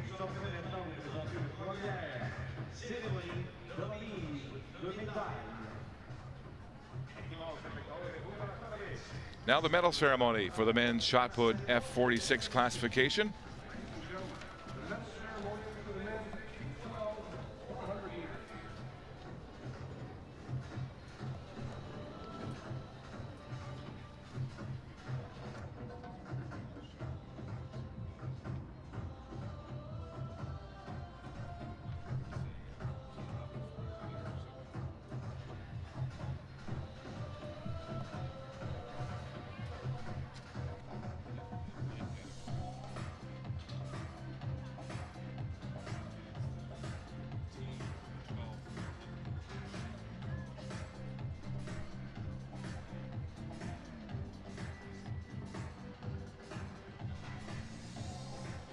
qui sont prêts maintenant de présenter une première cérémonie de remise de médailles. Now the medal ceremony for the men's shot put F46 classification.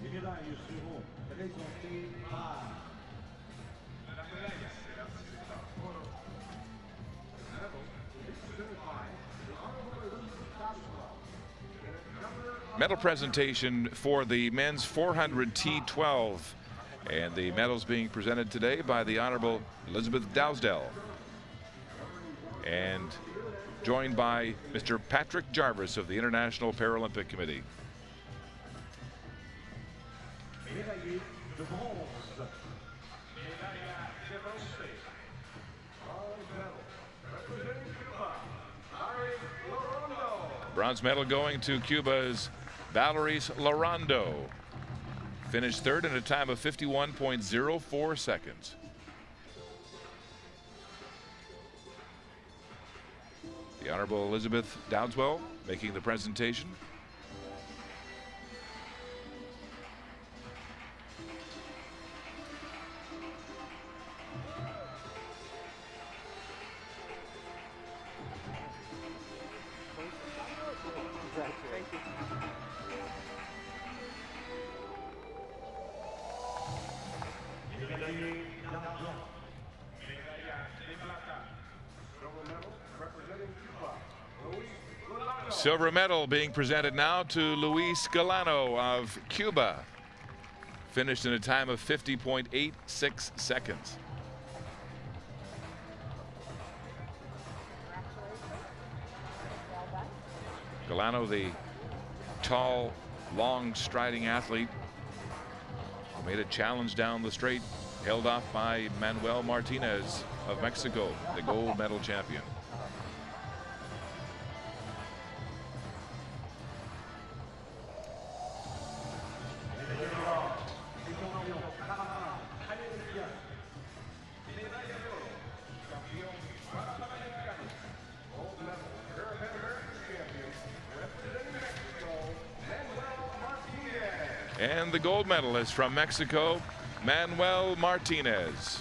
Les médailles seront présentées par Medal presentation for the men's 400 T12, and the medals being presented today by the Honorable Elizabeth Dowsdell, and joined by Mr. Patrick Jarvis of the International Paralympic Committee. médaillé de bronze. Médaille avancée. Bronze medal going to Cuba's Valeries Larondo. Finished third in a time of 51.04 seconds. The Honorable Elizabeth Dowswell making the presentation. Silver medal being presented now to Luis Galano of Cuba. Finished in a time of 50.86 seconds. Galano, the tall, long striding athlete, made a challenge down the straight, held off by Manuel Martinez of Mexico, the gold medal champion. And the gold medalist from Mexico, Manuel Martinez.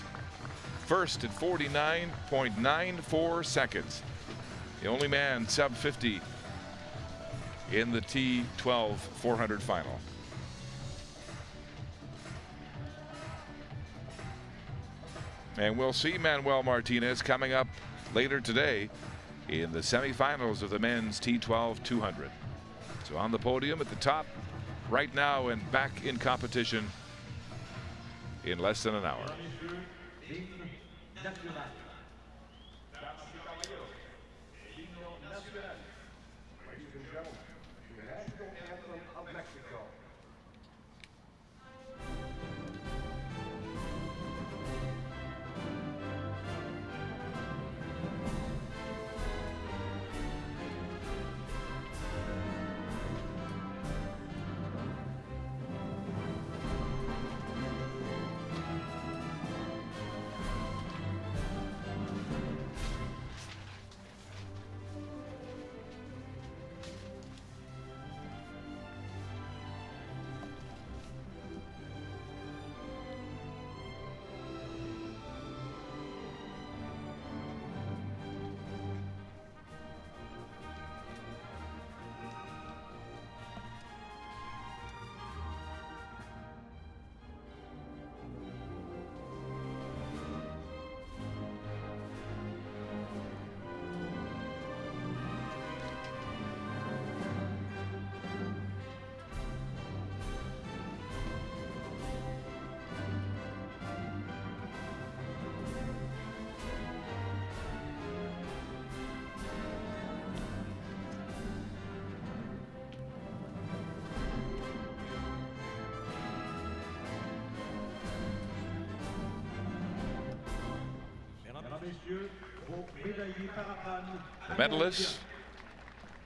First at 49.94 seconds. The only man sub 50 in the T12 400 final. And we'll see Manuel Martinez coming up later today in the semifinals of the men's T12 200. So on the podium at the top right now and back in competition in less than an hour. The medalists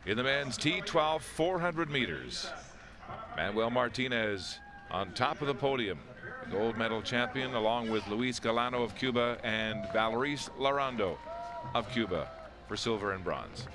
in the men's T12 400 meters. Manuel Martinez on top of the podium, the gold medal champion, along with Luis Galano of Cuba and Valeris Larando of Cuba for silver and bronze.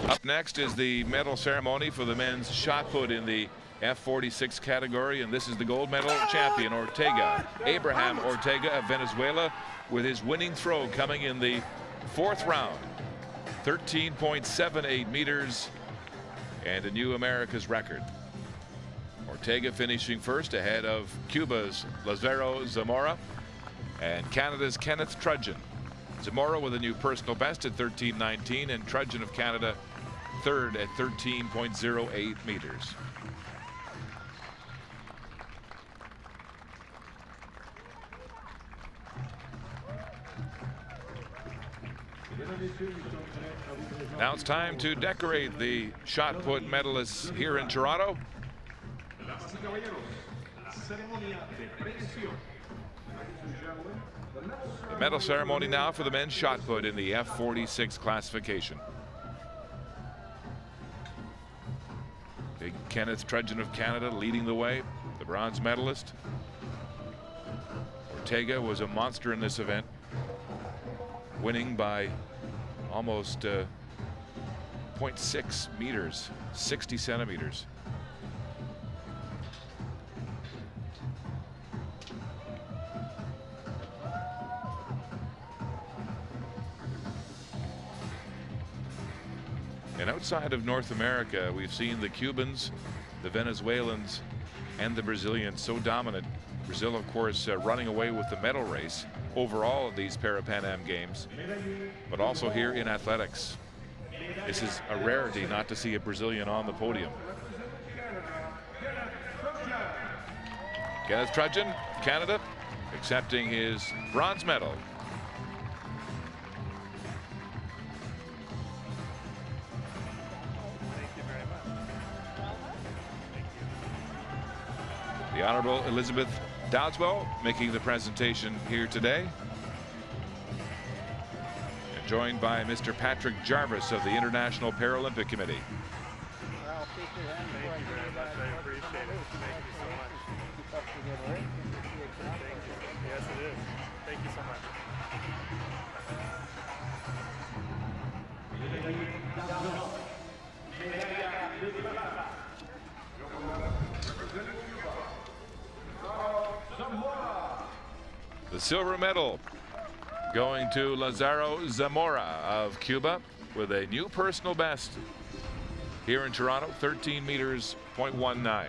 Up next is the medal ceremony for the men's shot put in the F46 category, and this is the gold medal champion, Ortega, Abraham Ortega of Venezuela, with his winning throw coming in the fourth round. 13.78 meters and a new America's record. Ortega finishing first ahead of Cuba's Lazaro Zamora and Canada's Kenneth Trudgeon. Zamora with a new personal best at 13.19, and Trudgeon of Canada third at 13.08 meters. Now it's time to decorate the shot put medalists here in Toronto. The medal ceremony now for the men's shot put in the F46 classification. Big Kenneth Trudgeon of Canada leading the way, the bronze medalist. Ortega was a monster in this event, winning by almost 0.6 meters, 60 centimeters. And outside of North America, we've seen the Cubans, the Venezuelans, and the Brazilians so dominant. Brazil, of course, running away with the medal race overall of these Parapan Am Games, but also here in athletics. This is a rarity not to see a Brazilian on the podium. Kenneth Trudgeon, Canada, accepting his bronze medal. The Honorable Elizabeth Dowdswell making the presentation here today. And joined by Mr. Patrick Jarvis of the International Paralympic Committee. Well, shake your hand before I give you that. I appreciate it. Thank you so much. Keep up the good work. Thank you. Yes, it is. Thank you so much. The silver medal going to Lazaro Zamora of Cuba with a new personal best here in Toronto, 13 meters, 0.19.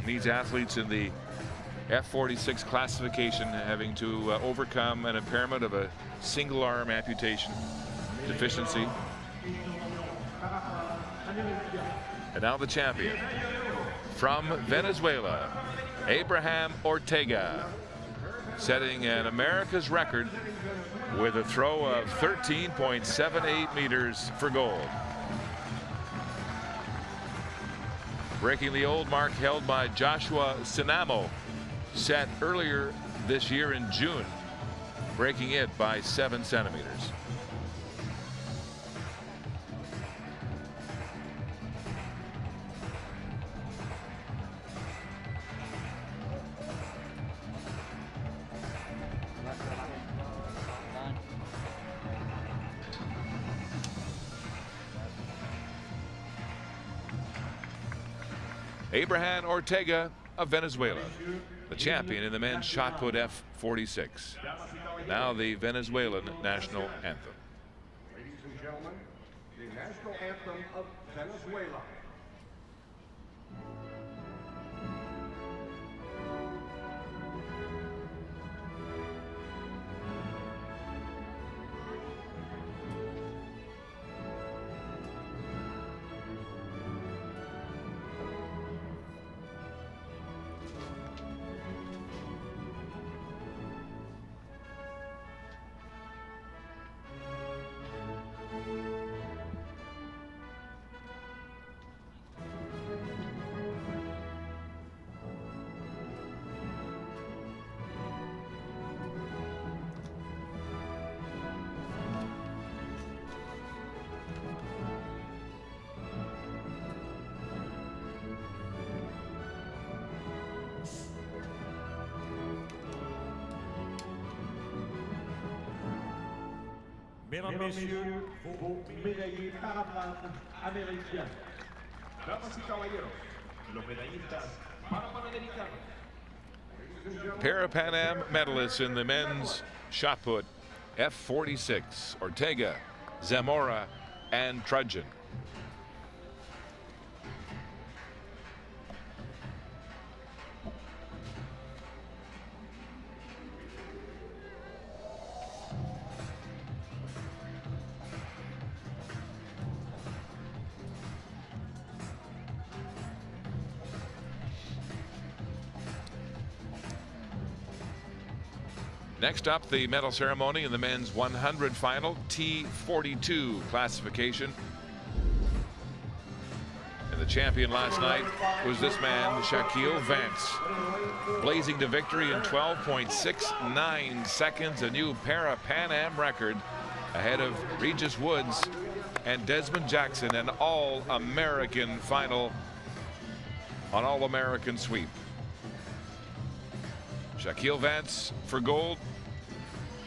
These athletes in the F46 classification having to overcome an impairment of a single arm amputation deficiency. And now the champion from Venezuela, Abraham Ortega, setting an America's record with a throw of 13.78 meters for gold. Breaking the old mark held by Joshua Sinamo, set earlier this year in June, breaking it by 7 centimeters. Abraham Ortega of Venezuela, the champion in the men's shot put F46. Now the Venezuelan national anthem. Ladies and gentlemen, the national anthem of Venezuela. Mesdames, Messieurs, vos médaillés Parapan American. Damas y caballeros, los medallistas Parapan American. Parapan Am medalists in the men's shot put, F46, Ortega, Zamora, and Trudgeon. Next up, the medal ceremony in the men's 100 final, T42 classification. And the champion last night was this man, Shaquille Vance, blazing to victory in 12.69 seconds, a new Parapan Am record, ahead of Regis Woods and Desmond Jackson, an All-American final on All-American sweep. Shaquille Vance for gold,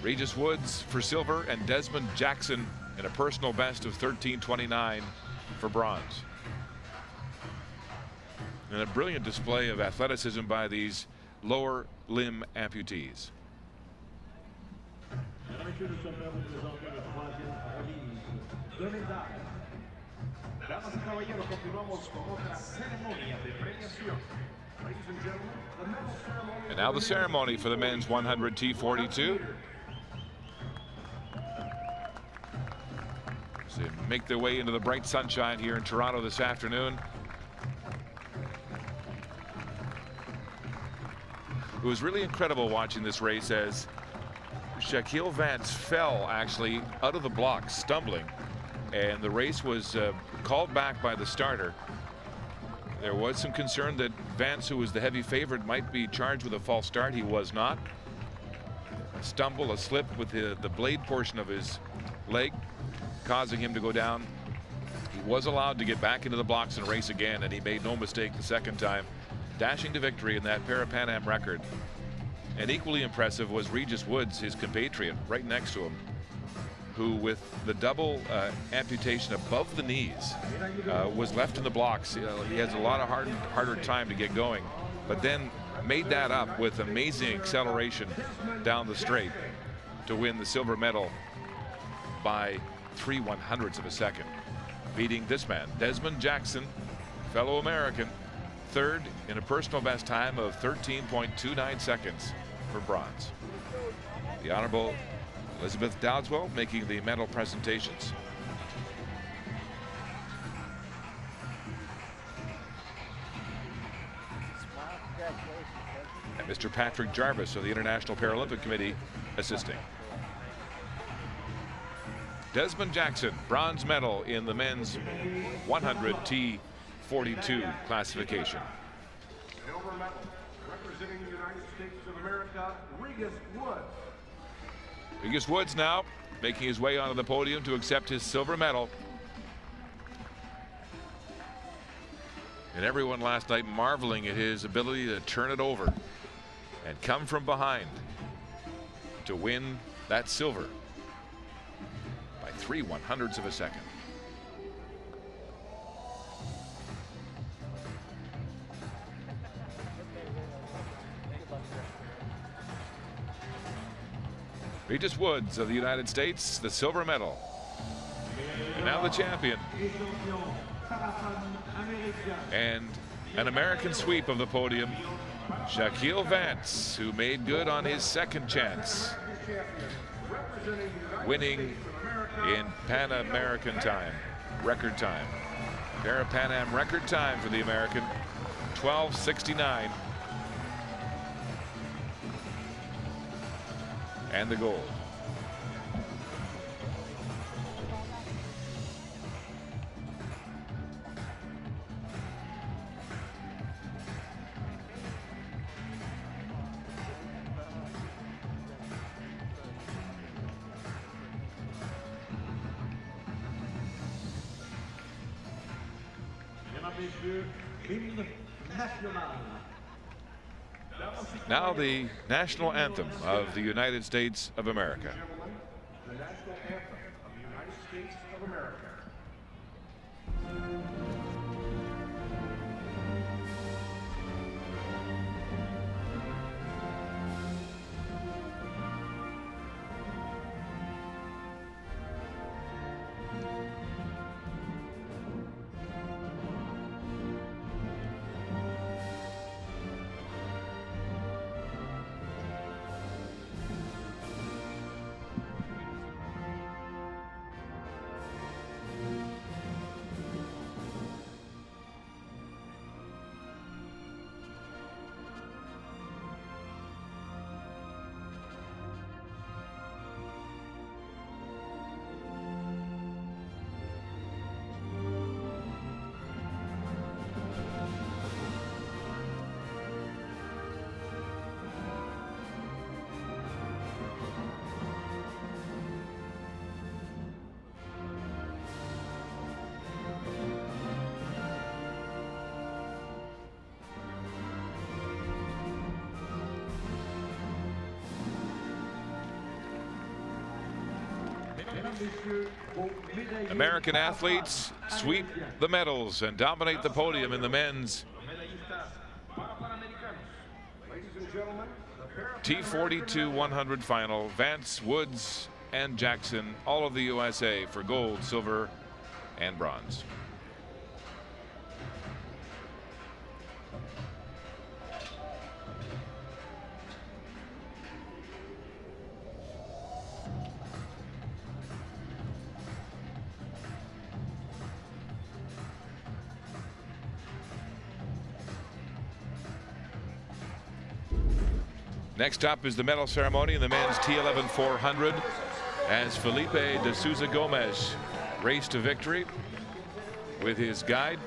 Regis Woods for silver, and Desmond Jackson in a personal best of 13:29 for bronze. And a brilliant display of athleticism by these lower limb amputees. Damas y caballeros, continuamos con otra ceremonia de premiación. Ladies and gentlemen, the medal ceremony. And now the ceremony for the men's 100 T42. As they make their way into the bright sunshine here in Toronto this afternoon. It was really incredible watching this race as Shaquille Vance fell actually out of the blocks, stumbling, and the race was called back by the starter. There was some concern that Vance, who was the heavy favorite, might be charged with a false start. He was not. A stumble, a slip with the blade portion of his leg, causing him to go down. He was allowed to get back into the blocks and race again, and he made no mistake the second time, dashing to victory in that Parapan Am record. And equally impressive was Regis Woods, his compatriot, right next to him, who with the double amputation above the knees was left in the blocks. He has a lot of harder time to get going, but then made that up with amazing acceleration down the straight to win the silver medal by 3/100ths of a second, beating this man, Desmond Jackson, fellow American, third in a personal best time of 13.29 seconds for bronze. The Honorable Elizabeth Dowdswell making the medal presentations. And Mr. Patrick Jarvis of the International Paralympic Committee assisting. Desmond Jackson, bronze medal in the men's 100 T42 classification. Silver medal, representing the United States of America, Regis Woods. Regis Woods now making his way onto the podium to accept his silver medal. And everyone last night marveling at his ability to turn it over and come from behind to win that silver by 3/100ths of a second. Regis Woods of the United States, the silver medal. And now the champion. And an American sweep of the podium, Shaquille Vance, who made good on his second chance, winning in Pan American time, record time. Parapan Am record time for the American, 12:69. And the gold. Now the national anthem of the United States of America. The national anthem States of America. American athletes sweep the medals and dominate the podium in the men's T42 100 final. Vance, Woods, and Jackson, all of the USA for gold, silver, and bronze. Next up is the medal ceremony in the men's T11 400 as Felipe de Souza Gomez raced to victory with his guide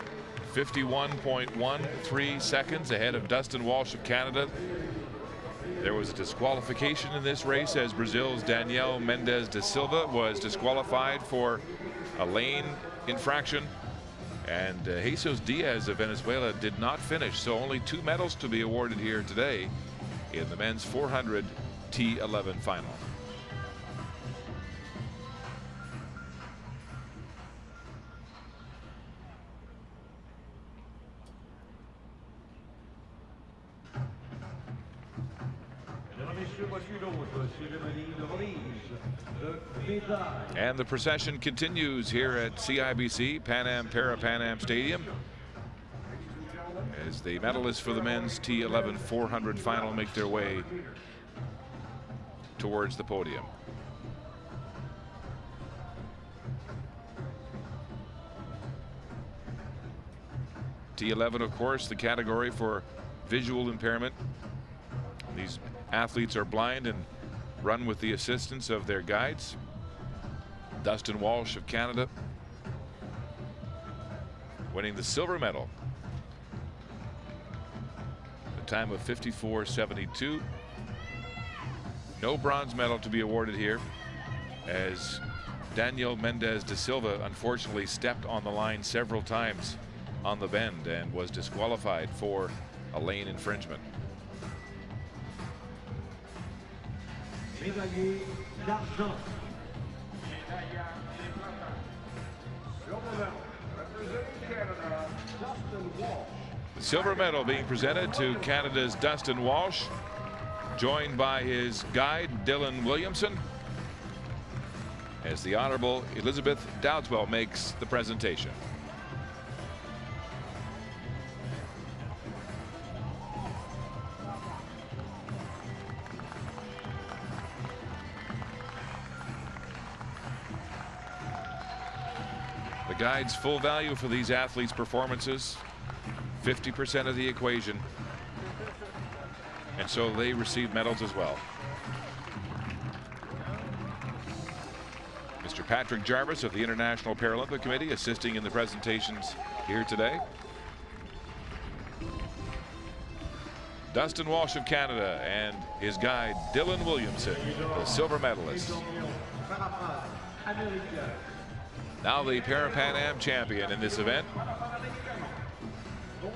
51.13 seconds ahead of Dustin Walsh of Canada. There was a disqualification in this race as Brazil's Daniel Mendes da Silva was disqualified for a lane infraction, and Jesus Diaz of Venezuela did not finish, so only 2 medals to be awarded here today in the men's 400 T11 final. And the procession continues here at CIBC Parapan Am Stadium as the medalists for the men's T11 400 final make their way towards the podium. T11, of course, the category for visual impairment. These athletes are blind and run with the assistance of their guides. Dustin Walsh of Canada winning the silver medal. A time of 54.72. No bronze medal to be awarded here as Daniel Mendes da Silva unfortunately stepped on the line several times on the bend and was disqualified for a lane infringement. Médaillé d'argent. Médaille de plata. Silver medal representing Canada, Dustin Walsh. The silver medal being presented to Canada's Dustin Walsh, joined by his guide Dylan Williamson, as the Honorable Elizabeth Dowdeswell makes the presentation. The guide's full value for these athletes' performances, 50% of the equation, and so they receive medals as well. Mr. Patrick Jarvis of the International Paralympic Committee assisting in the presentations here today. Dustin Walsh of Canada and his guide Dylan Williamson, the silver medalist. Now the Parapan Am champion in this event.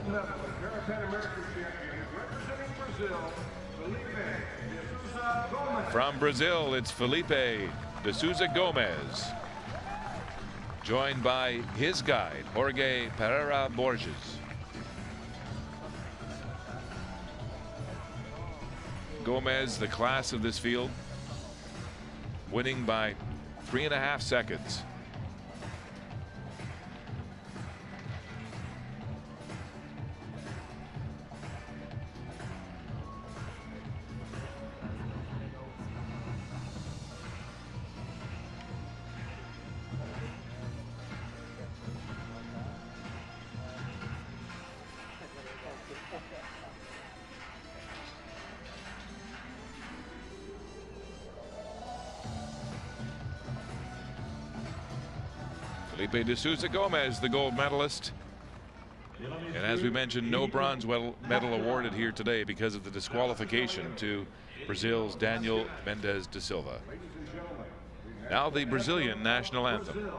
Parapan American Games representing Brazil, Felipe de Souza Gomez. From Brazil, it's Felipe de Souza Gomez. joined by his guide, Jorge Pereira Borges. Gomez, the class of this field, winning by 3.5 seconds. Felipe de Souza Gomez, the gold medalist. And as we mentioned, no bronze medal awarded here today because of the disqualification to Brazil's Daniel Mendes da Silva. Now the Brazilian national anthem.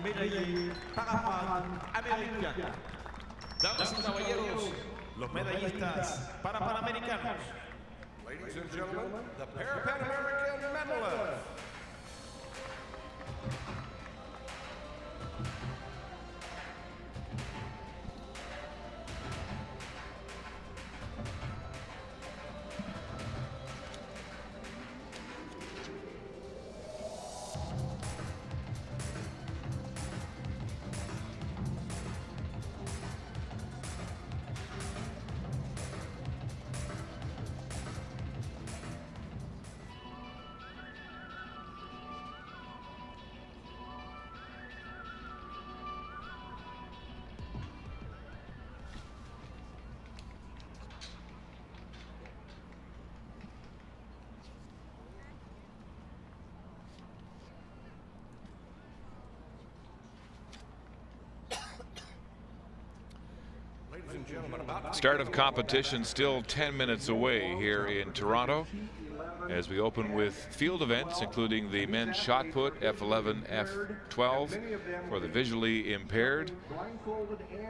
Medley, Parapan American. Damas y caballeros, los medallistas Parapan Americanos. Ladies and gentlemen, the Parapan American medalists. Start of competition still 10 minutes away here in Toronto as we open with field events, including the men's shot put, F11, F12 for the visually impaired.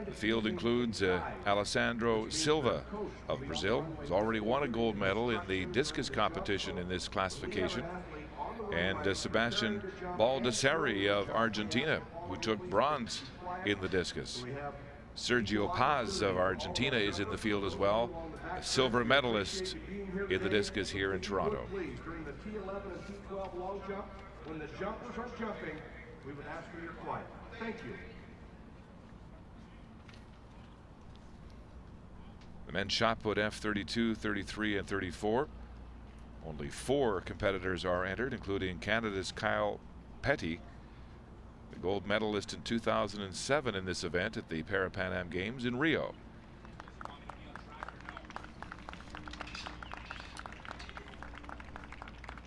The field includes Alessandro Silva of Brazil, who's already won a gold medal in the discus competition in this classification, and Sebastian Baldessari of Argentina, who took bronze in the discus. Sergio Paz of Argentina is in the field as well, a silver medalist in the discus here in Toronto. During the T11 and T12 long jump, when the jumpers are jumping, we would ask for your quiet. Thank you. The men's shot put F32, 33, and 34. Only 4 competitors are entered, including Canada's Kyle Petty, the gold medalist in 2007 in this event at the Parapan Am Games in Rio.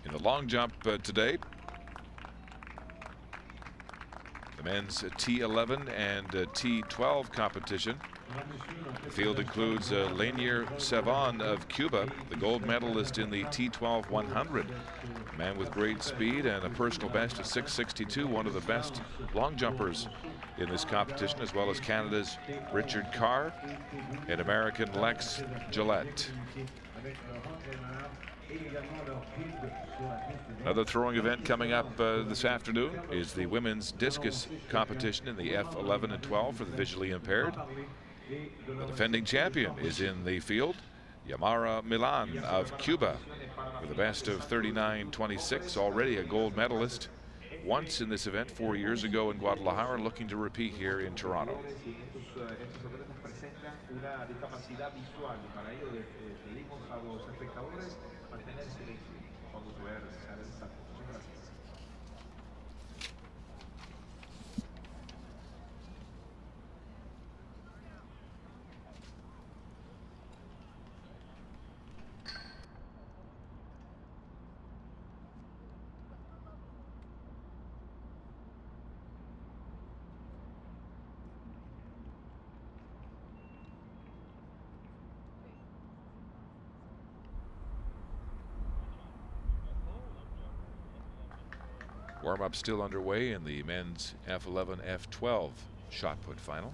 In the long jump today, the men's T11 and T12 competition. The field includes Lanier Savon of Cuba, the gold medalist in the T12 100. A man with great speed and a personal best of 6:62, one of the best long jumpers in this competition, as well as Canada's Richard Carr and American Lex Gillette. Another throwing event coming up this afternoon is the women's discus competition in the F11 and 12 for the visually impaired. The defending champion is in the field, Yamara Milan of Cuba, with a best of 39.26, already a gold medalist once in this event 4 years ago in Guadalajara, looking to repeat here in Toronto. Estos atletas presentan una discapacidad visual y para ello pedimos a los espectadores mantener silencio cuando se vaya a realizar el salto. Muchas gracias. Warm-up still underway in the men's F11, F12 shot put final.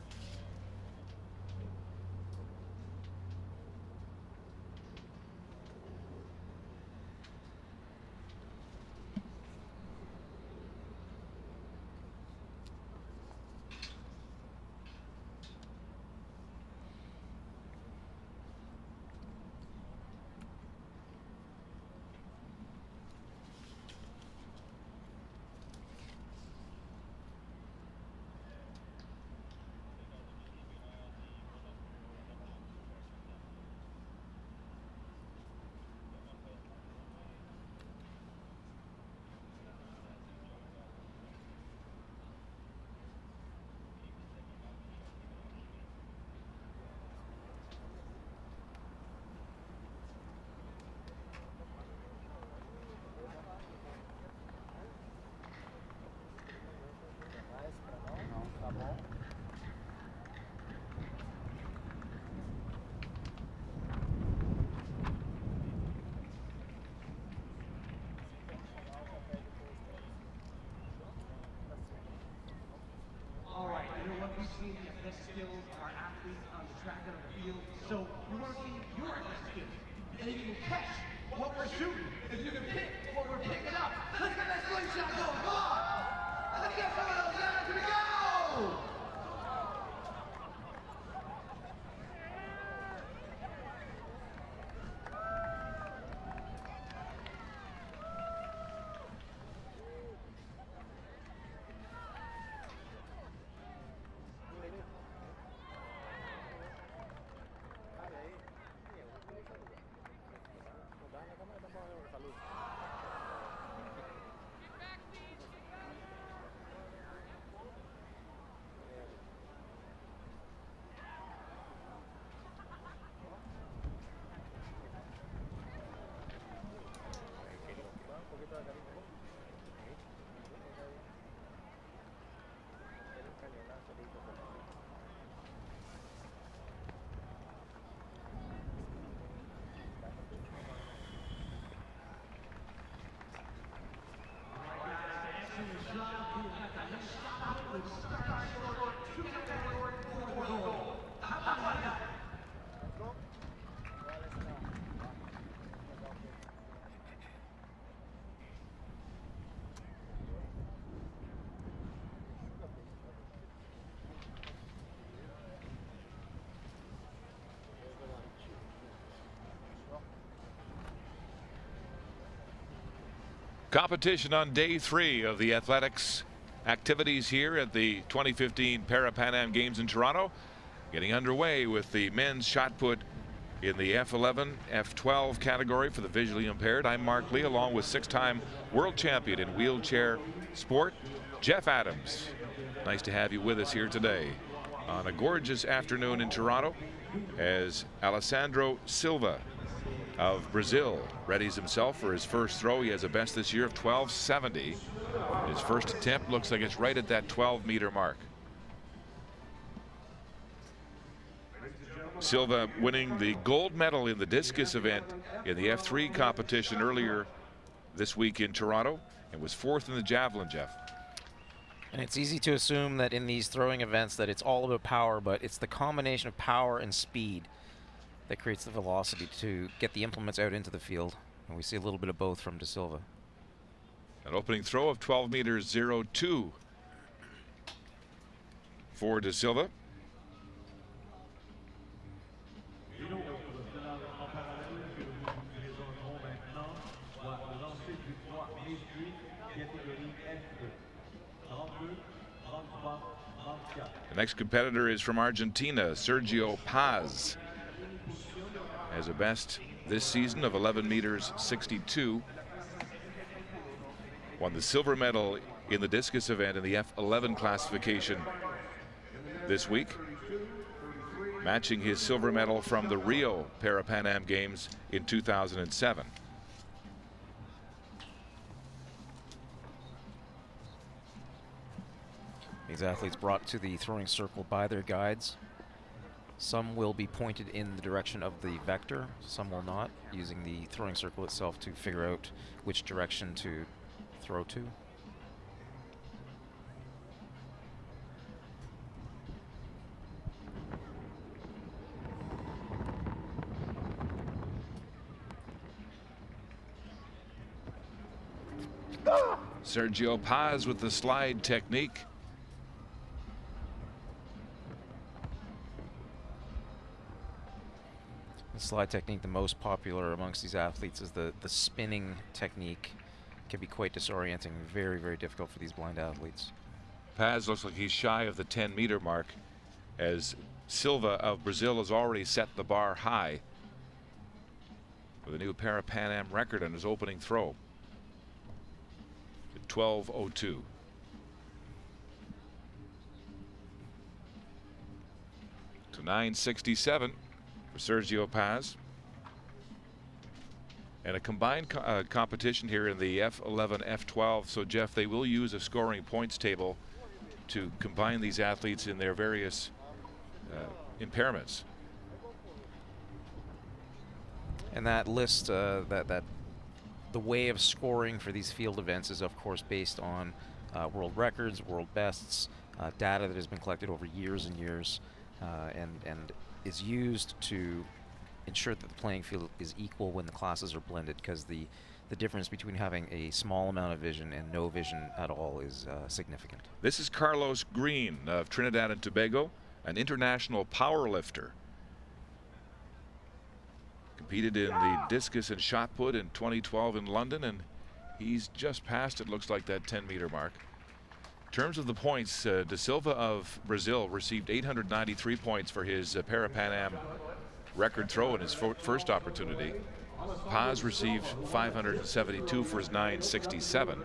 All right, you know what? We've seen the best skills of our athletes on the track and on the field. So we want to see your best skills. And if you can catch what we're shooting, if you can pick what we're picking up, let's get that slingshot going. Come on! Let's get some of those guys. Here we go! Competition on day 3 of the athletics activities here at the 2015 Parapan American Games in Toronto. Getting underway with the men's shot put in the F11, F12 category for the visually impaired. I'm Mark Lee, along with 6-time world champion in wheelchair sport, Jeff Adams. Nice to have you with us here today on a gorgeous afternoon in Toronto as Alessandro Silva of Brazil readies himself for his first throw. He has a best this year of 12.70. His first attempt looks like it's right at that 12-meter mark. Silva winning the gold medal in the discus event in the F3 competition earlier this week in Toronto, and was 4th in the javelin, Jeff. And it's easy to assume that in these throwing events that it's all about power, but it's the combination of power and speed that creates the velocity to get the implements out into the field. And we see a little bit of both from De Silva. An opening throw of 12 meters 02 for De Silva. The next competitor is from Argentina, Sergio Paz. Has a best this season of 11 meters 62. Won the silver medal in the discus event in the F11 classification this week, matching his silver medal from the Rio Parapan Am Games in 2007. These athletes brought to the throwing circle by their guides. Some will be pointed in the direction of the vector, some will not, using the throwing circle itself to figure out which direction to throw to. Sergio Paz with the slide technique. The slide technique, the most popular amongst these athletes, is the spinning technique. Can be quite disorienting, very, very difficult for these blind athletes. Paz looks like he's shy of the 10-meter mark, as Silva of Brazil has already set the bar high with a new Parapan Am record on his opening throw at 12:02. To 9:67 for Sergio Paz. And a combined competition here in the F11, F12. So, Jeff, they will use a scoring points table to combine these athletes in their various impairments. And that list, the way of scoring for these field events is, of course, based on world records, world bests, data that has been collected over years and years, and is used to ensure that the playing field is equal when the classes are blended, because the difference between having a small amount of vision and no vision at all is significant. This is Carlos Green of Trinidad and Tobago, an international power lifter. Competed in the discus and shot put in 2012 in London, and he's just passed, it looks like, that 10-meter mark. In terms of the points, De Silva of Brazil received 893 points for his Parapan Am record throw in his first opportunity. Paz received 572 for his 967.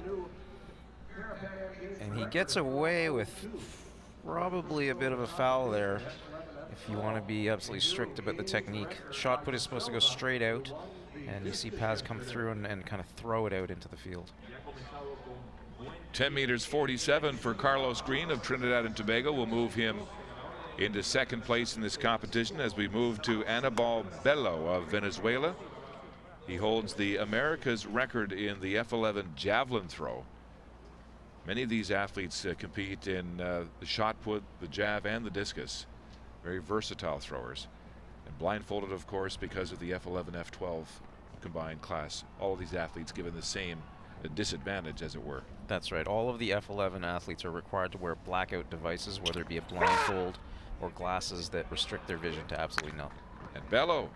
And he gets away with probably a bit of a foul there, if you want to be absolutely strict about the technique. Shot put is supposed to go straight out, and you see Paz come through and kind of throw it out into the field. 10 meters 47 for Carlos Green of Trinidad and Tobago will move him into second place in this competition as we move to Anibal Bello of Venezuela. He holds the America's record in the F11 javelin throw. Many of these athletes compete in the shot put, the jav, and the discus. Very versatile throwers. And blindfolded, of course, because of the F11, F12 combined class. All of these athletes given the same disadvantage, as it were. That's right. All of the F11 athletes are required to wear blackout devices, whether it be a blindfold or glasses that restrict their vision to absolutely none. And Bello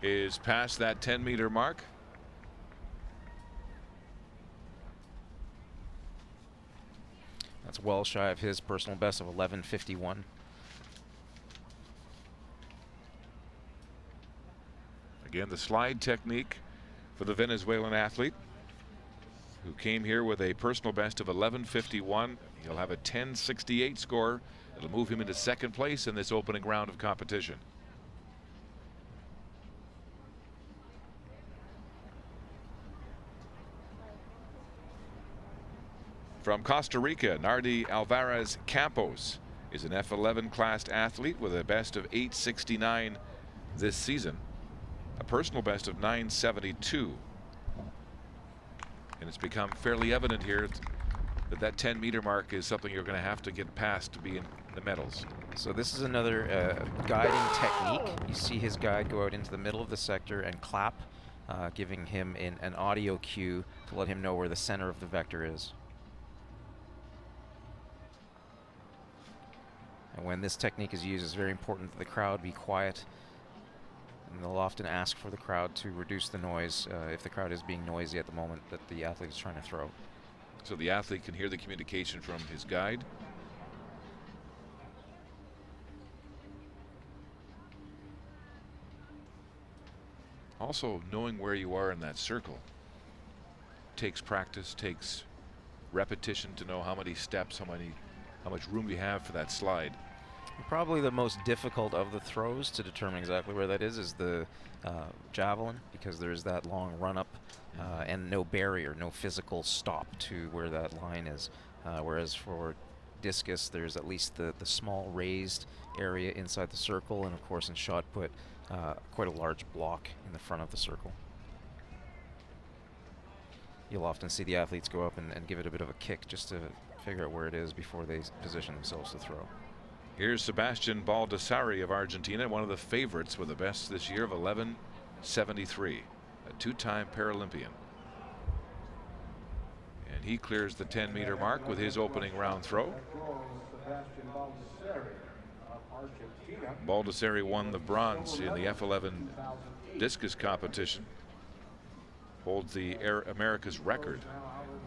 is past that 10-meter mark. That's well shy of his personal best of 11:51. Again, the slide technique for the Venezuelan athlete, who came here with a personal best of 11:51. He'll have a 10:68 score. It'll move him into second place in this opening round of competition. From Costa Rica, Nardi Alvarez Campos is an F11 classed athlete with a best of 8:69 this season, a personal best of 9:72. And it's become fairly evident here that 10-meter mark is something you're going to have to get past to be in the medals. So this is another guiding technique. You see his guide go out into the middle of the sector and clap, giving him an audio cue to let him know where the center of the vector is. And when this technique is used, it's very important that the crowd be quiet. And they'll often ask for the crowd to reduce the noise if the crowd is being noisy at the moment that the athlete is trying to throw. So the athlete can hear the communication from his guide. Also, knowing where you are in that circle takes practice, takes repetition to know how many steps, how much room you have for that slide. Probably the most difficult of the throws to determine exactly where that is the javelin, because there's that long run up and no barrier, no physical stop to where that line is. Whereas for discus, there's at least the small raised area inside the circle, and of course in shot put, quite a large block in the front of the circle. You'll often see the athletes go up and give it a bit of a kick just to figure out where it is before they position themselves to throw. Here's Sebastian Baldassari of Argentina, one of the favorites with the best this year of 11.73, a two-time Paralympian. And he clears the 10-meter mark with his opening round throw. Baldassari won the bronze in the F11 discus competition. Holds the America's record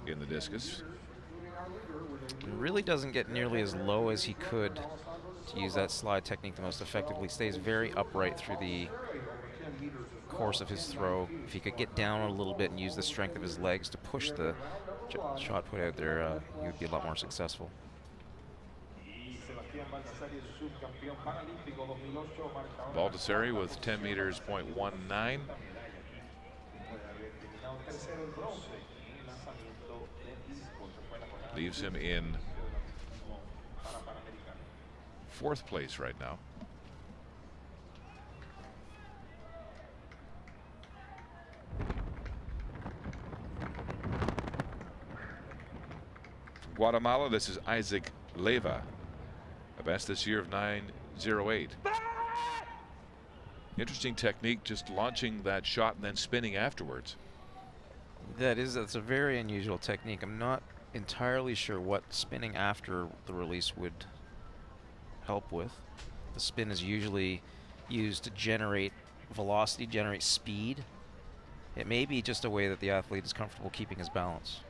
in the discus. It really doesn't get nearly as low as he could to use that slide technique the most effectively. Stays very upright through the course of his throw. If he could get down a little bit and use the strength of his legs to push the shot put out there, he would be a lot more successful. Baldassari with 10 meters, .19. Leaves him in 4th place right now. From Guatemala, this is Isaac Leyva, a best this year of 9.08. Interesting technique, just launching that shot and then spinning afterwards. That's a very unusual technique. I'm not entirely sure what spinning after the release would help with. The spin is usually used to generate velocity, generate speed. It may be just a way that the athlete is comfortable keeping his balance.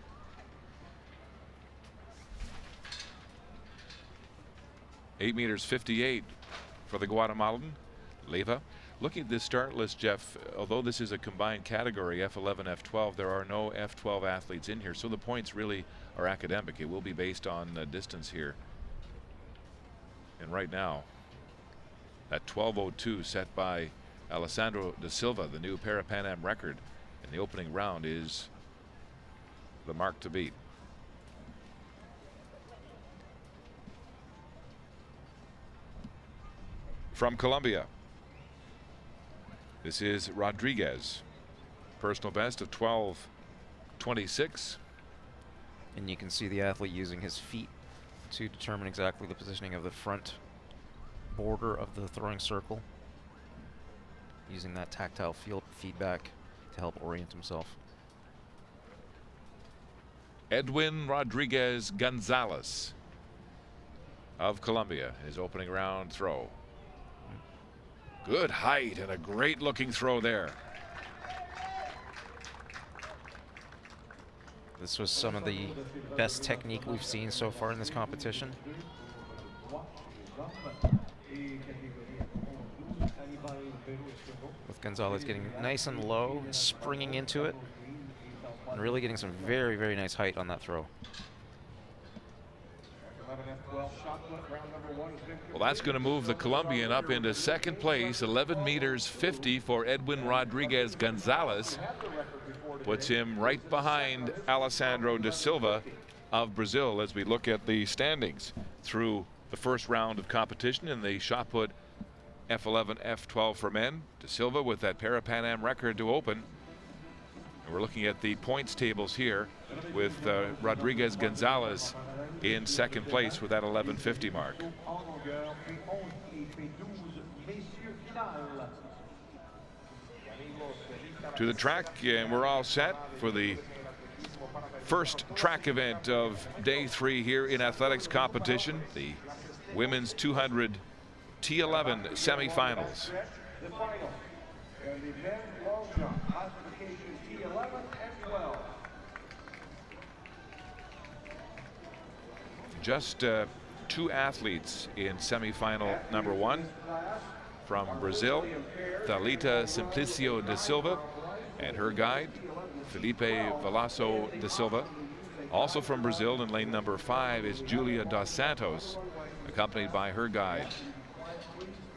$8.58 for the Guatemalan, Leyva. Looking at this start list, Jeff, although this is a combined category, F11, F12, there are no F12 athletes in here, so the points really are academic. It will be based on distance here. And right now, that 12.02 set by Alessandro da Silva, the new Parapan Am record in the opening round, is the mark to beat. From Colombia, this is Rodriguez. Personal best of 12.26. And you can see the athlete using his feet to determine exactly the positioning of the front border of the throwing circle, using that tactile field feedback to help orient himself. Edwin Rodriguez Gonzalez of Colombia, his opening round throw. Good height and a great looking throw there. This was some of the best technique we've seen so far in this competition. With Gonzalez getting nice and low, springing into it, and really getting some very, very nice height on that throw. Well, that's going to move the Colombian up into 2nd place, 11 meters 50 for Edwin Rodriguez Gonzalez. Puts him right behind Alessandro da Silva of Brazil as we look at the standings through the first round of competition in the shot put F11, F12 for men. Da Silva with that Parapan Am record to open. And we're looking at the points tables here with Rodriguez Gonzalez in 2nd place with that 11.50 mark. To the track, and we're all set for the first track event of day 3 here in athletics competition, the women's 200 T11 semifinals. Just 2 athletes in semifinal number 1. from Brazil, Thalita Simplicio de Silva, and her guide, Felipe Veloso de Silva. Also from Brazil in lane number 5 is Julia dos Santos, accompanied by her guide,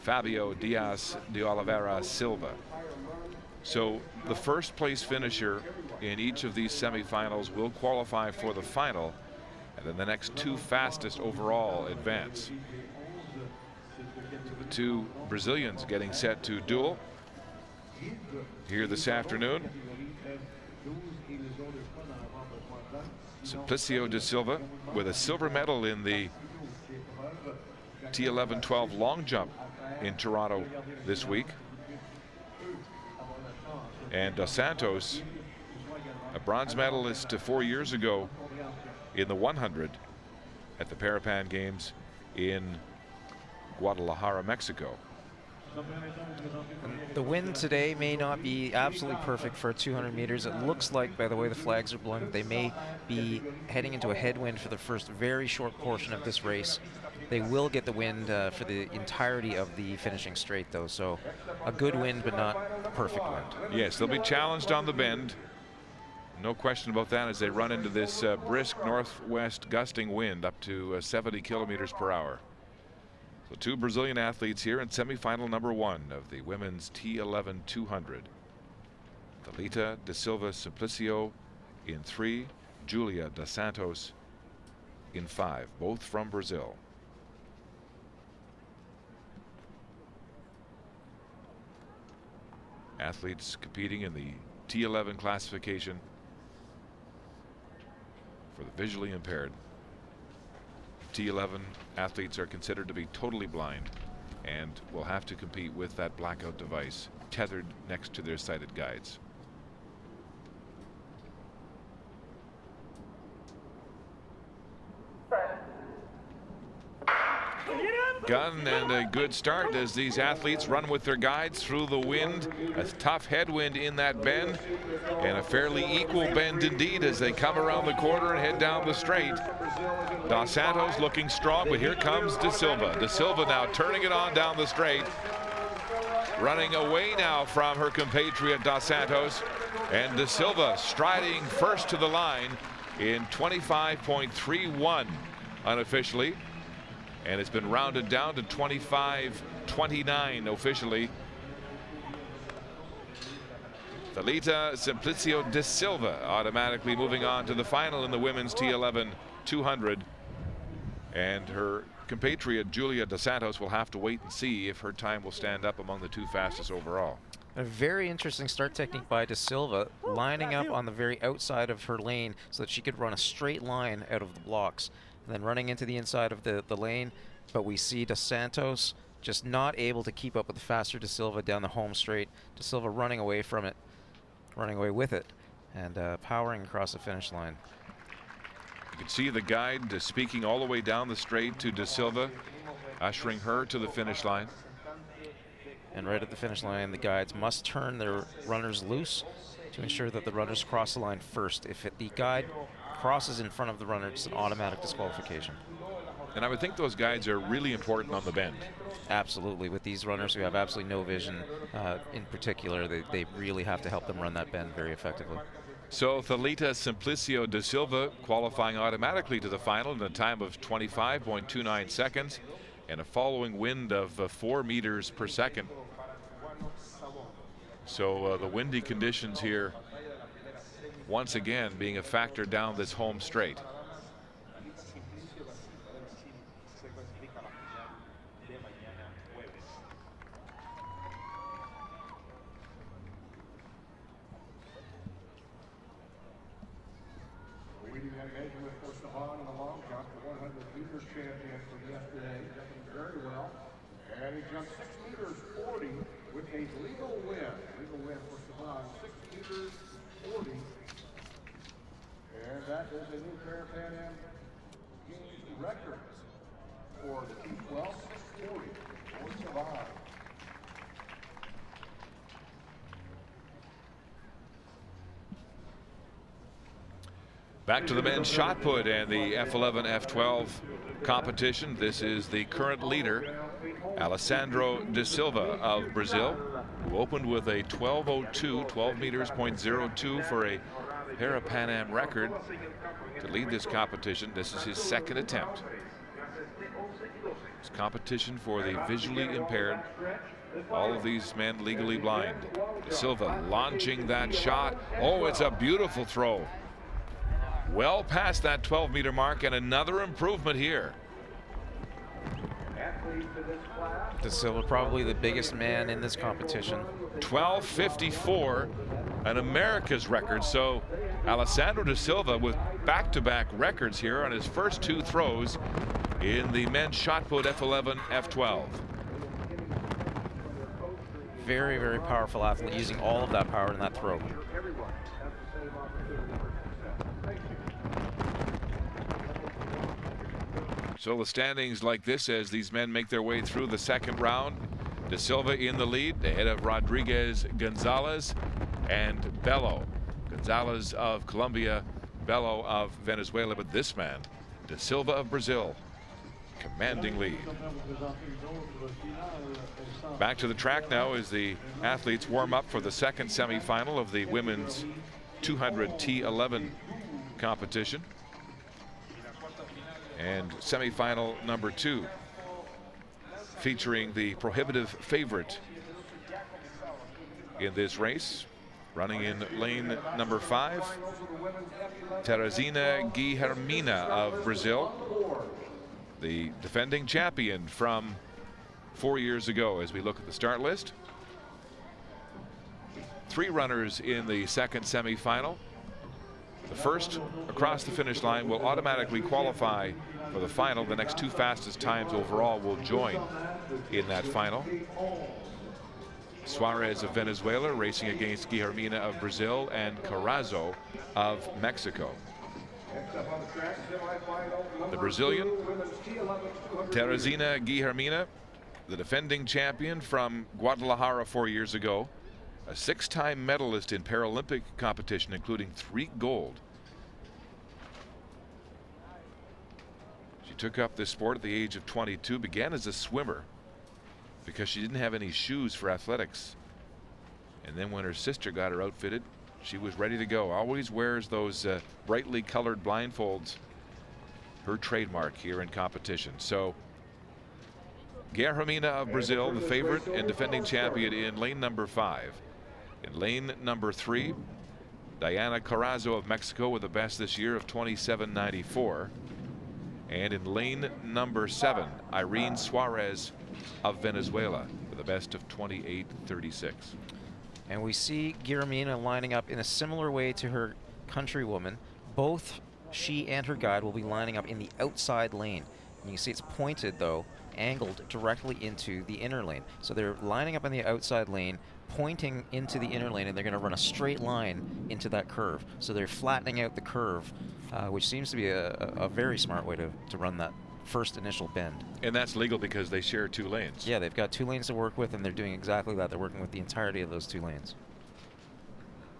Fabio Dias de Oliveira Silva. So the first place finisher in each of these semifinals will qualify for the final, and then the next 2 fastest overall advance. So the 2 Brazilians getting set to duel here this afternoon. Simplicio de Silva with a silver medal in the T11-12 long jump in Toronto this week. And Dos Santos, a bronze medalist 4 years ago in the 100 at the Parapan Games in Guadalajara, Mexico. The wind today may not be absolutely perfect for 200 meters. It looks like, by the way the flags are blowing, they may be heading into a headwind for the first very short portion of this race. They will get the wind for the entirety of the finishing straight, though, so a good wind, but not a perfect wind. Yes, they'll be challenged on the bend. No question about that as they run into this brisk northwest gusting wind up to 70 kilometers per hour. So 2 Brazilian athletes here in semifinal number 1 of the women's T11-200. Thalita de Silva Simplicio in 3, Julia dos Santos in 5, both from Brazil. Athletes competing in the T11 classification for the visually impaired. T11 athletes are considered to be totally blind and will have to compete with that blackout device tethered next to their sighted guides. Gun and a good start as these athletes run with their guides through the wind. A tough headwind in that bend, and a fairly equal bend indeed as they come around the corner and head down the straight. Dos Santos looking strong, but here comes De Silva. De Silva now turning it on down the straight, running away now from her compatriot Dos Santos, and De Silva striding first to the line in 25.31 unofficially. And it's been rounded down to 25.29 officially. Thalita Simplicio de Silva automatically moving on to the final in the women's T11-200. And her compatriot Julia dos Santos will have to wait and see if her time will stand up among the 2 fastest overall. A very interesting start technique by De Silva, lining up on the very outside of her lane so that she could run a straight line out of the blocks. And then running into the inside of the lane, but we see Dos Santos just not able to keep up with the faster De Silva down the home straight. De Silva running away from it, running away with it, and powering across the finish line. You can see the guide speaking all the way down the straight to De Silva, ushering her to the finish line. And right at the finish line, the guides must turn their runners loose to ensure that the runners cross the line first. If the guide crosses in front of the runner, it's an automatic disqualification. And I would think those guides are really important on the bend. Absolutely. With these runners who have absolutely no vision in particular, they really have to help them run that bend very effectively. So Thalita Simplicio de Silva qualifying automatically to the final in a time of 25.29 seconds and a following wind of 4 meters per second. So the windy conditions here once again being a factor down this home straight. Reading that measurement for Saban in the long jump, the 100 meters champion from yesterday, jumping very well. And he jumped 6 meters 40 with a legal win. Legal win for Saban, 6 meters 40. And that is a new Parapan Am Games record for the T12, 640 for Saban. Back to the men's shot put and the F11, F12 competition. This is the current leader, Alessandro da Silva of Brazil, who opened with a 12:02, 12 meters, .02 for a Parapan Am record to lead this competition. This is his second attempt. It's competition for the visually impaired. All of these men legally blind. Da Silva launching that shot. Oh, it's a beautiful throw. Well past that 12-meter mark, and another improvement here. Da Silva probably the biggest man in this competition. 12:54, an America's record. So Alessandro da Silva with back-to-back records here on his first two throws in the men's shot put F11, F12. Very, very powerful athlete, using all of that power in that throw. So the standings like this as these men make their way through the second round. Da Silva in the lead, ahead of Rodriguez, Gonzalez, and Bello. Gonzalez of Colombia, Bello of Venezuela, but this man, Da Silva of Brazil, commanding lead. Back to the track now as the athletes warm up for the second semifinal of the women's 200 T11 competition. And semifinal number 2, featuring the prohibitive favorite in this race, running in lane number 5, Teresina Guilhermina of Brazil, the defending champion from 4 years ago. As we look at the start list, 3 runners in the second semifinal. The first across the finish line will automatically qualify for the final. The next 2 fastest times overall will join in that final. Suarez of Venezuela racing against Guilhermina of Brazil and Carrazzo of Mexico. The Brazilian, Teresina Guilhermina, the defending champion from Guadalajara 4 years ago, a 6-time medalist in Paralympic competition, including 3 gold. She took up this sport at the age of 22, began as a swimmer because she didn't have any shoes for athletics. And then when her sister got her outfitted, she was ready to go. Always wears those brightly colored blindfolds, her trademark here in competition. So Guilhermina of Brazil, the favorite and defending champion in lane number 5. In lane number 3, Diana Carrazzo of Mexico with the best this year of 27.94. And in lane number 7, Irene Suarez of Venezuela with the best of 28.36. And we see Guilhermina lining up in a similar way to her countrywoman. Both she and her guide will be lining up in the outside lane. And you see it's pointed, though, angled directly into the inner lane. So they're lining up in the outside lane, pointing into the inner lane, and they're going to run a straight line into that curve. So they're flattening out the curve, which seems to be a very smart way to run that first initial bend. And that's legal because they share 2 lanes. Yeah, they've got 2 lanes to work with, and they're doing exactly that. They're working with the entirety of those 2 lanes.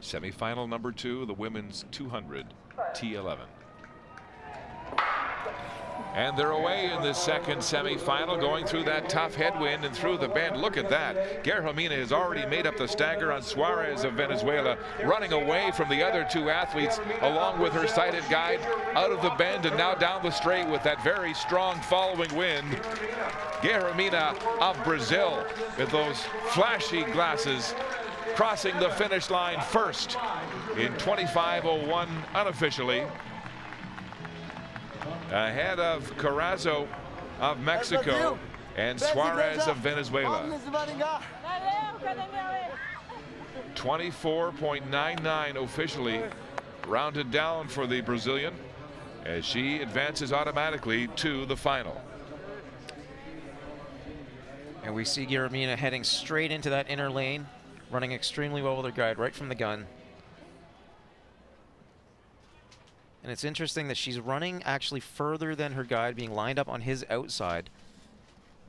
Semifinal number 2, the women's 200 T11. And they're away in the second semifinal, going through that tough headwind and through the bend. Look at that. Guilhermina has already made up the stagger on Suarez of Venezuela, running away from the other 2 athletes along with her sighted guide out of the bend and now down the straight with that very strong following wind. Guilhermina of Brazil with those flashy glasses, crossing the finish line first in 25:01 unofficially, ahead of Carrazzo of Mexico and Suarez of Venezuela. 24.99 officially rounded down for the Brazilian as she advances automatically to the final. And we see Guilhermina heading straight into that inner lane, running extremely well with her guide right from the gun. And it's interesting that she's running actually further than her guide, being lined up on his outside.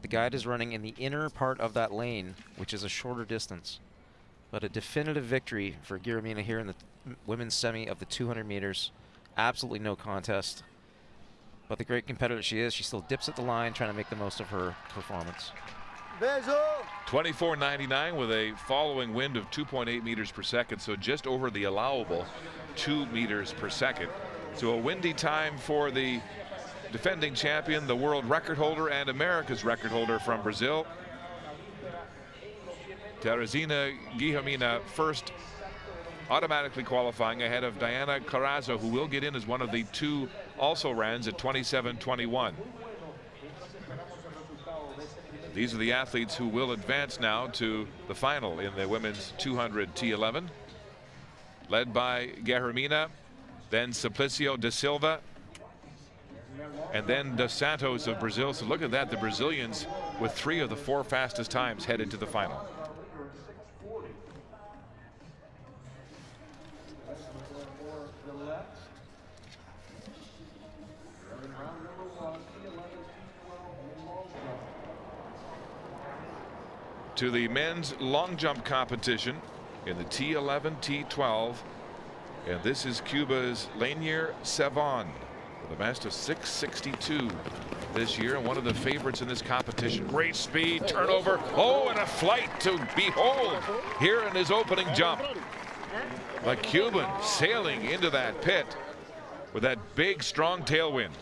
The guide is running in the inner part of that lane, which is a shorter distance. But a definitive victory for Guilhermina here in the women's semi of the 200 meters absolutely no contest. But the great competitor she is, she still dips at the line, trying to make the most of her performance. 24.99 with a following wind of 2.8 meters per second, so just over the allowable 2 meters per second. So a windy time for the defending champion, the world record holder and America's record holder from Brazil. Teresina Guilhermina first, automatically qualifying ahead of Diana Carrazzo, who will get in as one of the two also-rans at 27.21. These are the athletes who will advance now to the final in the women's 200 T11. Led by Guilhermina, then Simplicio da Silva, and then Dos Santos of Brazil. So look at that, the Brazilians with 3 of the 4 fastest times headed to the final. To the men's long jump competition in the T11, T12. And this is Cuba's Lanier Savon with a best of 6.62 this year, and one of the favorites in this competition. Great speed, turnover, oh, and a flight to behold here in his opening jump. The Cuban sailing into that pit with that big, strong tailwind.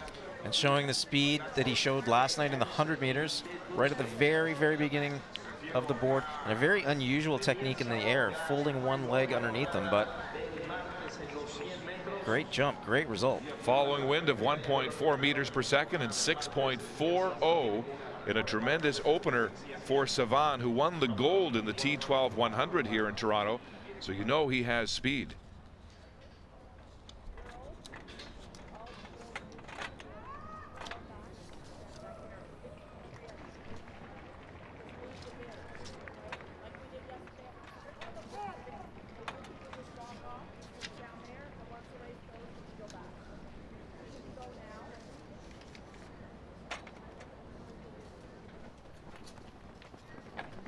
And showing the speed that he showed last night in the 100 meters, right at the very, very beginning of the board, and a very unusual technique in the air, folding one leg underneath them, but great jump, great result. Following wind of 1.4 meters per second and 6.40 in a tremendous opener for Savon, who won the gold in the T12 100 here in Toronto. So you know he has speed.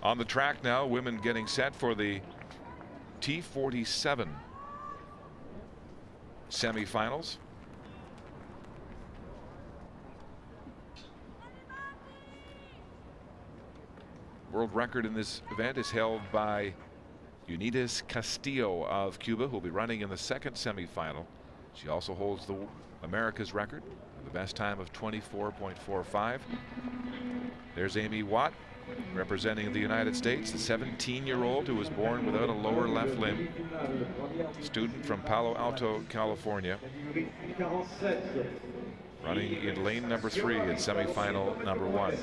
On the track now, women getting set for the T47 semifinals. World record in this event is held by Unides Castillo of Cuba, who will be running in the second semifinal. She also holds the America's record, the best time of 24.45. There's Amy Watt, representing the United States, the 17-year-old who was born without a lower left limb, student from Palo Alto, California, running in lane number 3 in semifinal number 1.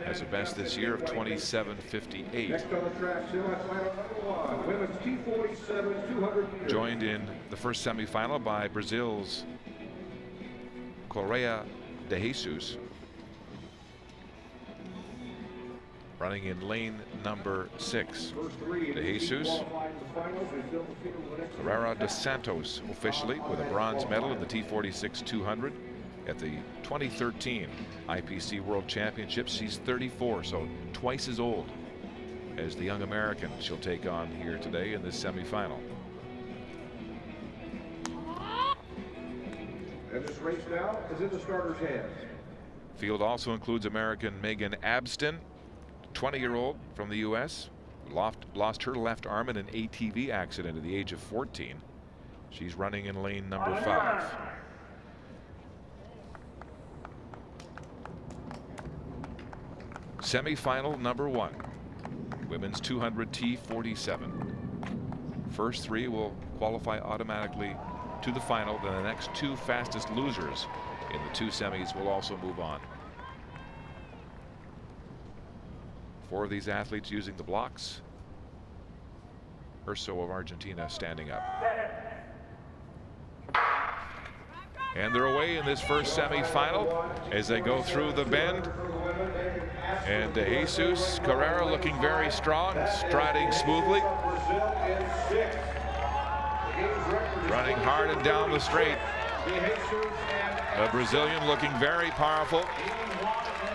Has a best this year of 27.58. Joined in the first semifinal by Brazil's Correa de Jesus, running in lane number 6. De Jesus, Carrera dos Santos officially with a bronze medal in the T46 200 at the 2013 IPC World Championships. She's 34, so twice as old as the young American she'll take on here today in this semifinal. And this race now is in the starter's hands. Field also includes American Megan Abston, 20-year-old from the U.S. Lost her left arm in an ATV accident at the age of 14. She's running in lane number 5. Semifinal number 1, women's 200 T47. First 3 will qualify automatically to the final. Then the next 2 fastest losers in the 2 semis will also move on. 4 of these athletes using the blocks. Urso of Argentina standing up. And they're away in this first semifinal as they go through the bend. And De Jesus Carrera looking very strong, striding smoothly. Running hard and down the straight. The Brazilian looking very powerful.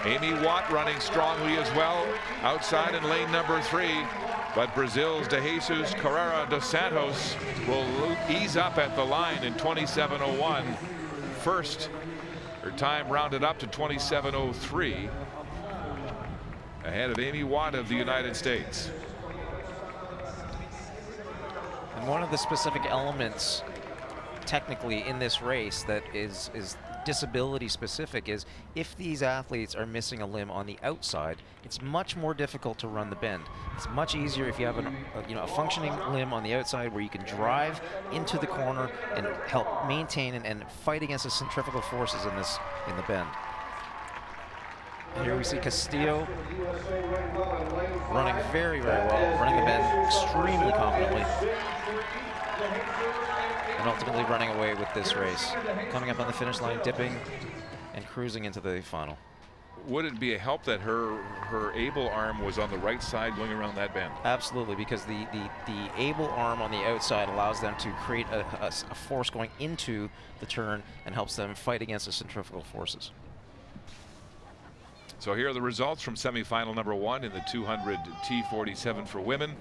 Amy Watt running strongly as well, outside in lane number 3. But Brazil's De Jesus Carrera dos Santos will ease up at the line in 27:01. First, her time rounded up to 27:03, ahead of Amy Watt of the United States. And one of the specific elements technically in this race that is disability specific is if these athletes are missing a limb on the outside, it's much more difficult to run the bend. It's much easier if you have a functioning limb on the outside where you can drive into the corner and help maintain and fight against the centrifugal forces in the bend. And here we see Castillo running very, very well, running the bend extremely confidently, and ultimately running away with this race. Coming up on the finish line, dipping and cruising into the final. Would it be a help that her able arm was on the right side going around that bend? Absolutely, because the able arm on the outside allows them to create a force going into the turn and helps them fight against the centrifugal forces. So here are the results from semifinal number 1 in the 200 T47 for women.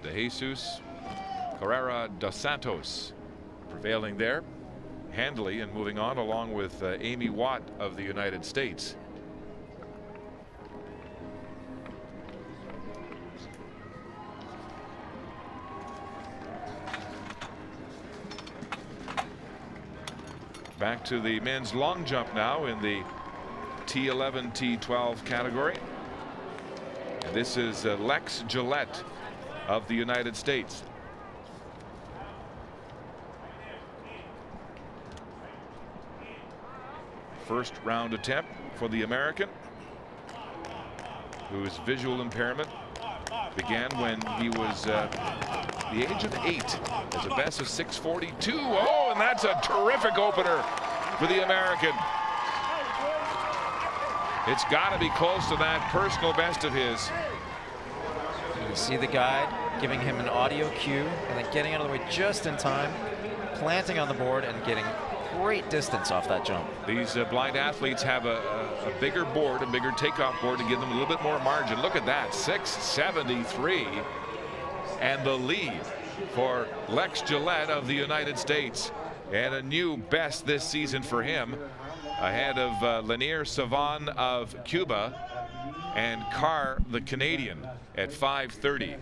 De Jesus Carrera dos Santos prevailing there handily and moving on, along with Amy Watt of the United States. Back to the men's long jump now in the T11, T12 category. And this is Lex Gillette of the United States. First round attempt for the American, whose visual impairment began when he was the age of 8. There's a best of 6:42. Oh, and that's a terrific opener for the American. It's got to be close to that personal best of his. You see the guide giving him an audio cue and then getting out of the way just in time, planting on the board and getting great distance off that jump. These blind athletes have a bigger board, a bigger takeoff board to give them a little bit more margin. Look at that, 6:73, and the lead for Lex Gillette of the United States, and a new best this season for him, ahead of Lanier Savan of Cuba and Carr, the Canadian, at 5:30.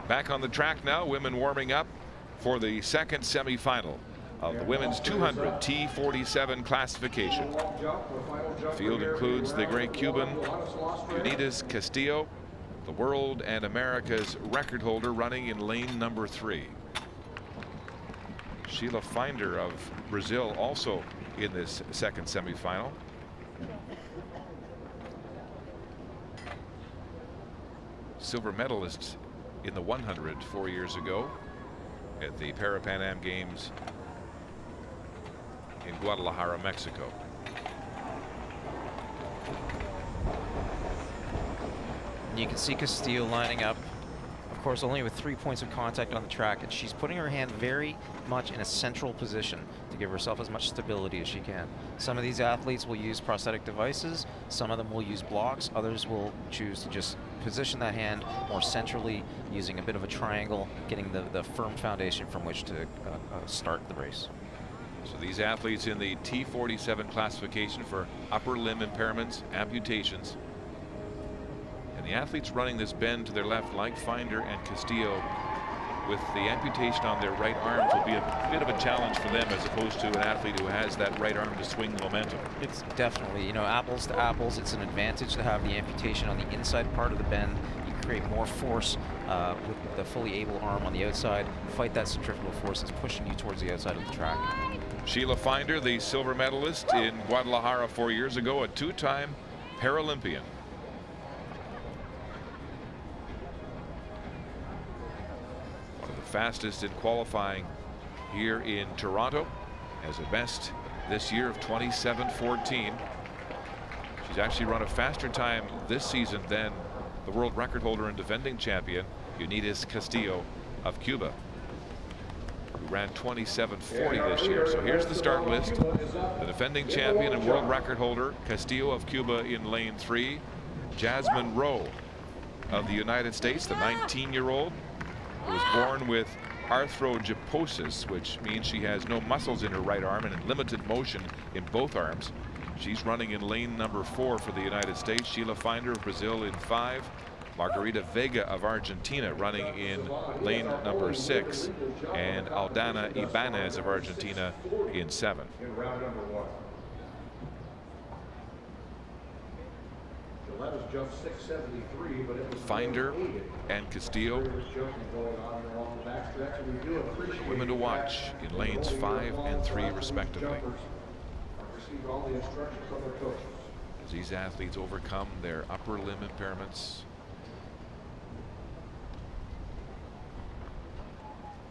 Back on the track now, women warming up for the second semifinal of the women's 200 T47 classification. The field includes the great Cuban Unitas Castillo, the world and America's record holder, running in lane number 3. Sheila Finder of Brazil also in this second semifinal. Silver medalist in the 100 4 years ago at the Parapan American Games in Guadalajara, Mexico. You can see Castillo lining up, of course, only with 3 points of contact on the track, and she's putting her hand very much in a central position to give herself as much stability as she can. Some of these athletes will use prosthetic devices, some of them will use blocks, others will choose to just position that hand more centrally using a bit of a triangle, getting the firm foundation from which to start the race. So these athletes in the T47 classification for upper limb impairments, amputations. And the athletes running this bend to their left, like Finder and Castillo, with the amputation on their right arms, will be a bit of a challenge for them as opposed to an athlete who has that right arm to swing the momentum. It's definitely, you know, apples to apples. It's an advantage to have the amputation on the inside part of the bend. You create more force with the fully able arm on the outside. Fight that centrifugal force that's pushing you towards the outside of the track. Sheila Finder, the silver medalist in Guadalajara 4 years ago, a 2-time Paralympian. One of the fastest in qualifying here in Toronto. Has a best this year of 27:14. She's actually run a faster time this season than the world record holder and defending champion Unidas Castillo of Cuba, who ran 27:40 this year. So here's the start list. The defending champion and world record holder Castillo of Cuba in lane 3. Jasmine Rowe of the United States, the 19-year-old, who was born with arthrogryposis, which means she has no muscles in her right arm and limited motion in both arms. She's running in lane number 4 for the United States. Sheila Finder of Brazil in 5. Margarita Vega of Argentina running in lane number 6. And Aldana Ibanez of Argentina in 7. In round number 1. Gilletta's jumped 673, but it was Finder and Castillo, women to watch in lanes 5 and 3 respectively, as these athletes overcome their upper limb impairments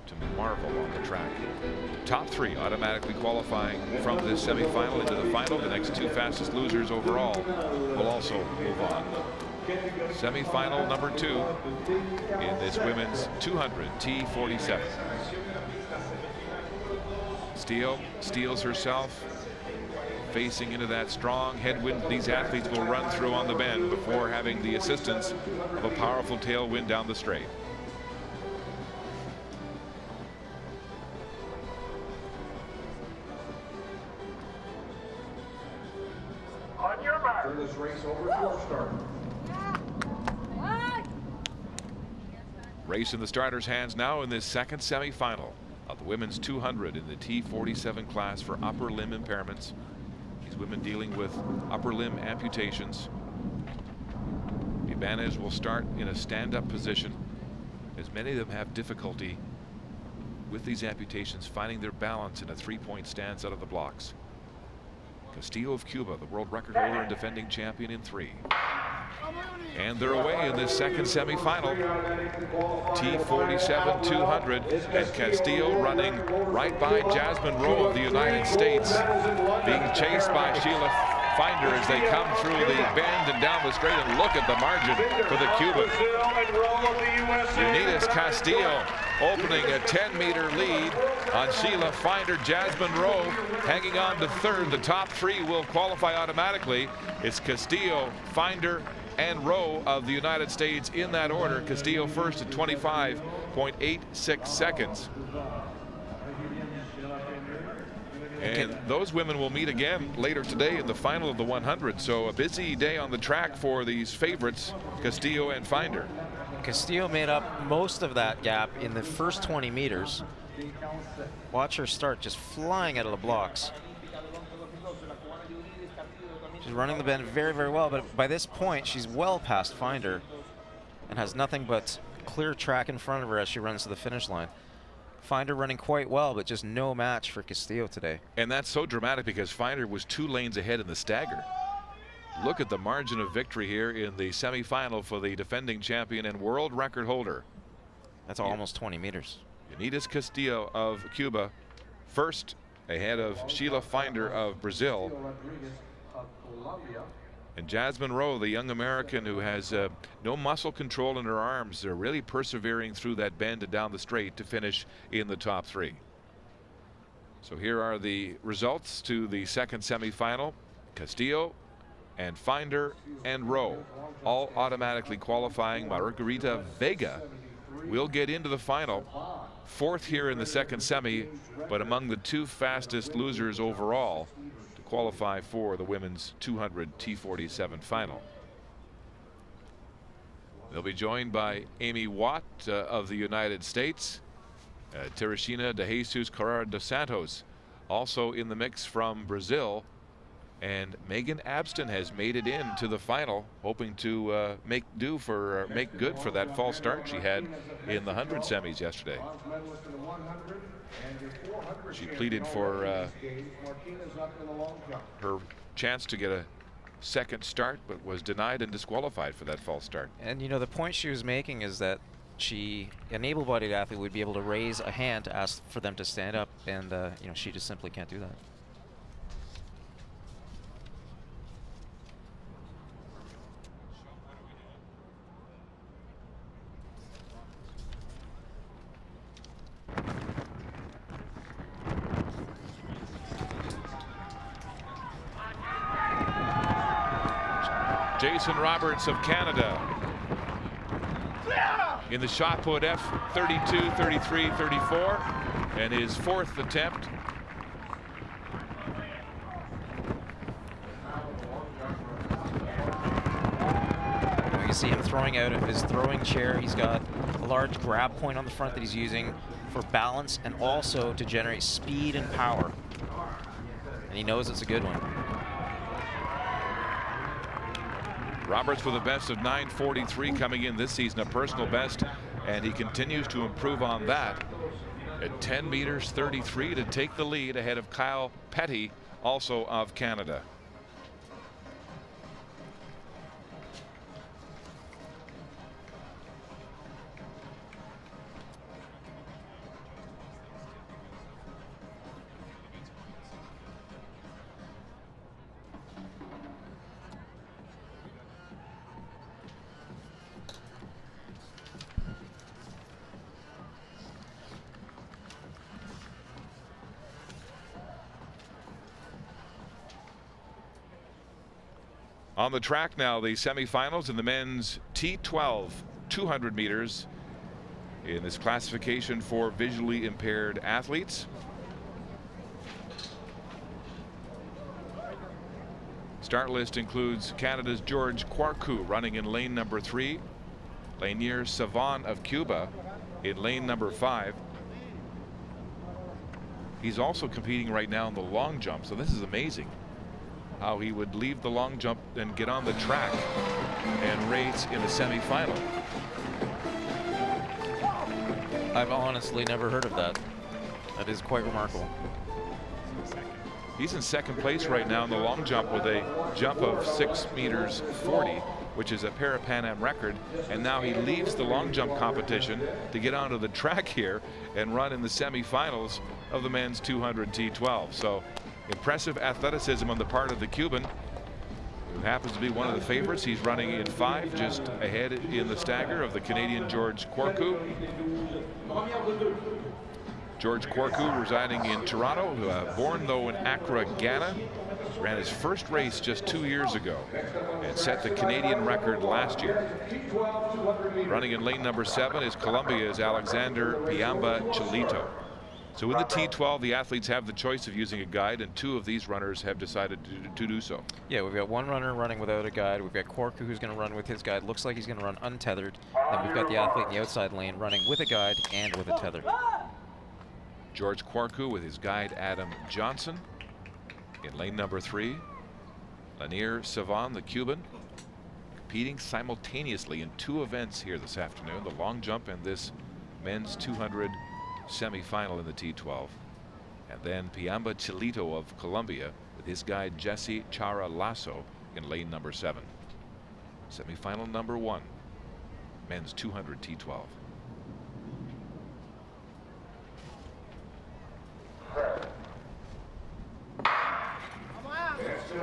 to marvel on the track. Top 3 automatically qualifying from this semifinal into the final. The next 2 fastest losers overall will also move on. Semifinal number 2 in this women's 200 T47. Castillo steals herself, facing into that strong headwind these athletes will run through on the bend before having the assistance of a powerful tailwind down the straight. On your mark. Turn this race over to our start. Race in the starters' hands now in this second semifinal of the women's 200 in the T47 class for upper limb impairments. These women dealing with upper limb amputations. Ibanez will start in a stand-up position, as many of them have difficulty with these amputations finding their balance in a 3-point stance out of the blocks. Castillo of Cuba, the world record holder and defending champion in 3. And they're away in this second semifinal. T47 200, and Castillo running right by Jasmine Rowe of the United States, being chased by Sheila Finder as they come through the bend and down the straight. And look at the margin for the Cuban. Unidas Castillo opening a 10-meter lead on Sheila Finder. Jasmine Rowe hanging on to 3rd. The top 3 will qualify automatically. It's Castillo, Finder, and Rowe of the United States in that order. Castillo first at 25.86 seconds. And those women will meet again later today in the final of the 100. So a busy day on the track for these favorites, Castillo and Finder. Castillo made up most of that gap in the first 20 meters. Watch her start just flying out of the blocks. She's running the bend very, very well, but by this point she's well past Finder and has nothing but clear track in front of her as she runs to the finish line. Finder running quite well, but just no match for Castillo today. And that's so dramatic because Finder was 2 lanes ahead in the stagger. Look at the margin of victory here in the semifinal for the defending champion and world record holder. That's almost 20 meters. Unidas Castillo of Cuba first, ahead of Sheila Finder of Brazil. And Jasmine Rowe, the young American who has no muscle control in her arms. They're really persevering through that bend and down the straight to finish in the top 3. So here are the results to the second semifinal. Castillo and Finder and Rowe all automatically qualifying. Margarita Vega will get into the final. 4th here in the second semi, but among the 2 fastest losers overall to qualify for the women's 200 T47 final. They'll be joined by Amy Watt of the United States, Teresina de Jesus Correa dos Santos also in the mix from Brazil, and Megan Abston has made it into the final, hoping to make good for that false start she had in the 100 semis yesterday. She pleaded for her chance to get a second start, but was denied and disqualified for that false start. And you know, the point she was making is that an able-bodied athlete would be able to raise a hand to ask for them to stand up, and you know, she just simply can't do that. Jason Roberts of Canada in the shot put F 32, 33, 34, and his 4th attempt. You can see him throwing out of his throwing chair. He's got a large grab point on the front that he's using for balance and also to generate speed and power. And he knows it's a good one. Roberts with a best of 9:43 coming in this season, a personal best, and he continues to improve on that at 10 meters 33 to take the lead ahead of Kyle Petty, also of Canada. On the track now, the semifinals in the men's T12 200 meters in this classification for visually impaired athletes. Start list includes Canada's George Kwarku running in lane number 3, Lanier Savan of Cuba in lane number 5. He's also competing right now in the long jump, so this is amazing how he would leave the long jump and get on the track and race in the semifinal. I've honestly never heard of that. That is quite remarkable. He's in 2nd place right now in the long jump with a jump of 6 meters 40, which is a Parapan Am record. And now he leaves the long jump competition to get onto the track here and run in the semifinals of the men's 200 T12. So impressive athleticism on the part of the Cuban, who happens to be one of the favorites. He's running in 5, just ahead in the stagger of the Canadian George Kwarku. George Kwarku residing in Toronto, born though in Accra, Ghana. Ran his first race just 2 years ago and set the Canadian record last year. Running in lane number 7 is Colombia's Alexander Piamba Chelito. So in the T12, the athletes have the choice of using a guide, and 2 of these runners have decided to do so. Yeah, we've got one runner running without a guide. We've got Kwarku who's going to run with his guide. Looks like he's going to run untethered. Then we've got the athlete in the outside lane running with a guide and with a tether. George Kwarku with his guide Adam Johnson in lane number 3. Lanier Savan, the Cuban, competing simultaneously in 2 events here this afternoon, the long jump and this men's 200 semifinal in the T12. And then Piamba Chelito of Colombia with his guide Jesse Chara Lasso in lane number 7. Semifinal number 1, men's 200 T12.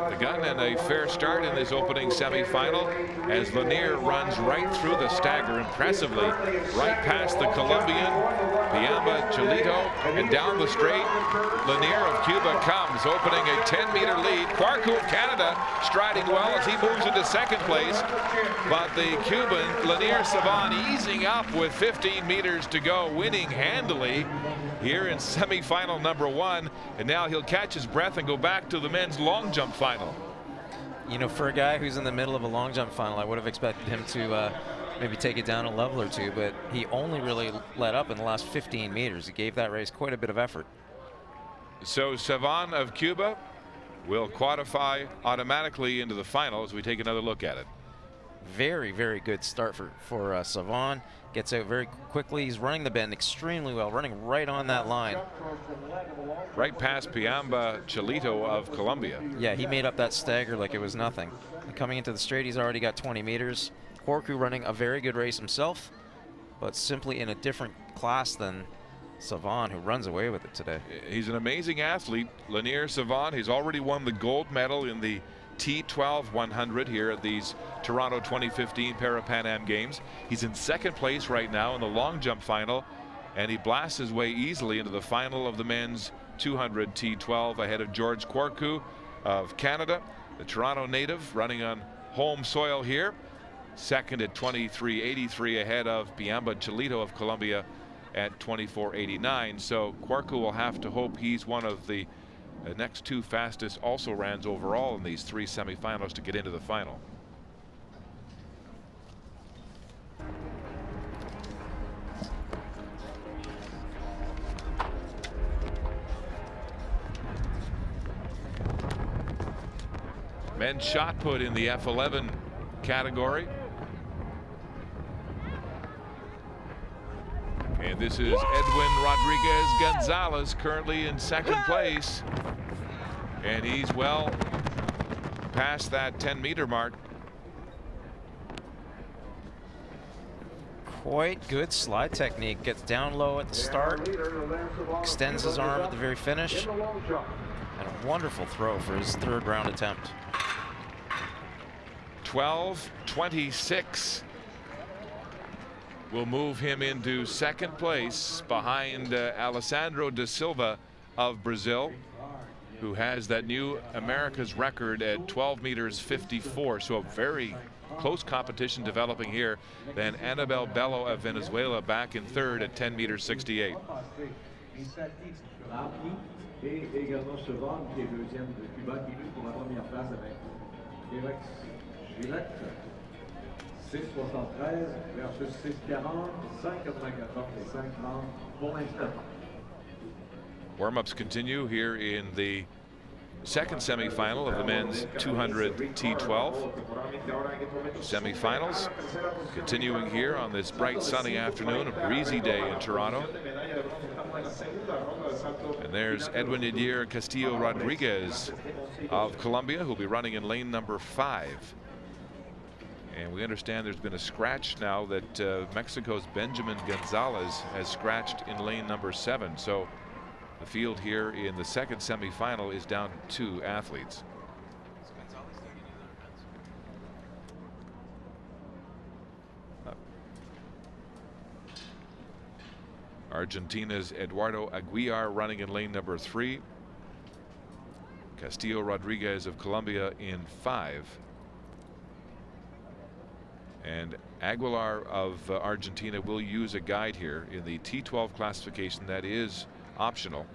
The gun and a fair start in this opening semifinal as Lanier runs right through the stagger impressively, right past the Colombian Piamba Chelito, and down the straight Lanier of Cuba comes, opening a 10-meter lead. Kwarku of Canada striding well as he moves into 2nd place, but the Cuban Lanier Savan easing up with 15 meters to go, winning handily here in semifinal number 1, and now he'll catch his breath and go back to the men's long jump final. You know, for a guy who's in the middle of a long jump final, I would have expected him to maybe take it down a level or 2, but he only really let up in the last 15 meters. He gave that race quite a bit of effort. So Savan of Cuba will qualify automatically into the final as we take another look at it. Very, very good start for Savan. Gets out very quickly. He's running the bend extremely well, running right on that line. Right past Piamba Chelito of Colombia. Yeah, he made up that stagger like it was nothing. And coming into the straight, he's already got 20 meters. Kwarku running a very good race himself. but simply in a different class than Savon, who runs away with it today. He's an amazing athlete, Lanier Savon. He's already won the gold medal in the T12 100 here at these Toronto 2015 Parapan Am Games. He's in second place right now in the long jump final, and he blasts his way easily into the final of the men's 200 T12 ahead of George Quarku of Canada, the Toronto native running on home soil here. Second at 23.83 ahead of Biamba Cholito of Colombia at 24.89. So Quarku will have to hope he's one of the next two fastest also-rans overall in these three semifinals to get into the final. Men's shot put in the F11 category. And this is Edwin Rodriguez Gonzalez, currently in second place. And he's well past that 10-meter mark. Quite good slide technique. Gets down low at the start, extends his arm at the very finish, and a wonderful throw for his third round attempt. 12.26 will move him into second place behind Alessandro da Silva of Brazil, who has that new America's record at 12 meters 54. So a very close competition developing here. Then Anabel Bello of Venezuela back in third at 10 meters 68. Et également Chevron qui est deuxième de Cuba, qui est pour la première place avec Eric Gillette, 6.73 versus 6.40, 5.94 et 5.30 pour l'instant. Warm-ups continue here in the second semifinal of the men's 200 T12. Semifinals continuing here on this bright sunny afternoon, a breezy day in Toronto. And there's Edwin Yadier Castillo Rodriguez of Colombia, who'll be running in lane number 5. And we understand there's been a scratch now that Mexico's Benjamin Gonzalez has scratched in lane number 7. So the field here in the second semifinal is down to 2 athletes. Argentina's Eduardo Aguiar running in lane number 3. Castillo Rodriguez of Colombia in 5. And Aguilar of Argentina will use a guide here in the T12 classification that is optional,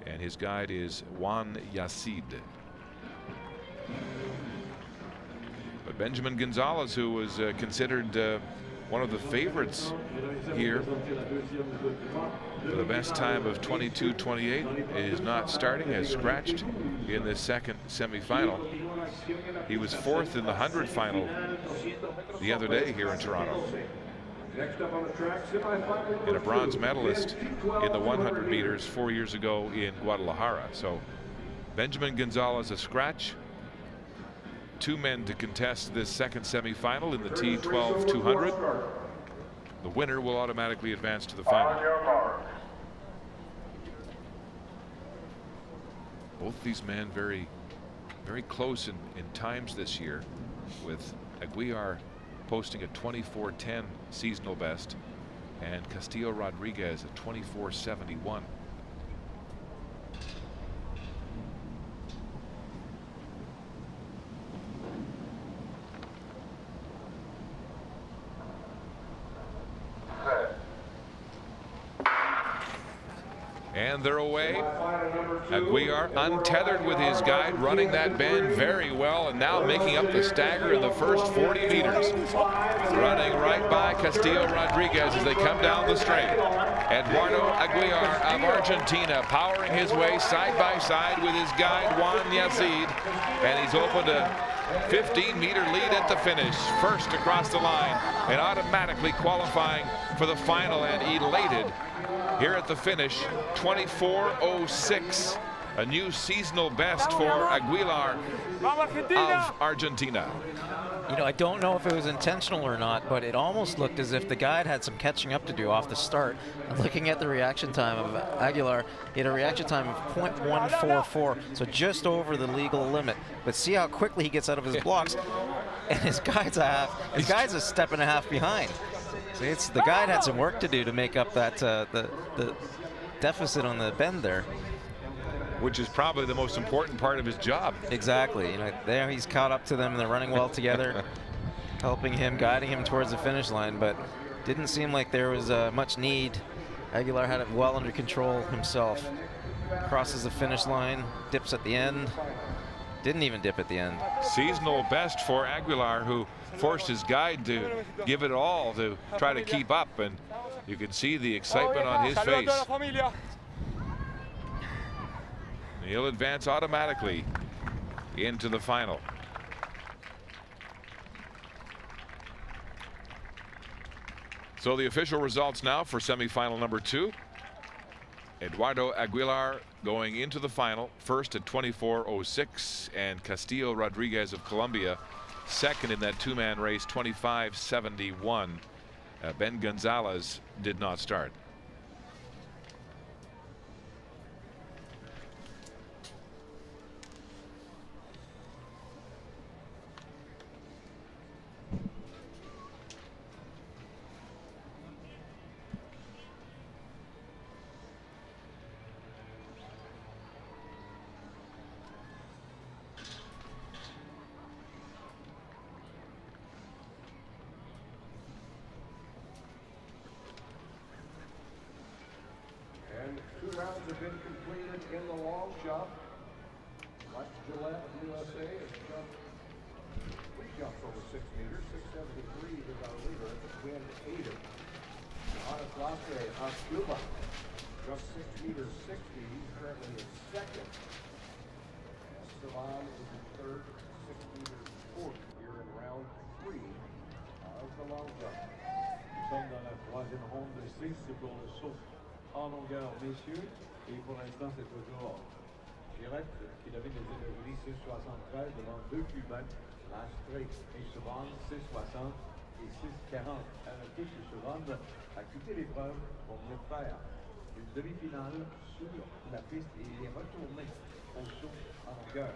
and his guide is Juan Yacid. But Benjamin Gonzalez, who was considered one of the favorites here for the best time of 22:28, is not starting, has scratched in this second semifinal. He was 4th in the 100 final the other day here in Toronto, and a bronze medalist in the 100 meters 4 years ago in Guadalajara. So Benjamin Gonzalez a scratch. 2 men to contest this second semifinal in the T12 200. The winner will automatically advance to the final. Both these men very close in times this year, with Aguiar posting a 24:10 seasonal best and Castillo Rodriguez at 24:71. And they're away. Aguiar untethered with his guide, running that bend very well, and now making up the stagger in the first 40 meters. Running right by Castillo Rodriguez as they come down the straight. Eduardo Aguiar of Argentina powering his way side by side with his guide Juan Yacid, and he's opened a 15-meter lead at the finish, first across the line, and automatically qualifying for the final, and elated here at the finish. 24:06 a new seasonal best for Aguilar of Argentina. You know, I don't know if it was intentional or not, but it almost looked as if the guide had some catching up to do off the start. And looking at the reaction time of Aguilar, he had a reaction time of 0.144, so just over the legal limit. But see how quickly he gets out of his blocks, and his guide's a step and a half behind. So the guide had some work to do to make up that the deficit on the bend there. Which is probably the most important part of his job. Exactly. You know, there he's caught up to them and they're running well together, helping him, guiding him towards the finish line, but didn't seem like there was much need. Aguilar had it well under control himself. Crosses the finish line, dips at the end. Didn't even dip at the end. Seasonal best for Aguilar, who forced his guide to give it all to try to keep up, and you can see the excitement on his face. He'll advance automatically into the final. So the official results now for semifinal number 2. Eduardo Aguilar going into the final first at 24:06, and Castillo Rodriguez of Colombia second in that two-man race, 25:71. Ben Gonzalez did not start. And 2 rounds have been completed in the long jump. Mike Gillette of USA has jumped 3 jumps over 6 meters. 673 is our leader at the twin 80. Johannes Lasse of Cuba jumped 6 meters 60. He's currently in second. Esteban is in third, 6 meters 40 here in round 3 of the long jump. Nous sommes dans la 3e ronde de 6, c'est pour le saut en longueur, messieurs, et pour l'instant c'est toujours Girette qui domine les énergies 6,73 devant 2 Cubains, Lastré et Chauvin 6,60 et 6,40. À noter que Chauvin a quitté l'épreuve pour venir faire une demi-finale sur la piste et il est retourné au saut en longueur.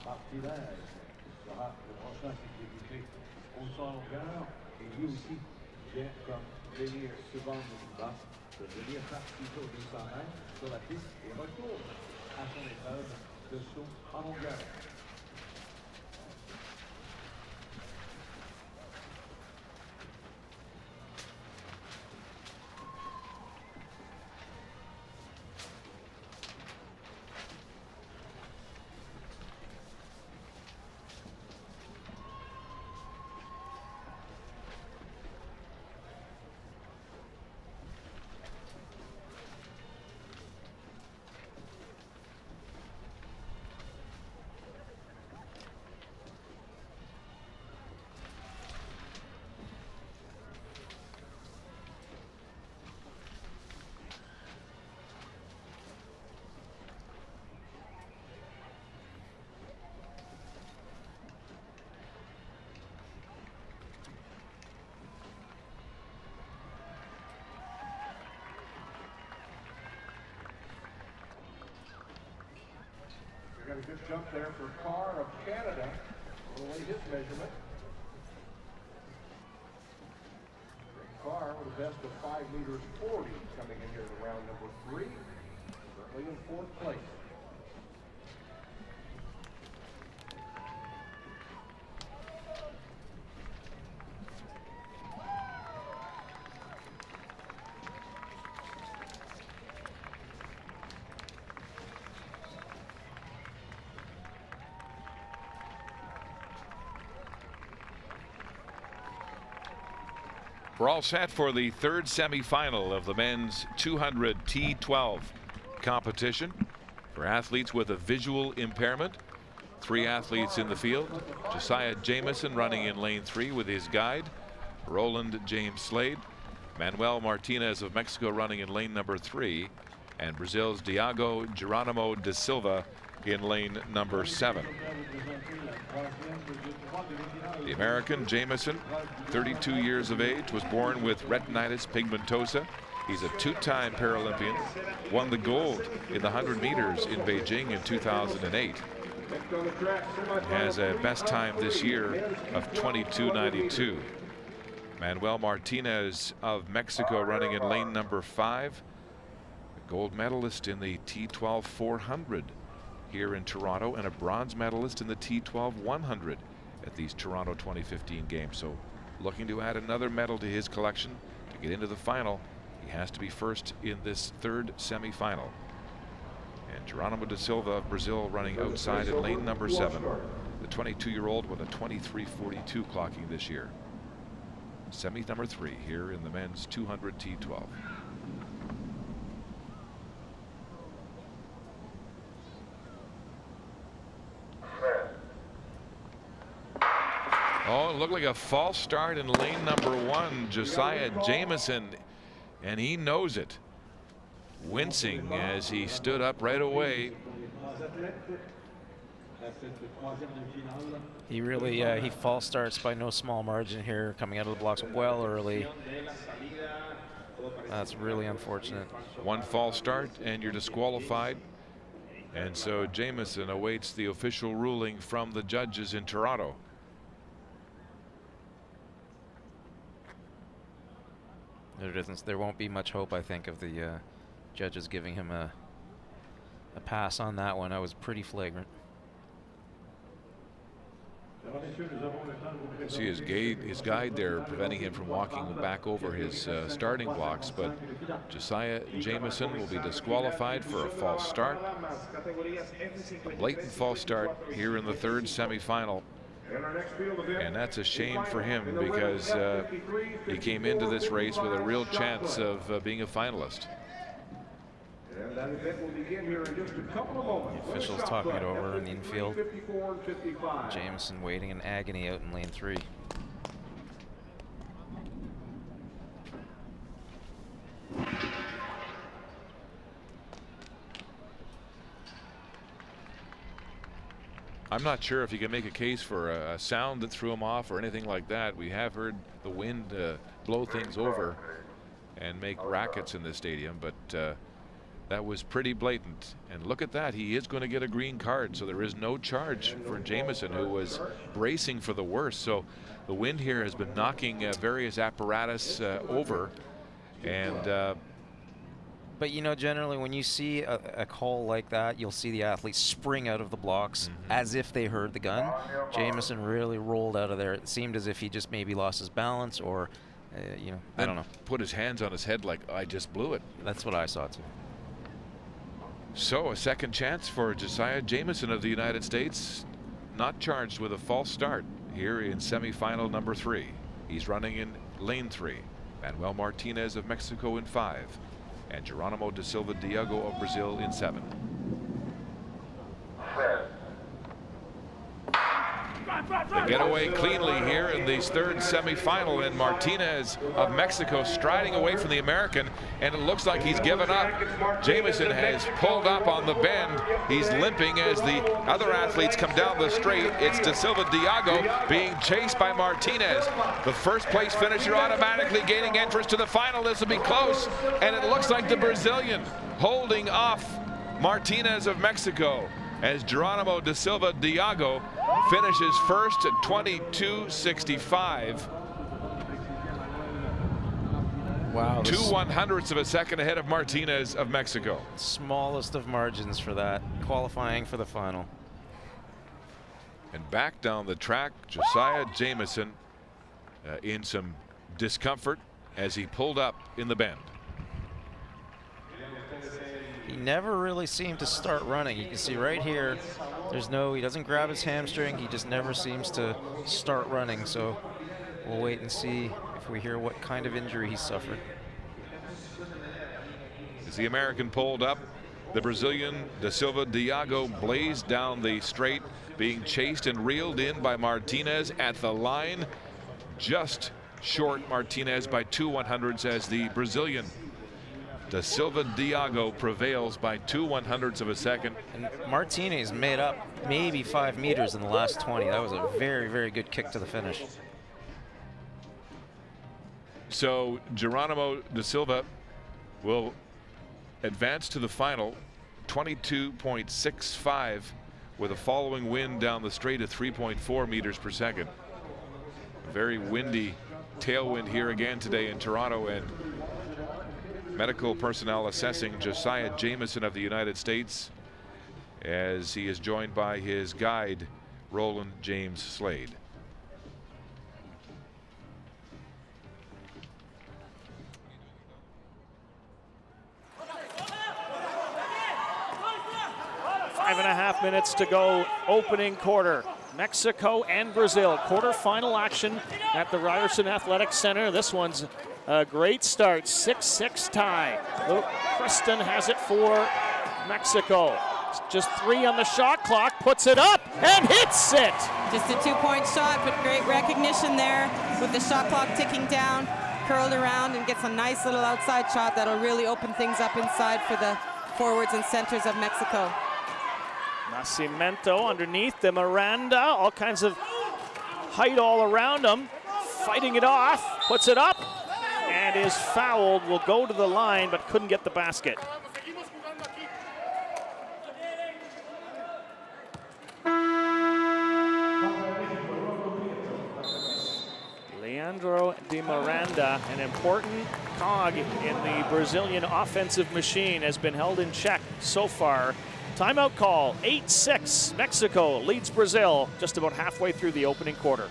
Martinez sera le prochain à s'exécuter au saut en longueur et lui aussi vient comme venir souvent de Cuba de venir participer au 200 mètres sur la piste et retourne à son épreuve de saut en longueur. Got a good jump there for Carr of Canada. We'll await his measurement. Carr with a best of 5 meters 40 coming in here to round number 3. Currently in 4th place. We're all set for the third semifinal of the men's 200 T12 competition for athletes with a visual impairment. 3 athletes in the field. Josiah Jameson running in lane 3 with his guide, Roland James Slade. Manuel Martinez of Mexico running in lane number 3, and Brazil's Diogo Geronimo da Silva in lane number 7. The American Jameson, 32 years of age, was born with retinitis pigmentosa. He's a 2-time Paralympian, won the gold in the 100 meters in Beijing in 2008. Has a best time this year of 22:92. Manuel Martinez of Mexico running in lane number 5. A gold medalist in the T12 400 here in Toronto, and a bronze medalist in the T12 100 at these Toronto 2015 games. So looking to add another medal to his collection to get into the final. He has to be first in this third semifinal. And Geronimo da Silva of Brazil running outside in lane number 7. The 22-year-old with a 23:42 clocking this year. Semi number 3 here in the men's 200 T12. Oh, it looked like a false start in lane number 1. Josiah Jameson, and he knows it. Wincing as he stood up right away. He really he false starts by no small margin here, coming out of the blocks well early. That's really unfortunate. 1 false start and you're disqualified. And so Jameson awaits the official ruling from the judges in Toronto. There won't be much hope, I think, of the judges giving him a pass on that one. That was pretty flagrant. See his guide there preventing him from walking back over his starting blocks, but Josiah Jameson will be disqualified for a false start. A blatant false start here in the third semifinal. And that's a shame for him, because he came into this race with a real chance of being a finalist. And that event will begin here in just a couple of moments. The officials talking it over in the infield. Jameson waiting in agony out in lane 3. I'm not sure if you can make a case for a sound that threw him off or anything like that. We have heard the wind blow things over and make rackets in the stadium, but that was pretty blatant. And look at that, he is going to get a green card, so there is no charge for Jameson, who was bracing for the worst. So the wind here has been knocking various apparatus over, and but you know, generally when you see a call like that, you'll see the athletes spring out of the blocks as if they heard the gun. Jameson really rolled out of there. It seemed as if he just maybe lost his balance, or you know, I don't know, put his hands on his head like, I just blew it. That's what I saw too. So a second chance for Josiah Jameson of the United States, not charged with a false start here in semifinal number 3. He's running in lane 3. Manuel Martinez of Mexico in 5, and Geronimo da Silva Diogo of Brazil in 7. They get away cleanly here in this third semifinal, and Martinez of Mexico striding away from the American, and it looks like he's given up. Jameson has pulled up on the bend. He's limping as the other athletes come down the straight. It's da Silva Diogo being chased by Martinez. The first place finisher automatically gaining entrance to the final. This will be close, and it looks like the Brazilian holding off Martinez of Mexico as Geronimo da Silva Diogo finishes first at 22:65. Wow. 2/100ths of a second ahead of Martinez of Mexico. Smallest of margins for that, qualifying for the final. And back down the track, Josiah Jameson in some discomfort as he pulled up in the bend. He never really seemed to start running. You can see right here, he doesn't grab his hamstring. He just never seems to start running. So we'll wait and see if Can we hear what kind of injury he suffered? As the American pulled up, the Brazilian Da Silva Diago blazed down the straight, being chased and reeled in by Martinez at the line. Just short Martinez by 2/100ths as the Brazilian Da Silva Diago prevails by 2/100ths of a second. And Martinez made up maybe 5 meters in the last 20. That was a very, very good kick to the finish. So Geronimo Da Silva will advance to the final, 22.65 with a following wind down the straight at 3.4 meters per second. A very windy tailwind here again today in Toronto, and medical personnel assessing Josiah Jameson of the United States as he is joined by his guide, Roland James Slade. Five and a half minutes to go, opening quarter. Mexico and Brazil, quarterfinal action at the Ryerson Athletic Center. This one's a great start, 6-6 tie. Luke Kristen has it for Mexico. Just 3 on the shot clock, puts it up and hits it. Just a 2-point shot, but great recognition there with the shot clock ticking down, curled around and gets a nice little outside shot that'll really open things up inside for the forwards and centers of Mexico. Nascimento underneath the Miranda, all kinds of height all around him, fighting it off, puts it up, and is fouled, will go to the line, but couldn't get the basket. Leandro de Miranda, an important cog in the Brazilian offensive machine, has been held in check so far. Timeout call, 8-6. Mexico leads Brazil just about halfway through the opening quarter.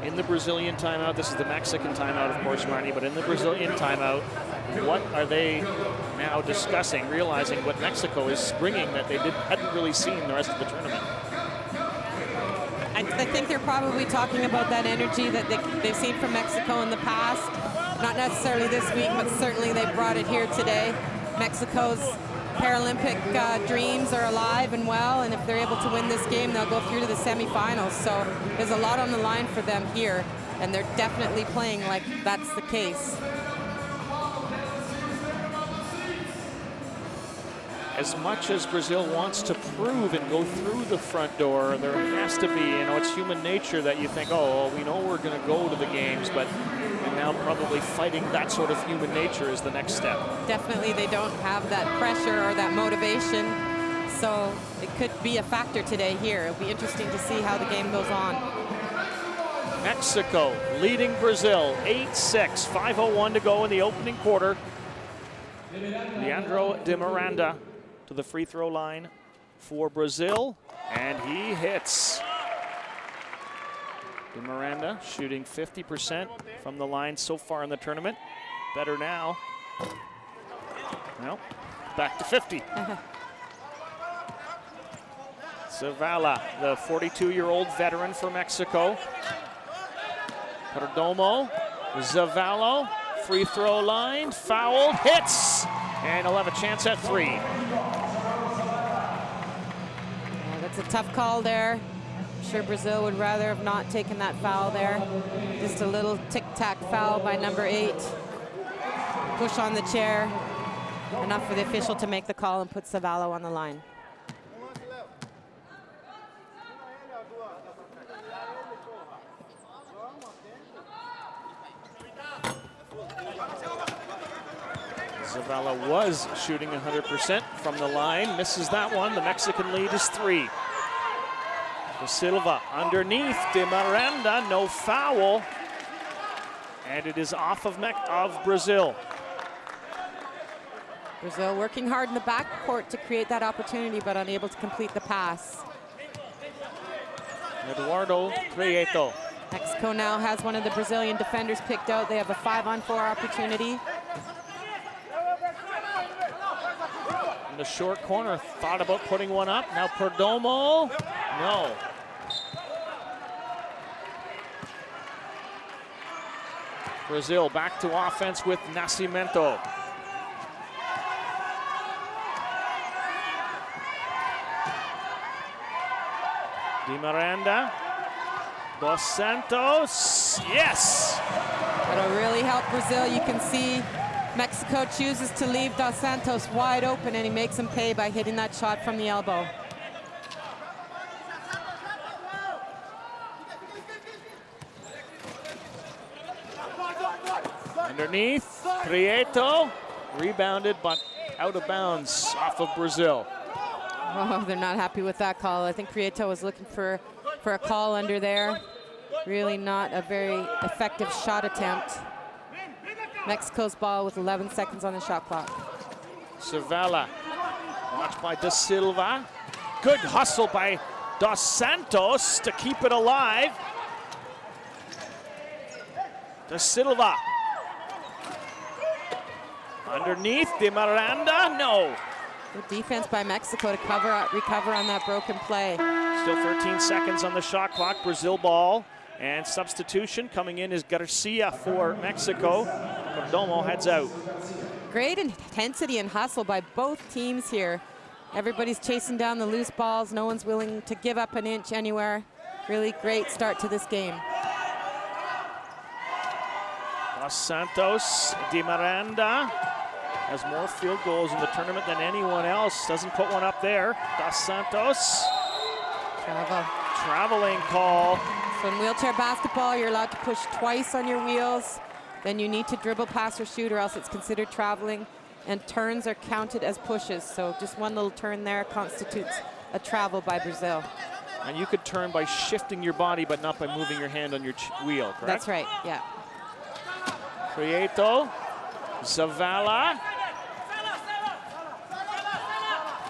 In the Brazilian timeout, this is the Mexican timeout, of course, Marnie, but in the Brazilian timeout, what are they now discussing, realizing what Mexico is bringing that they hadn't really seen the rest of the tournament? I think they're probably talking about that energy that they've seen from Mexico in the past. Not necessarily this week, but certainly they brought it here today. Mexico's Paralympic dreams are alive and well, and if they're able to win this game, they'll go through to the semifinals. So there's a lot on the line for them here, and they're definitely playing like that's the case. As much as Brazil wants to prove and go through the front door, there has to be, it's human nature that you think, oh, we know we're going to go to the games, but now probably fighting that sort of human nature is the next step. Definitely they don't have that pressure or that motivation, so it could be a factor today here. It'll be interesting to see how the game goes on. Mexico leading Brazil 8-6, 5:01 to go in the opening quarter. Leandro de Miranda to the free throw line for Brazil, and he hits. De Miranda shooting 50% from the line so far in the tournament. Better now. Well, back to 50. Zavala, the 42-year-old veteran for Mexico. Perdomo, Zavala, free throw line, fouled, hits, and he'll have a chance at 3. That's a tough call there. I'm sure Brazil would rather have not taken that foul there. Just a little tic-tac foul by number 8. Push on the chair. Enough for the official to make the call and put Zavala on the line. Zavala was shooting 100% from the line, misses that one. The Mexican lead is 3. De Silva underneath De Miranda, no foul. And it is off of Brazil. Brazil working hard in the backcourt to create that opportunity, but unable to complete the pass. Eduardo Prieto. Mexico now has one of the Brazilian defenders picked out. They have a 5-on-4 opportunity. In the short corner, thought about putting one up. Now Perdomo, no. Brazil back to offense with Nascimento. Di Miranda, Dos Santos, yes! That'll really help Brazil. You can see Mexico chooses to leave Dos Santos wide open, and he makes him pay by hitting that shot from the elbow. Underneath, Prieto, rebounded but out of bounds off of Brazil. Oh, they're not happy with that call. I think Prieto was looking for a call under there. Really not a very effective shot attempt. Mexico's ball with 11 seconds on the shot clock. Zavala, watched by De Silva. Good hustle by Dos Santos to keep it alive. De Silva. Underneath, De Miranda, no. Good defense by Mexico to recover on that broken play. Still 13 seconds on the shot clock. Brazil ball. And substitution coming in is Garcia for Mexico. Perdomo heads out. Great intensity and hustle by both teams here. Everybody's chasing down the loose balls. No one's willing to give up an inch anywhere. Really great start to this game. Dos Santos, Di Miranda has more field goals in the tournament than anyone else. Doesn't put one up there. Dos Santos. Traveling call. So in wheelchair basketball, you're allowed to push twice on your wheels. Then you need to dribble, pass, or shoot, or else it's considered traveling. And turns are counted as pushes. So just one little turn there constitutes a travel by Brazil. And you could turn by shifting your body, but not by moving your hand on your wheel, correct? That's right, yeah. Prieto, Zavala.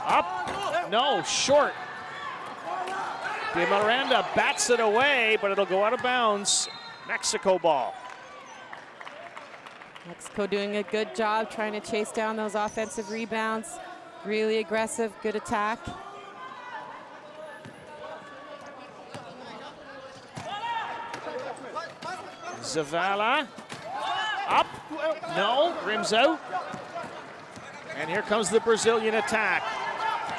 Up, no, short. De Miranda bats it away, but it'll go out of bounds. Mexico ball. Mexico doing a good job trying to chase down those offensive rebounds. Really aggressive, good attack. Zavala, up, no, rims out. And here comes the Brazilian attack,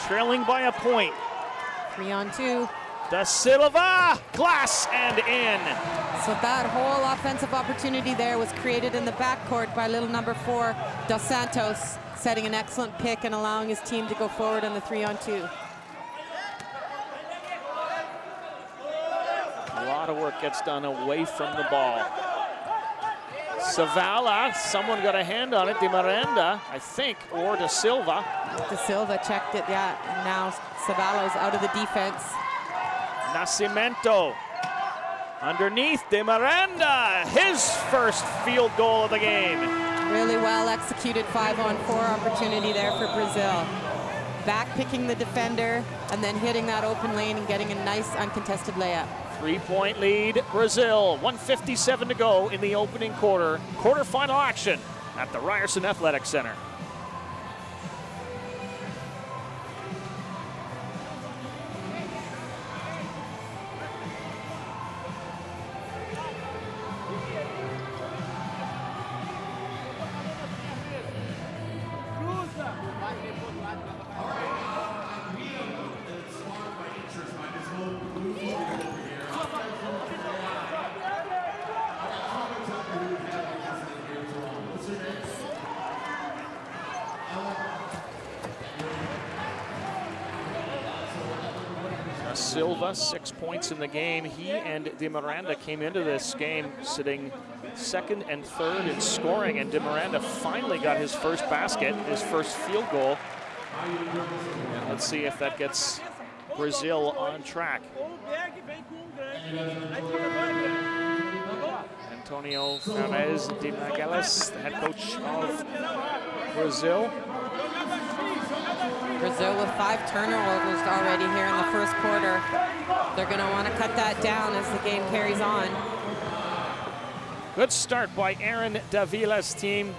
trailing by a point. 3-on-2. De Silva, glass and in. So that whole offensive opportunity there was created in the backcourt by little number 4, Dos Santos, setting an excellent pick and allowing his team to go forward on the 3-on-2. A lot of work gets done away from the ball. Zavala, someone got a hand on it. De Miranda, I think, or De Silva. De Silva checked it, yeah. And now Zavala's out of the defense. Nascimento, underneath De Miranda, his first field goal of the game. Really well executed 5-on-4 opportunity there for Brazil. Back picking the defender and then hitting that open lane and getting a nice uncontested layup. 3-point lead, Brazil. 1:57 to go in the opening quarter. Quarterfinal action at the Ryerson Athletic Center. Silva, 6 points in the game. He and De Miranda came into this game sitting second and third in scoring, and De Miranda finally got his first basket, his first field goal. And let's see if that gets Brazil on track. Antonio Perez de Magalhães, the head coach of Brazil. Brazil with 5 turnovers already here in the first quarter. They're going to want to cut that down as the game carries on. Good start by Aaron Davila's team.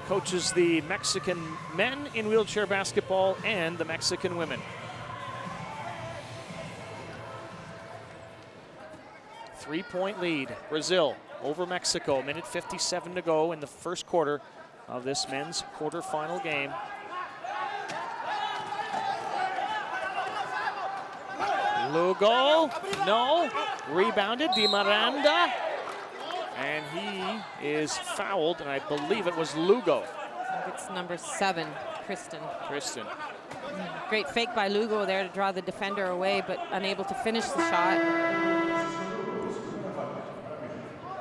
Coaches the Mexican men in wheelchair basketball and the Mexican women. 3-point lead, Brazil over Mexico. Minute 57 to go in the first quarter of this men's quarterfinal game. Lugo, no, rebounded, Di Miranda, and he is fouled, and I believe it was Lugo. I think it's number 7, Kristen. Great fake by Lugo there to draw the defender away, but unable to finish the shot.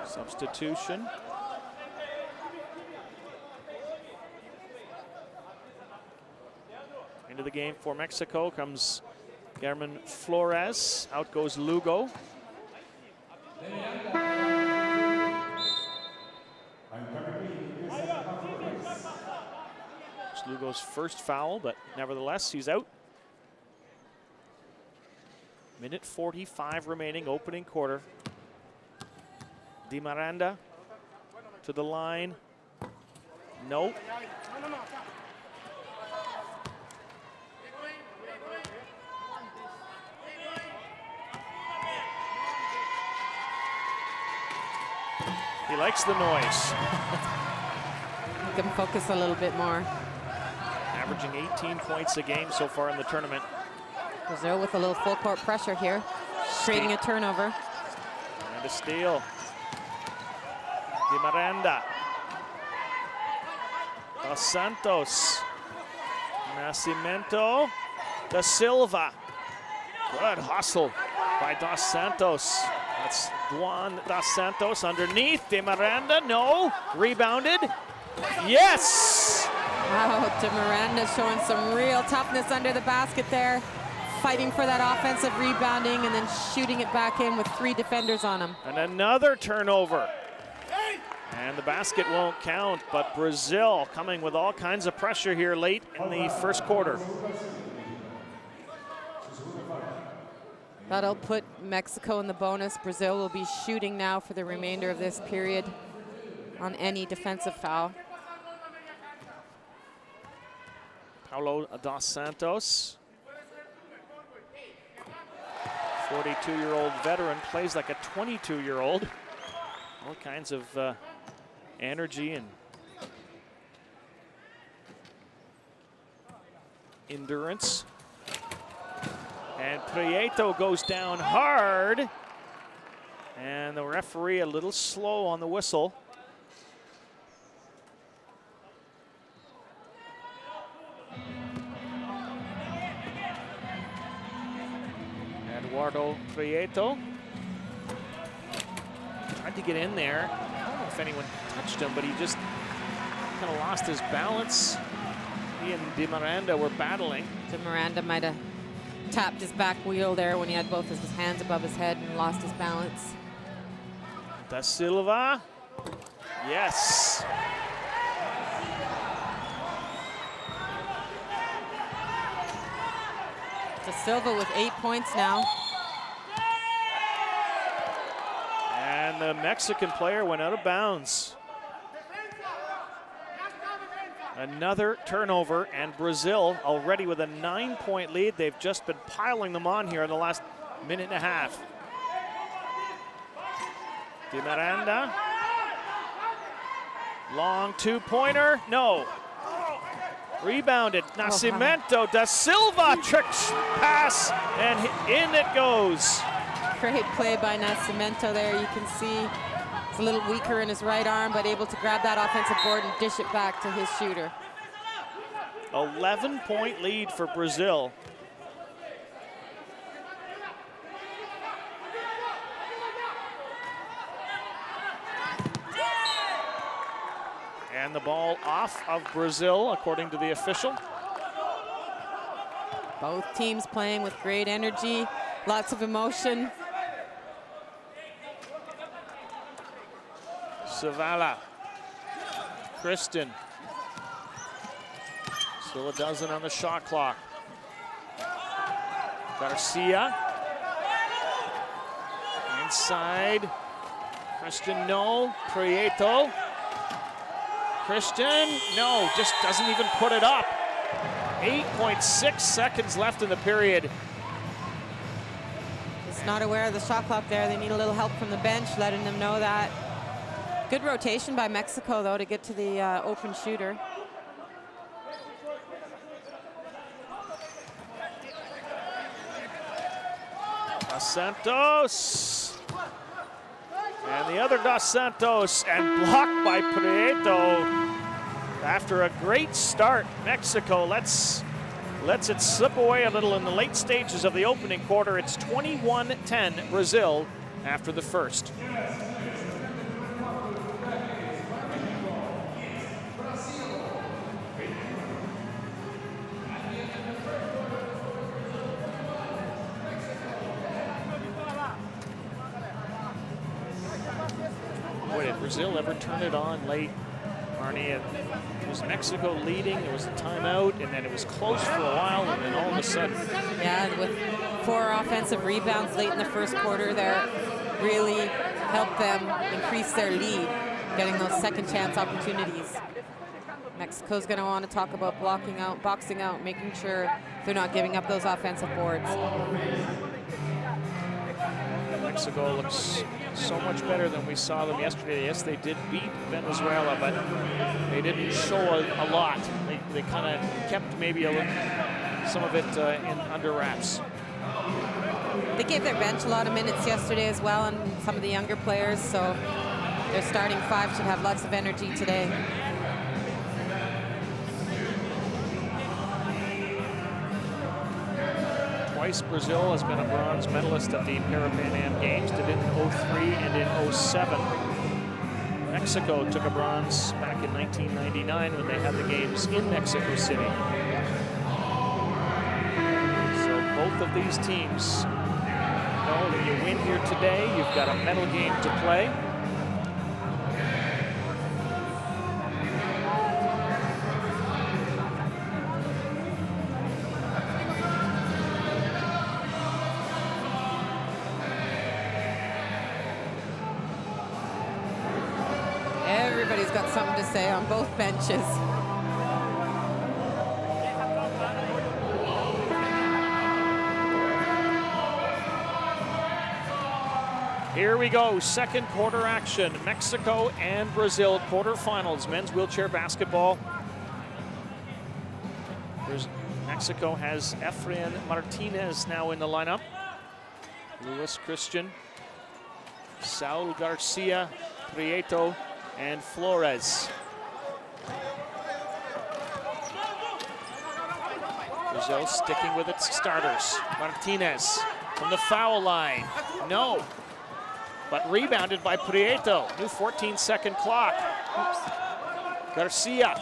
Substitution. Into the game for Mexico comes German Flores. Out goes Lugo. It's Lugo's first foul, but nevertheless, he's out. Minute 45 remaining, opening quarter. Di Miranda to the line. No. He likes the noise. He can focus a little bit more. Averaging 18 points a game so far in the tournament. Brazil with a little full court pressure here, creating a turnover. And a steal. Di Miranda. Dos Santos. Nascimento. Da Silva. Good hustle by Dos Santos. That's Juan Dos Santos underneath. De Miranda, no. Rebounded. Yes! Wow, De Miranda showing some real toughness under the basket there. Fighting for that offensive rebounding and then shooting it back in with 3 defenders on him. And another turnover. And the basket won't count, but Brazil coming with all kinds of pressure here late in the first quarter. That'll put Mexico in the bonus. Brazil will be shooting now for the remainder of this period on any defensive foul. Paulo Dos Santos, 42-year-old veteran, plays like a 22-year-old. All kinds of energy and endurance. And Prieto goes down hard. And the referee a little slow on the whistle. Eduardo Prieto tried to get in there. I don't know if anyone touched him, but he just kind of lost his balance. He and De Miranda were battling. De Miranda might have tapped his back wheel there when he had both of his hands above his head and lost his balance. Da Silva, yes. Da Silva with 8 points now. And the Mexican player went out of bounds. Another turnover, and Brazil already with a 9-point lead. They've just been piling them on here in the last minute and a half. Di Miranda. Long 2-pointer, no. Rebounded, Nascimento, Da Silva, trick pass, and in it goes. Great play by Nascimento there. You can see he's a little weaker in his right arm, but able to grab that offensive board and dish it back to his shooter. 11-point lead for Brazil. And the ball off of Brazil, according to the official. Both teams playing with great energy, lots of emotion. Zavala, Kristen. Still a dozen on the shot clock. Garcia. Inside. Kristen, no. Prieto. Christian, no, just doesn't even put it up. 8.6 seconds left in the period. Is not aware of the shot clock there. They need a little help from the bench, letting them know that. Good rotation by Mexico, though, to get to the open shooter. Dos Santos. And the other Dos Santos, and blocked by Prieto. After a great start, Mexico lets it slip away a little in the late stages of the opening quarter. It's 21-10 Brazil after the first. Boy, did Brazil ever turn it on late, Marnie? It was Mexico leading, there was a timeout, and then it was close for a while, and then all of a sudden. Yeah, and with 4 offensive rebounds late in the first quarter there, really helped them increase their lead, getting those second chance opportunities. Mexico's going to want to talk about blocking out, boxing out, making sure they're not giving up those offensive boards. Mexico looks so much better than we saw them yesterday. Yes, they did beat Venezuela, but they didn't show a lot. They kind of kept maybe some of it in under wraps. They gave their bench a lot of minutes yesterday as well, and some of the younger players, so their starting 5 should have lots of energy today. Twice Brazil has been a bronze medalist at the Parapan American Games, did it in 03 and in 07. Mexico took a bronze back in 1999 when they had the games in Mexico City. So both of these teams know that you win here today, you've got a medal game to play. Everybody's got something to say on both benches. Here we go, second quarter action. Mexico and Brazil quarterfinals, men's wheelchair basketball. Mexico has Efrain Martinez now in the lineup. Luis Christian, Saul Garcia, Prieto, and Flores. Brazil sticking with its starters. Martinez from the foul line. No, but rebounded by Prieto. New 14-second clock. Oops. Garcia.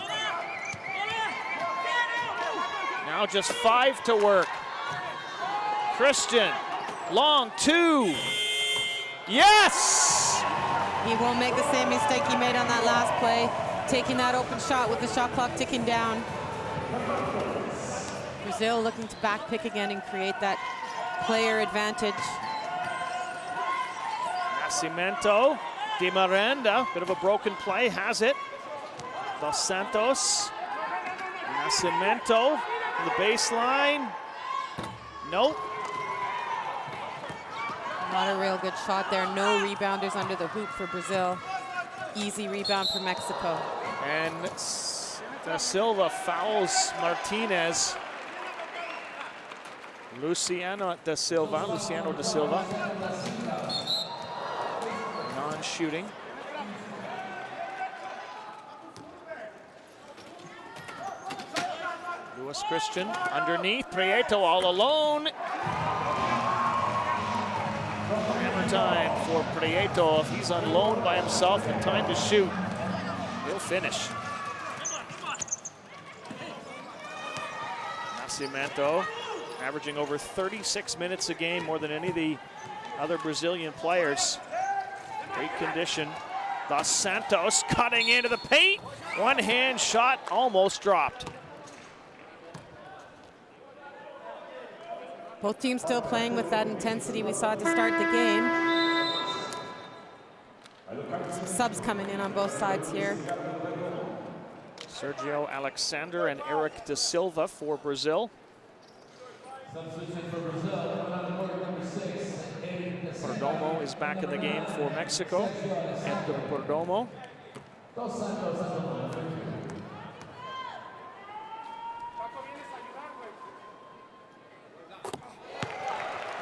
Now just 5 to work. Christian, long 2. Yes! He won't make the same mistake he made on that last play, taking that open shot with the shot clock ticking down. Brazil looking to backpick again and create that player advantage. Nascimento, Di Miranda, bit of a broken play, has it. Dos Santos, Nascimento, from the baseline. Nope. Not a real good shot there. No rebounders under the hoop for Brazil. Easy rebound for Mexico. And Da Silva fouls Martinez. Luciano da Silva. Non-shooting. Luis Christian underneath. Prieto all alone. Hammer time for Prieto. If he's on loan by himself and time to shoot, he'll finish. Nascimento averaging over 36 minutes a game, more than any of the other Brazilian players. Great condition. Dos Santos cutting into the paint. One hand shot almost dropped. Both teams still playing with that intensity we saw to start the game. Some subs coming in on both sides here. Sergio Alexander and Eric da Silva for Brazil. Perdomo is back in the game for Mexico. Hector Perdomo.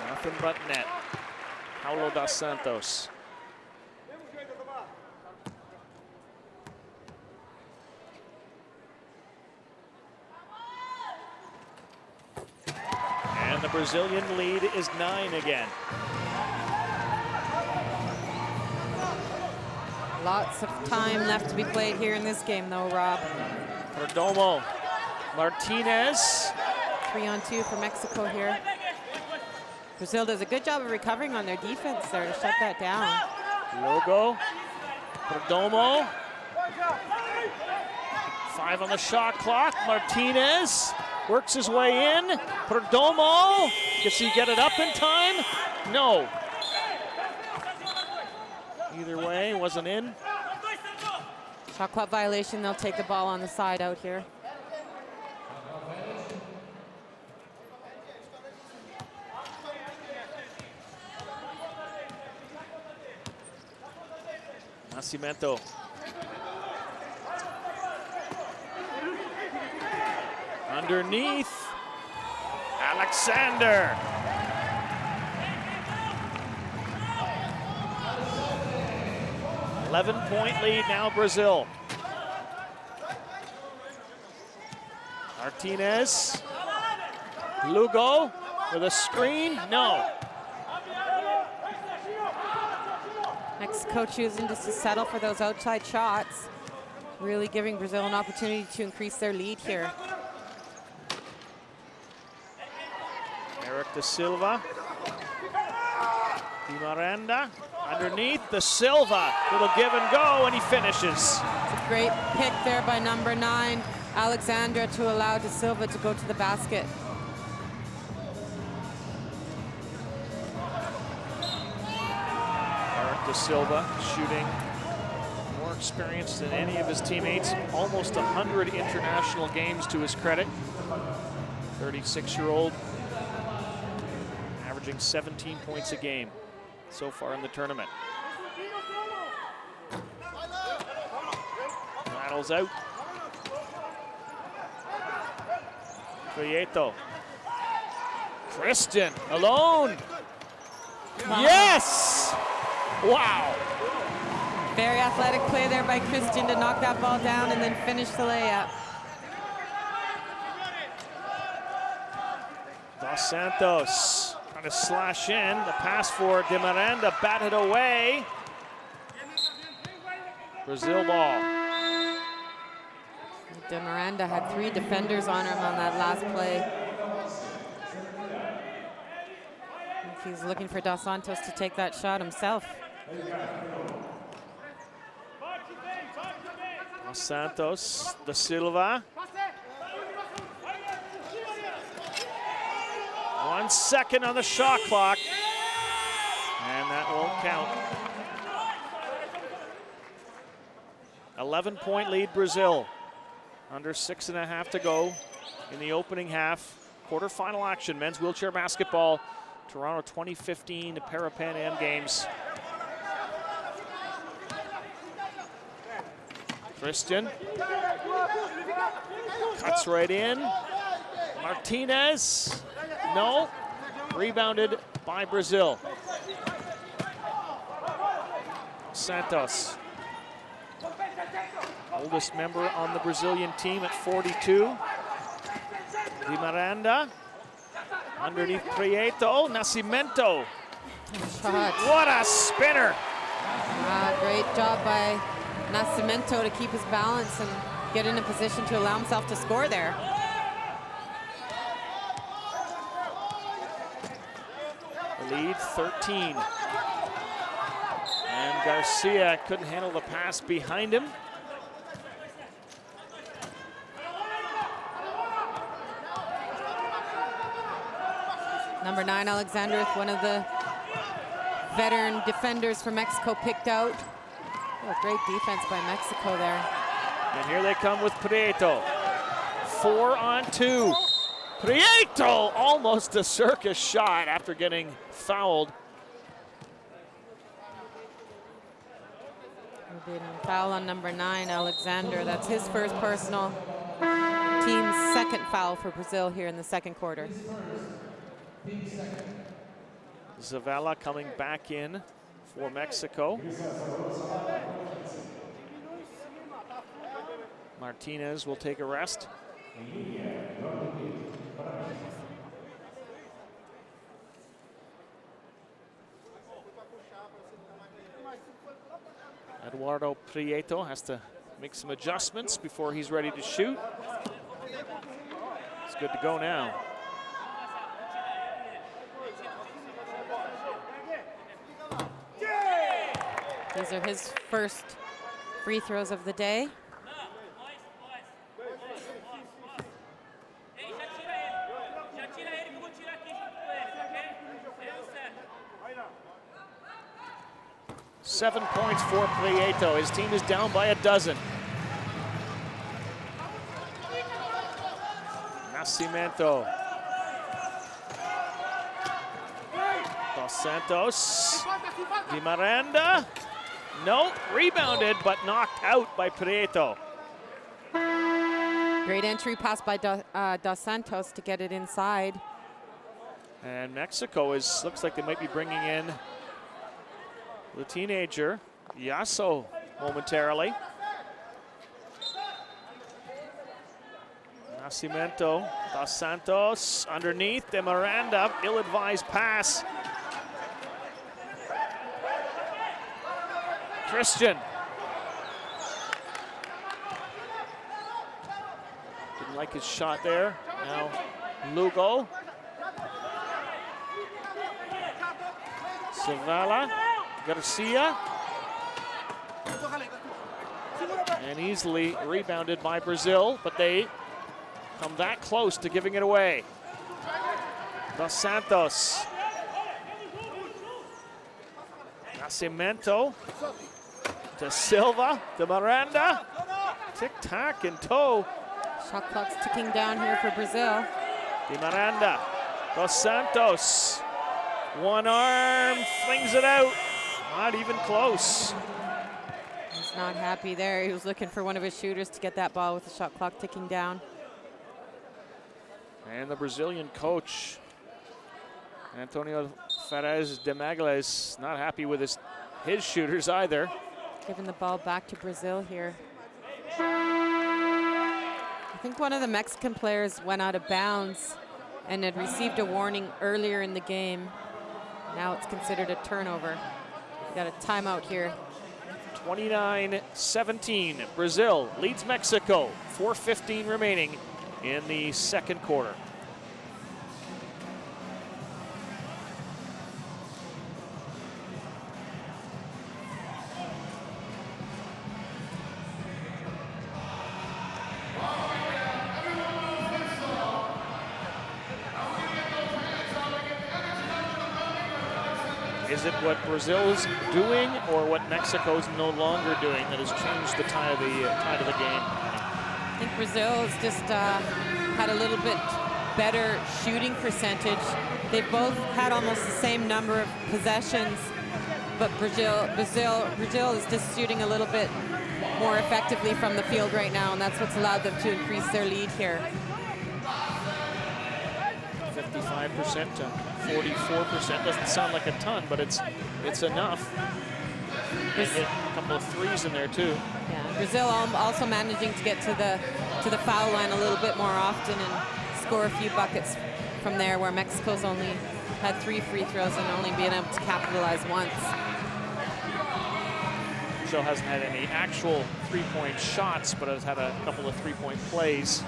Nothing but net. Paulo dos Santos. And the Brazilian lead is 9 again. Lots of time left to be played here in this game, though, Rob. Perdomo, Martinez. 3-on-2 for Mexico here. Brazil does a good job of recovering on their defense there to shut that down. Logo, Perdomo. 5 on the shot clock. Martinez works his way in. Perdomo, gets he get it up in time? No. Either way, wasn't in. Shot clock violation, they'll take the ball on the side out here. Nascimento. Underneath, Alexander. .11 lead now, Brazil. Martinez. Lugo with a screen, no. Mexico choosing just to settle for those outside shots, really giving Brazil an opportunity to increase their lead here. Eric da Silva. Di Miranda underneath. Da Silva, little give and go, and he finishes. It's a great pick there by number 9, Alexandra, to allow Da Silva to go to the basket. Eric da Silva shooting more experienced than any of his teammates. Almost 100 international games to his credit. 36-year-old, averaging 17 points a game so far in the tournament. Rattles out. Prieto. Christian alone. Wow. Yes! Wow. Very athletic play there by Christian to knock that ball down and then finish the layup. Dos Santos trying to slash in. The pass for Di Miranda, batted away. Brazil ball. Di Miranda had 3 defenders on him on that last play. I think he's looking for Dos Santos to take that shot himself. Dos Santos, Da Silva. 1 second on the shot clock, and that won't count. 11-point lead, Brazil. Under 6.5 to go in the opening half. Quarterfinal action, men's wheelchair basketball. Toronto 2015 Parapan American Games. Christian cuts right in. Martinez, no. Rebounded by Brazil. Santos, oldest member on the Brazilian team at 42. Di Miranda, underneath Prieto. Nascimento. Shot. What a spinner. Great job by Nascimento to keep his balance and get in a position to allow himself to score there. lead 13. And Garcia couldn't handle the pass behind him. Number 9, Alexandrith, one of the veteran defenders for Mexico, picked out. Oh, great defense by Mexico there. And here they come with Prieto. 4-on-2. Prieto, almost a circus shot after getting fouled. Foul on number 9, Alexander. That's his first personal. Team's second foul for Brazil here in the second quarter. Zavala coming back in for Mexico. Martinez will take a rest. Eduardo Prieto has to make some adjustments before he's ready to shoot. It's good to go now. These are his first free throws of the day. Seven points for Prieto. His team is down by a dozen. Nascimento. Dos Santos. Di Miranda. No, rebounded, but knocked out by Prieto. Great entry pass by Dos Santos to get it inside. And Mexico looks like they might be bringing in the teenager, Yasso, momentarily. Nascimento, Dos Santos, underneath, De Miranda, ill-advised pass. Christian. Didn't like his shot there. Now Lugo. Zavala, Garcia. And easily rebounded by Brazil, but they come that close to giving it away. Dos Santos. Nascimento. De Silva, De Miranda, tic-tac and toe. Shot clock's ticking down here for Brazil. De Miranda, Dos Santos. One arm, flings it out. Not even close. He's not happy there. He was looking for one of his shooters to get that ball with the shot clock ticking down. And the Brazilian coach, Antonio Ferrez de Magles, not happy with his shooters either. Giving the ball back to Brazil here. I think one of the Mexican players went out of bounds and had received a warning earlier in the game. Now it's considered a turnover. We got a timeout here. 29-17, Brazil leads Mexico. 4:15 remaining in the second quarter. Is it what Brazil's doing or what Mexico's no longer doing that has changed the tide of the game? I think Brazil's just had a little bit better shooting percentage. They've both had almost the same number of possessions, but Brazil is just shooting a little bit more effectively from the field right now, and that's what's allowed them to increase their lead here. 55% to 44%. Doesn't sound like a ton, but it's enough. Hit a couple of threes in there too. Yeah, Brazil also managing to get to the foul line a little bit more often and score a few buckets from there, where Mexico's only had 3 free throws and only been able to capitalize once. Brazil hasn't had any actual three-point shots, but has had a couple of three-point plays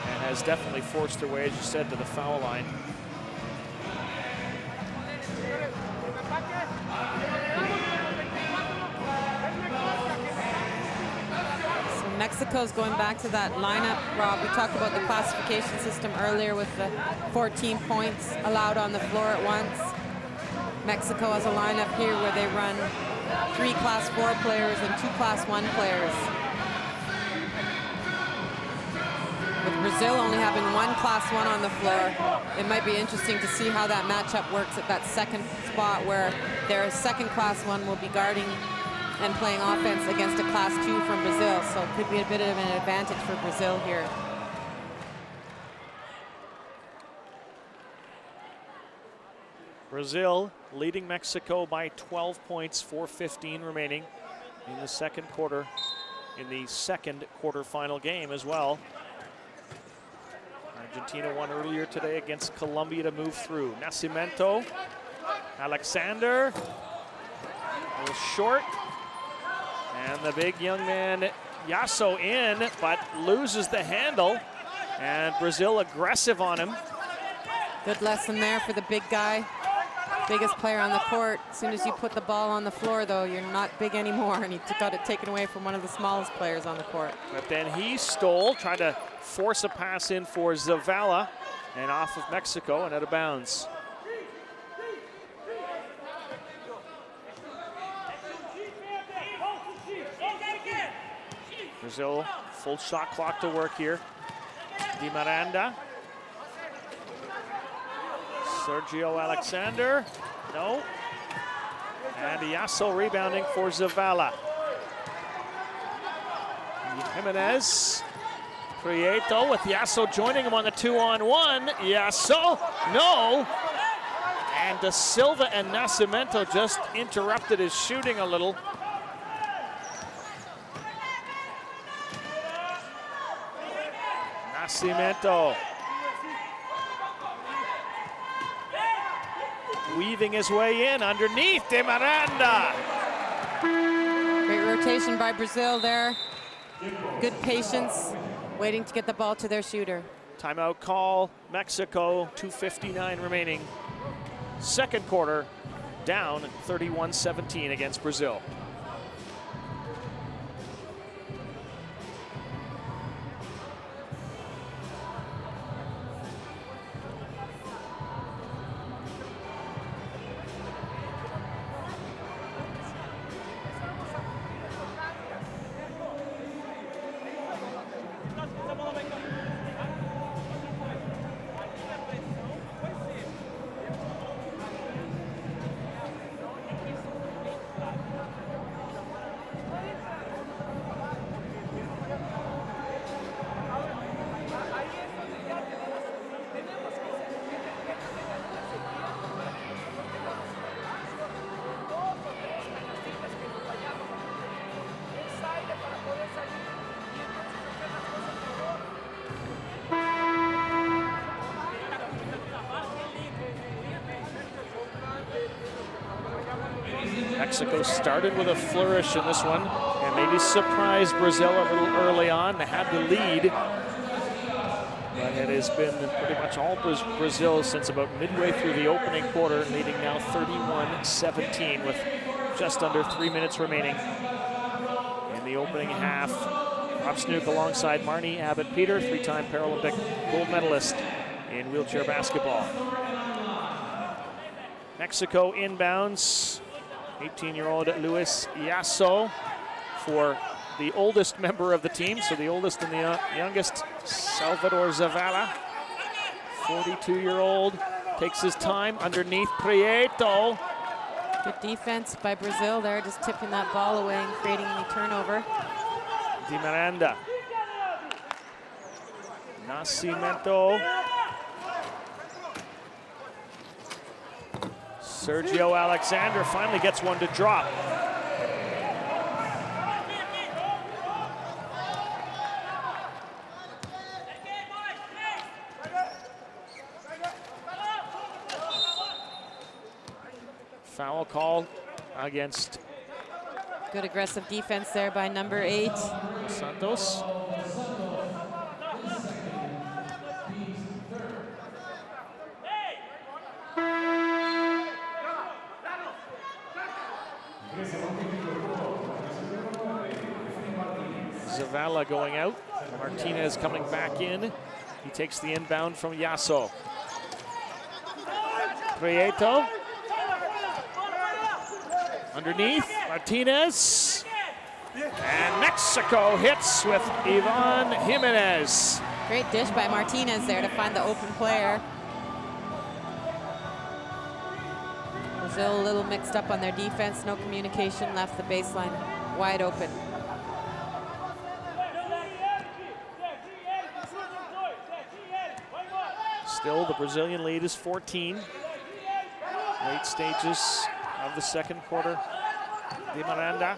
and has definitely forced their way, as you said, to the foul line. Mexico's going back to that lineup, Rob. We talked about the classification system earlier with the 14 points allowed on the floor at once. Mexico has a lineup here where they run 3 Class 4 players and 2 Class 1 players. With Brazil only having 1 Class 1 on the floor, it might be interesting to see how that matchup works at that second spot where their second Class 1 will be guarding and playing offense against a Class 2 from Brazil. So it could be a bit of an advantage for Brazil here. Brazil leading Mexico by 12 points, 4:15 remaining in the second quarter, in the second quarterfinal game as well. Argentina won earlier today against Colombia to move through. Nascimento, Alexander, a little short. And the big young man, Yasso, in, but loses the handle. And Brazil aggressive on him. Good lesson there for the big guy. Biggest player on the court. As soon as you put the ball on the floor, though, you're not big anymore, and he got it taken away from one of the smallest players on the court. But then he stole, tried to force a pass in for Zavala, and off of Mexico and out of bounds. Brazil, full shot clock to work here. Di Miranda. Sergio Alexander, no. And Yasso rebounding for Zavala. Jimenez, Prieto with Yasso joining him on the 2-on-1. Yasso, no. And Da Silva and Nascimento just interrupted his shooting a little. Nascimento weaving his way in underneath De Miranda. Great rotation by Brazil there. Good patience, waiting to get the ball to their shooter. Timeout call, Mexico, 2:59 remaining. Second quarter, down 31-17 against Brazil. Mexico started with a flourish in this one and maybe surprised Brazil a little early on. They had the lead, but it has been pretty much all Brazil since about midway through the opening quarter, leading now 31-17 with just under 3 minutes remaining in the opening half. Rob Snook alongside Marnie Abbott-Peter, 3-time Paralympic gold medalist in wheelchair basketball. Mexico inbounds. 18-year-old Luis Yasso for the oldest member of the team, so the oldest and the youngest, Salvador Zavala. 42-year-old takes his time underneath Prieto. Good defense by Brazil there, just tipping that ball away and creating any turnover. Di Miranda. Nascimento. Sergio Alexander finally gets one to drop. Foul call against. Good aggressive defense there by number 8. Santos. Zavala going out. Martinez coming back in. He takes the inbound from Yasso. Prieto. Underneath, Martinez. And Mexico hits with Ivan Jimenez. Great dish by Martinez there to find the open player. Brazil a little mixed up on their defense, no communication, left the baseline wide open. Still, the Brazilian lead is 14. Late stages of the second quarter. Di Miranda.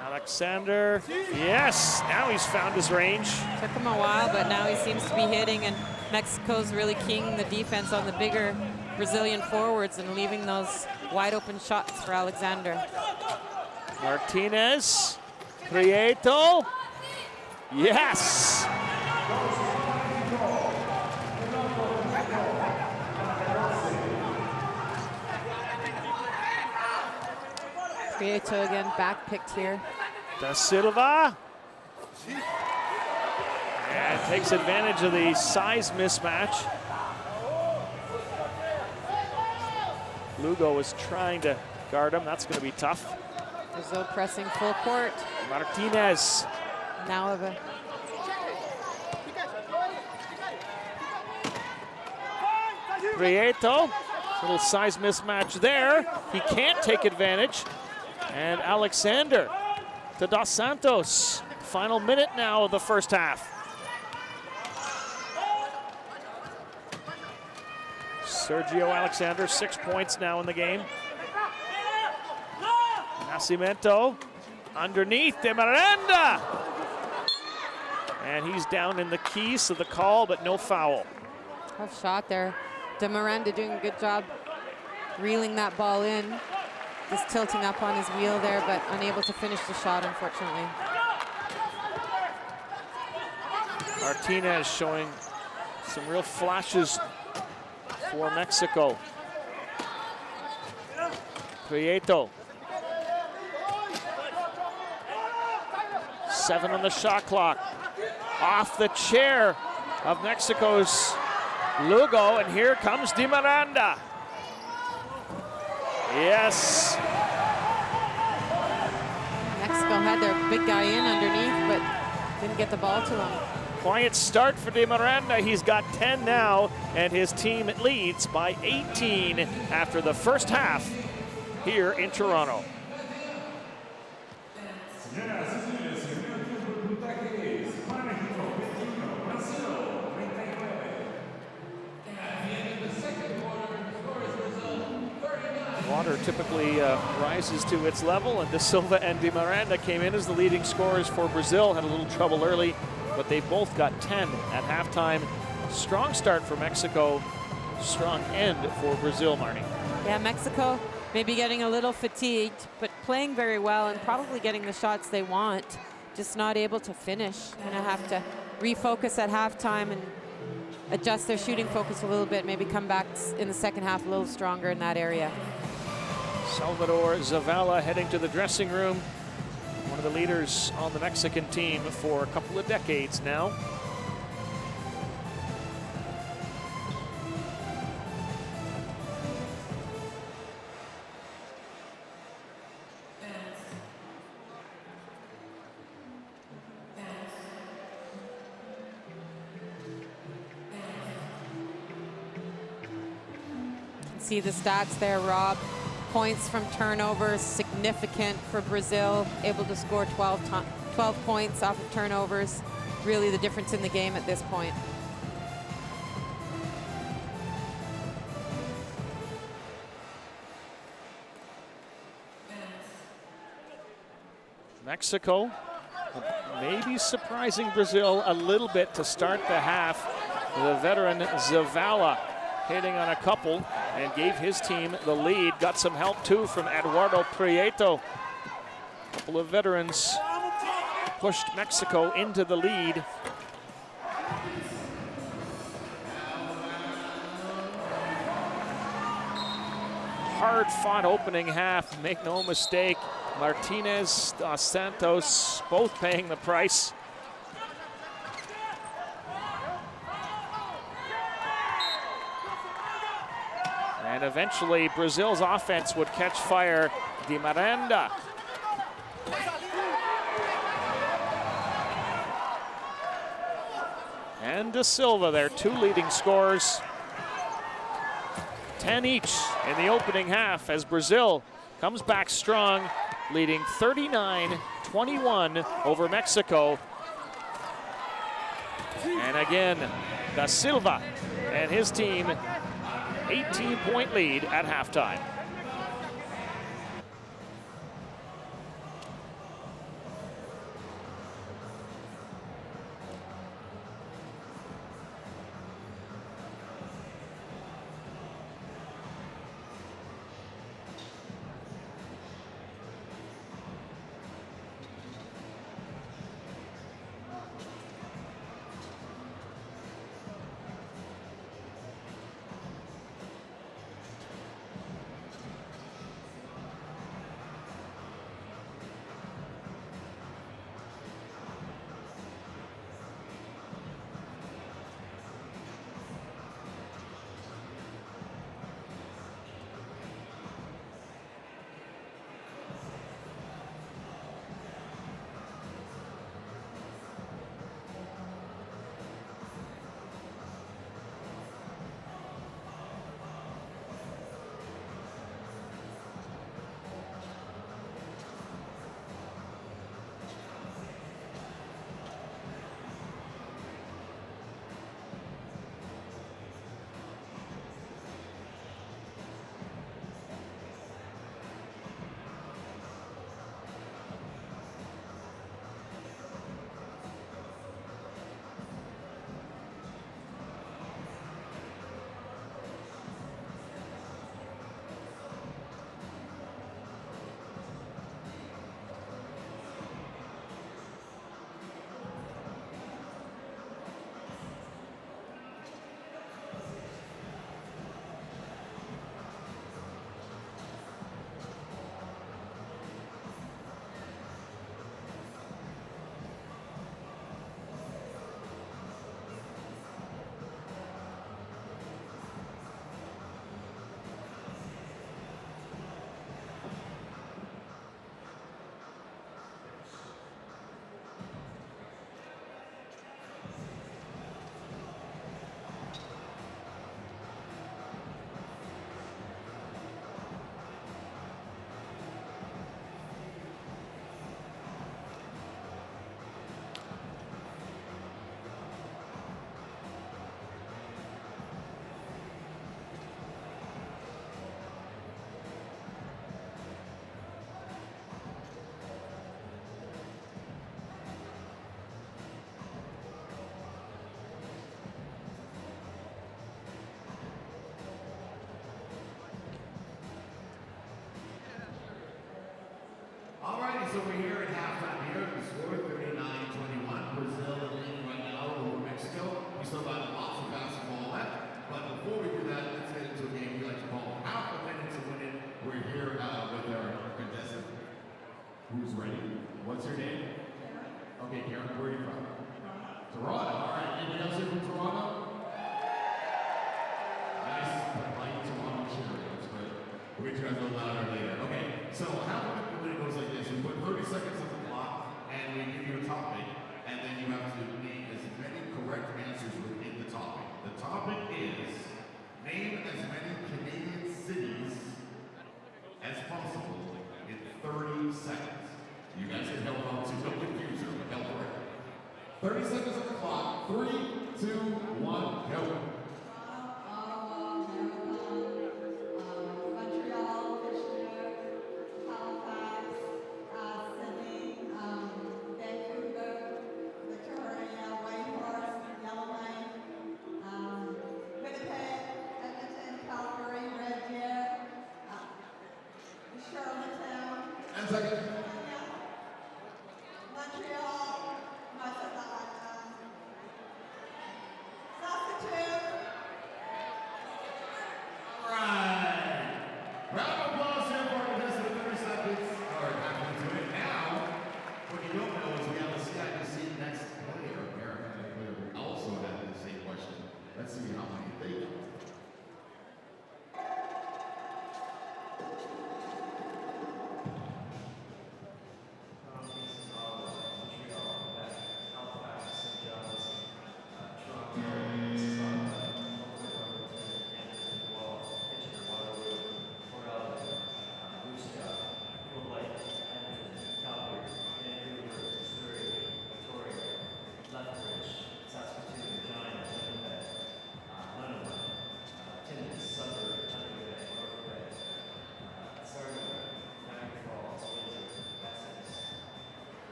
Alexander, yes, now he's found his range. Took him a while, but now he seems to be hitting, and Mexico's really keying the defense on the bigger Brazilian forwards and leaving those wide open shots for Alexander. Martinez, Prieto, yes! Prieto again, back picked here. Da Silva. And takes advantage of the size mismatch. Lugo is trying to guard him. That's going to be tough. Brazil pressing full court. Martinez. Now of a Prieto. Little size mismatch there. He can't take advantage. And Alexander to Dos Santos. Final minute now of the first half. Sergio Alexander, 6 points now in the game. Nascimento underneath De Miranda. And he's down in the key, so the call, but no foul. tough shot there. De Miranda doing a good job reeling that ball in. Just tilting up on his wheel there, but unable to finish the shot, unfortunately. Martinez showing some real flashes for Mexico. Prieto. 7 on the shot clock. Off the chair of Mexico's Lugo, and here comes Di Miranda. Yes. Mexico had their big guy in underneath, but didn't get the ball to him. Quiet start for Di Miranda. He's got 10 now, and his team leads by 18 after the first half here in Toronto. Water typically rises to its level, and De Silva and Di Miranda came in as the leading scorers for Brazil. Had a little trouble early, but they both got 10 at halftime. Strong start for Mexico, strong end for Brazil, Marnie. Yeah, Mexico maybe getting a little fatigued, but playing very well and probably getting the shots they want, just not able to finish. Gonna have to refocus at halftime and adjust their shooting focus a little bit, maybe come back in the second half a little stronger in that area. Salvador Zavala heading to the dressing room. One of the leaders on the Mexican team for a couple of decades now. See the stats there, Rob. Points from turnovers, significant for Brazil. Able to score 12 points off of turnovers. Really the difference in the game at this point. Mexico maybe surprising Brazil a little bit to start the half. The veteran Zavala hitting on a couple and gave his team the lead. Got some help too from Eduardo Prieto. A couple of veterans pushed Mexico into the lead. hard-fought opening half. Make no mistake, Martinez, Dos Santos, both paying the price. And eventually, Brazil's offense would catch fire. Di Miranda. And De Silva, their two leading scorers. 10 each in the opening half as Brazil comes back strong, leading 39-21 over Mexico. And again, Da Silva and his team, 18-point lead at halftime. Alrighty, so we're here at halftime here. The score 39-21. Brazil leading right now over Mexico. We still got lots of basketball left. But before we do that, let's get into a game we like to call half a minute to win it. We're here with our contestant. Who's ready? What's your name? Okay, Karen, where are you from? Toronto. Alright, anybody else here from Toronto? Nice, polite Toronto cheerleaders, but we'll get you guys a little louder later. Okay, so half a minute to win it goes like this. We put 30 seconds on the clock, and we give you a topic, and then you have to name as many correct answers within the topic. The topic is, name as many Canadian cities as possible in 30 seconds. You guys can help out too. Don't confuse her, but help her. 30 seconds on the clock. 3, 2, 1, go. Round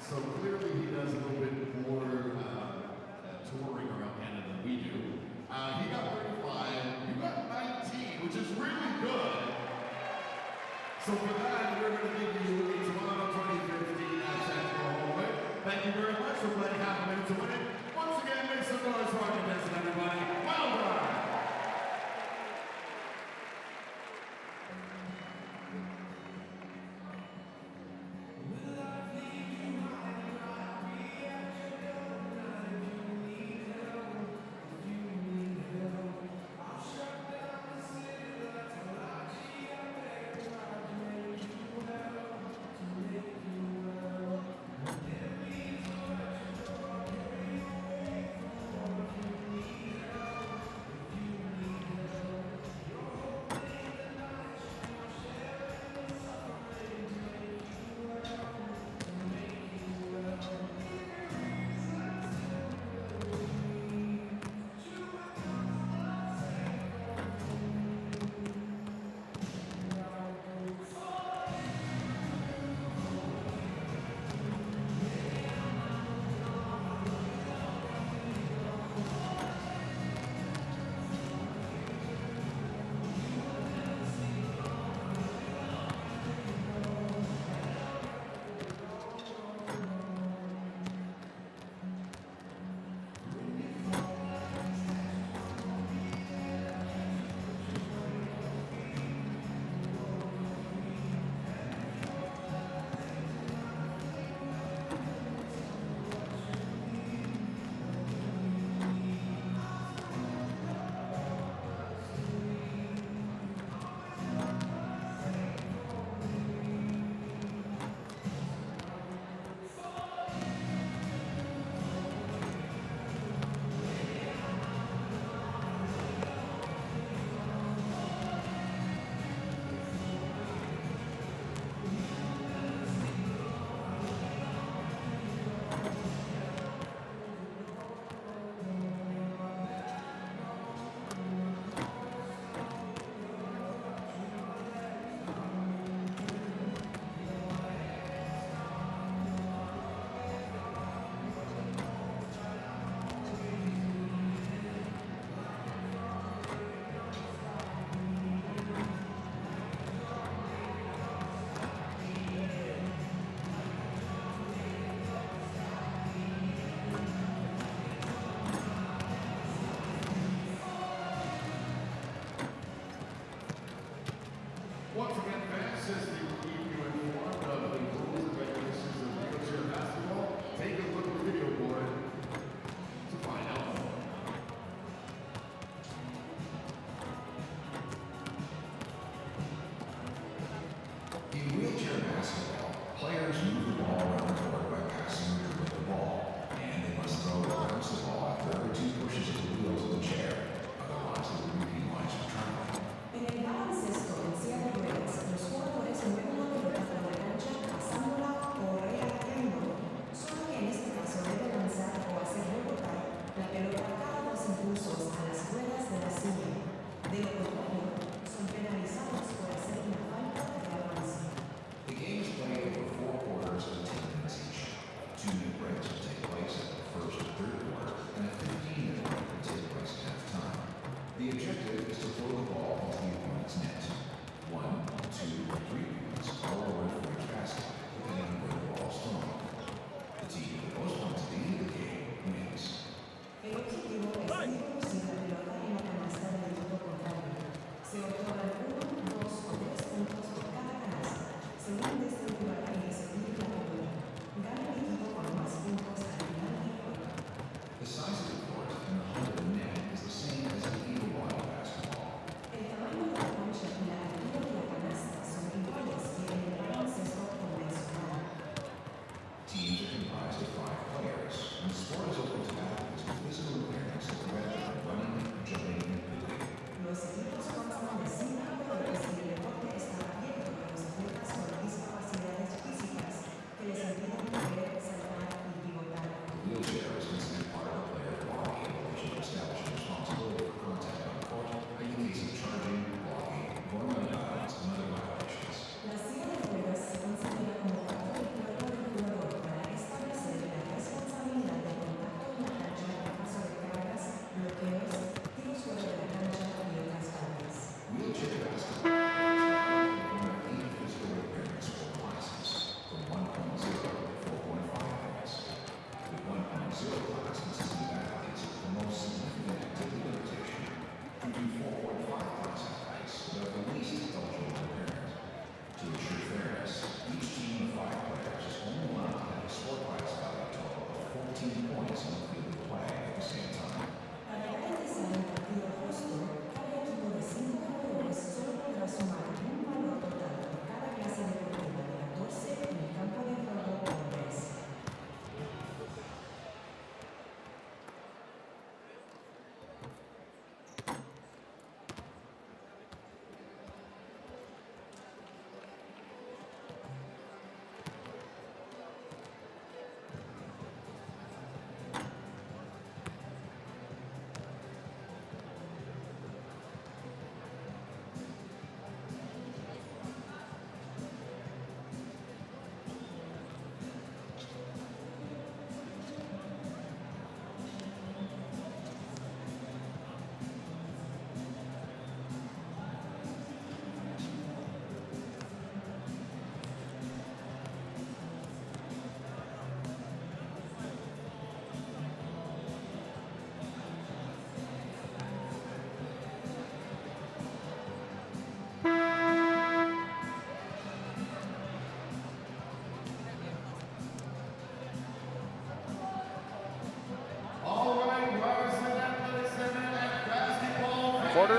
So clearly he does a little bit more touring around Canada than we do. He got 35, you got 19, which is really good. So for that, we're going to give you a Toronto 2015 Central home win. Thank you very much for playing half a minute to win it. Once again, make some noise for our contestant, everybody. Well done!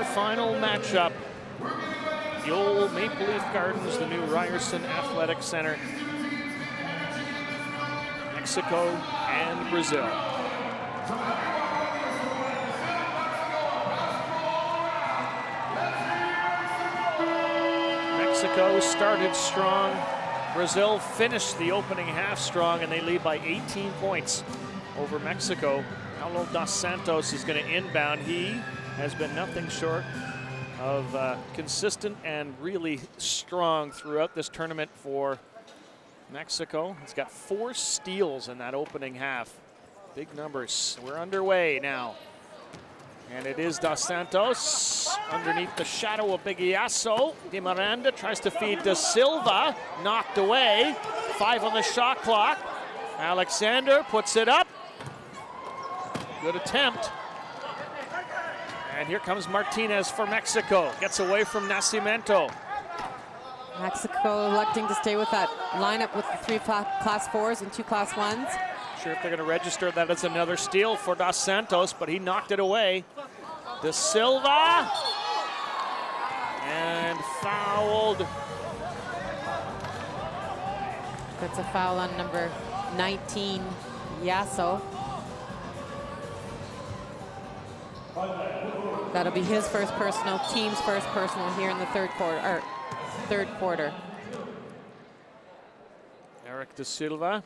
quarterfinal matchup. The old Maple Leaf Gardens, the new Ryerson Athletic Center. Mexico and Brazil. Mexico started strong. Brazil finished the opening half strong, and they lead by 18 points over Mexico. Paulo dos Santos is going to inbound. He has been nothing short of consistent and really strong throughout this tournament for Mexico. He's got 4 steals in that opening half. Big numbers. We're underway now. And it is Dos Santos underneath the shadow of Big Iaso. Di Miranda tries to feed De Silva, knocked away. 5 on the shot clock. Alexander puts it up. Good attempt. And here comes Martinez for Mexico. Gets away from Nascimento. Mexico electing to stay with that lineup with the 3 class 4s and 2 class 1s. Sure if they're going to register that as another steal for Dos Santos, but he knocked it away. De Silva. And fouled. That's a foul on number 19, Iaso. That'll be his first personal, team's first personal here in the third quarter. Eric De Silva.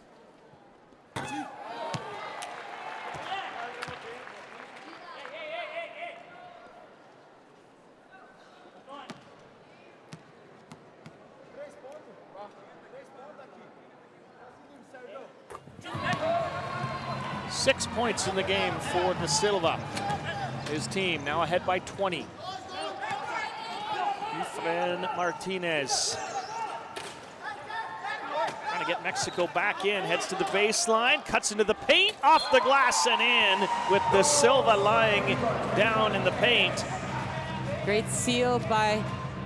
6 points in the game for De Silva. His team now ahead by 20. Efren Martinez. Trying to get Mexico back in, heads to the baseline, cuts into the paint, off the glass and in with De Silva lying down in the paint. Great seal by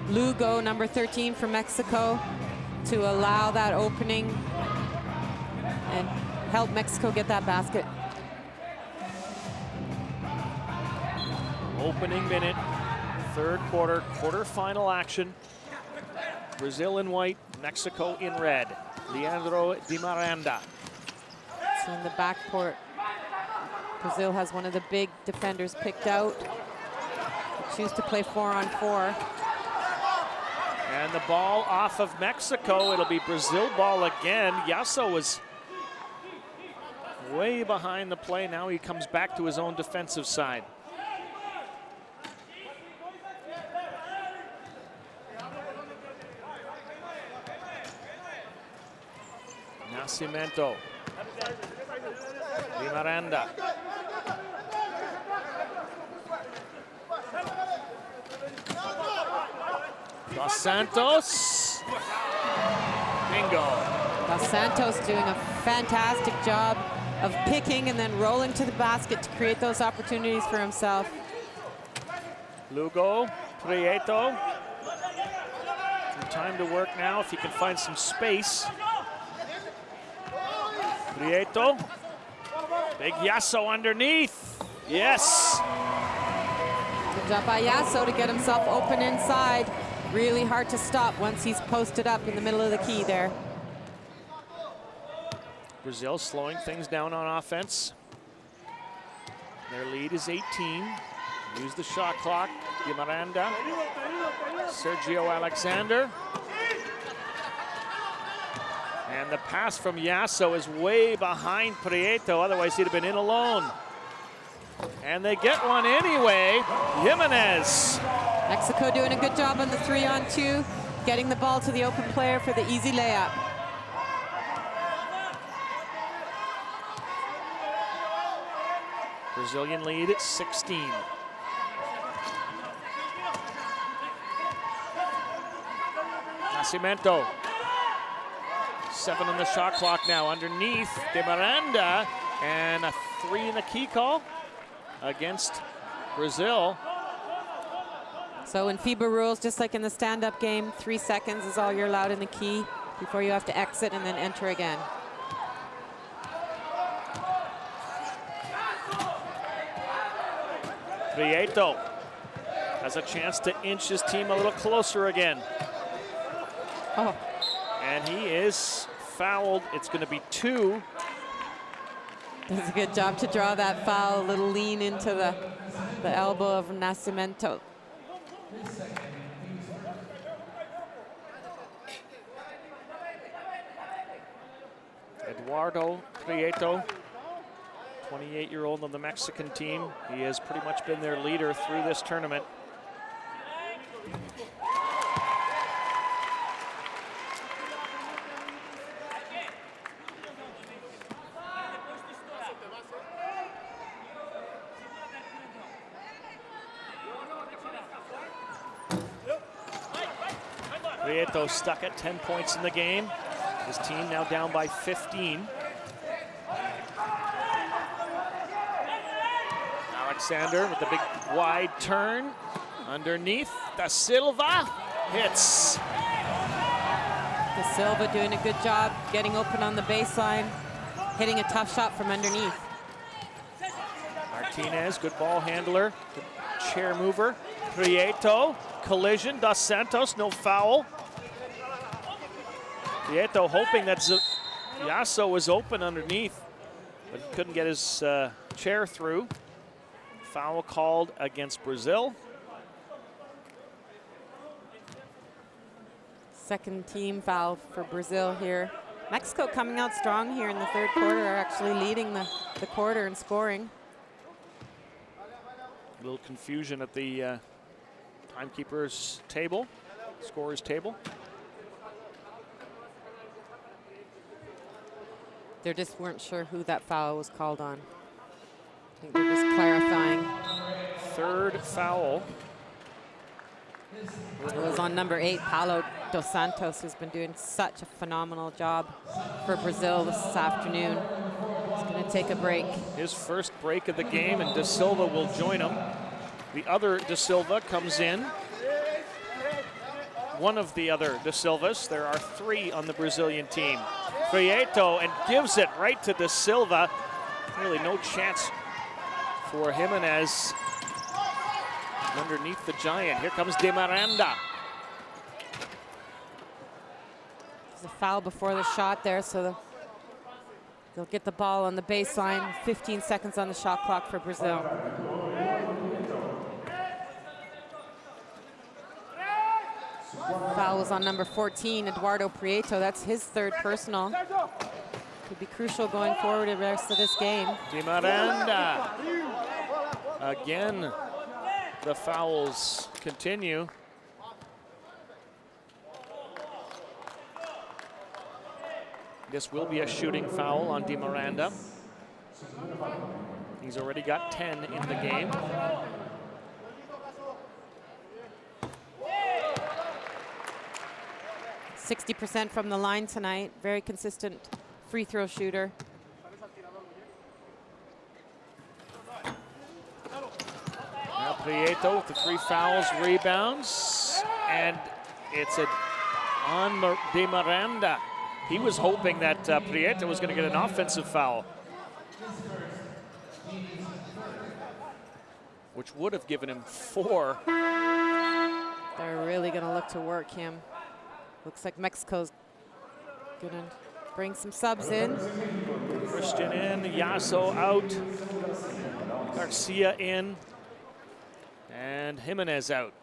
Lugo, number 13 for Mexico, to allow that opening and help Mexico get that basket. Opening minute, third quarter, quarterfinal action. Brazil in white, Mexico in red. Leandro Di Miranda. So in the backcourt, Brazil has one of the big defenders picked out. They choose to play 4-on-4. And the ball off of Mexico. It'll be Brazil ball again. Iaso was way behind the play. Now he comes back to his own defensive side. Nascimento. Di Miranda. Dos Santos. Bingo. Dos Santos doing a fantastic job of picking and then rolling to the basket to create those opportunities for himself. Lugo, Prieto. Some time to work now if he can find some space. Prieto. Big Iaso underneath. Yes. Good job by Iaso to get himself open inside. Really hard to stop once he's posted up in the middle of the key there. Brazil slowing things down on offense. Their lead is 18. Use the shot clock. Di Miranda. Sergio Alexander. And the pass from Iaso is way behind Prieto, otherwise he'd have been in alone. And they get one anyway. Jimenez. Mexico doing a good job on the 3-on-2, getting the ball to the open player for the easy layup. Brazilian lead at 16. Nascimento. 7 on the shot clock now. Underneath De Miranda, and a 3 in the key call against Brazil. So in FIBA rules, just like in the stand-up game, 3 seconds is all you're allowed in the key before you have to exit and then enter again. Prieto. has a chance to inch his team a little closer again. Oh. And he is fouled. It's going to be 2. Does a good job to draw that foul, a little lean into the elbow of Nascimento. Eduardo Prieto, 28-year-old on the Mexican team. He has pretty much been their leader through this tournament. Prieto stuck at 10 points in the game. His team now down by 15. Alexander with the big wide turn. Underneath, Da Silva hits. Da Silva doing a good job getting open on the baseline, hitting a tough shot from underneath. Martinez, good ball handler, good chair mover. Prieto, collision, Dos Santos, no foul. Prieto hoping that Yasso was open underneath, but he couldn't get his chair through. Foul called against Brazil. Second team foul for Brazil here. Mexico coming out strong here in the third quarter, are actually leading the quarter in scoring. A little confusion at the timekeeper's table, scorer's table. They just weren't sure who that foul was called on. I think they're just clarifying. Third foul. It was on number 8, Paulo Dos Santos, who's been doing such a phenomenal job for Brazil this afternoon. He's going to take a break. His first break of the game, and Da Silva will join him. The other Da Silva comes in. One of the other Da Silvas. There are 3 on the Brazilian team. Prieto, and gives it right to Da Silva. Really no chance for Jimenez underneath the giant. Here comes De Miranda. There's a foul before the shot there, so they'll get the ball on the baseline. 15 seconds on the shot clock for Brazil. Foul was on number 14, Eduardo Prieto. That's his 3rd personal. Could be crucial going forward the rest of this game. De Miranda. Again, the fouls continue. This will be a shooting foul on De Miranda. He's already got 10 in the game. 60% from the line tonight. Very consistent free throw shooter. Now Prieto with the 3 fouls, rebounds, and it's on De Miranda. He was hoping that Prieto was going to get an offensive foul, which would have given him 4. They're really going to look to work him. Looks like Mexico's going to bring some subs in. Christian in, Yasso out, Garcia in, and Jimenez out.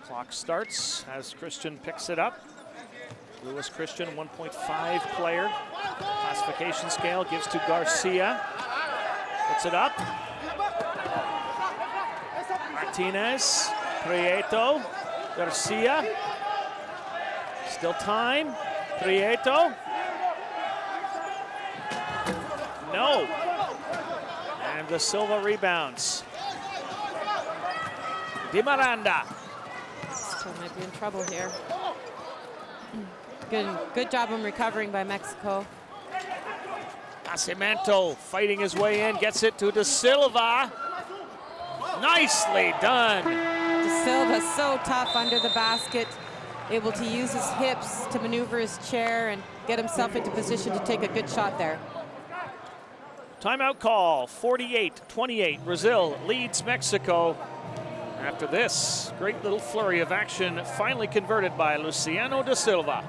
Clock starts as Christian picks it up. Lewis Christian, 1.5 player. Classification scale gives to Garcia. Puts it up. Martinez, Prieto, Garcia. Still time. Prieto. No. And Da Silva rebounds. De Miranda. Still might be in trouble here. Good job in recovering by Mexico. Nascimento fighting his way in, gets it to Da Silva. Nicely done. Da Silva so tough under the basket, able to use his hips to maneuver his chair and get himself into position to take a good shot there. Timeout call, 48-28. Brazil leads Mexico. After this great little flurry of action, finally converted by Luciano da Silva.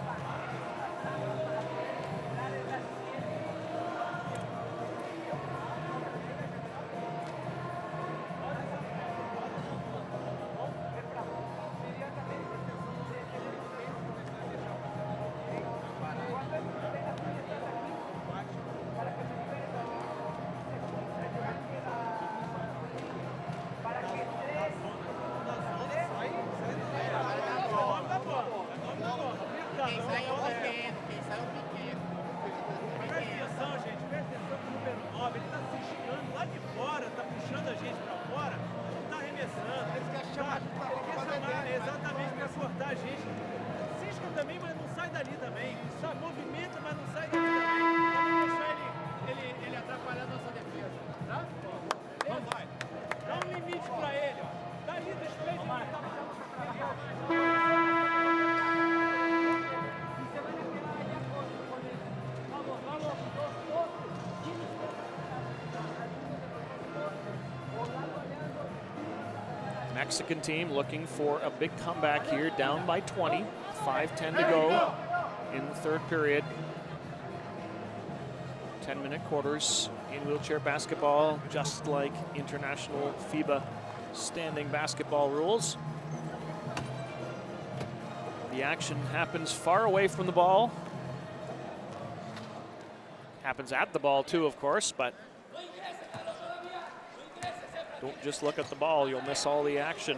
Mexican team looking for a big comeback here, down by 20. 5:10 to go in the third period. 10-minute quarters in wheelchair basketball, just like international FIBA standing basketball rules. The action happens far away from the ball. Happens at the ball too, of course, but don't just look at the ball, you'll miss all the action.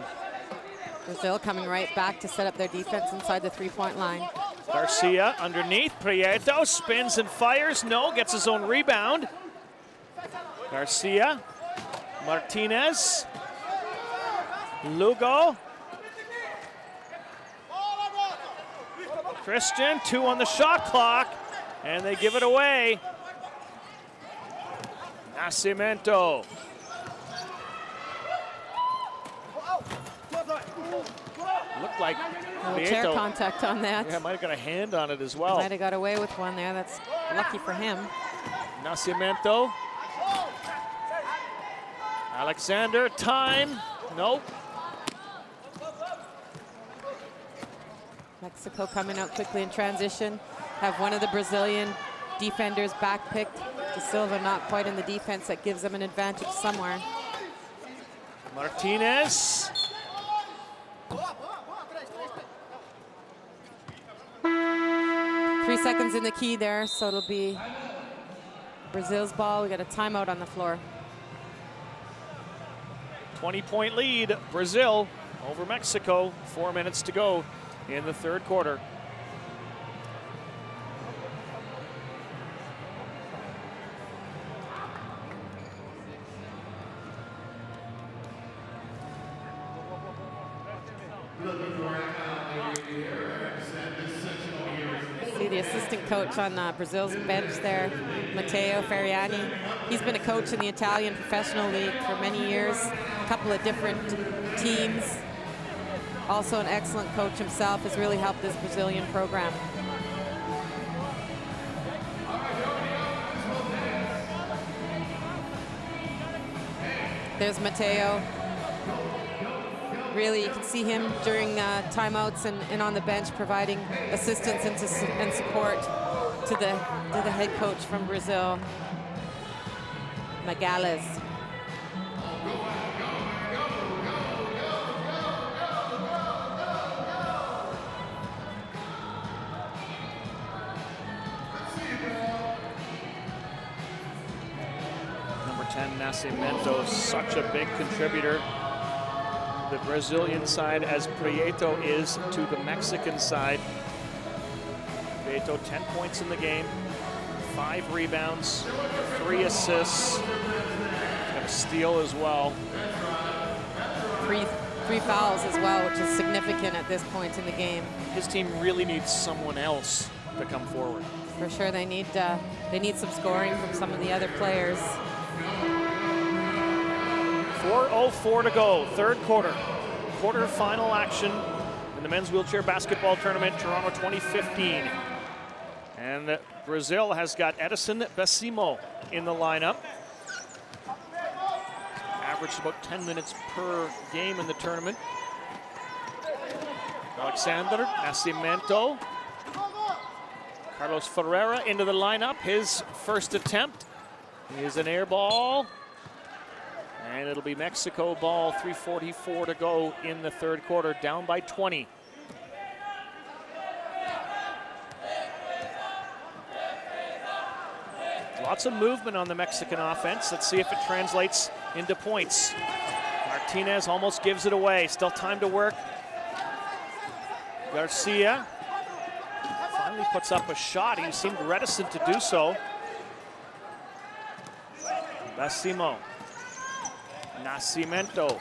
Brazil coming right back to set up their defense inside the three-point line. Garcia underneath, Prieto spins and fires, no, gets his own rebound. Garcia, Martinez, Lugo. Christian, 2 on the shot clock, and they give it away. Nascimento. Looked like chair contact on that. Yeah, might have got a hand on it as well. Might have got away with one there. That's lucky for him. Nascimento. Alexander, time. Nope. Mexico coming out quickly in transition. Have one of the Brazilian defenders backpicked. De Silva not quite in the defense. That gives them an advantage somewhere. Martinez. 3 seconds in the key there, so it'll be Brazil's ball. We got a timeout on the floor. 20-point lead, Brazil over Mexico. 4 minutes to go in the third quarter. See the assistant coach on Brazil's bench there, Matteo Ferriani. He's been a coach in the Italian Professional League for many years, a couple of different teams. Also an excellent coach himself, has really helped this Brazilian program. There's Matteo. Really, you can see him during timeouts and on the bench providing assistance and support to the head coach from Brazil, Magalhães. Number 10, Nascimento, such a big contributor. The Brazilian side as Prieto is to the Mexican side. Prieto 10 points in the game, 5 rebounds, 3 assists, got a steal as well. Three fouls as well, which is significant at this point in the game. His team really needs someone else to come forward. For sure, they need some scoring from some of the other players. 4:04 to go, third quarter. Quarter-final action in the men's wheelchair basketball tournament, Toronto 2015. And Brazil has got Edison Becimo in the lineup. averaged about 10 minutes per game in the tournament. Alexander Nascimento. Carlos Ferreira into the lineup, his first attempt. Is an air ball. And it'll be Mexico ball, 3:44 to go in the third quarter, down by 20. Lots of movement on the Mexican offense. Let's see if it translates into points. Martinez almost gives it away. Still time to work. Garcia finally puts up a shot. He seemed reticent to do so. Bassimo. Nascimento.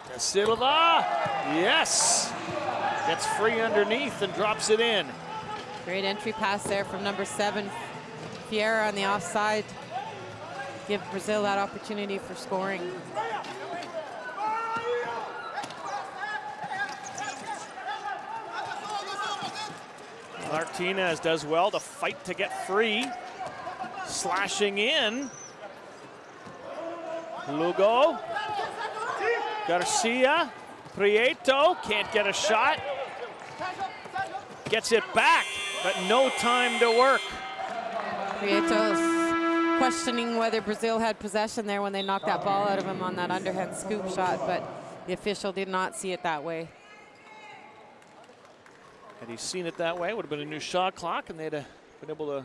Da Silva, yes! Gets free underneath and drops it in. Great entry pass there from number 7, Fiera on the offside. Give Brazil that opportunity for scoring. Martinez does well to fight to get free. Slashing in. Lugo. Garcia. Prieto can't get a shot. Gets it back, but no time to work. Prieto's questioning whether Brazil had possession there when they knocked that ball out of him on that underhand scoop shot, but the official did not see it that way. Had he seen it that way, it would have been a new shot clock, and they'd have been able to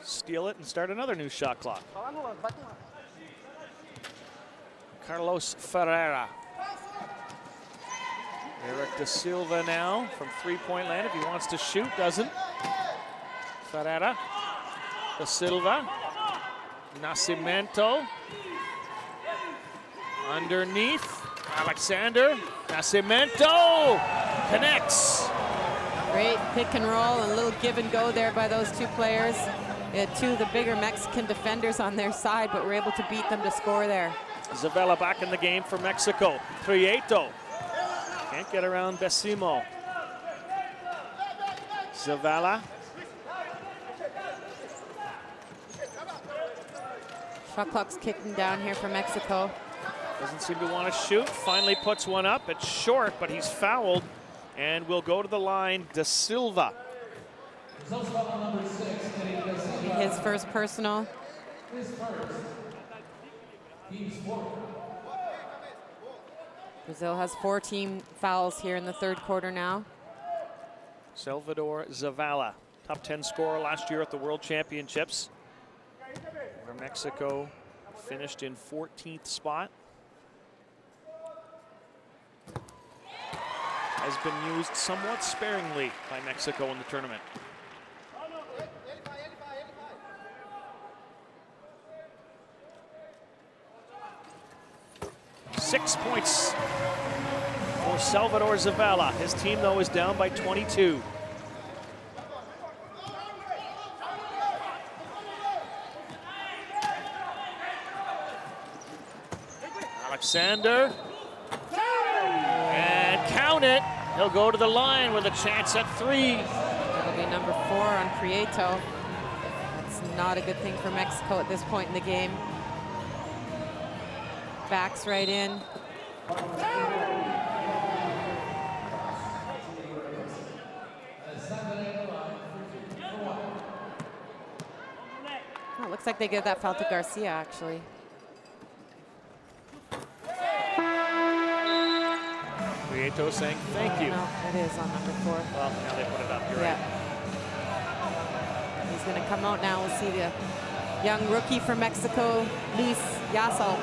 steal it and start another new shot clock. Carlos Ferreira. Eric Da Silva now from three-point land if he wants to shoot, doesn't. Ferreira. Da Silva. Nascimento. Underneath. Alexander. Nascimento connects. Great pick and roll and a little give and go there by those two players. They had two of the bigger Mexican defenders on their side, but were able to beat them to score there. Zavella back in the game for Mexico. Prieto. Can't get around Bassimo. Zavella. Shot clock's kicking down here for Mexico. Doesn't seem to want to shoot. Finally puts one up. It's short, but he's fouled. And we'll go to the line, Da Silva. His first personal. Brazil has 4 team fouls here in the third quarter now. Salvador Zavala, top 10 scorer last year at the World Championships, where Mexico finished in 14th spot. Has been used somewhat sparingly by Mexico in the tournament. Six points for Salvador Zavala. His team, though, is down by 22. Alexander. And count it. He'll go to the line with a chance at 3. That'll be number 4 on Prieto. That's not a good thing for Mexico at this point in the game. Backs right in. Oh, it looks like they give that foul to Garcia, actually. Prieto saying thank you. No, it is on number 4. Well, now they put it up, you're right. He's going to come out now. We'll see the young rookie from Mexico, Luis Yasso.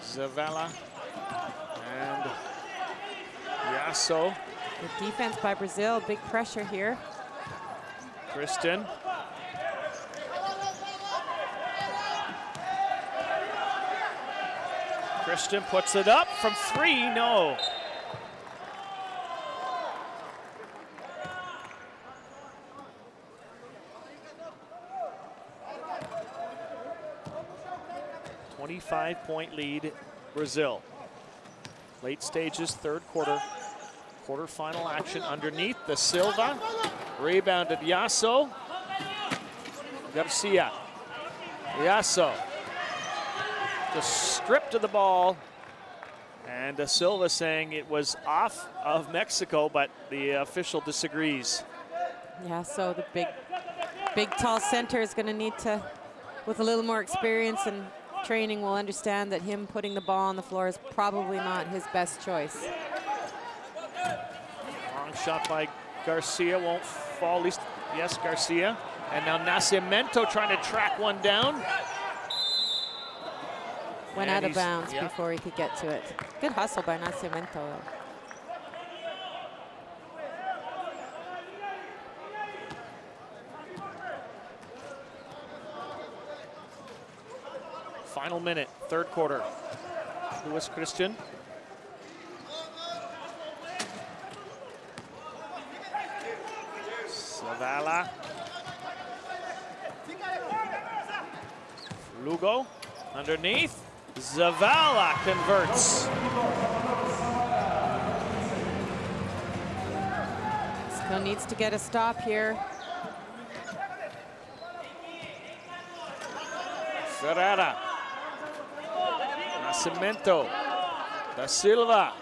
Zavala and Yasso. Good defense by Brazil. Big pressure here. Kristen. Christian puts it up from 3, no. .25-point lead, Brazil. Late stages, third quarter. Quarterfinal action underneath. The Silva. Rebounded Yasso. Garcia. Yasso. Just stripped of the ball. And Da Silva saying it was off of Mexico, but the official disagrees. Yeah, so the big tall center is going to need to, with a little more experience and training, will understand that him putting the ball on the floor is probably not his best choice. Long shot by Garcia, won't fall, at least, yes, Garcia. And now Nascimento trying to track one down. Went out of bounds before he could get to it. Good hustle by Nascimento, though. Final minute, third quarter. Luis Christian. Zavala. Lugo underneath. Zavala converts. Still needs to get a stop here. Ferreira. Nascimento. Da Silva.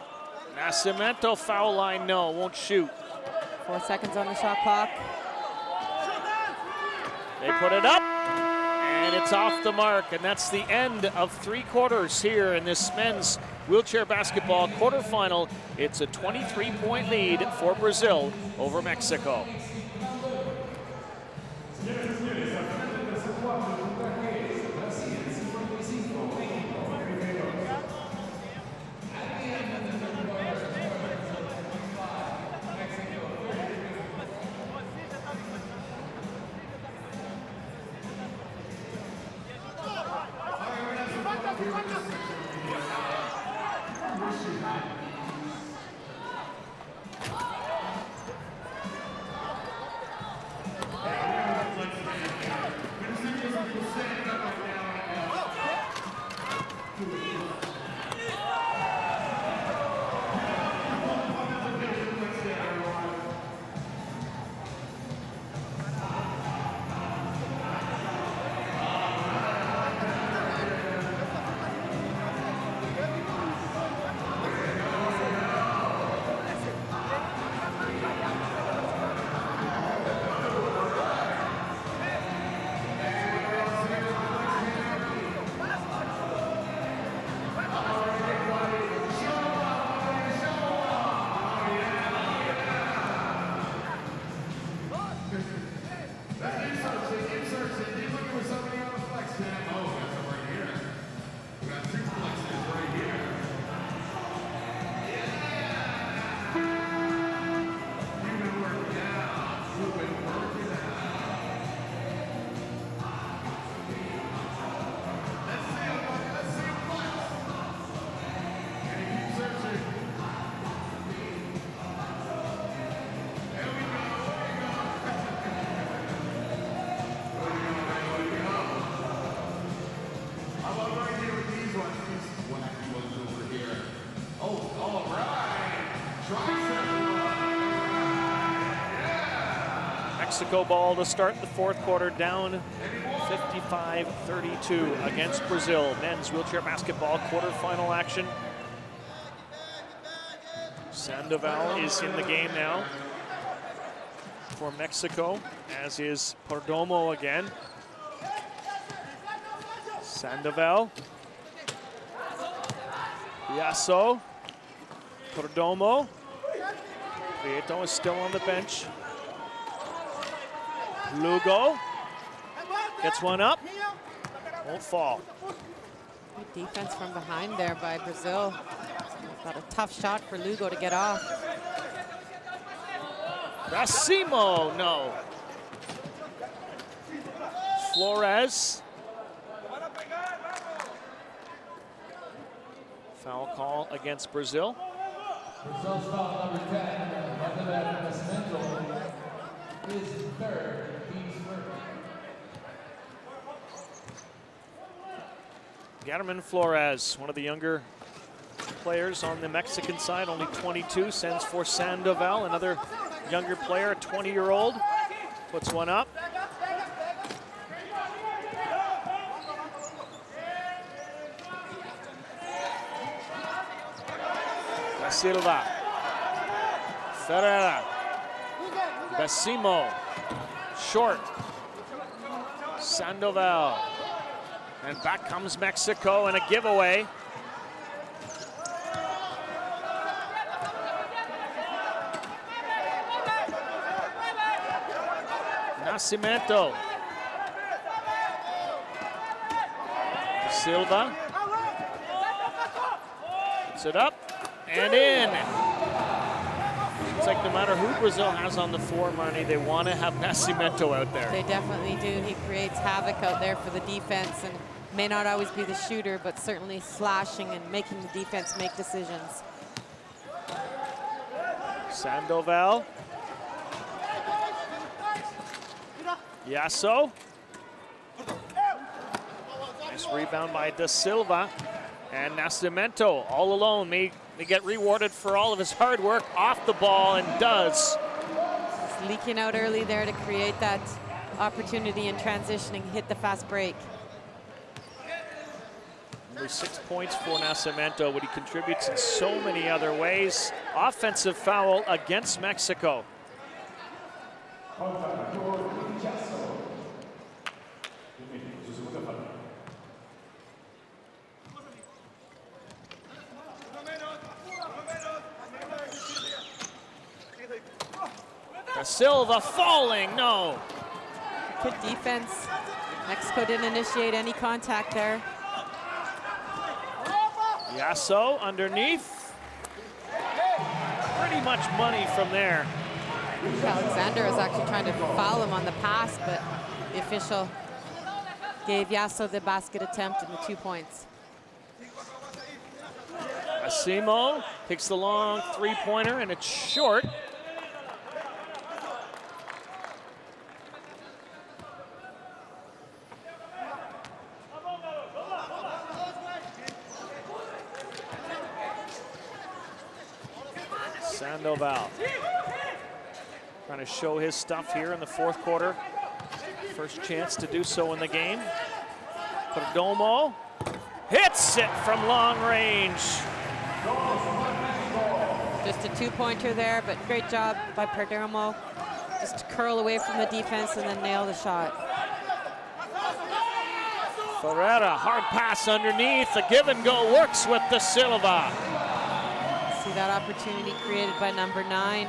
Nascimento, foul line, no, won't shoot. 4 seconds on the shot clock. They put it up, and it's off the mark, and that's the end of 3 quarters here in this men's wheelchair basketball quarterfinal. It's a 23-point lead for Brazil over Mexico. Mexico ball to start the fourth quarter, down 55-32 against Brazil. Men's wheelchair basketball quarterfinal action. Sandoval is in the game now for Mexico, as is Perdomo again. Sandoval. Yasso. Perdomo. Prieto is still on the bench. Lugo gets one up, won't fall. Good defense from behind there by Brazil. Got a tough shot for Lugo to get off. Racimo, no. Flores. Foul call against Brazil. Brazil's foul number 10, is third. Gatterman Flores, one of the younger players on the Mexican side, only 22, sends for Sandoval, another younger player, a 20-year-old, puts one up. Da Silva, Ferreira, Basimo, short, Sandoval, and back comes Mexico and a giveaway. Nascimento, Da Silva, puts it up and in. It's like no matter who Brazil has on the floor, Marnie, they want to have Nascimento out there. They definitely do. He creates havoc out there for the defense and may not always be the shooter, but certainly slashing and making the defense make decisions. Sandoval. Yasso. Nice rebound by Da Silva. And Nascimento all alone may get rewarded for all of his hard work off the ball, and does. He's leaking out early there to create that opportunity in transitioning, hit the fast break. Only 6 points for Nascimento, but he contributes in so many other ways. Offensive foul against Mexico. Da Silva falling, no. Good defense. Mexico didn't initiate any contact there. Yasso underneath. Pretty much money from there. Alexander was actually trying to foul him on the pass, but the official gave Yasso the basket attempt and the 2 points. Asimo takes the long three-pointer, and it's short. Sandoval trying to show his stuff here in the fourth quarter. First chance to do so in the game. Perdomo hits it from long range. Just a 2-pointer there, but great job by Perdomo. Just to curl away from the defense and then nail the shot. Ferreira, hard pass underneath. The give and go works with Da Silva. See that opportunity created by number 9,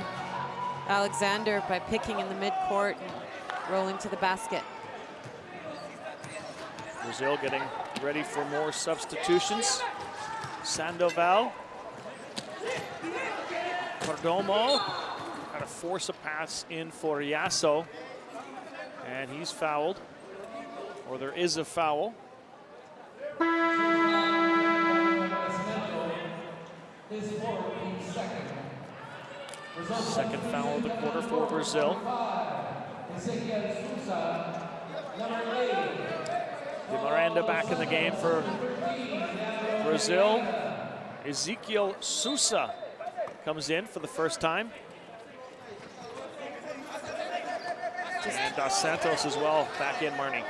Alexander, by picking in the midcourt and rolling to the basket. Brazil getting ready for more substitutions. Sandoval. Perdomo got to force a pass in for Yasso, and he's fouled, or there is a foul. Second foul of the quarter for Brazil. De Miranda back in the game for Brazil. Ezequiel Sousa comes in for the first time. And Dos Santos as well back in, Marnie.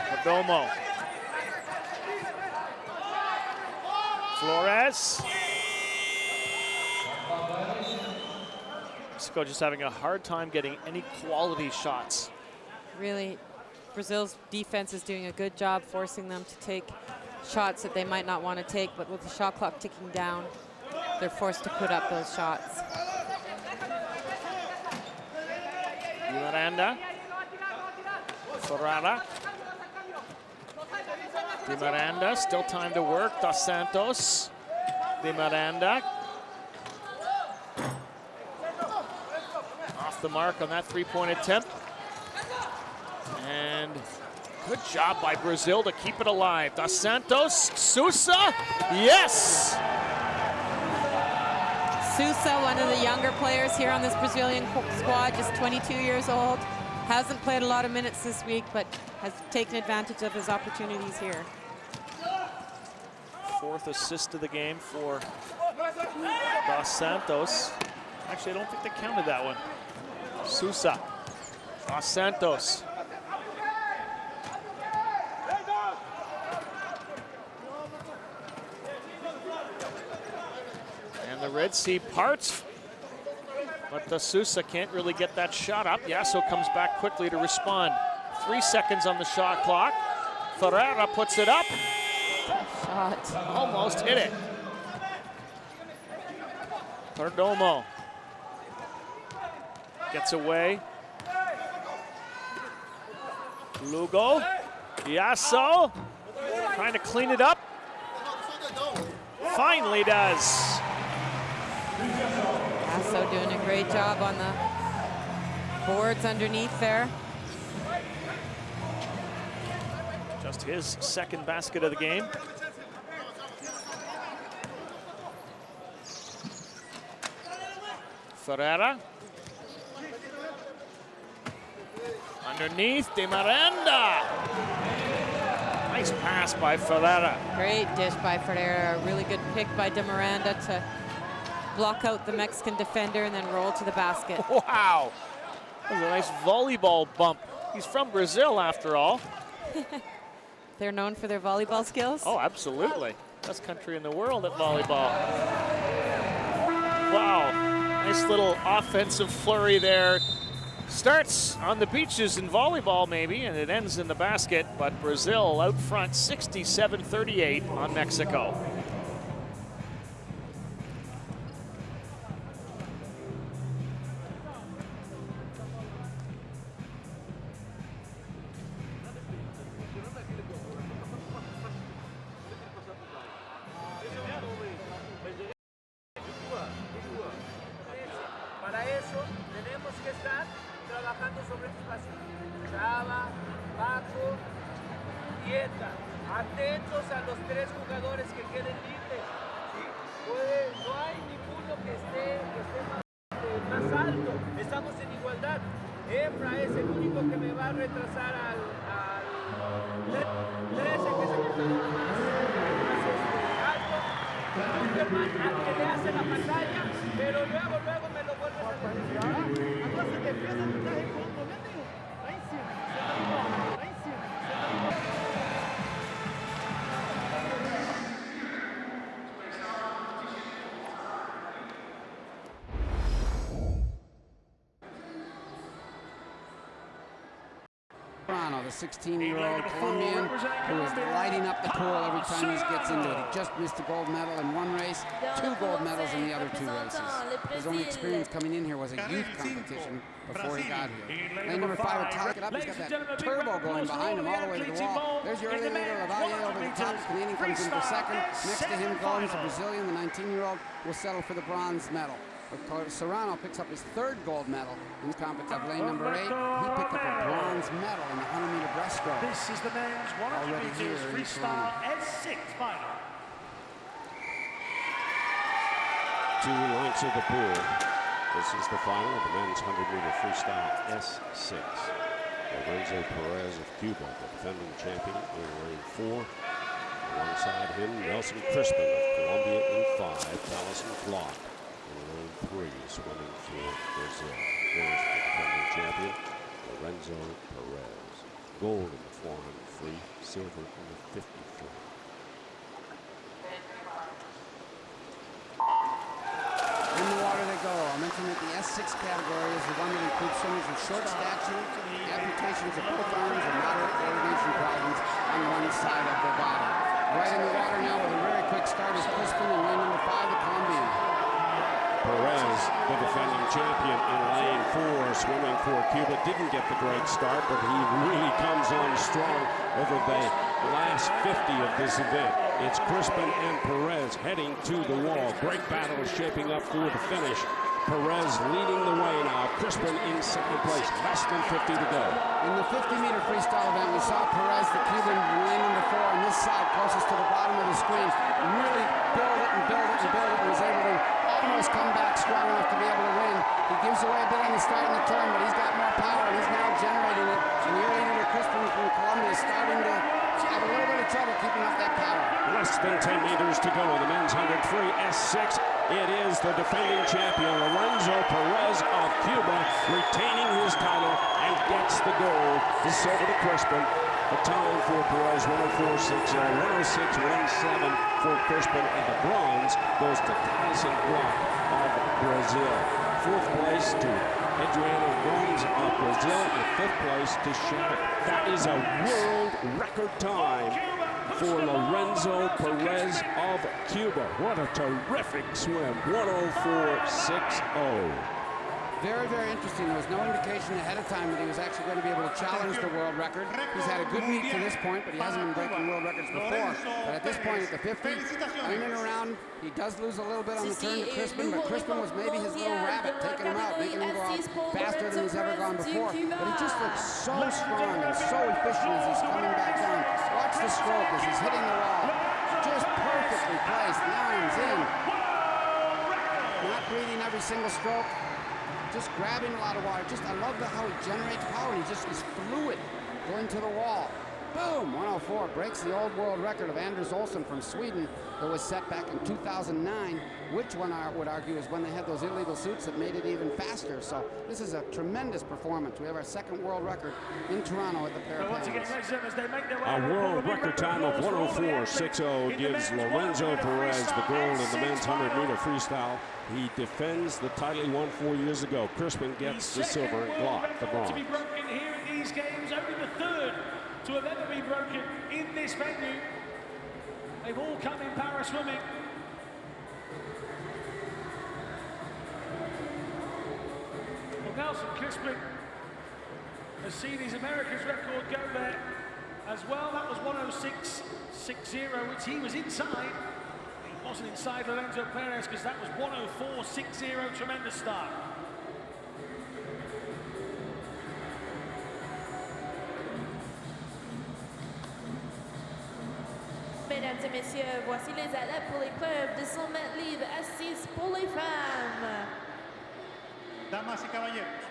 Perdomo. Flores. Mexico just having a hard time getting any quality shots. Really, Brazil's defense is doing a good job forcing them to take shots that they might not want to take, but with the shot clock ticking down, they're forced to put up those shots. Di Miranda. Ferrara. Di Miranda, still time to work. Dos Santos. Di Miranda. Off the mark on that three-point attempt. And good job by Brazil to keep it alive. Dos Santos, Sousa, yes! Sousa, one of the younger players here on this Brazilian squad, just 22 years old. Hasn't played a lot of minutes this week, but has taken advantage of his opportunities here. 4th assist of the game for Dos Santos. Actually, I don't think they counted that one. Sousa. Dos Santos. And the Red Sea parts, but the Sousa can't really get that shot up. Yasso comes back quickly to respond. 3 seconds on the shot clock. Ferreira puts it up. Shot. Almost hit it. Perdomo gets away. Lugo. Yasso trying to clean it up. Finally does. Yasso doing a great job on the boards underneath there. Just his second basket of the game. Ferreira. Underneath, De Miranda. Nice pass by Ferreira. Great dish by Ferreira. A really good pick by De Miranda to block out the Mexican defender and then roll to the basket. Wow. That was a nice volleyball bump. He's from Brazil, after all. They're known for their volleyball skills? Oh, absolutely. Best country in the world at volleyball. Wow. Nice little offensive flurry there. Starts on the beaches in volleyball, maybe, and it ends in the basket. But Brazil out front 67-38 on Mexico. Atentos a los 3 jugadores que queden libres. No hay ninguno que esté más alto. Estamos en igualdad. Efra es el único que me va a retrasar al 13, que es el que más alto. Superman al que le hace la pantalla, pero luego me lo vuelves a retrasar. Agora se defesa não está recuando nenhum. Lá em cima. Lá em cima. The 16-year-old Colombian who is lighting up the pool every time he gets into it. He just missed a gold medal in one race, 2 gold medals in the other 2 races. His only experience coming in here was a youth competition before he got here. Lane number 5 will talk it up. He's got that turbo going behind him all the way to the wall. There's your early leader, Lavalle, over the top. The Canadian comes in for second. Next to him comes the Brazilian, the 19-year-old, will settle for the bronze medal. Serrano picks up his 3rd gold medal in the competition. Lane number 8, he picked up a bronze medal in the 100-meter breaststroke. This is the men's 100 meters freestyle S6 final. 2 lengths of the pool. This is the final of the men's 100-meter freestyle S6. Lorenzo Perez of Cuba, the defending champion, in lane 4. Alongside him, Nelson Crispin of Colombia in 5. Allison Glock in lane 3, swimming for Brazil. There's the defending champion, Lorenzo Perez. Gold in the 400 free, silver in the 50 free. In the water they go. I'll mention that the S6 category is the one that includes swimmers with short stature, amputations of both arms, and moderate coordination problems on one side of their body. Right in the water now with a very quick start is Crispin in lane number 5, the Colombian. Perez, the defending champion in lane 4, swimming for Cuba, didn't get the great start, but he really comes on strong over the last 50 of this event. It's Crispin and Perez heading to the wall. Great battle is shaping up for the finish. Perez leading the way now. Crispin in second place, less than 50 to go. In the 50-meter freestyle event, we saw Perez, the Cuban, in lane number 4 on this side, closest to the bottom of the screen, really build it and build it and build it, and was able to almost come back strong enough to be able to win. He gives away a bit on the start in the turn, but he's got more power, and he's now generating it. And the early leader, Crispin from Colombia, is starting to have a little bit of trouble keeping up that power. Less than 10 meters to to go in the men's 100 free S6. It is the defending champion, Lorenzo Perez of Cuba, retaining his title and gets the gold. The silver to Crispin. The time for Perez, 104.60, 106.17 for Crispin, and the bronze goes to Tyson Block of Brazil. Fourth place to Adriano Gomes of Brazil, and fifth place to Shabbat. That is a world record time for Lorenzo Perez of Cuba. What a terrific swim, 104.60. Very, very interesting. There was no indication ahead of time that he was actually going to be able to challenge the world record. He's had a good meet to this point, but he hasn't been breaking world records before. But at this point, at the 50, in and around, he does lose a little bit on the turn to Crispin, but Crispin was maybe his little rabbit, taking him out, making him go out faster than he's ever gone before. But he just looks so strong and so efficient as he's coming back down. Watch the stroke as he's hitting the wall. Just perfectly placed. The arms in. Not breathing every single stroke. Just grabbing a lot of water. I love how he generates power. He's fluid going to the wall. Boom! 104 breaks the old world record of Anders Olsson from Sweden that was set back in 2009, which one I would argue is when they had those illegal suits that made it even faster. So this is a tremendous performance. We have our second world record in Toronto at the Parapan. A world record time of 104.60 gives Lorenzo Perez the gold in the men's 100-meter freestyle. He defends the title he won 4 years ago. Crispin gets the silver and Glock the bronze. To be broken here in these games, only the third to have ever been broken in this venue. They've all come in para swimming. Well, Nelson Crispin has seen his America's record go there as well. That was 106.60, which he was inside. He wasn't inside Lorenzo Perez because that was 104.60. Tremendous start. Mesdames et messieurs, voici les adeptes pour l'épreuve de 100 mètres libres assises pour les femmes. Damas y caballeros,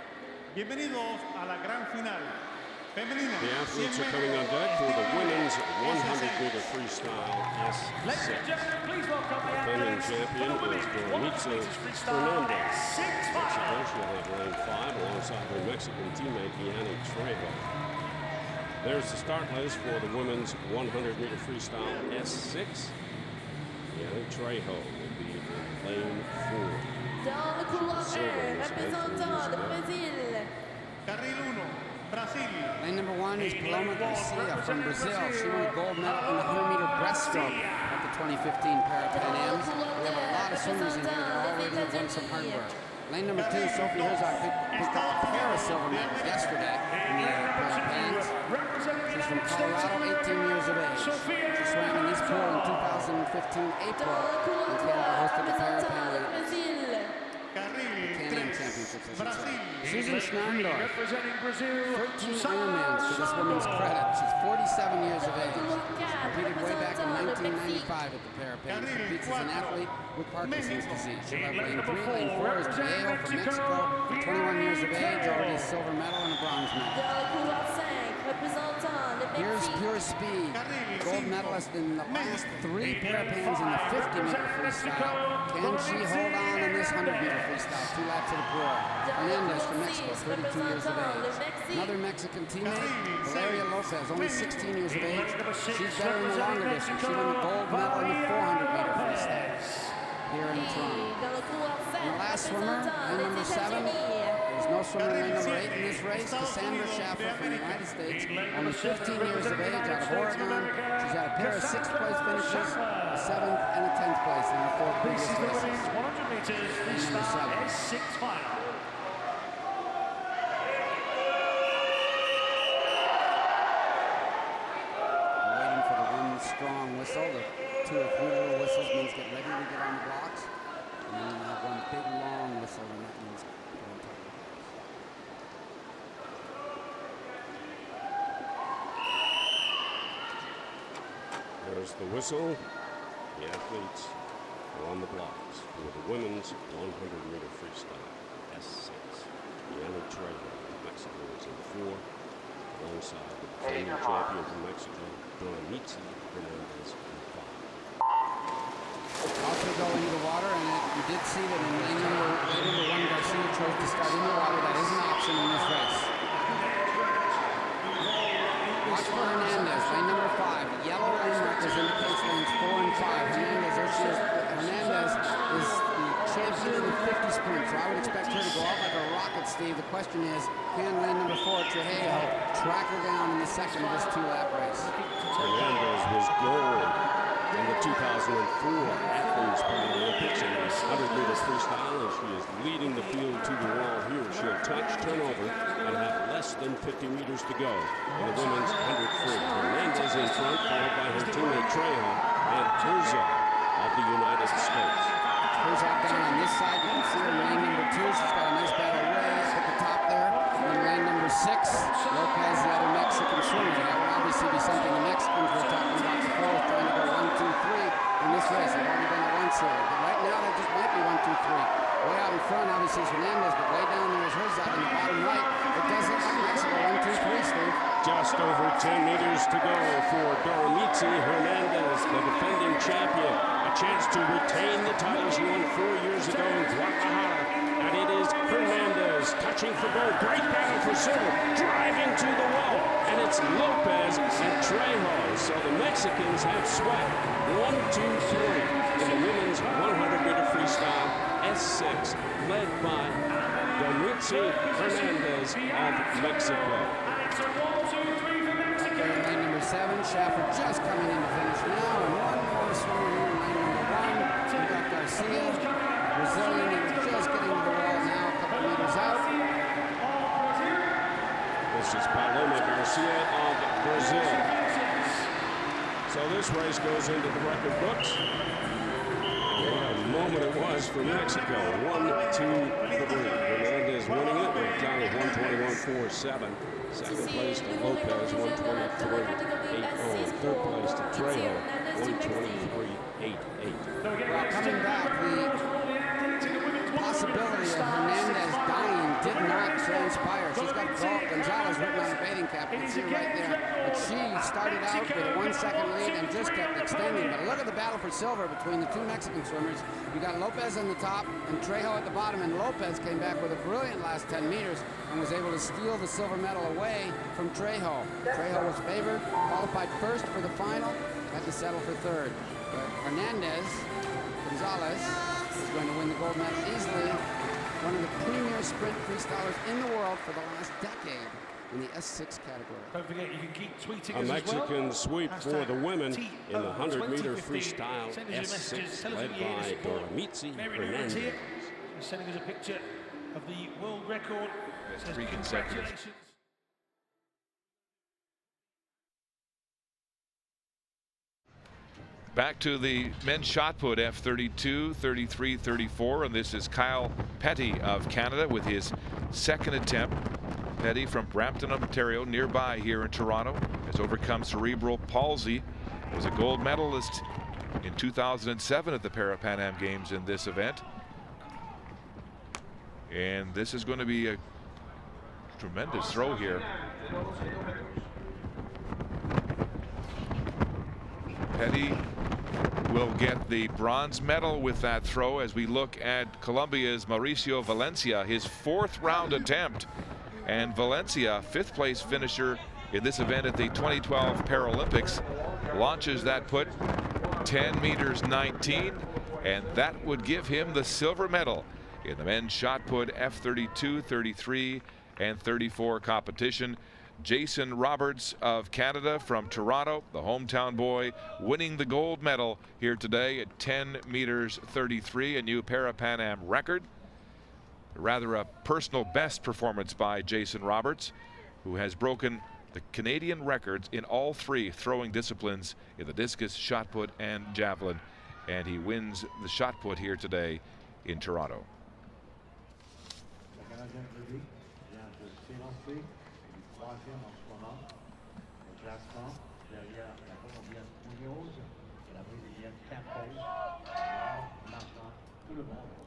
bienvenidos a la gran final. Femenina. The athletes are coming on deck for the women's 100-meter freestyle S6. Defending champion is Domitza Fernandez. Mexico, she'll have lane 5 alongside her Mexican teammate, Yanni Trejo. There's the start list for the women's 100-meter freestyle S6. Yanni Trejo will be in lane 4. Dans le couloir 1, représentant le Brésil. Carril 1, Brasil. Lane number 1 is Paloma Garcia from Brazil. She won a gold medal in the 100-meter breaststroke at the 2015 Parapan American Games. We have a lot of swimmers in here that already have won some hard work. Lane number 2, Sophie Herzog picked up a pair of silver medals yesterday in the Paralympics. She's from Colorado, 18 years of age. She swam in this pool in 2015 April when Canada hosted the Parapan Championships, I should say. Susan Schnarndorf, 13 Ironmans to this woman's credit. She's 47 years of age. She competed way back in 1995 at the Parapan. She competes as an athlete with Parkinson's disease. She'll have lane 3. Lane 4 is Diego from Mexico, 21 years of age, already a silver medal and a bronze medal. Here's Pure Speed, gold medalist in the last 3 Parapans in the 50-meter freestyle. Can she hold on in this 100-meter freestyle? 2 laps of the pool. Hernandez from Mexico, 32 years of age. Another Mexican teammate, Valeria Lopez, only 16 years of age. She's better in the longer distance. She won the gold medal in the 400-meter freestyle here in Toronto. And the last swimmer, lane number 7. There's no swimmer in lane number 8 in this race. Cassandra Schaffer from the United States, only 15 years of age, out of Oregon. She's had a pair of 6th place finishes, a 7th and a 10th place in her 4 previous races. 100 meters freestyle S6 final. Waiting for the one strong whistle. The 2 or 3 little whistles means get ready to get on the blocks. And then you have one big long whistle, and that means get on top of the blocks. There's the whistle. The athletes are on the blocks for the women's 100-meter freestyle S6. Yanni Trejo from Mexico is in 4, alongside the defending champion from Mexico, Domitza Fernandez in 5. also go into the water, and you did see that in lane number 1, Garcia chose to start in the water. That is an option in this race. Watch for Hernandez, lane number 5. Yellow lane markers indicates lanes 4 and 5. Hernandez, there she is. Hernandez is the champion in the 50 sprint, so I would expect her to go out like a rocket, Steve. The question is, can lane number 4, Trejo, track her down in the second of this 2-lap race? Hernandez was gold in the 2004 Athens Paralympics in the 100-meter freestyle, and she is leading the field to the wall here. She'll touch, turn over, and have less than 50 meters to go in the women's 100 free. Hernandez in front, followed by her teammate Trejo and Herzog of the United States. Herzog down on this side. You can see her in lane number 2. She's got a nice battle way up at the top there. In lane number 6, Lopez, the other Mexican swimmer. That would obviously be something the Mexicans were talking about before, trying to go 1, 2, 3 in this race. They've already done it once here. But right now, that just might be 1, 2, 3. Way out in front, obviously, is Hernandez, but way down there is Herzog in the bottom right. It does look like Mexico. 1, 2, 3, Steve. Just over 10 meters to go for Doromitzi Hernandez, the defending champion. A chance to retain the title she won 4 years ago in Guadalajara. And it is Hernandez touching for gold. Great battle for silver, driving to the wall. And it's Lopez and Trejo. So the Mexicans have swept 1, 2, 3 in the women's 100-meter freestyle S6, led by Doromitzi Hernandez of Mexico. Lane number 7, Schaffer just coming in to finish now. And one more swimmer here in lane number 1. We got Garcia, Brazilian, and just getting to the wall now, a couple meters out. This is Paloma Garcia of Brazil. So this race goes into the record books. What a moment it was for Mexico. 1, 2, 3. Hernandez winning it with a time of 1:21.47. Second place to Lopez, 1:23.80. Third place to Trejo, 1:23.88. Well, coming back, the possibility of Hernandez dying did not transpire. She's got Gonzalez written on her bathing cap. You can see her right there. But she started out with a 1-second lead and just kept extending. But look at the battle for silver between the 2 Mexican swimmers. You got Lopez on the top and Trejo at the bottom, and Lopez came back with a brilliant last 10 meters and was able to steal the silver medal away from Trejo. Trejo was favored, qualified first for the final, had to settle for third. But Hernandez, Gonzalez, is going to win the gold medal easily. One of the premier sprint freestylers in the world for the last decade in the S6 category. Don't forget, you can keep tweeting a Mexican sweep for the women in the 100-meter freestyle S6, led by Doromitzi Hernandez. He's sending us a picture of the world record. Says 3 consecutive. Back to the men's shot put, F32, 33, 34, and this is Kyle Petty of Canada with his second attempt. Petty from Brampton, Ontario, nearby here in Toronto, has overcome cerebral palsy. Was a gold medalist in 2007 at the Parapan Am Games in this event. And this is going to be a tremendous throw here. Petty will get the bronze medal with that throw as we look at Colombia's Mauricio Valencia, his 4th round attempt. And Valencia, 5th place finisher in this event at the 2012 Paralympics, launches that put 10 meters 19, and that would give him the silver medal in the men's shot put F32, 33, and 34 competition. Jason Roberts of Canada from Toronto, the hometown boy, winning the gold medal here today at 10 meters 33, a new Parapan Am record. Rather a personal best performance by Jason Roberts, who has broken the Canadian records in all 3 throwing disciplines in the discus, shot put, and javelin. And he wins the shot put here today in Toronto.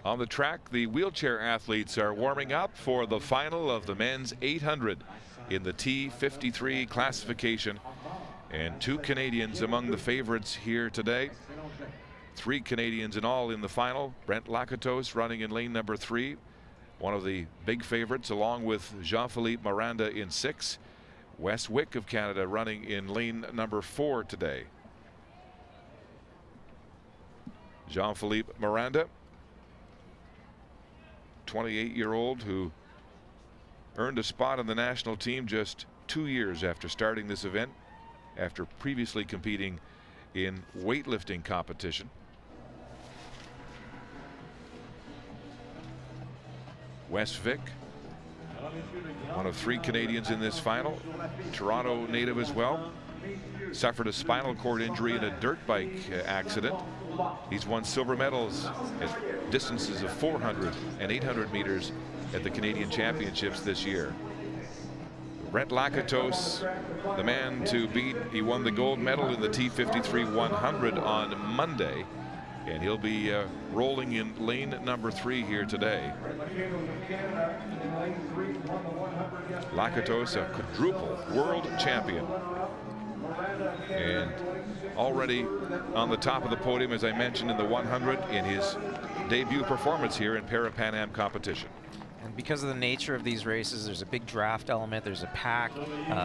On the track, the wheelchair athletes are warming up for the final of the men's 800 in the T53 classification. And 2 Canadians among the favorites here today. 3 Canadians in all in the final. Brent Lakatos running in lane number 3, one of the big favorites, along with Jean-Philippe Miranda in 6. Wes Wick of Canada running in lane number 4 today. Jean-Philippe Miranda, 28-year-old who earned a spot on the national team just 2 years after starting this event, after previously competing in weightlifting competition. Wes Wick, one of 3 Canadians in this final, Toronto native as well, suffered a spinal cord injury in a dirt bike accident. He's won silver medals at distances of 400 and 800 meters at the Canadian Championships this year. Brent Lakatos, the man to beat. He won the gold medal in the T53 100 on Monday, and he'll be rolling in lane number 3 here today. Lakatos, a quadruple world champion, and already on the top of the podium, as I mentioned, in the 100 in his debut performance here in Parapan Am competition. And because of the nature of these races, there's a big draft element, there's a pack.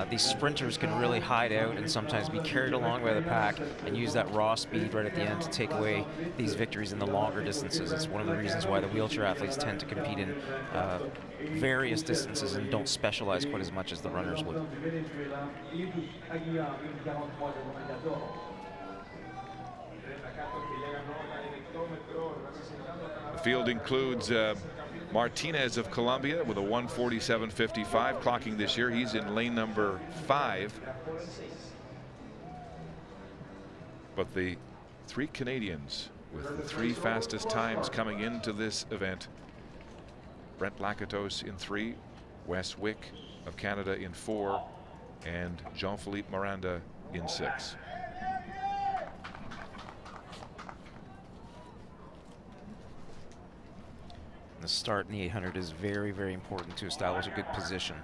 These sprinters can really hide out and sometimes be carried along by the pack and use that raw speed right at the end to take away these victories in the longer distances. It's one of the reasons why the wheelchair athletes tend to compete in various distances and don't specialize quite as much as the runners would. The field includes Martinez of Colombia with a 1:47.55 clocking this year. He's in lane number 5. But the 3 Canadians with the 3 fastest times coming into this event: Brent Lakatos in 3, Wes Wick of Canada in 4, and Jean-Philippe Miranda in 6. The start in the 800 is very, very important to establish a good position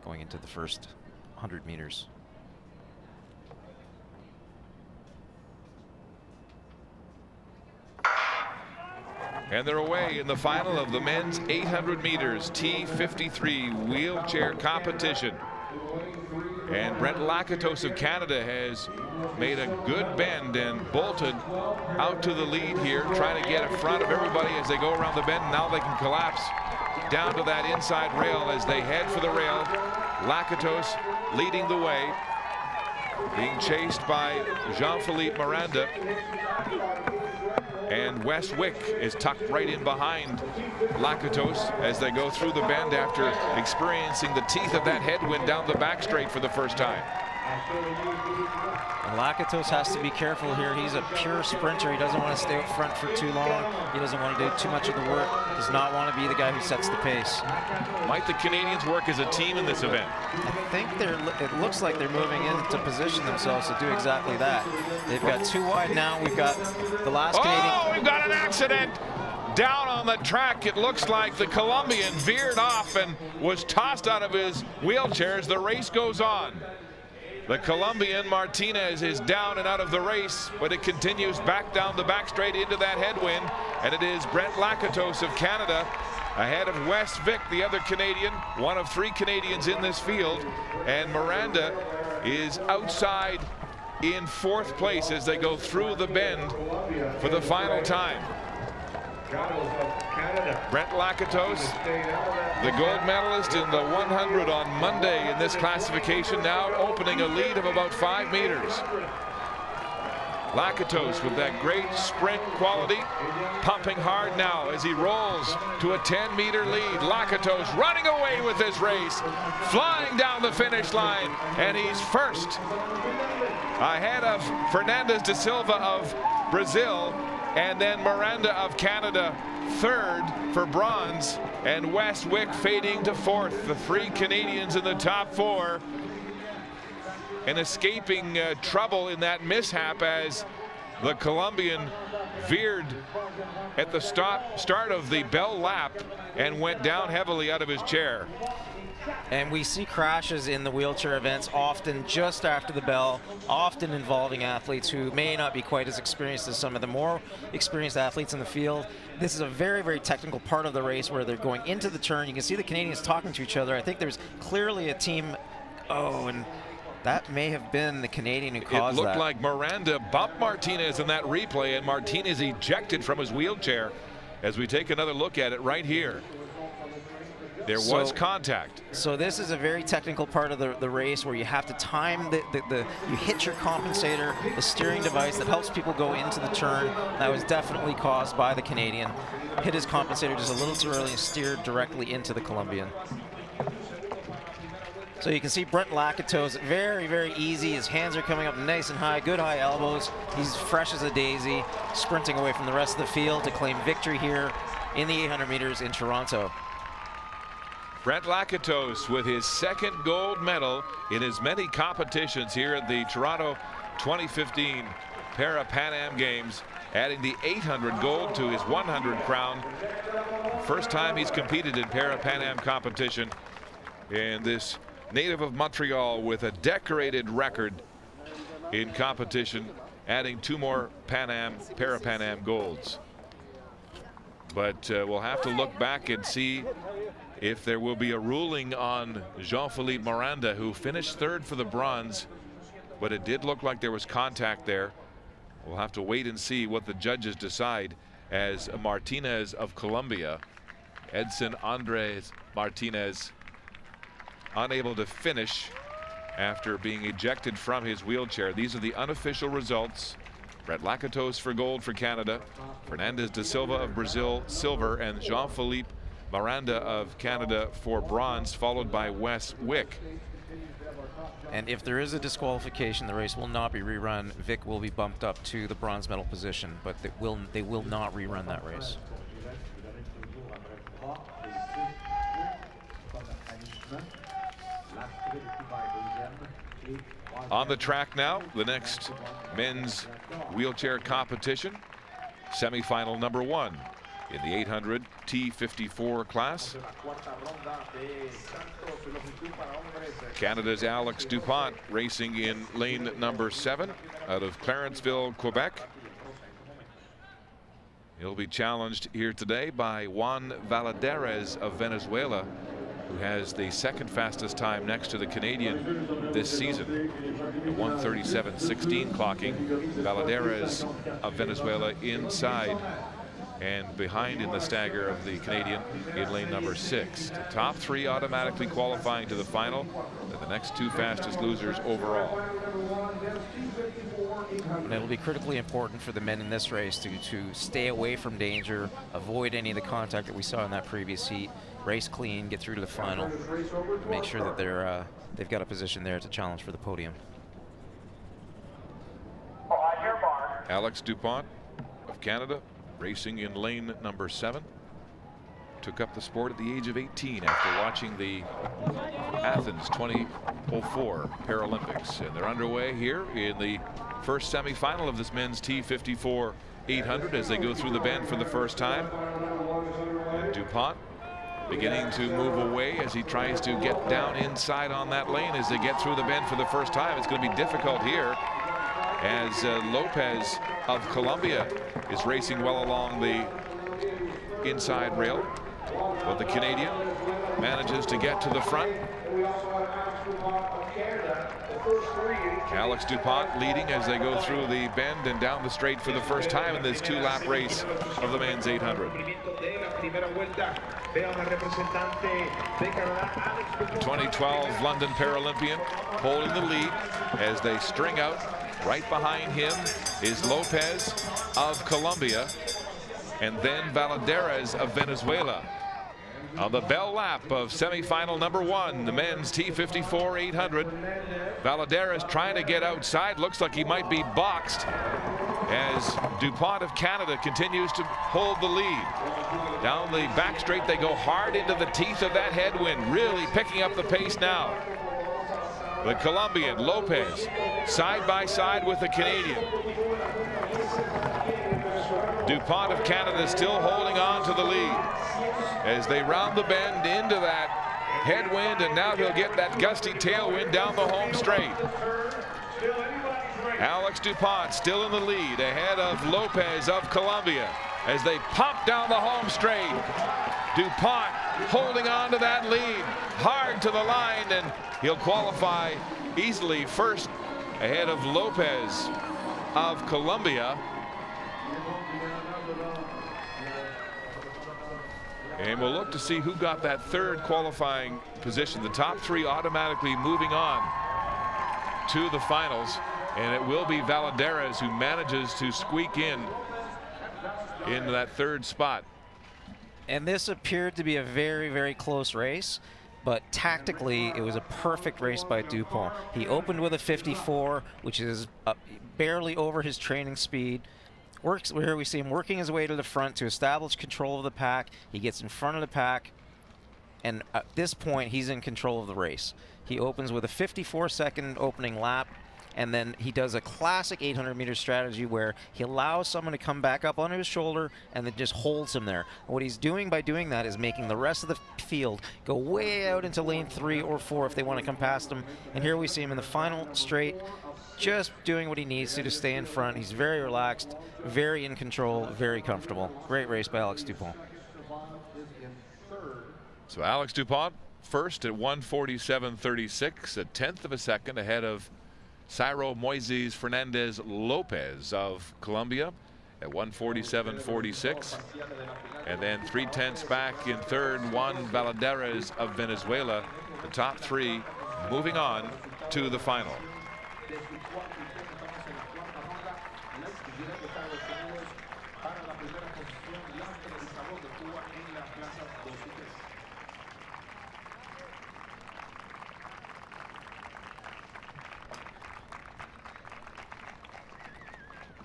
going into the first 100 meters. And they're away in the final of the men's 800 meters T53 wheelchair competition. And Brent Lakatos of Canada has made a good bend and bolted out to the lead here, trying to get in front of everybody as they go around the bend. Now they can collapse down to that inside rail as they head for the rail. Lakatos leading the way, being chased by Jean-Philippe Miranda. And Wes Wick is tucked right in behind Lakatos as they go through the bend after experiencing the teeth of that headwind down the back straight for the first time. And Lakatos has to be careful here. He's a pure sprinter. He doesn't want to stay up front for too long. He doesn't want to do too much of the work. Does not want to be the guy who sets the pace. Might the Canadians work as a team in this event? I think it looks like they're moving in to position themselves to do exactly that. They've got 2 wide now. We've got the last Canadian. Oh, we've got an accident down on the track. It looks like the Colombian veered off and was tossed out of his wheelchair as the race goes on. The Colombian Martinez is down and out of the race, but it continues back down the back straight into that headwind, and it is Brent Lakatos of Canada ahead of Wes Wick, the other Canadian, one of 3 Canadians in this field, and Miranda is outside in 4th place as they go through the bend for the final time. Brent Lakatos, the gold medalist in the 100 on Monday in this classification, now opening a lead of about 5 meters. Lakatos with that great sprint quality, pumping hard now as he rolls to a 10-meter lead. Lakatos running away with this race, flying down the finish line, and he's first ahead of Fernandes da Silva of Brazil, and then Miranda of Canada 3rd for bronze, and Wes Wick fading to 4th. The 3 Canadians in the top 4, and escaping trouble in that mishap as the Colombian veered at the start of the bell lap and went down heavily out of his chair. And we see crashes in the wheelchair events often just after the bell, often involving athletes who may not be quite as experienced as some of the more experienced athletes in the field. This is a very, very technical part of the race where they're going into the turn. You can see the Canadians talking to each other. I think there's clearly a team, and that may have been the Canadian who caused that. It looked like Miranda bumped Martinez in that replay, and Martinez ejected from his wheelchair as we take another look at it right here. There was contact. So this is a very technical part of the race where you have to time you hit your compensator, the steering device that helps people go into the turn. That was definitely caused by the Canadian. Hit his compensator just a little too early and steered directly into the Colombian. So you can see Brent Lakato's very, very easy. His hands are coming up nice and high, good high elbows. He's fresh as a daisy, sprinting away from the rest of the field to claim victory here in the 800 meters in Toronto. Brent Lakatos with his second gold medal in as many competitions here at the Toronto 2015 Parapan Am Games, adding the 800 gold to his 100 crown. First time he's competed in Parapan Am competition. And this native of Montreal with a decorated record in competition, adding 2 more Parapan Am golds. But we'll have to look back and see if there will be a ruling on Jean-Philippe Miranda, who finished 3rd for the bronze, but it did look like there was contact there. We'll have to wait and see what the judges decide, as Martinez of Colombia, Edson Andres Martinez, unable to finish after being ejected from his wheelchair. These are the unofficial results. Brett Lakatos for gold for Canada, Fernandez da Silva of Brazil silver, and Jean-Philippe Miranda of Canada for bronze, followed by Wes Wick. And if there is a disqualification, the race will not be rerun. Vic will be bumped up to the bronze medal position, but they will not rerun that race. On the track now, the next men's wheelchair competition, semifinal number 1 in the 800 T54 class. Canada's Alex Dupont racing in lane number 7 out of Clarenceville, Quebec. He'll be challenged here today by Juan Valadares of Venezuela, who has the 2nd fastest time next to the Canadian this season, 1:37.16 clocking. Valadares of Venezuela inside and behind in the stagger of the Canadian in lane number 6. The top 3 automatically qualifying to the final, and the next 2 fastest losers overall. And it'll be critically important for the men in this race to stay away from danger, avoid any of the contact that we saw in that previous heat, race clean, get through to the final, make sure that they've got a position there to challenge for the podium. Alex Dupont of Canada, racing in lane number 7. Took up the sport at the age of 18 after watching the Athens 2004 Paralympics. And they're underway here in the first semifinal of this men's T54 800 as they go through the bend for the first time. And Dupont beginning to move away as he tries to get down inside on that lane as they get through the bend for the first time. It's going to be difficult here as Lopez of Colombia is racing well along the inside rail, but the Canadian manages to get to the front. Alex Dupont leading as they go through the bend and down the straight for the first time in this 2-lap race of the men's 800. 2012 London Paralympian holding the lead as they string out. Right behind him is Lopez of Colombia, and then Valadares of Venezuela. On the bell lap of semifinal number 1, the men's T54 800. Valadares trying to get outside. Looks like he might be boxed as Dupont of Canada continues to hold the lead. Down the back straight they go, hard into the teeth of that headwind, really picking up the pace now. The Colombian Lopez side by side with the Canadian. Dupont of Canada still holding on to the lead as they round the bend into that headwind, and now he'll get that gusty tailwind down the home straight. Alex DuPont still in the lead, ahead of Lopez of Colombia as they pump down the home straight. DuPont holding on to that lead, hard to the line, and he'll qualify easily first ahead of Lopez of Colombia. And we'll look to see who got that third qualifying position. The top three automatically moving on to the finals, and it will be Valadares who manages to squeak in that third spot. And this appeared to be a very, very close race, but tactically it was a perfect race by DuPont. He opened with a 54, which is barely over his training speed. Here we see him working his way to the front to establish control of the pack. He gets in front of the pack, and at this point he's in control of the race. He opens with a 54-second opening lap, and then he does a classic 800-meter strategy where he allows someone to come back up onto his shoulder and then just holds him there. And what he's doing by doing that is making the rest of the field go way out into lane 3 or 4 if they want to come past him. And here we see him in the final straight, just doing what he needs to stay in front. He's very relaxed, very in control, very comfortable. Great race by Alex DuPont. So Alex DuPont first at 1:47.36, a tenth of a second ahead of Ciro Moises Fernandez Lopez of Colombia at 1:47.46. And then 3/10 back in third, Juan Valadares of Venezuela. The top three moving on to the final.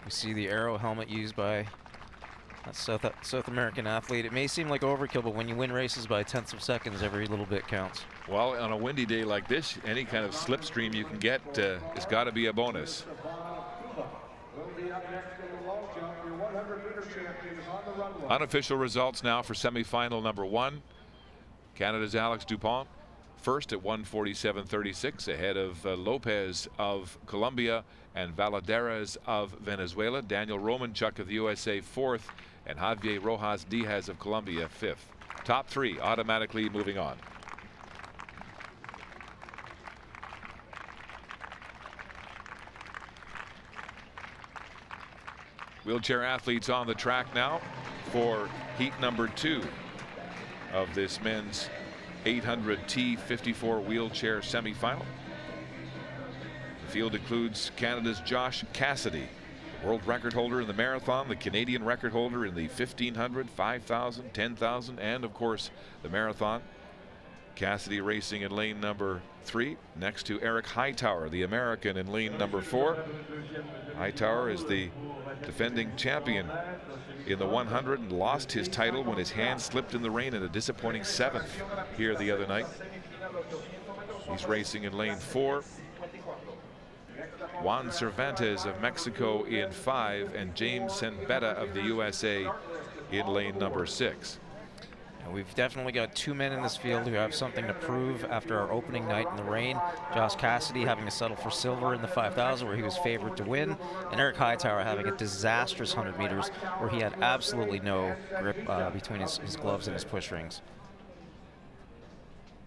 We see the arrow helmet used by that South American athlete. It may seem like overkill, but when you win races by tenths of seconds, every little bit counts. Well, on a windy day like this, any kind of slipstream you can get has got to be a bonus. Unofficial results now for semifinal number 1. Canada's Alex DuPont first at 1:47.36 ahead of Lopez of Colombia and Valadares of Venezuela. Daniel Romanchuk of the USA fourth, and Javier Rojas Diaz of Colombia fifth. Top three automatically moving on. Wheelchair athletes on the track now for heat number 2 of this men's 800 T54 wheelchair semifinal. The field includes Canada's Josh Cassidy, world record holder in the marathon, the Canadian record holder in the 1500, 5000, 10,000, and of course the marathon. Cassidy racing in lane number 3 next to Eric Hightower, the American, in lane number 4. Hightower is the defending champion in the 100 and lost his title when his hand slipped in the rain in a disappointing 7th here the other night. He's racing in lane 4. Juan Cervantes of Mexico in 5, and James Senbetta of the USA in lane number 6. And we've definitely got 2 men in this field who have something to prove after our opening night in the rain. Josh Cassidy having to settle for silver in the 5,000 where he was favored to win, and Eric Hightower having a disastrous 100 meters where he had absolutely no grip between his gloves and his push rings.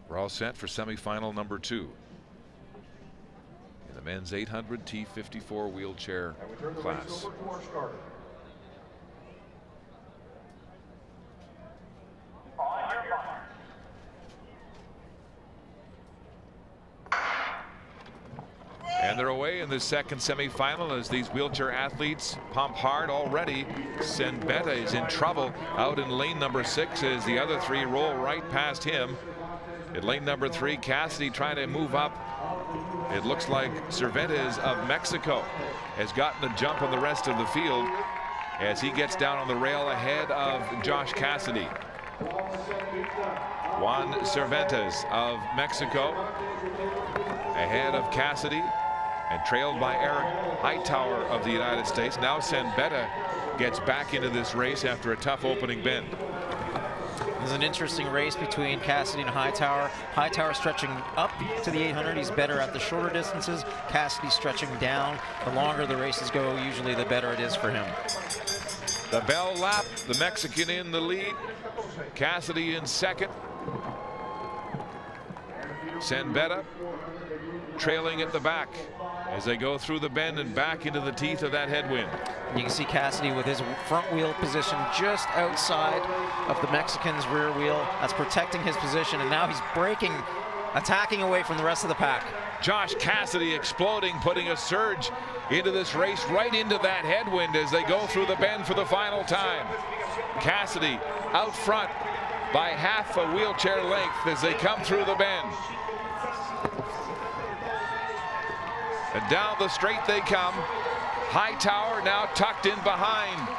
We're all set for semifinal number 2 in the men's 800 T54 wheelchair class. And they're away in the second semifinal as these wheelchair athletes pump hard already. Senbetta is in trouble out in lane number 6 as the other three roll right past him. In lane number 3, Cassidy trying to move up. It looks like Cervantes of Mexico has gotten a jump on the rest of the field as he gets down on the rail ahead of Josh Cassidy. Juan Cervantes of Mexico ahead of Cassidy and trailed by Eric Hightower of the United States. Now Senbetta gets back into this race after a tough opening bend. There's an interesting race between Cassidy and Hightower. Hightower stretching up to the 800. He's better at the shorter distances. Cassidy stretching down. The longer the races go, usually the better it is for him. The bell lap, the Mexican in the lead. Cassidy in second. Sembetta trailing at the back as they go through the bend and back into the teeth of that headwind. You can see Cassidy with his front wheel position just outside of the Mexican's rear wheel. That's protecting his position, and now he's braking, attacking away from the rest of the pack. Josh Cassidy exploding, putting a surge into this race, right into that headwind as they go through the bend for the final time. Cassidy out front by half a wheelchair length as they come through the bend. And down the straight they come. Hightower now tucked in behind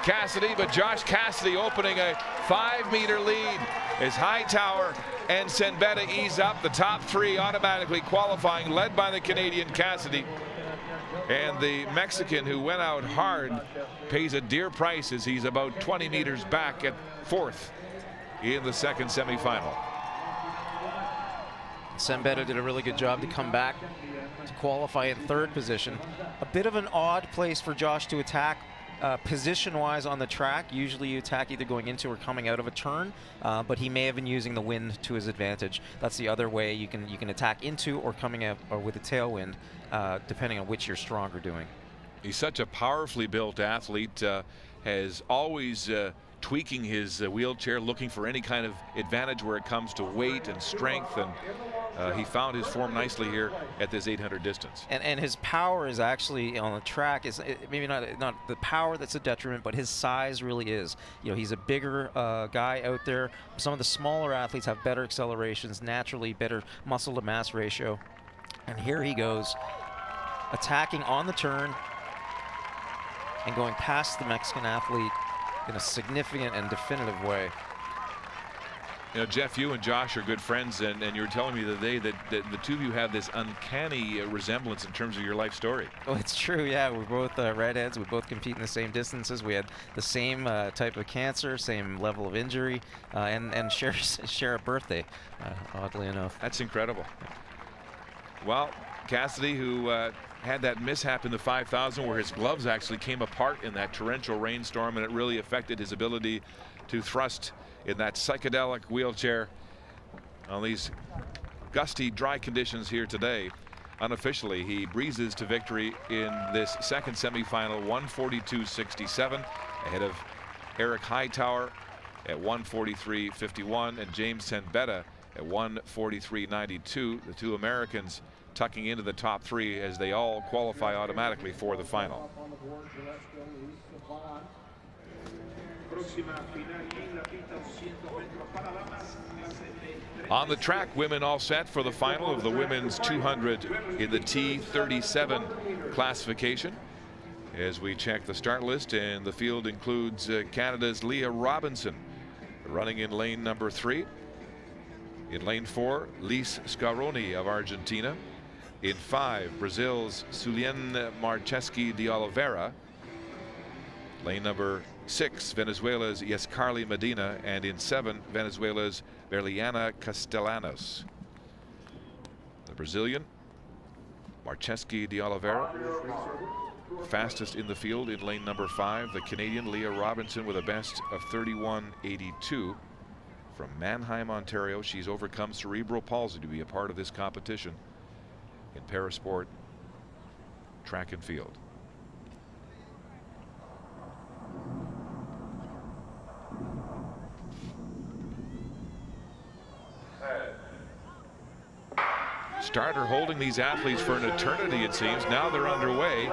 Cassidy, but Josh Cassidy opening a 5-meter lead as Hightower and Sembetta ease up. The top three automatically qualifying, led by the Canadian Cassidy. And the Mexican, who went out hard, pays a dear price as he's about 20 meters back at fourth in the second semifinal. Sembetta did a really good job to come back to qualify in third position. A bit of an odd place for Josh to attack position-wise on the track. Usually you attack either going into or coming out of a turn, but he may have been using the wind to his advantage. That's the other way you can attack into or coming out or with a tailwind, depending on which you're stronger doing. He's such a powerfully built athlete, has always tweaking his wheelchair, looking for any kind of advantage where it comes to weight and strength, and he found his form nicely here at this 800 distance. And his power is actually on the track is maybe not the power that's a detriment, but his size really is. You know, he's a bigger guy out there. Some of the smaller athletes have better accelerations, naturally better muscle to mass ratio. And here he goes, attacking on the turn and going past the Mexican athlete in a significant and definitive way. You know, Jeff, you and Josh are good friends, and you were telling me the other day that the two of you have this uncanny resemblance in terms of your life story. Oh, it's true, yeah. We're both redheads. We both compete in the same distances. We had the same type of cancer, same level of injury, and share a birthday, oddly enough. That's incredible. Well, Cassidy, who had that mishap in the 5,000 where his gloves actually came apart in that torrential rainstorm, and it really affected his ability to thrust in that psychedelic wheelchair on these gusty, dry conditions here today. Unofficially, he breezes to victory in this second semifinal, 142.67, ahead of Eric Hightower at 143.51 and James Sembetta at 143.92. The two Americans tucking into the top three as they all qualify automatically for the final. On the track, women all set for the final of the women's 200 in the T37 classification. As we check the start list, and the field includes Canada's Leah Robinson running in lane number 3. In lane 4, Lise Scaroni of Argentina. In 5, Brazil's Suliane Marcheski de Oliveira. Lane number 6, Venezuela's Yescarly Medina, and in 7, Venezuela's Berliana Castellanos. The Brazilian Marcheski de Oliveira, fastest in the field in lane number 5. The Canadian Leah Robinson with a best of 31.82 from Mannheim, Ontario. She's overcome cerebral palsy to be a part of this competition in parasport track and field. Starter holding these athletes for an eternity, it seems. Now they're underway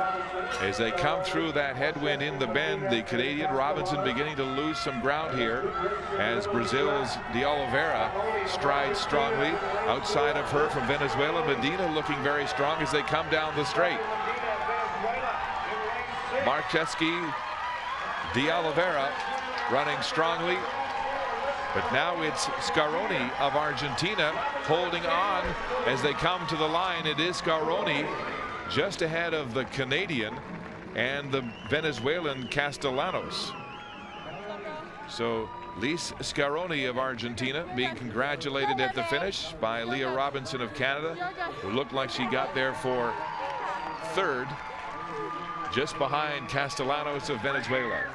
as they come through that headwind in the bend. The Canadian Robinson beginning to lose some ground here as Brazil's de Oliveira strides strongly. Outside of her from Venezuela, Medina looking very strong as they come down the straight. Marcheski de Oliveira running strongly. But now it's Scaroni of Argentina holding on as they come to the line. It is Scaroni just ahead of the Canadian and the Venezuelan Castellanos. So Lise Scaroni of Argentina being congratulated at the finish by Leah Robinson of Canada, who looked like she got there for third, just behind Castellanos of Venezuela.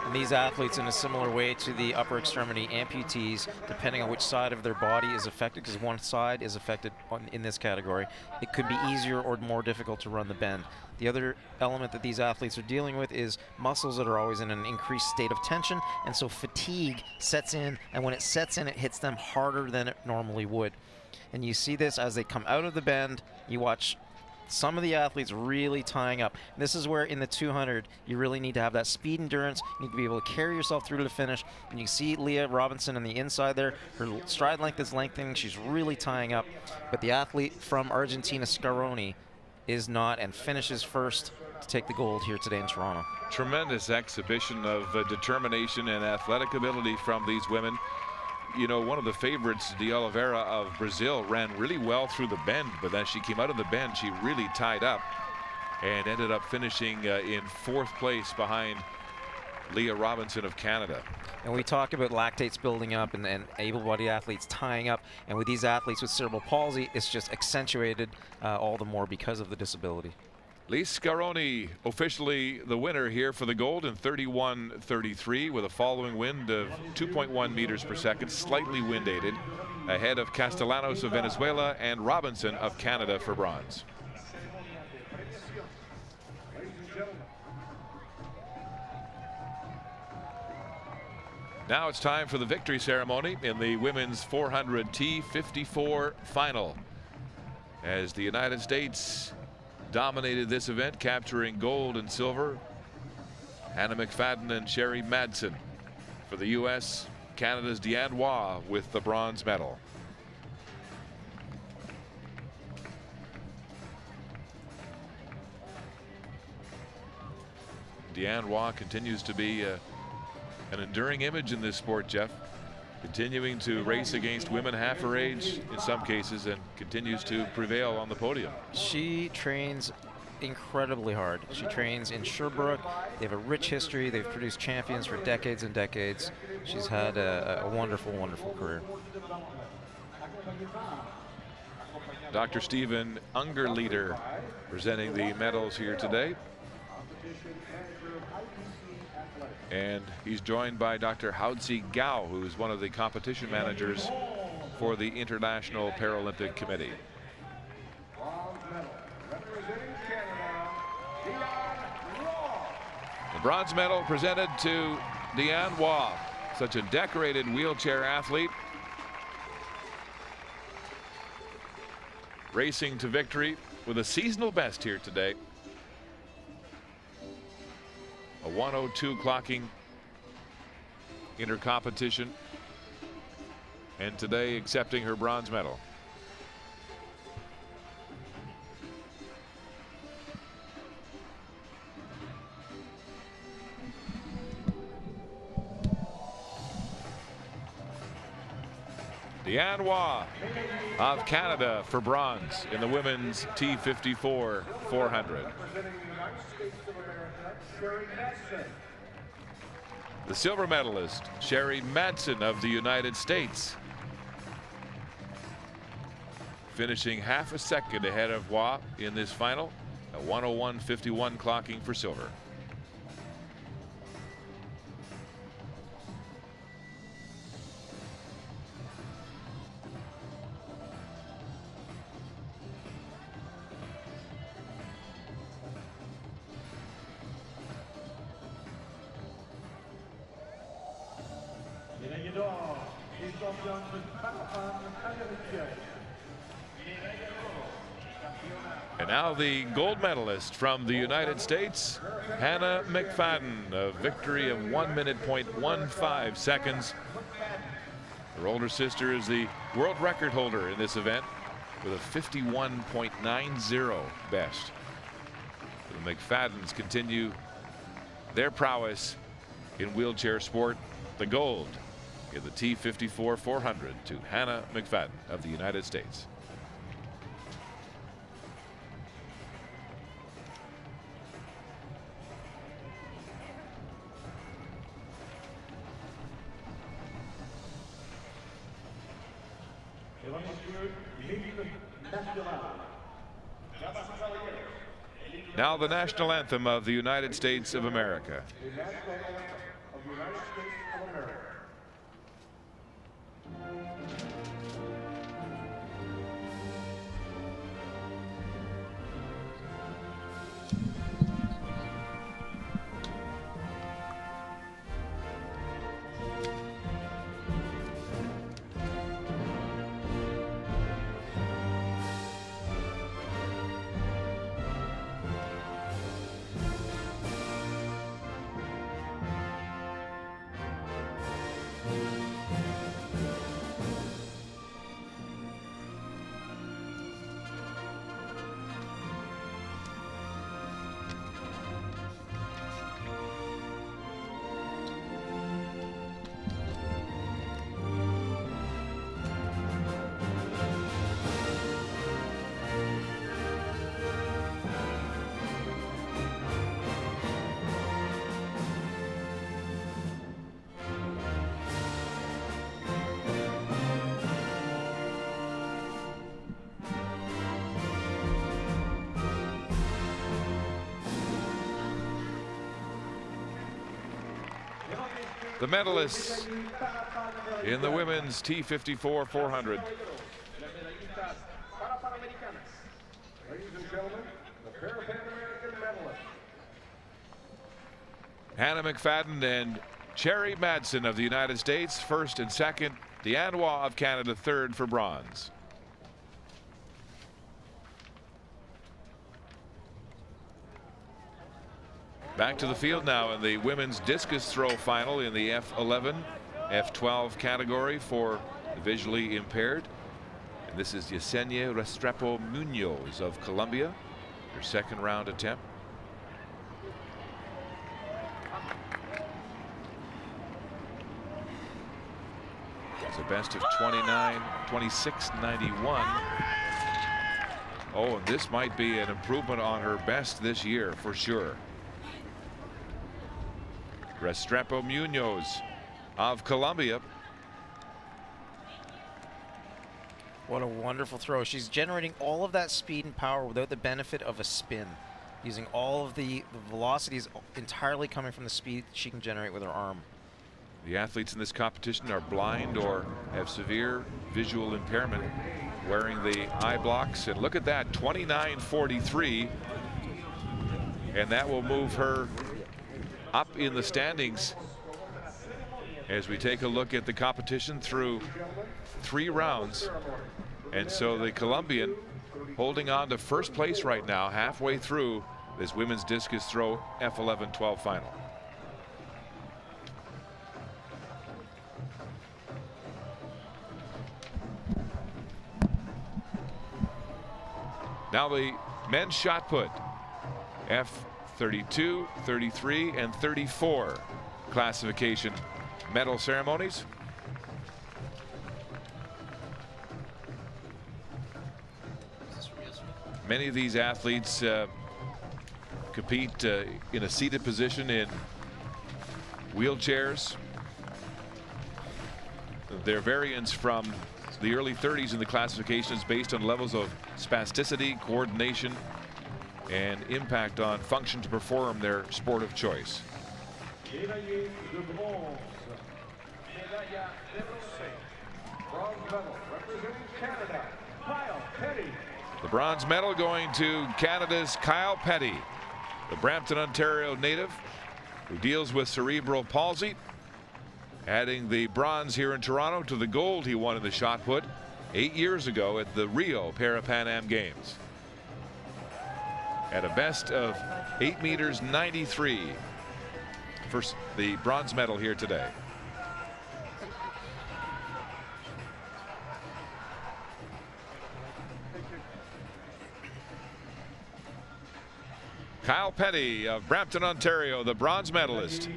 And these athletes, in a similar way to the upper extremity amputees, depending on which side of their body is affected, because one side is affected in this category, it could be easier or more difficult to run the bend. The other element that these athletes are dealing with is muscles that are always in an increased state of tension, and so fatigue sets in, and when it sets in, it hits them harder than it normally would. And you see this as they come out of the bend. You watch some of the athletes really tying up. This is where in the 200 you really need to have that speed endurance. You need to be able to carry yourself through to the finish. And you see Leah Robinson on the inside there. Her stride length is lengthening. She's really tying up. But the athlete from Argentina, Scaroni, is not, and finishes first to take the gold here today in Toronto. Tremendous exhibition of determination and athletic ability from these women. You know, one of the favorites, de Oliveira of Brazil, ran really well through the bend, but as she came out of the bend, she really tied up and ended up finishing in fourth place behind Leah Robinson of Canada. And we talk about lactates building up and able-bodied athletes tying up, and with these athletes with cerebral palsy, it's just accentuated all the more because of the disability. Lise Scaroni officially the winner here for the gold in 31:33 with a following wind of 2.1 meters per second, slightly wind aided, ahead of Castellanos of Venezuela and Robinson of Canada for bronze. Now it's time for the victory ceremony in the women's 400 T54 final, as the United States dominated this event, capturing gold and silver. Hannah McFadden and Sherry Madsen. For the U.S., Canada's Deanne Waugh with the bronze medal. Deanne Waugh continues to be an enduring image in this sport, Jeff. Continuing to race against women half her age in some cases, and continues to prevail on the podium. She trains incredibly hard. She trains in Sherbrooke. They have a rich history. They've produced champions for decades and decades. She's had a wonderful, wonderful career. Dr. Stephen Ungerleider presenting the medals here today. And he's joined by Dr. Haozi Gao, who is one of the competition managers for the International Paralympic Committee. The bronze medal presented to Deanne Waugh, such a decorated wheelchair athlete. Racing to victory with a seasonal best here today. A 1:02 clocking in her competition, and today accepting her bronze medal. Deanne Waugh of Canada for bronze in the women's T54 400. The silver medalist, Sherry Madsen of the United States, finishing half a second ahead of Waugh in this final, a 1:01.51 clocking for silver. And now the gold medalist from the United States, Hannah McFadden, a victory of 1:15 seconds. Her older sister is the world record holder in this event with a 51.90 best. The McFaddens continue their prowess in wheelchair sport. The gold in the T54 400 to Hannah McFadden of the United States. Now the national anthem of the United States of America. The national anthem of the United States of America. The medalists in the women's T54 400. Ladies and gentlemen, the Parapan American medalists. Hannah McFadden and Cherry Madsen of the United States, first and second. Deanois of Canada, third for bronze. Back to the field now in the women's discus throw final in the F11, F12 category for the visually impaired. And this is Yesenia Restrepo Munoz of Colombia, her second round attempt. It's a best of 26.91. Oh, and this might be an improvement on her best this year for sure. Restrepo Munoz of Colombia. What a wonderful throw. She's generating all of that speed and power without the benefit of a spin, using all of the velocities entirely coming from the speed she can generate with her arm. The athletes in this competition are blind or have severe visual impairment, wearing the eye blocks. And look at that, 29.43. And that will move her up in the standings as we take a look at the competition through 3 rounds. And so the Colombian holding on to first place right now, halfway through this women's discus throw F11-12 final. Now the men's shot put, F32, 33, and 34 classification medal ceremonies. Many of these athletes compete in a seated position in wheelchairs. Their variance from the early 30s in the classifications based on levels of spasticity, coordination, and impact on function to perform their sport of choice. The bronze medal going to Canada's Kyle Petty, the Brampton, Ontario native who deals with cerebral palsy, adding the bronze here in Toronto to the gold he won in the shot put 8 years ago at the Rio Parapan Am Games. At a best of 8 meters 93 for the bronze medal here today. Kyle Petty of Brampton, Ontario, the bronze medalist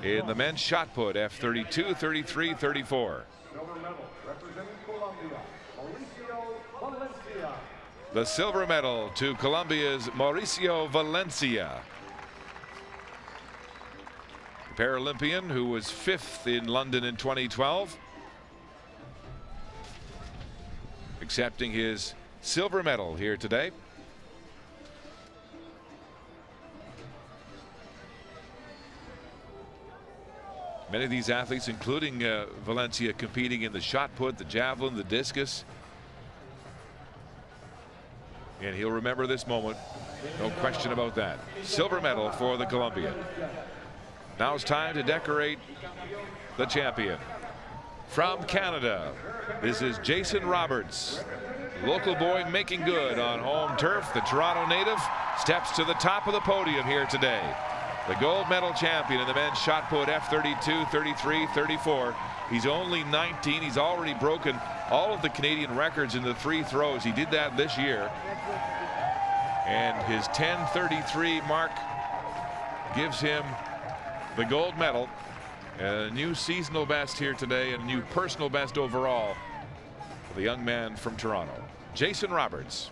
in the men's shot put, F32, 33, 34. Silver medal representing Colombia, Mauricio Valencia. The silver medal to Colombia's Mauricio Valencia. The Paralympian who was 5th in London in 2012. accepting his silver medal here today. Many of these athletes, including Valencia, competing in the shot put, the javelin, the discus. And he'll remember this moment. No question about that. Silver medal for the Colombian. Now it's time to decorate the champion. From Canada, this is Jason Roberts. Local boy making good on home turf. The Toronto native steps to the top of the podium here today. The gold medal champion in the men's shot put, F32, 33, 34. He's only 19. He's already broken all of the Canadian records in the 3 throws. He did that this year. And his 10:33 mark gives him the gold medal. A new seasonal best here today and a new personal best overall for the young man from Toronto, Jason Roberts.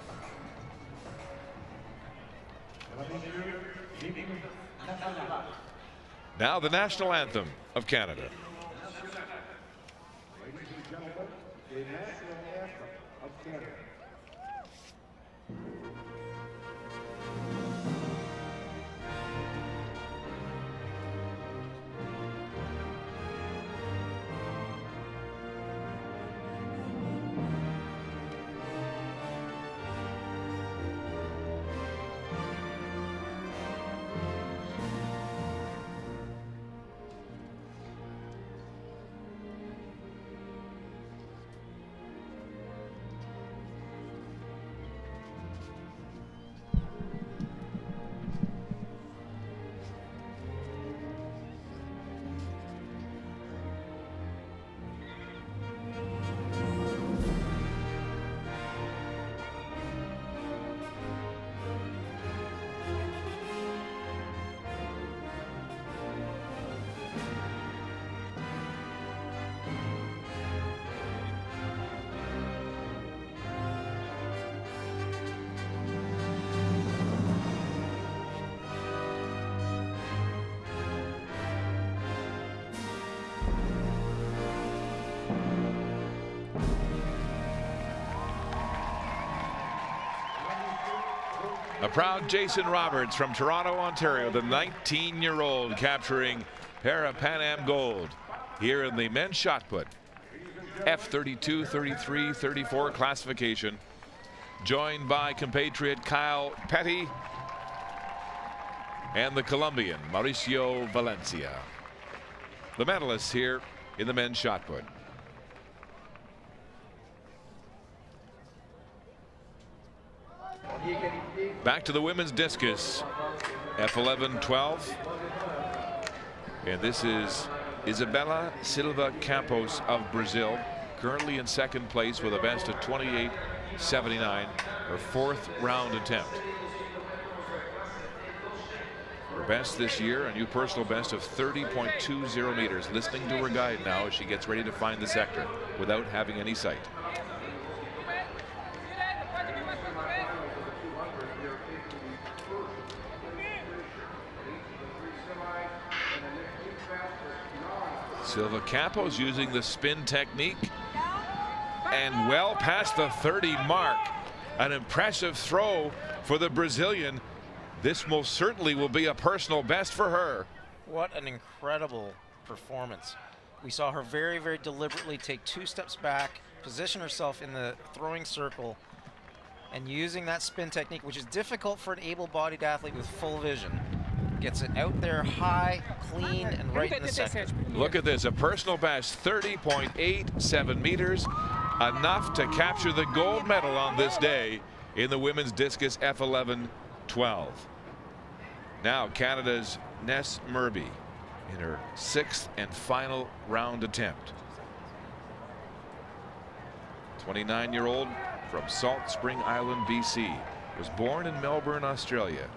Now the national anthem of Canada. Ladies and gentlemen, the national anthem of Canada. A proud Jason Roberts from Toronto, Ontario, the 19-year-old capturing Parapan Am gold here in the men's shot put. F32, 33, 34 classification. Joined by compatriot Kyle Petty and the Colombian Mauricio Valencia. The medalists here in the men's shot put. Back to the women's discus, F11-12. And this is Isabela Silva Campos of Brazil, currently in second place with a best of 28.79, her 4th round attempt. Her best this year, a new personal best of 30.20 meters. Listening to her guide now as she gets ready to find the sector without having any sight. Silva Campos using the spin technique and well past the 30 mark. An impressive throw for the Brazilian. This most certainly will be a personal best for her. What an incredible performance. We saw her very, very deliberately take 2 steps back, position herself in the throwing circle, and using that spin technique, which is difficult for an able-bodied athlete with full vision. Gets it out there high, clean, and right in the center. Look at this, a personal best, 30.87 meters, enough to capture the gold medal on this day in the women's discus F11-12. Now Canada's Ness Murby in her 6th and final round attempt. 29-year-old from Salt Spring Island, BC, was born in Melbourne, Australia.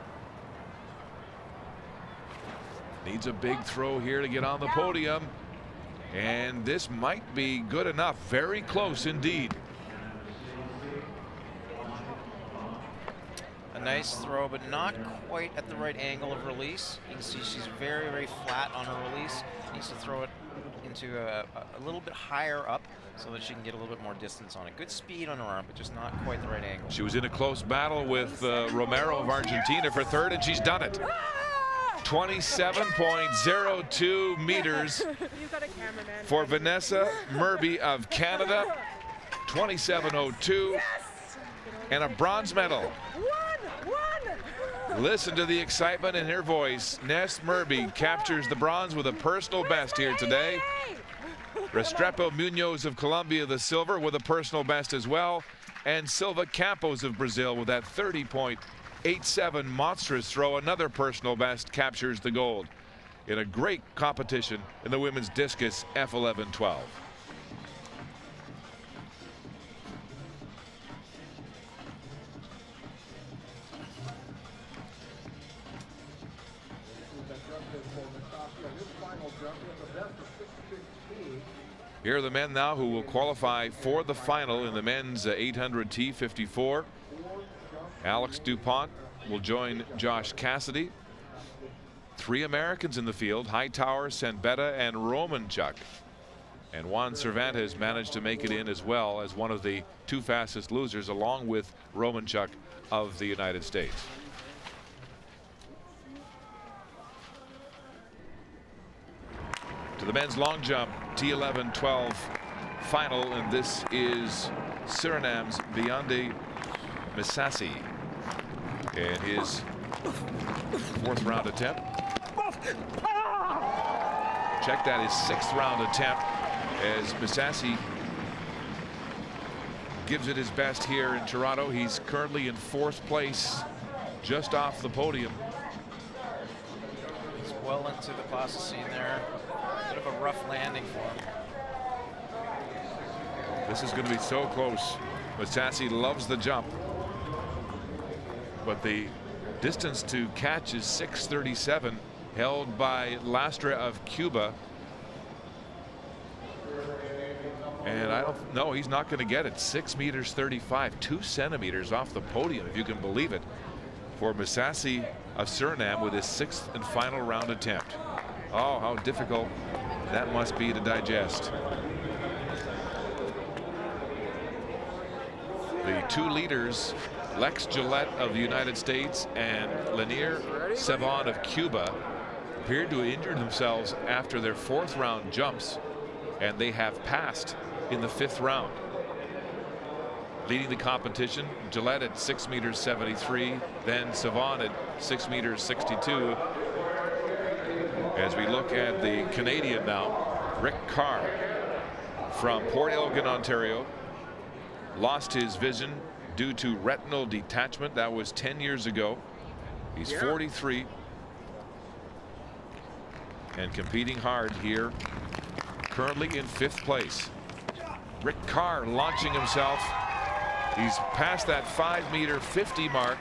Needs a big throw here to get on the podium, and this might be good enough. Very close indeed. A nice throw, but not quite at the right angle of release. You can see she's very, very flat on her release. Needs to throw it into into a little bit higher up so that she can get a little bit more distance on it. Good speed on her arm, but just not quite the right angle. She was in a close battle with Romero of Argentina for third, and she's done it. 27.02 meters for Vanessa Murby of Canada. 27.02 and a bronze medal. Listen to the excitement in her voice. Ness Murby captures the bronze with a personal best here today. Restrepo Munoz of Colombia the silver with a personal best as well. And Silva Campos of Brazil with that 30.87 monstrous throw, another personal best, captures the gold in a great competition in the women's discus F11-12. Here are the men now who will qualify for the final in the men's 800 T54. Alex DuPont will join Josh Cassidy. 3 Americans in the field: Hightower, Sanbetta, and Romanchuk. And Juan Cervantes managed to make it in as well as one of the 2 fastest losers, along with Romanchuk of the United States. To the men's long jump T11-12 final, and this is Suriname's Beyonde Misasi and his 4th round attempt. Check that, his 6th round attempt, as Misasi gives it his best here in Toronto. He's currently in 4th place, just off the podium. He's well into the plasticine there. Bit of a rough landing for him. This is going to be so close. Misasi loves the jump, but the distance to catch is 6:37, held by Lastra of Cuba. And I don't know, he's not going to get it. 6 meters 35, 2 centimeters off the podium, if you can believe it, for Misasi of Suriname with his 6th and final round attempt. Oh, how difficult that must be to digest. The 2 leaders, Lex Gillette of the United States and Lanier Savon of Cuba, appeared to have injured themselves after their 4th round jumps, and they have passed in the 5th round. Leading the competition, Gillette at 6 meters 73, then Savon at 6 meters 62. As we look at the Canadian now, Rick Carr from Port Elgin, Ontario, lost his vision due to retinal detachment. That was 10 years ago. He's 43 and competing hard here, currently in 5th place. Rick Carr launching himself. He's past that 5 meter 50 mark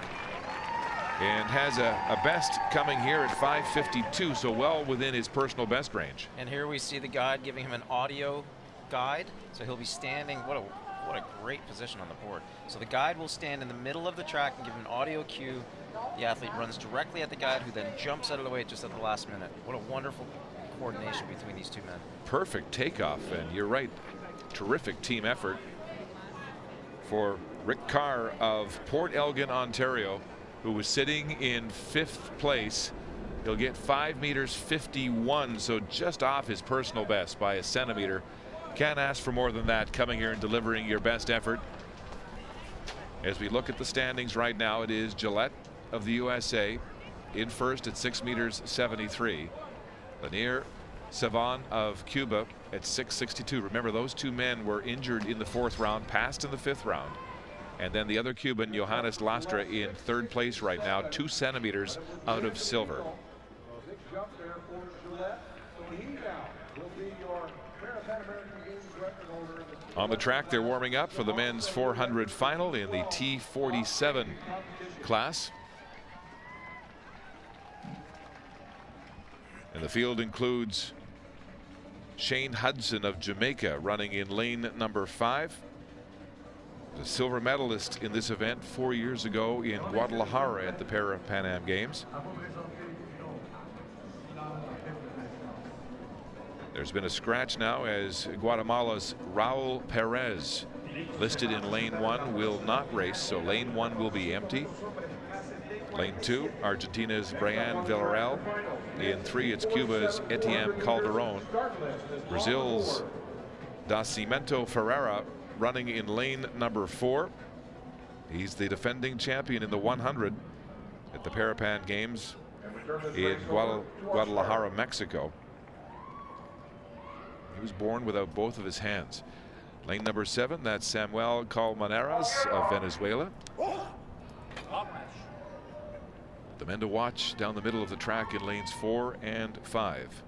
and has a best coming here at 5:52, so well within his personal best range. And here we see the guide giving him an audio guide, so he'll be standing. What a great position on the board. So the guide will stand in the middle of the track and give him an audio cue. The athlete runs directly at the guide, who then jumps out of the way just at the last minute. What a wonderful coordination between these 2 men. Perfect takeoff, and you're right, terrific team effort for Rick Carr of Port Elgin, Ontario, who was sitting in 5th place. He'll get 5 meters 51, so just off his personal best by a centimeter. Can't ask for more than that, coming here and delivering your best effort. As we look at the standings right now, it is Gillette of the USA in 1st at 6 meters 73. Lanier Savon of Cuba at 6:62. Remember, those 2 men were injured in the 4th round, passed in the 5th round. And then the other Cuban, Johannes Lastra, in 3rd place right now, 2 centimeters out of silver. Big jump there for Gillette. So he now will be your Parapan American Games record holder in the On the track, they're warming up for the men's 400 final in the T47 class. And the field includes Shane Hudson of Jamaica running in lane number 5. The silver medalist in this event 4 years ago in Guadalajara at the Parapan Am Games. There's been a scratch now as Guatemala's Raul Perez, listed in lane 1, will not race, so lane 1 will be empty. Lane 2, Argentina's Brian Villarreal. In 3, it's Cuba's Etienne Calderon. Brazil's Nascimento Ferreira running in lane number 4. He's the defending champion in the 100 at the Parapan Games in Guadalajara, Mexico. He was born without both of his hands. Lane number 7, that's Samuel Colmenares of Venezuela. The men to watch down the middle of the track in lanes 4 and 5.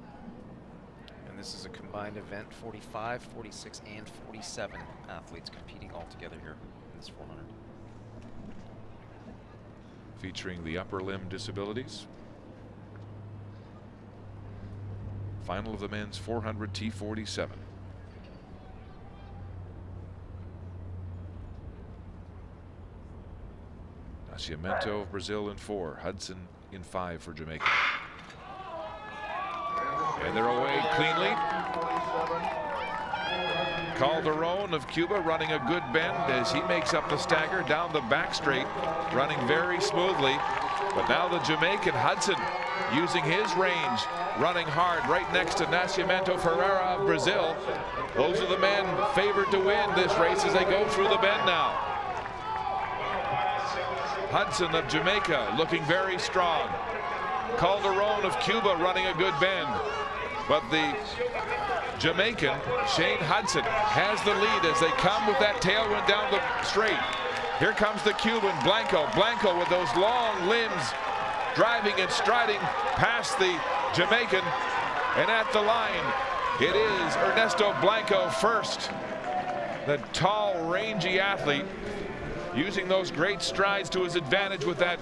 And this is a combined event, 45, 46, and 47 athletes competing all together here in this 400. Featuring the upper limb disabilities. Final of the men's 400 T47. Nascimento of Brazil in 4, Hudson in 5 for Jamaica. And they're away cleanly. Calderon of Cuba running a good bend as he makes up the stagger down the back straight, running very smoothly. But now the Jamaican Hudson using his range, running hard right next to Nascimento Ferreira of Brazil. Those are the men favored to win this race as they go through the bend now. Hudson of Jamaica looking very strong. Calderon of Cuba running a good bend. But the Jamaican, Shane Hudson, has the lead as they come with that tailwind down the straight. Here comes the Cuban, Blanco. Blanco with those long limbs, driving and striding past the Jamaican. And at the line, it is Ernesto Blanco first. The tall, rangy athlete, using those great strides to his advantage with that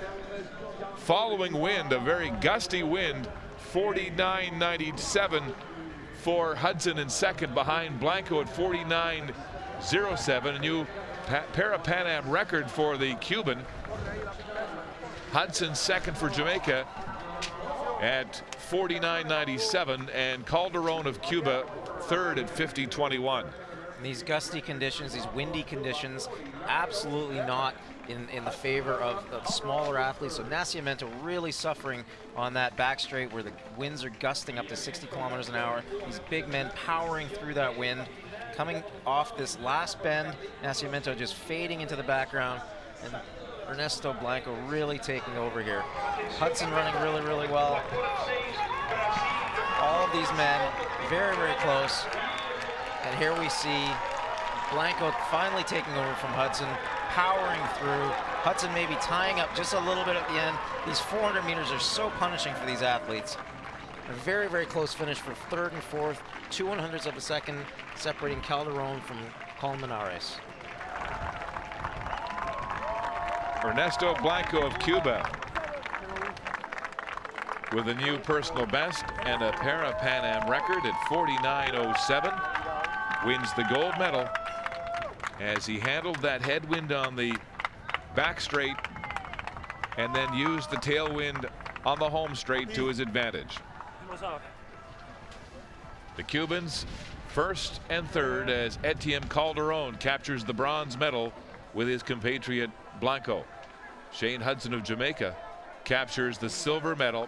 following wind, a very gusty wind. 49.97 for Hudson in second, behind Blanco at 49.07. A new Parapan Am record for the Cuban. Hudson second for Jamaica at 49.97, and Calderon of Cuba third at 50.21. These gusty conditions, these windy conditions, absolutely not in the favor of the smaller athletes. So Nascimento really suffering on that back straight where the winds are gusting up to 60 kilometers an hour. These big men powering through that wind. Coming off this last bend, Nascimento just fading into the background, and Ernesto Blanco really taking over here. Hudson running really, really well. All of these men very, very close. And here we see Blanco finally taking over from Hudson, powering through. Hudson maybe tying up just a little bit at the end. These 400 meters are so punishing for these athletes. A very, very close finish for third and fourth, 2/100ths of a second separating Calderon from Colmenares. Ernesto Blanco of Cuba with a new personal best and a Parapan Am record at 49.07. Wins the gold medal as he handled that headwind on the back straight and then used the tailwind on the home straight to his advantage. The Cubans first and third as Etienne Calderon captures the bronze medal with his compatriot Blanco. Shane Hudson of Jamaica captures the silver medal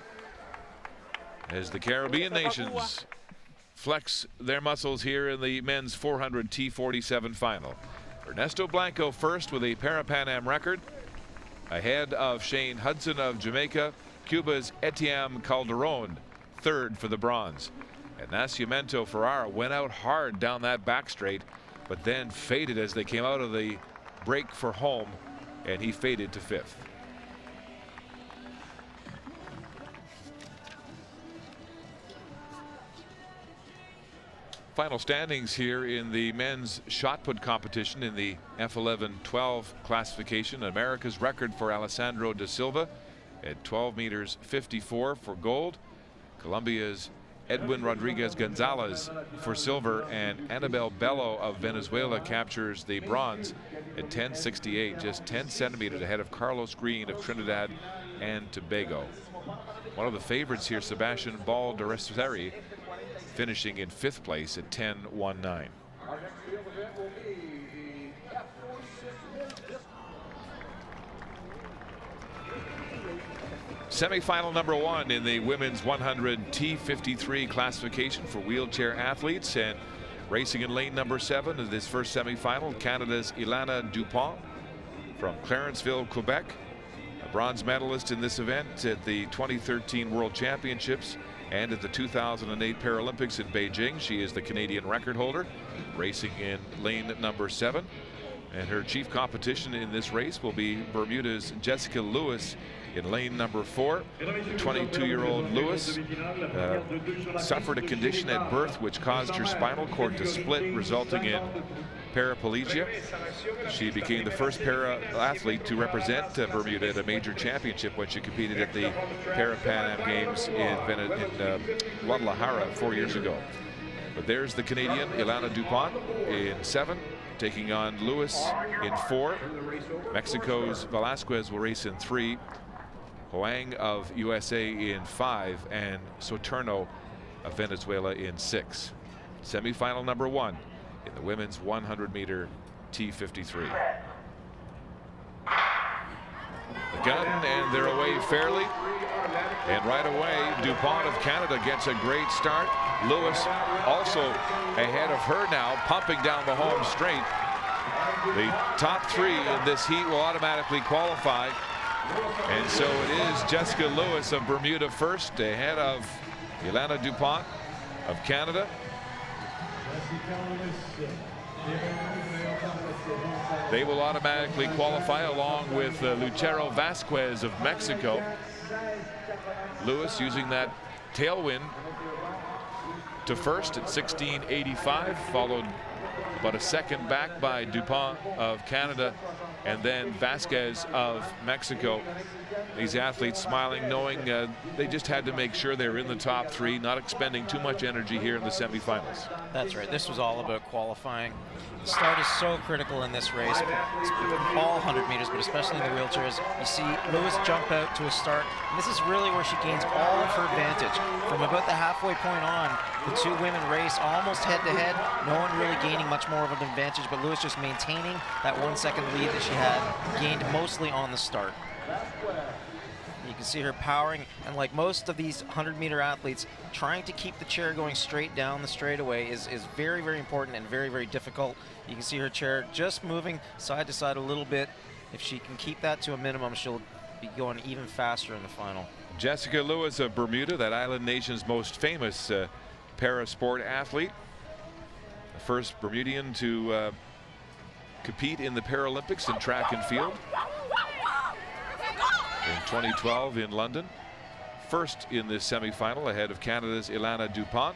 as the Caribbean nations flex their muscles here in the men's 400 T47 final. Ernesto Blanco first with a Parapan Am record, ahead of Shane Hudson of Jamaica. Cuba's Etienne Calderon third for the bronze. And Nascimento Ferreira went out hard down that back straight, but then faded as they came out of the break for home, and he faded to fifth. Final standings here in the men's shot put competition in the F11-12 classification. America's record for Alessandro da Silva at 12 meters 54 for gold. Colombia's Edwin Rodriguez Gonzalez for silver, and Anabel Bello of Venezuela captures the bronze at 10.68, just 10 centimeters ahead of Carlos Green of Trinidad and Tobago. One of the favorites here, Sebastian Baldassarre, finishing in 5th place at 10.19. Our next field event will be the F46 Semifinal number 1 in the women's 100 T53 classification for wheelchair athletes, and racing in lane number 7 of this first semifinal, Canada's Ilana Dupont from Clarenceville, Quebec, a bronze medalist in this event at the 2013 World Championships and at the 2008 Paralympics in Beijing. She is the Canadian record holder, racing in lane number 7. And her chief competition in this race will be Bermuda's Jessica Lewis in lane number 4. The 22-year-old Lewis suffered a condition at birth which caused her spinal cord to split, resulting in paraplegia. She became the first para-athlete to represent Bermuda at a major championship when she competed at the Parapan American Games in Guadalajara 4 years ago. But there's the Canadian Ilana Dupont in 7, taking on Lewis in 4. Mexico's Velasquez will race in 3. Huang of USA in 5, and Soterno of Venezuela in 6. Semifinal number 1 in the women's 100-meter T53. The gun, and they're away fairly. And right away, Dupont of Canada gets a great start. Lewis also ahead of her now, pumping down the home straight. The top 3 in this heat will automatically qualify. And so it is Jessica Lewis of Bermuda first, ahead of Ilana Dupont of Canada. They will automatically qualify along with Lucero Vasquez of Mexico. Lewis using that tailwind to first at 16.85, followed about a second back by Dupont of Canada, and then Vasquez of Mexico. These athletes smiling, knowing they just had to make sure they were in the top 3, not expending too much energy here in the semifinals. That's right. This was all about qualifying. The start is so critical in this race, all 100 meters, but especially in the wheelchairs. You see Lewis jump out to a start, and this is really where she gains all of her advantage. From about the halfway point on, the 2 women race almost head-to-head. No one really gaining much more of an advantage, but Lewis just maintaining that 1 second lead that she had, gained mostly on the start. You can see her powering, and like most of these 100-meter athletes, trying to keep the chair going straight down the straightaway is very, very important and very, very difficult. You can see her chair just moving side to side a little bit. If she can keep that to a minimum, she'll be going even faster in the final. Jessica Lewis of Bermuda, that island nation's most famous para-sport athlete. The first Bermudian to compete in the Paralympics in track and field in 2012 in London. First in this semifinal ahead of Canada's Ilana Dupont,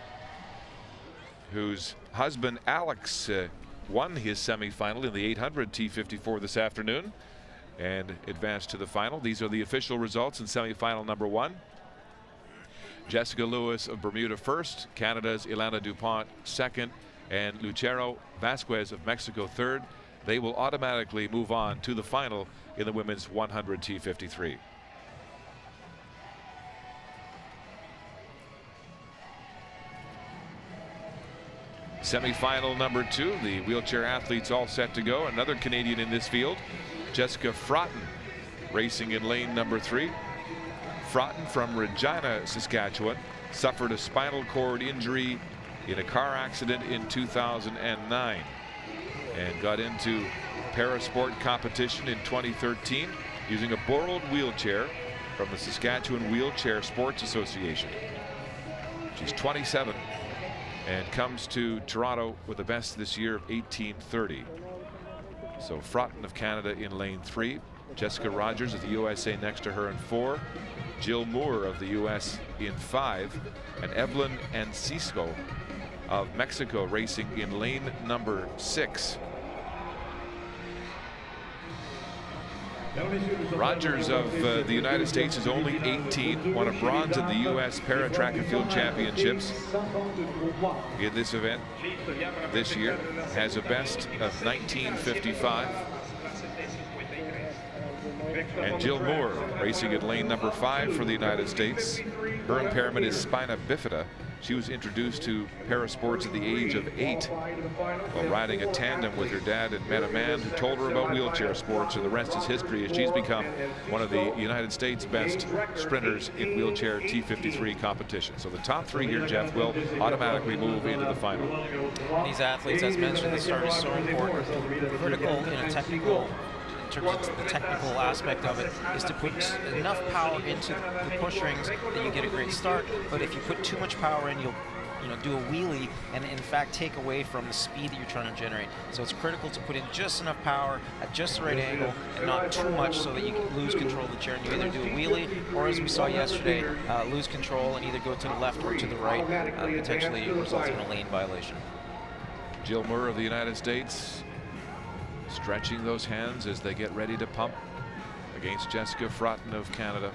whose husband Alex won his semifinal in the 800 T54 this afternoon and advanced to the final. These are the official results in semifinal number 1. Jessica Lewis of Bermuda first, Canada's Ilana Dupont second, and Lucero Vasquez of Mexico third. They will automatically move on to the final in the women's 100 T53. Semifinal number 2, the wheelchair athletes all set to go. Another Canadian in this field, Jessica Frotton, racing in lane number 3. Frotton from Regina, Saskatchewan, suffered a spinal cord injury in a car accident in 2009 and got into parasport competition in 2013 using a borrowed wheelchair from the Saskatchewan Wheelchair Sports Association. She's 27 and comes to Toronto with the best this year of 18:30. So Frotton of Canada in lane 3, Jessica Rogers of the USA next to her in 4, Jill Moore of the US in 5, and Evelyn Ancisco of Mexico racing in lane number 6. Rogers of the United States is only 18, won a bronze at the U.S. Para Track and Field Championships in this event this year, has a best of 19:55. And Jill Moore racing in lane number 5 for the United States. Her impairment is spina bifida, She was introduced to parasports at the age of 8 while riding a tandem with her dad, and met a man who told her about wheelchair sports, and the rest is history as she's become one of the United States best sprinters in wheelchair T53 competition. So the top 3 here, Jeff, will automatically move into the final. These athletes, as mentioned, the start is so important, critical in a technical, in terms of the technical aspect of it, is to put enough power into the push rings that you get a great start. But if you put too much power in, you'll do a wheelie and in fact take away from the speed that you're trying to generate. So it's critical to put in just enough power at just the right angle and not too much so that you can lose control of the chair and you either do a wheelie or, as we saw yesterday, lose control and either go to the left or to the right, potentially resulting in a lane violation. Jill Moore of the United States stretching those hands as they get ready to pump against Jessica Frotton of Canada,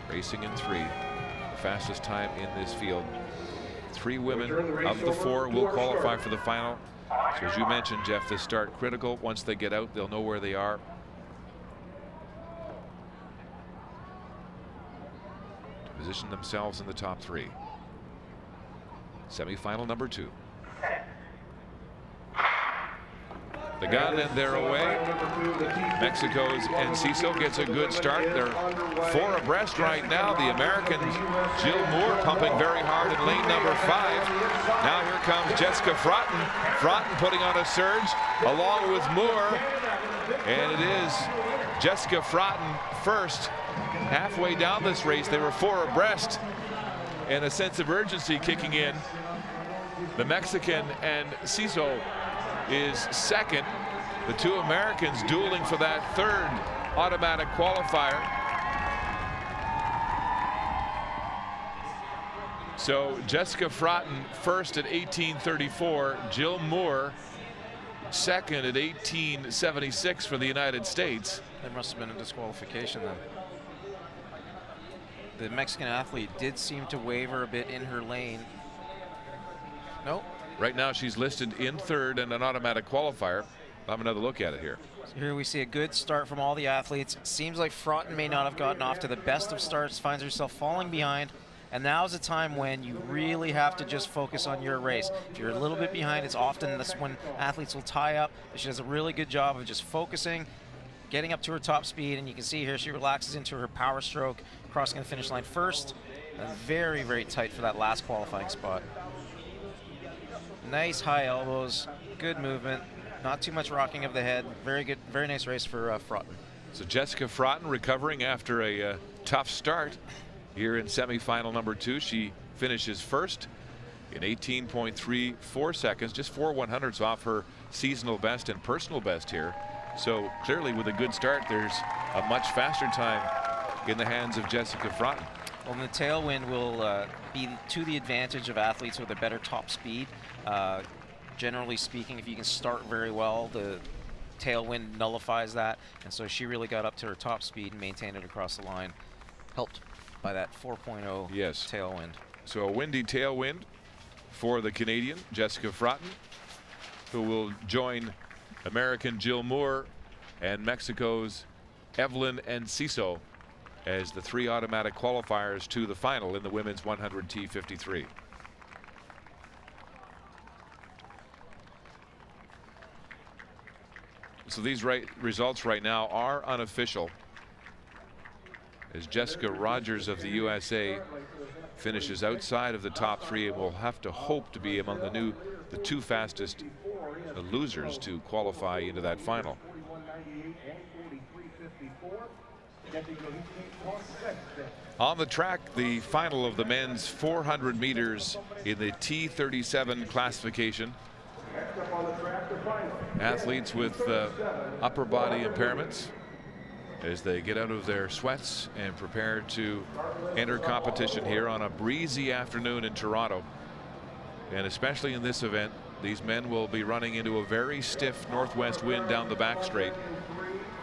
racing in 3, the fastest time in this field. 3 women of the 4 will qualify for the final. So as you mentioned, Jeff, this start critical. Once they get out, they'll know where they are to position themselves in the top 3. Semifinal number 2. The gun, and they're away. Mexico's Enciso gets a good start. They're 4 abreast right now. The Americans, Jill Moore, pumping very hard in lane number 5. Now here comes Jessica Frotton. Frotton putting on a surge along with Moore. And it is Jessica Frotton first. Halfway down this race, they were 4 abreast. And a sense of urgency kicking in. The Mexican and Enciso is second. The 2 Americans dueling for that 3rd automatic qualifier. So Jessica Frotton first at 18:34. Jill Moore second at 18:76 for the United States. There must have been a disqualification then. The Mexican athlete did seem to waver a bit in her lane. Nope. Right now she's listed in 3rd and an automatic qualifier. I'll have another look at it here. So here we see a good start from all the athletes. Seems like Frotton may not have gotten off to the best of starts, finds herself falling behind, and now's a time when you really have to just focus on your race. If you're a little bit behind, it's often this when athletes will tie up. She does a really good job of just focusing, getting up to her top speed, and you can see here she relaxes into her power stroke, crossing the finish line first, and very, very tight for that last qualifying spot. Nice high elbows, good movement, not too much rocking of the head. Very good, very nice race for Frotton. So Jessica Frotton recovering after a tough start here in semifinal number 2. She finishes first in 18.34 seconds, just 4 100ths off her seasonal best and personal best here. So clearly with a good start, there's a much faster time in the hands of Jessica Frotton. Well, the tailwind will be to the advantage of athletes with a better top speed. Generally speaking, if you can start very well, the tailwind nullifies that, and so she really got up to her top speed and maintained it across the line, helped by that 4.0 tailwind. So a windy tailwind for the Canadian Jessica Frotton, who will join American Jill Moore and Mexico's Evelyn Enciso as the 3 automatic qualifiers to the final in the women's 100 T53. So these results right now are unofficial, as Jessica Rogers of the USA finishes outside of the top 3 and will have to hope to be among the 2 fastest losers to qualify into that final. On the track, the final of the men's 400 meters in the T37 classification. Athletes with upper body impairments as they get out of their sweats and prepare to enter competition here on a breezy afternoon in Toronto. And especially in this event, these men will be running into a very stiff northwest wind down the back straight.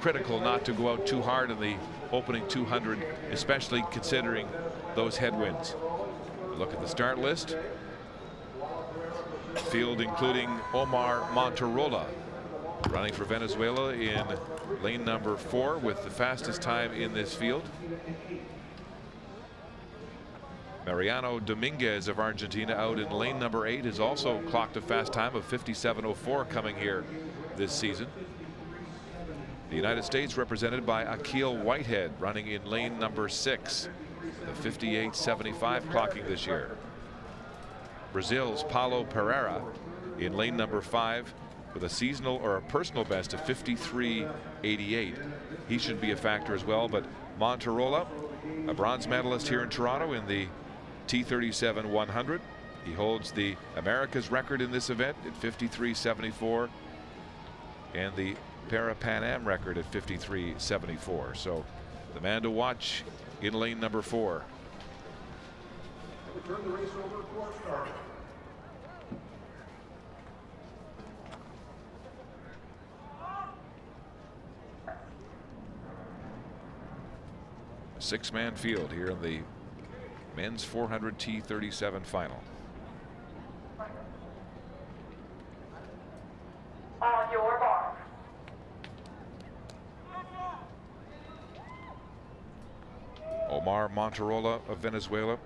Critical not to go out too hard in the opening 200, especially considering those headwinds. Look at the start list. Field including Omar Monterola, running for Venezuela in lane number 4 with the fastest time in this field. Mariano Dominguez of Argentina out in lane number 8 has also clocked a fast time of 57.04 coming here this season. The United States represented by Akil Whitehead running in lane number 6, the 58.75 clocking this year. Brazil's Paulo Pereira in lane number 5 with a seasonal or a personal best of 53.88. He should be a factor as well, but Monterola, a bronze medalist here in Toronto in the T37 100. He holds the America's record in this event at 53.74 and the Parapan Am record at 53.74. So the man to watch in lane number 4. We turn the race over to our starter. A 6-man field here in the men's 400 T37 final. On your mark. Omar Monterola of Venezuela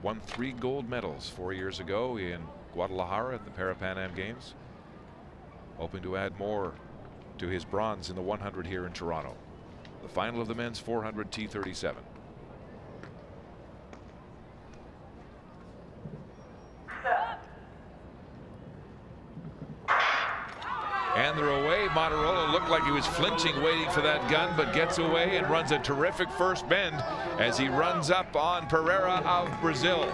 won 3 gold medals 4 years ago in Guadalajara at the Parapan Am Games, hoping to add more to his bronze in the 100 here in Toronto. The final of the men's 400 T37. And they're away. Monterola looked like he was flinching, waiting for that gun, but gets away and runs a terrific first bend as he runs up on Pereira of Brazil.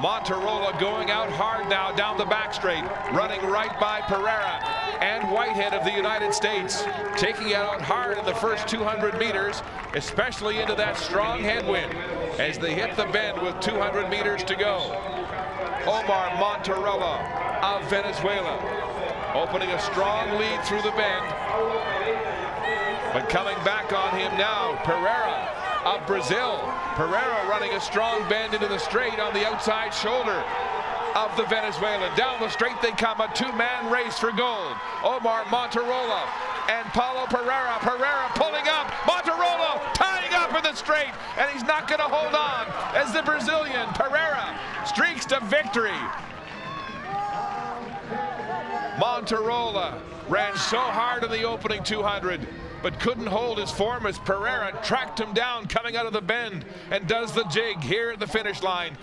Monterola going out hard now down the back straight, running right by Pereira and Whitehead of the United States, taking it out hard in the first 200 meters, especially into that strong headwind as they hit the bend with 200 meters to go. Omar Monterola of Venezuela opening a strong lead through the bend, but coming back on him now, Pereira of Brazil. Pereira running a strong bend into the straight on the outside shoulder of the Venezuelan. Down the straight they come, a 2-man race for gold. Omar Monterola and Paulo Pereira. Pereira pulling up, Monterola tying up in the straight, and he's not going to hold on as the Brazilian Pereira streaks to victory. Monterola ran so hard in the opening 200, but couldn't hold his form as Pereira tracked him down coming out of the bend and does the jig here at the finish line.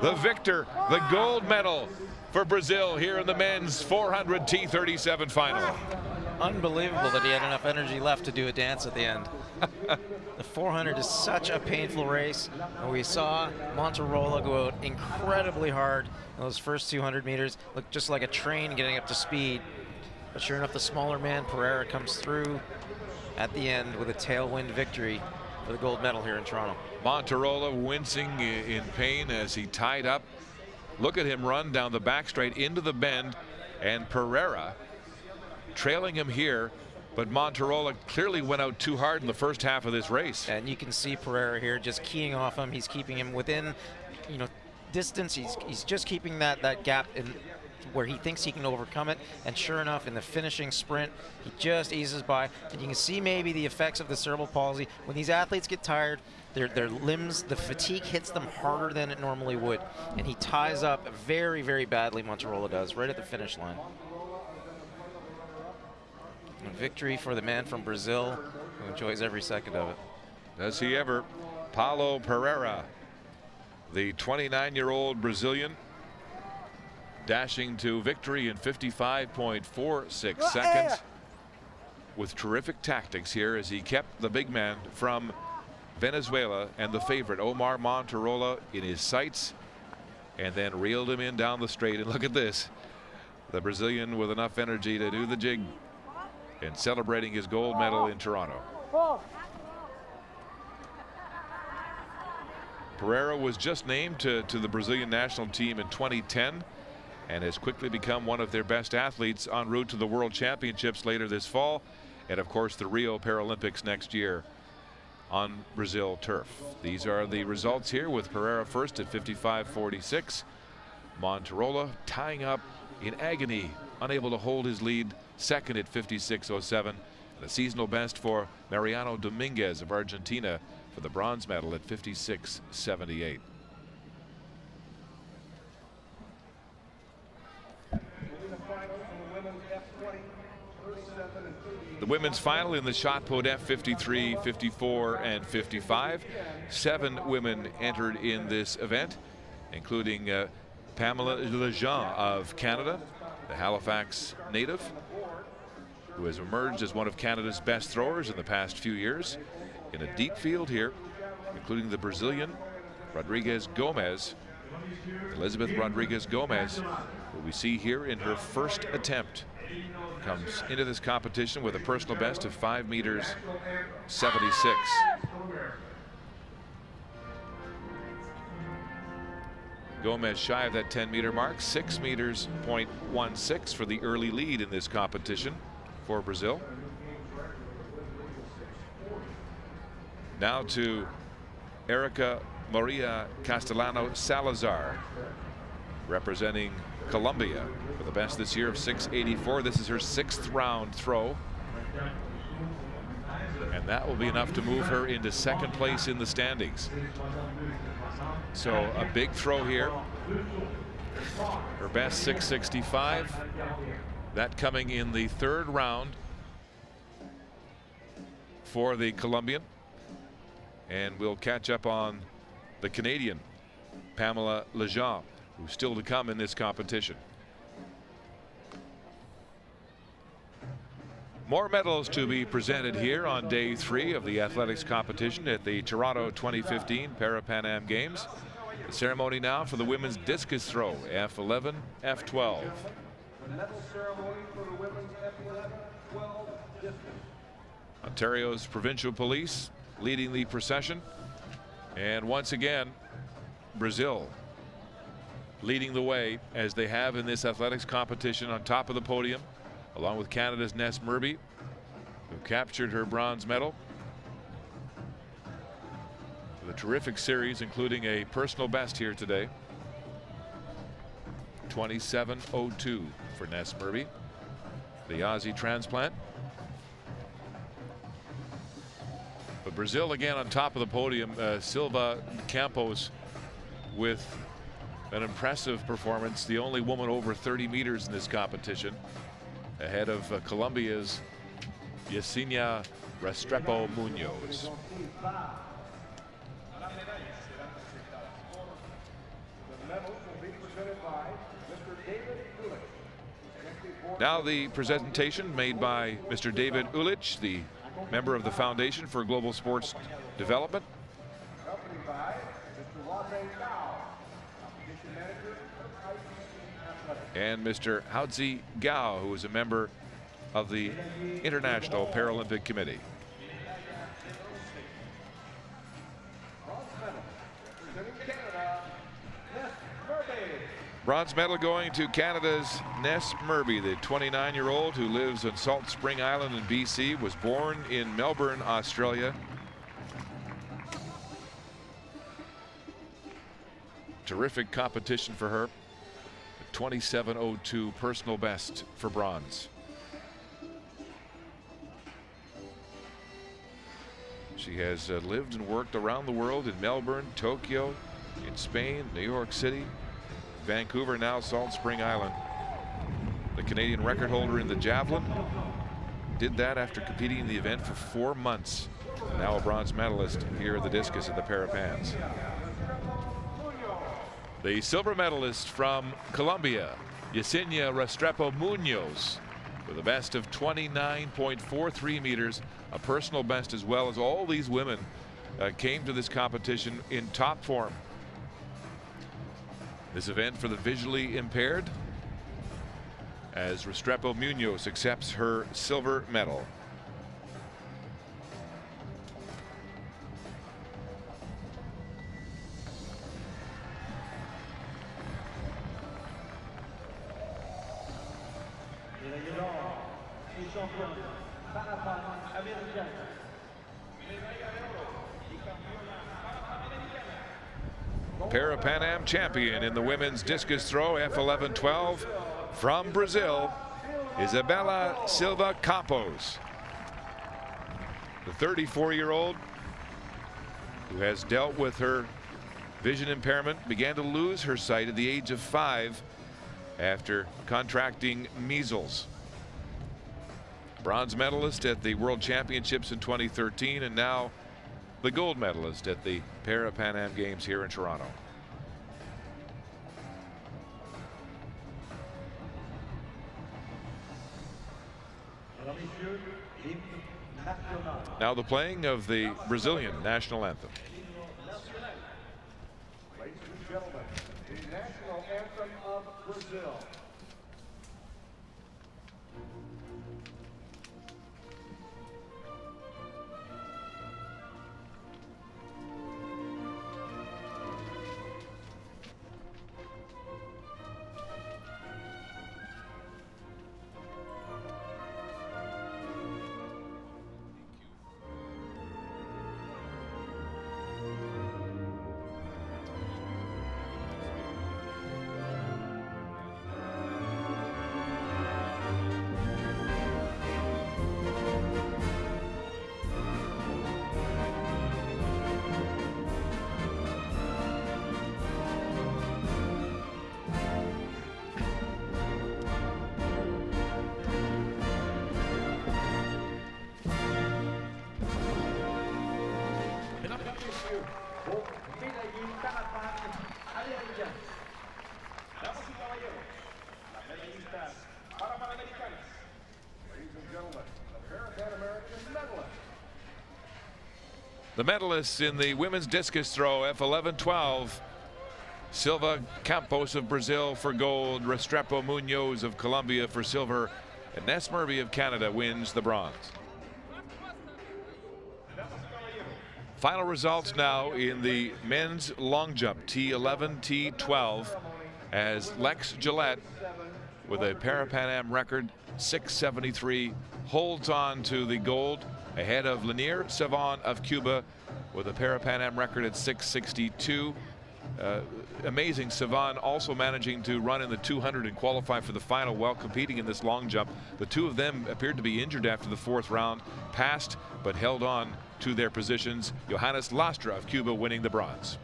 The victor, the gold medal for Brazil here in the men's 400 T37 final. Unbelievable that he had enough energy left to do a dance at the end. The 400 is such a painful race, and we saw Monterola go out incredibly hard in those first 200 meters. Looked just like a train getting up to speed. But sure enough, the smaller man, Pereira, comes through at the end with a tailwind victory for the gold medal here in Toronto. Monterola wincing in pain as he tied up. Look at him run down the back straight into the bend, and Pereira trailing him here, but Monterola clearly went out too hard in the first half of this race. And you can see Pereira here just keying off him. He's keeping him within, distance. He's just keeping that gap in where he thinks he can overcome it. And sure enough, in the finishing sprint, he just eases by. And you can see maybe the effects of the cerebral palsy. When these athletes get tired, their limbs, the fatigue hits them harder than it normally would. And he ties up very, very badly, Monterola does, right at the finish line. A victory for the man from Brazil who enjoys every second of it. Does he ever? Paulo Pereira, the 29-year-old Brazilian, dashing to victory in 55.46 seconds with terrific tactics here as he kept the big man from Venezuela and the favorite Omar Monterola in his sights and then reeled him in down the straight. And look at this, the Brazilian with enough energy to do the jig and celebrating his gold medal in Toronto. Pereira was just named to the Brazilian national team in 2010 and has quickly become one of their best athletes en route to the World Championships later this fall and of course the Rio Paralympics next year on Brazil turf. These are the results here with Pereira first at 55.46. Monterola tying up in agony, unable to hold his lead, second at 56.07. The seasonal best for Mariano Dominguez of Argentina, for the bronze medal at 56.78. The women's final in the shot put F 53, 54, and 55. 7 women entered in this event, including Pamela Lejean of Canada, the Halifax native, who has emerged as one of Canada's best throwers in the past few years. In a deep field here, including the Brazilian Rodrigues Gomez, Elizabeth Rodrigues Gomez, who we see here in her first attempt, comes into this competition with a personal best of 5 meters 76. Gomez shy of that 10-meter mark, 6 meters 0.16 for the early lead in this competition for Brazil. Now to Erica Maria Castellano Salazar, representing Colombia, for the best this year of 6.84. This is her 6th round throw, and that will be enough to move her into 2nd place in the standings. So a big throw here. Her best 6.65. That coming in the 3rd round for the Colombian. And we'll catch up on the Canadian, Pamela Lejean, who's still to come in this competition. More medals to be presented here on day 3 of the athletics competition at the Toronto 2015 Parapan Am Games. The ceremony now for the women's discus throw, F11, F12. The medal ceremony for the women's F11, 12 discus. Ontario's provincial police leading the procession. And once again, Brazil leading the way, as they have in this athletics competition, on top of the podium, along with Canada's Ness Murby, who captured her bronze medal with a terrific series, including a personal best here today. 27.02 for Ness Murby, the Aussie transplant. But Brazil again on top of the podium. Silva Campos with an impressive performance, the only woman over 30 meters in this competition, ahead of Colombia's Yesenia Restrepo Munoz. Now the presentation made by Mr. David Ulich, the member of the Foundation for Global Sports Development. And Mr. Haozi Gao, who is a member of the International Paralympic Committee. Bronze medal going to Canada's Ness Murby, the 29-year-old who lives on Salt Spring Island in BC, was born in Melbourne, Australia. Terrific competition for her. 27.02 personal best for bronze. She has lived and worked around the world, in Melbourne, Tokyo, in Spain, New York City, Vancouver, now Salt Spring Island. The Canadian record holder in the javelin did that after competing in the event for 4 months. Now a bronze medalist here at the discus at the Parapans. The silver medalist from Colombia, Yesenia Restrepo Munoz, with a best of 29.43 meters, a personal best as well, as all these women came to this competition in top form. This event for the visually impaired, as Restrepo Munoz accepts her silver medal. Parapan American. Parapan Am champion in the women's discus throw, F11-12, from Brazil, Isabela Silva Campos. The 34-year-old who has dealt with her vision impairment, began to lose her sight at the age of 5 after contracting measles. Bronze medalist at the World Championships in 2013, and now the gold medalist at the Parapan Am Games here in Toronto. Now the playing of the Brazilian national anthem. Ladies and gentlemen, the national anthem of Brazil. Medley, Parapan American Games. Damas y caballeros, las medallistas Parapan Americanas. Ladies and gentlemen, the Parapan American medalists. The medalists in the women's discus throw, F11-12. Silva Campos of Brazil for gold, Restrepo Munoz of Colombia for silver, and Ness Murby of Canada wins the bronze. Final results now in the men's long jump, T11, T12, as Lex Gillette, with a Parapan Am record 673, holds on to the gold ahead of Lanier Savon of Cuba with a Parapan Am record at 662. Amazing. Savon also managing to run in the 200 and qualify for the final while competing in this long jump. The two of them appeared to be injured after the 4th round, passed but held on to their positions. Johannes Lastra of Cuba winning the bronze.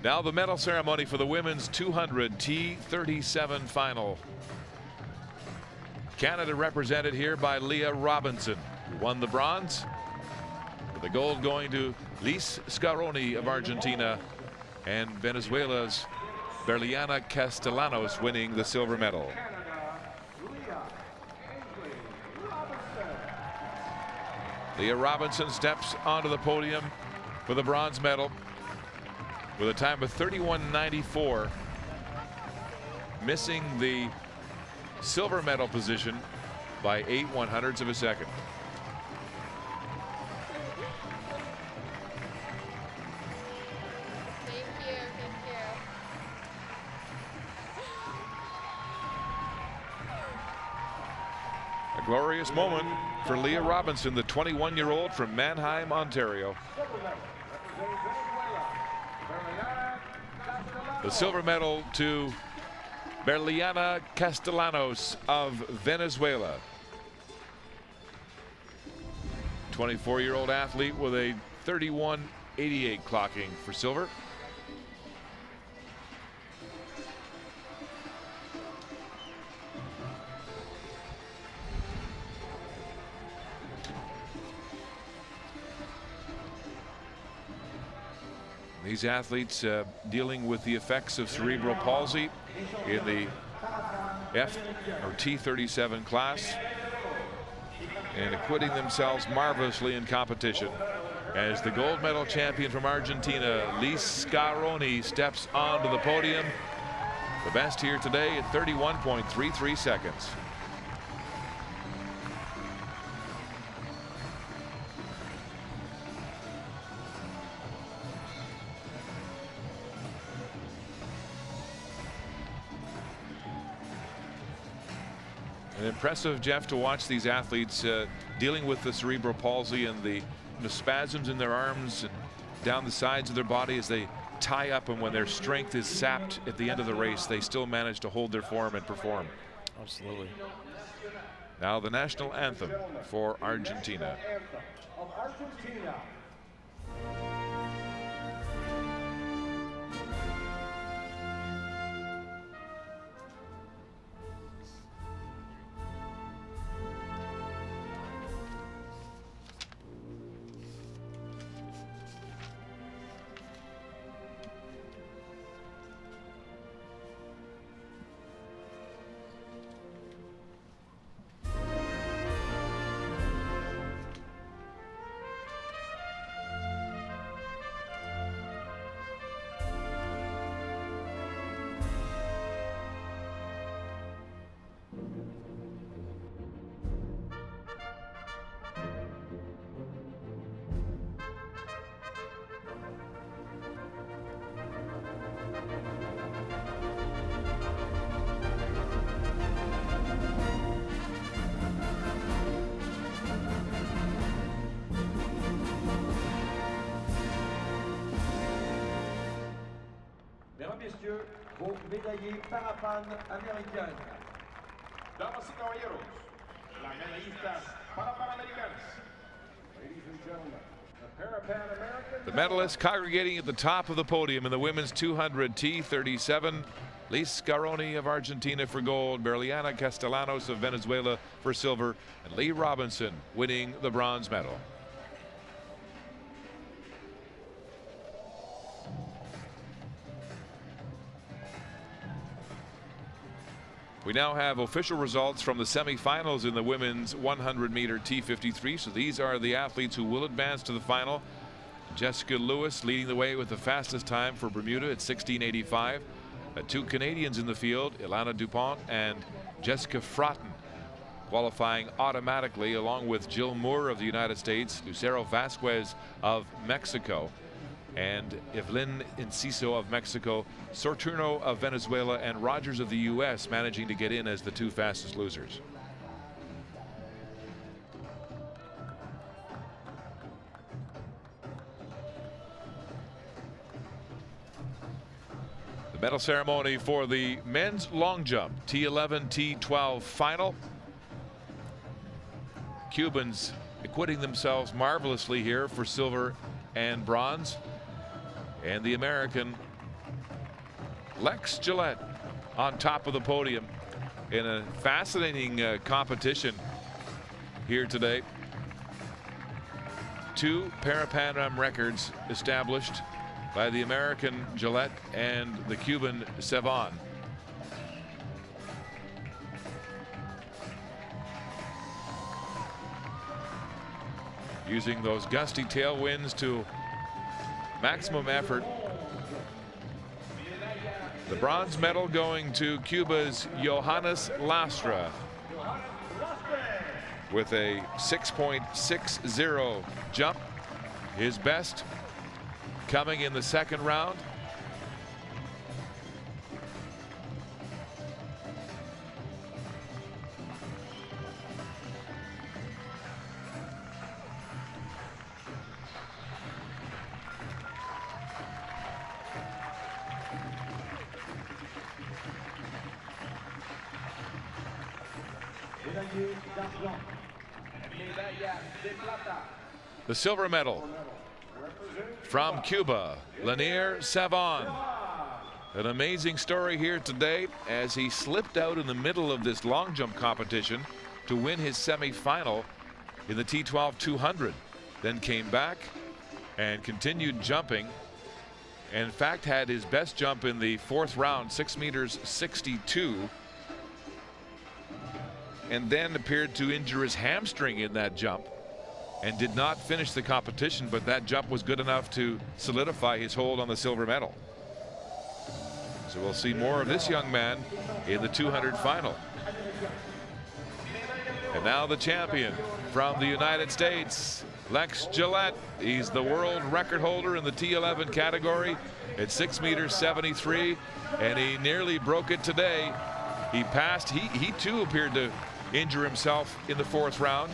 Now the medal ceremony for the women's 200 T37 final. Canada represented here by Leah Robinson, who won the bronze, with the gold going to Liz Scaroni of Argentina, and Venezuela's Berliana Castellanos winning the silver medal. Leah Robinson steps onto the podium for the bronze medal with a time of 31.94, missing the silver medal position by 8/100ths of a second. Thank you. A glorious moment for Leah Robinson, the 21-year-old from Mannheim, Ontario. The silver medal to Berliana Castellanos of Venezuela. 24-year-old athlete with a 31.88 clocking for silver. These athletes dealing with the effects of cerebral palsy in the T37 class, and acquitting themselves marvelously in competition as the gold medal champion from Argentina, Liz Scaroni, steps onto the podium. The best here today at 31.33 seconds. And impressive, Jeff, to watch these athletes dealing with the cerebral palsy and the spasms in their arms and down the sides of their body as they tie up, and when their strength is sapped at the end of the race, they still manage to hold their form and perform. Absolutely. Now the national anthem for Argentina. Anthem of Argentina. Mesdames, Messieurs, vos médaillés Parapan American. Damas y caballeros, las medallistas Parapan Americans. Ladies and gentlemen, the Parapan American. The medalists congregating at the top of the podium in the women's 200 T37. Liz Scaroni of Argentina for gold, Berliana Castellanos of Venezuela for silver, and Lee Robinson winning the bronze medal. We now have official results from the semifinals in the women's 100-meter T53. So these are the athletes who will advance to the final. Jessica Lewis leading the way with the fastest time for Bermuda at 16:85. Two Canadians in the field, Ilana Dupont and Jessica Fratton, qualifying automatically along with Jill Moore of the United States, Lucero Vasquez of Mexico, and Evelyn Enciso of Mexico, Sorturno of Venezuela, and Rogers of the U.S. managing to get in as the two fastest losers. The medal ceremony for the men's long jump T11 T12 final. Cubans acquitting themselves marvelously here for silver and bronze, and the American Lex Gillette on top of the podium in a fascinating competition here today. Two Parapan records established by the American Gillette and the Cuban Sevan. Using those gusty tailwinds to maximum effort. The bronze medal going to Cuba's Johannes Lastra with a 6.60 jump, his best coming in the second round. The silver medal from Cuba, Lanier Savon. An amazing story here today as he slipped out in the middle of this long jump competition to win his semifinal in the T12 200, then came back and continued jumping, and in fact had his best jump in the fourth round, 6 meters 62, and then appeared to injure his hamstring in that jump and did not finish the competition, but that jump was good enough to solidify his hold on the silver medal. So we'll see more of this young man in the 200 final. And now the champion from the United States, Lex Gillette. He's the world record holder in the T11 category at 6 meters 73, and he nearly broke it today. He passed, he too appeared to injure himself in the fourth round,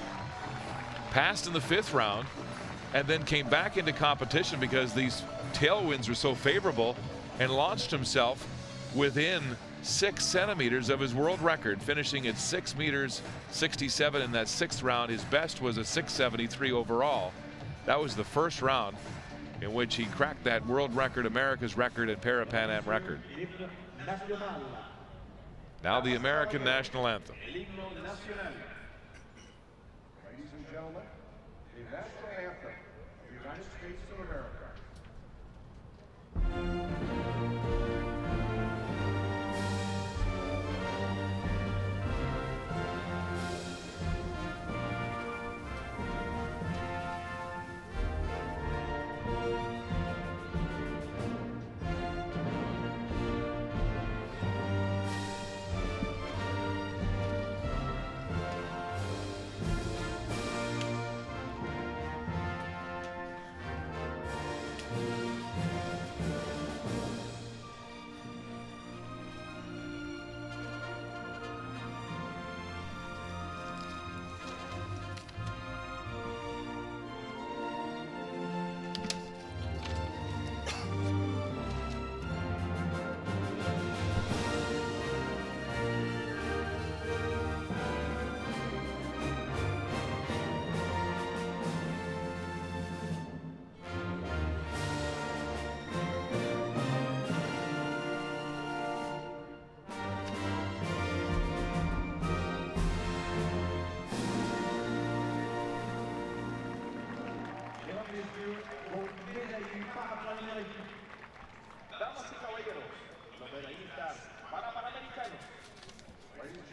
passed in the fifth round, and then came back into competition because these tailwinds were so favorable and launched himself within 6 centimeters of his world record, finishing at 6 meters 67 in that 6th round. His best was a 6.73 overall. That was the first round in which he cracked that world record, America's record, and Parapan Am record. Now the American national anthem. Ladies and gentlemen, the national anthem of the United States of America.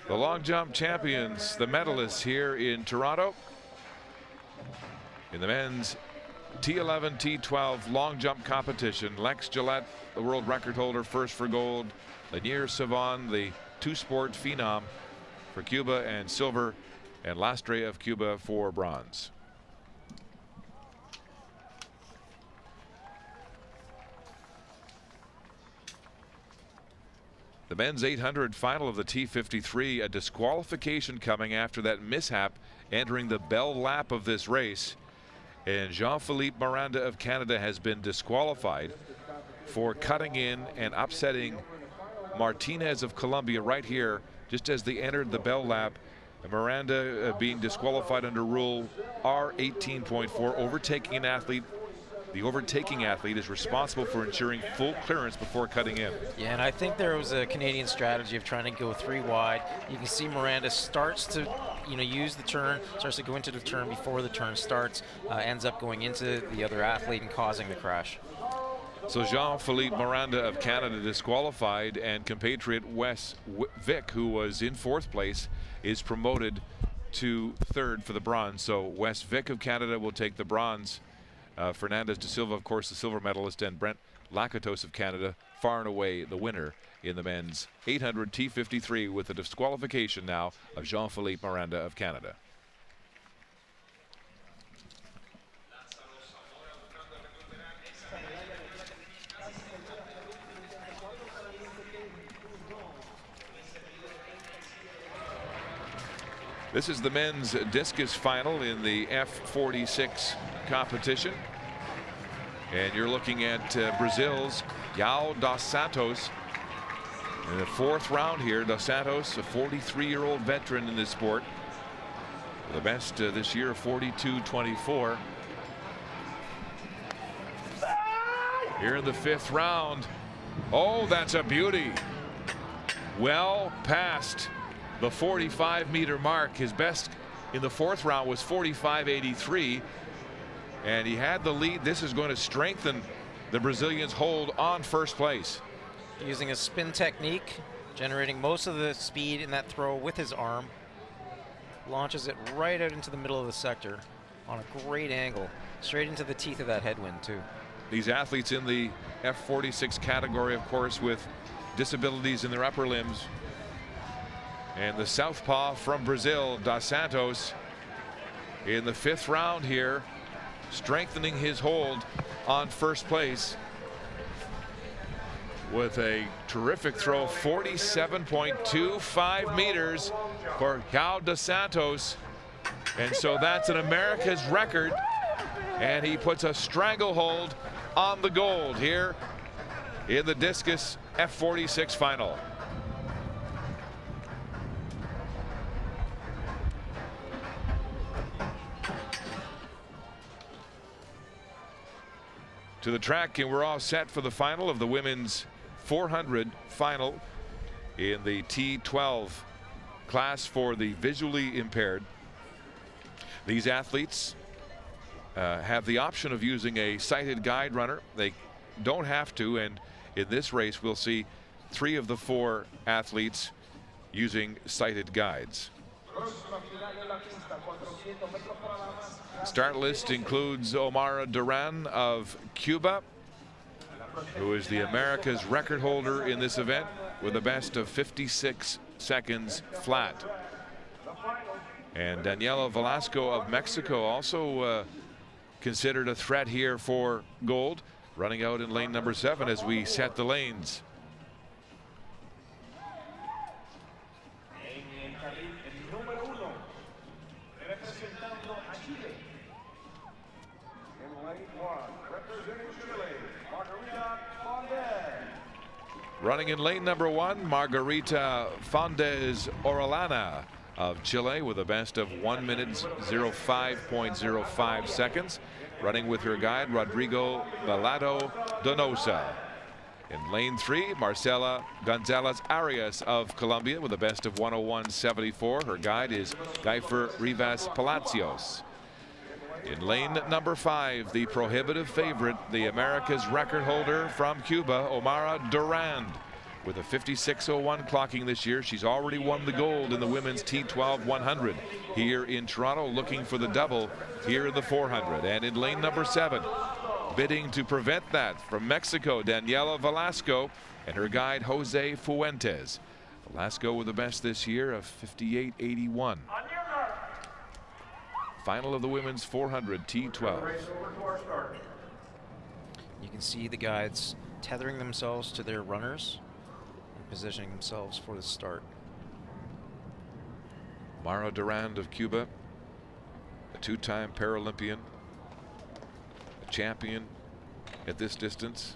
The long jump champions, the medalists here in Toronto in the men's T11, T12 long jump competition. Lex Gillette, the world record holder, first for gold. Lanier Savon, the two-sport phenom for Cuba, and silver, and Lastre of Cuba for bronze. The men's 800 final of the T53, a disqualification coming after that mishap entering the bell lap of this race. And Jean-Philippe Miranda of Canada has been disqualified for cutting in and upsetting Martinez of Colombia right here just as they entered the bell lap. Miranda being disqualified under rule R18.4, overtaking an athlete. The overtaking athlete is responsible for ensuring full clearance before cutting in. Yeah, and I think there was a Canadian strategy of trying to go 3 wide. You can see Miranda starts to, use the turn, starts to go into the turn before the turn starts, ends up going into the other athlete and causing the crash. So Jean-Philippe Miranda of Canada disqualified, and compatriot Wes Vick, who was in 4th place, is promoted to 3rd for the bronze. So Wes Vick of Canada will take the bronze. Fernandez de Silva, of course, the silver medalist, and Brent Lakatos of Canada, far and away the winner in the men's 800 T53 with the disqualification now of Jean-Philippe Miranda of Canada. This is the men's discus final in the F46 competition. And you're looking at Brazil's João dos Santos in the 4th round here. Dos Santos, a 43-year-old veteran in this sport. The best this year, 42.24. Here in the 5th round. Oh, that's a beauty. Well past the 45-meter mark. His best in the 4th round was 45.83. And he had the lead. This is going to strengthen the Brazilian's hold on 1st place. Using a spin technique, generating most of the speed in that throw with his arm. Launches it right out into the middle of the sector on a great angle, straight into the teeth of that headwind too. These athletes in the F46 category, of course, with disabilities in their upper limbs. And the southpaw from Brazil, Dos Santos, in the 5th round here, strengthening his hold on 1st place with a terrific throw, 47.25 meters for João dos Santos. And so that's an America's record, and he puts a stranglehold on the gold here in the discus F46 final. to the track, and we're all set for the final of the women's 400 final in the T12 class for the visually impaired. These athletes have the option of using a sighted guide runner. They don't have to, and in this race we'll see 3 of the 4 athletes using sighted guides. Start list includes Omar Duran of Cuba, who is the America's record holder in this event with a best of 56 seconds flat. And Daniela Velasco of Mexico, also considered a threat here for gold, running out in lane number 7 as we set the lanes. Running in lane number 1, Margarita Fondes Orellana of Chile with a best of 1 minute 05.05 seconds. Running with her guide, Rodrigo Balado Donosa. In lane 3, Marcela Gonzalez Arias of Colombia with a best of 101.74. Her guide is Geifer Rivas Palacios. In lane number 5, the prohibitive favorite, the America's record holder from Cuba, Omara Durand, with a 56.01 clocking this year. She's already won the gold in the women's T12 100 here in Toronto, looking for the double here in the 400. And in lane number 7, bidding to prevent that, from Mexico, Daniela Velasco and her guide Jose Fuentes. Velasco with the best this year of 58.81. Final of the women's 400 T12. You can see the guides tethering themselves to their runners and positioning themselves for the start. Mara Durand of Cuba, a 2-time Paralympian, a champion at this distance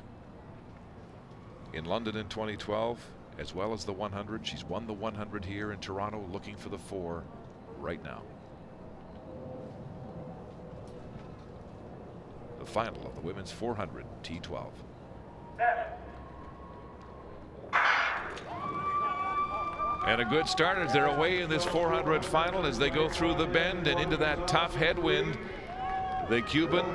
in London in 2012, as well as the 100. She's won the 100 here in Toronto, looking for the 4 right now. The final of the women's 400 T12. And a good start as they're away in this 400 final as they go through the bend and into that tough headwind. The Cuban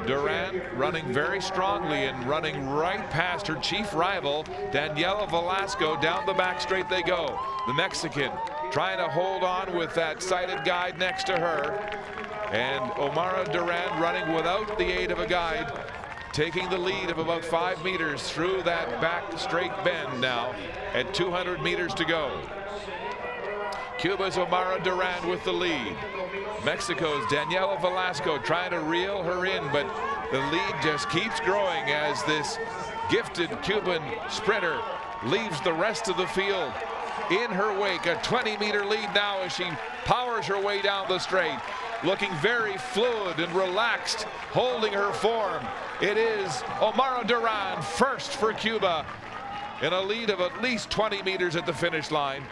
Duran running very strongly and running right past her chief rival Daniela Velasco. Down the back straight they go. The Mexican trying to hold on with that sighted guide next to her. And Omara Duran running without the aid of a guide, taking the lead of about 5 meters through that back straight bend now at 200 meters to go. Cuba's Omara Duran with the lead. Mexico's Daniela Velasco trying to reel her in, but the lead just keeps growing as this gifted Cuban sprinter leaves the rest of the field in her wake. A 20-meter lead now as she powers her way down the straight. Looking very fluid and relaxed, holding her form. It is Omara Duran first for Cuba in a lead of at least 20 meters at the finish line.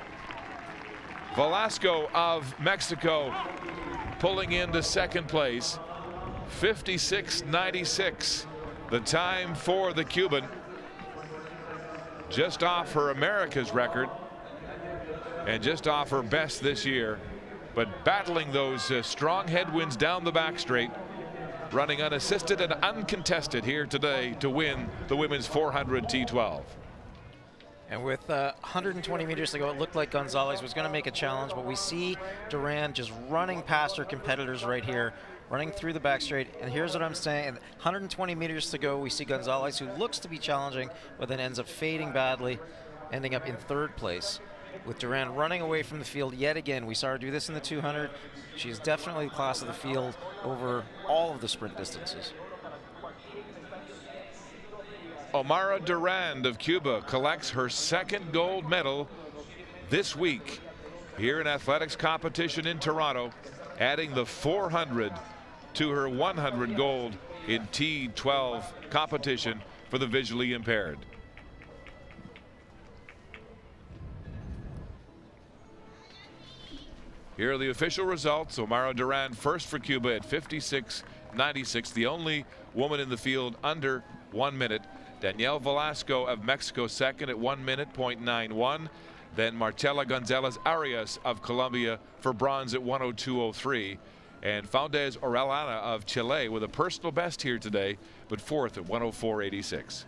Velasco of Mexico pulling into second place. 56.96 the time for the Cuban, just off her America's record and just off her best this year. But battling those strong headwinds down the back straight, running unassisted and uncontested here today to win the women's 400 T12. And with 120 meters to go, it looked like Gonzalez was going to make a challenge, but we see Duran just running past her competitors right here, running through the back straight. And here's what I'm saying, 120 meters to go, we see Gonzalez, who looks to be challenging, but then ends up fading badly, ending up in 3rd place. With Duran running away from the field yet again. We saw her do this in the 200. She's definitely the class of the field over all of the sprint distances. Omara Durand of Cuba collects her 2nd gold medal this week here in athletics competition in Toronto, adding the 400 to her 100 gold in T12 competition for the visually impaired. Here are the official results. Omara Duran first for Cuba at 56 94.96. The only woman in the field under 1 minute. Danielle Velasco of Mexico second at 1 minute, .91. Then Marcela Gonzalez Arias of Colombia for bronze at 102.03. And Faundez Orellana of Chile with a personal best here today, but fourth at 104.86.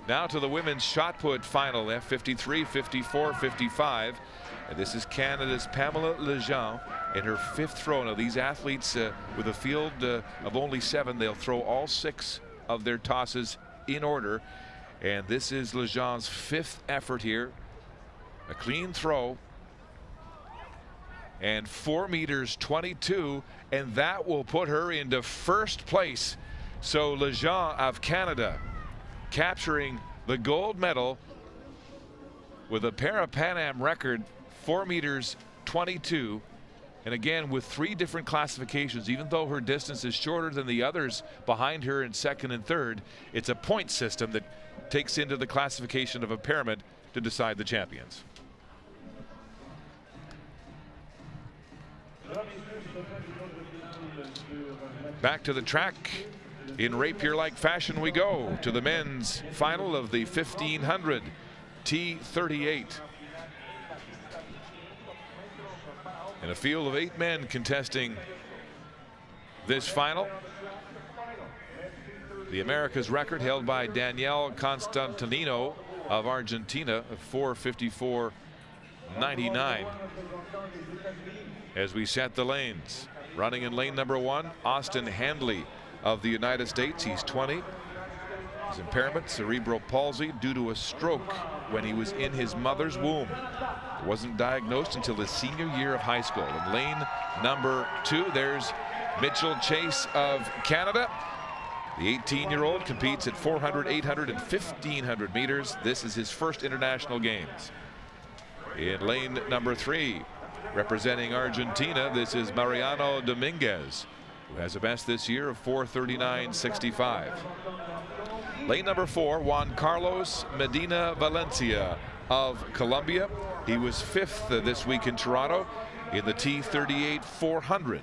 Now to the women's shot put final, F53, 54, 55. And this is Canada's Pamela Lejean in her fifth throw. Now these athletes with a field of only 7, they'll throw all 6 of their tosses in order. And this is Lejean's 5th effort here. A clean throw. And 4 meters 22, and that will put her into first place. So Lejean of Canada capturing the gold medal with a Parapan Am record, 4 meters 22. And again, with 3 different classifications, even though her distance is shorter than the others behind her in second and third, it's a point system that takes into the classification of impairment to decide the champions. Back to the track. In rapier-like fashion we go to the men's final of the 1500 T38. In a field of 8 men contesting this final. The America's record held by Danielle Constantino of Argentina of 4:54.99. As we set the lanes, running in lane number 1, Austin Handley of the United States. He's 20. His impairment, cerebral palsy, due to a stroke when he was in his mother's womb. It wasn't diagnosed until his senior year of high school. In lane number 2, there's Mitchell Chase of Canada. The 18-year-old competes at 400, 800, and 1,500 meters. This is his first international games. In lane number 3, representing Argentina, this is Mariano Dominguez, who has a best this year of 4:39.65. Lane number 4, Juan Carlos Medina Valencia of Colombia. He was 5th this week in Toronto in the T38 400.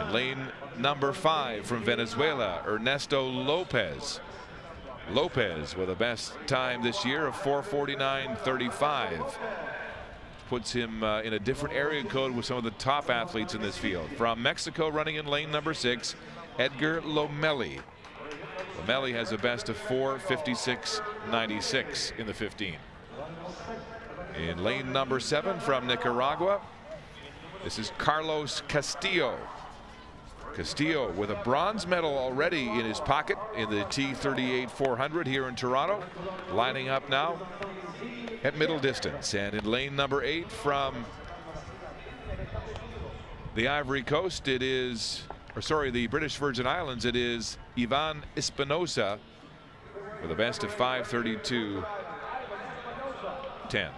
In lane number 5 from Venezuela, Ernesto Lopez. Lopez with a best time this year of 4:49.35. Puts him in a different area code with some of the top athletes in this field. From Mexico, running in lane number 6, Edgar Lomelli. Lomelli has a best of 4:56.96 in the 15. In lane number 7 from Nicaragua, this is Carlos Castillo. Castillo with a bronze medal already in his pocket in the T38 400 here in Toronto, lining up now at middle distance. And in lane number 8 from the Ivory Coast, it is, or sorry, the British Virgin Islands, it is Ivan Espinosa with a best of 5:32.10.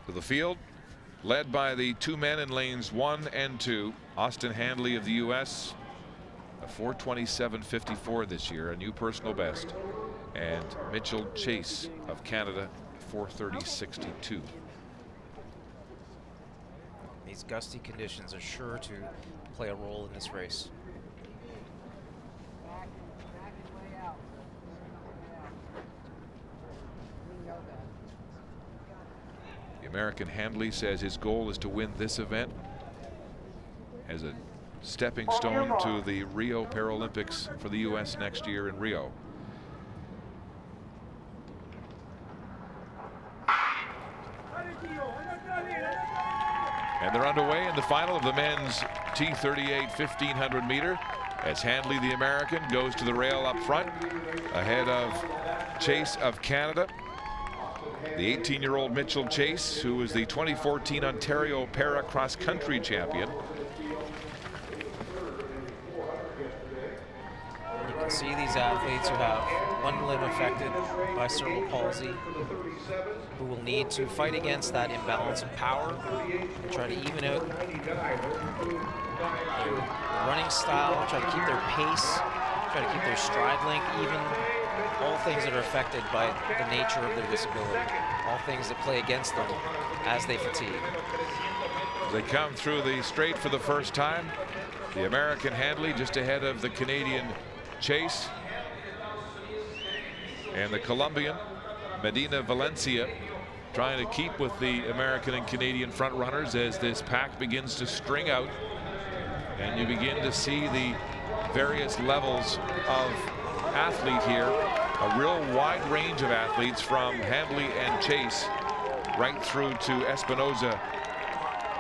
To the field, led by the 2 men in lanes 1 and 2, Austin Handley of the U.S., a 4:27.54 this year, a new personal best, and Mitchell Chase of Canada, 4:30.62. These gusty conditions are sure to play a role in this race. The American Handley says his goal is to win this event as a stepping stone to the Rio Paralympics for the U.S. next year in Rio. And they're underway in the final of the men's T38 1,500 meter as Handley, the American, goes to the rail up front ahead of Chase of Canada. The 18-year-old Mitchell Chase, who was the 2014 Ontario Para Cross Country champion. You can see these athletes who have one limb affected by cerebral palsy, who will need to fight against that imbalance in power and try to even out their running style, try to keep their pace, try to keep their stride length even all things that are affected by the nature of their disability, all things that play against them as they fatigue. They come through the straight for the first time. The American Handley just ahead of the Canadian Chase. And the Colombian Medina Valencia trying to keep with the American and Canadian front runners as this pack begins to string out. And you begin to see the various levels of athlete here. A real wide range of athletes from Handley and Chase right through to Espinoza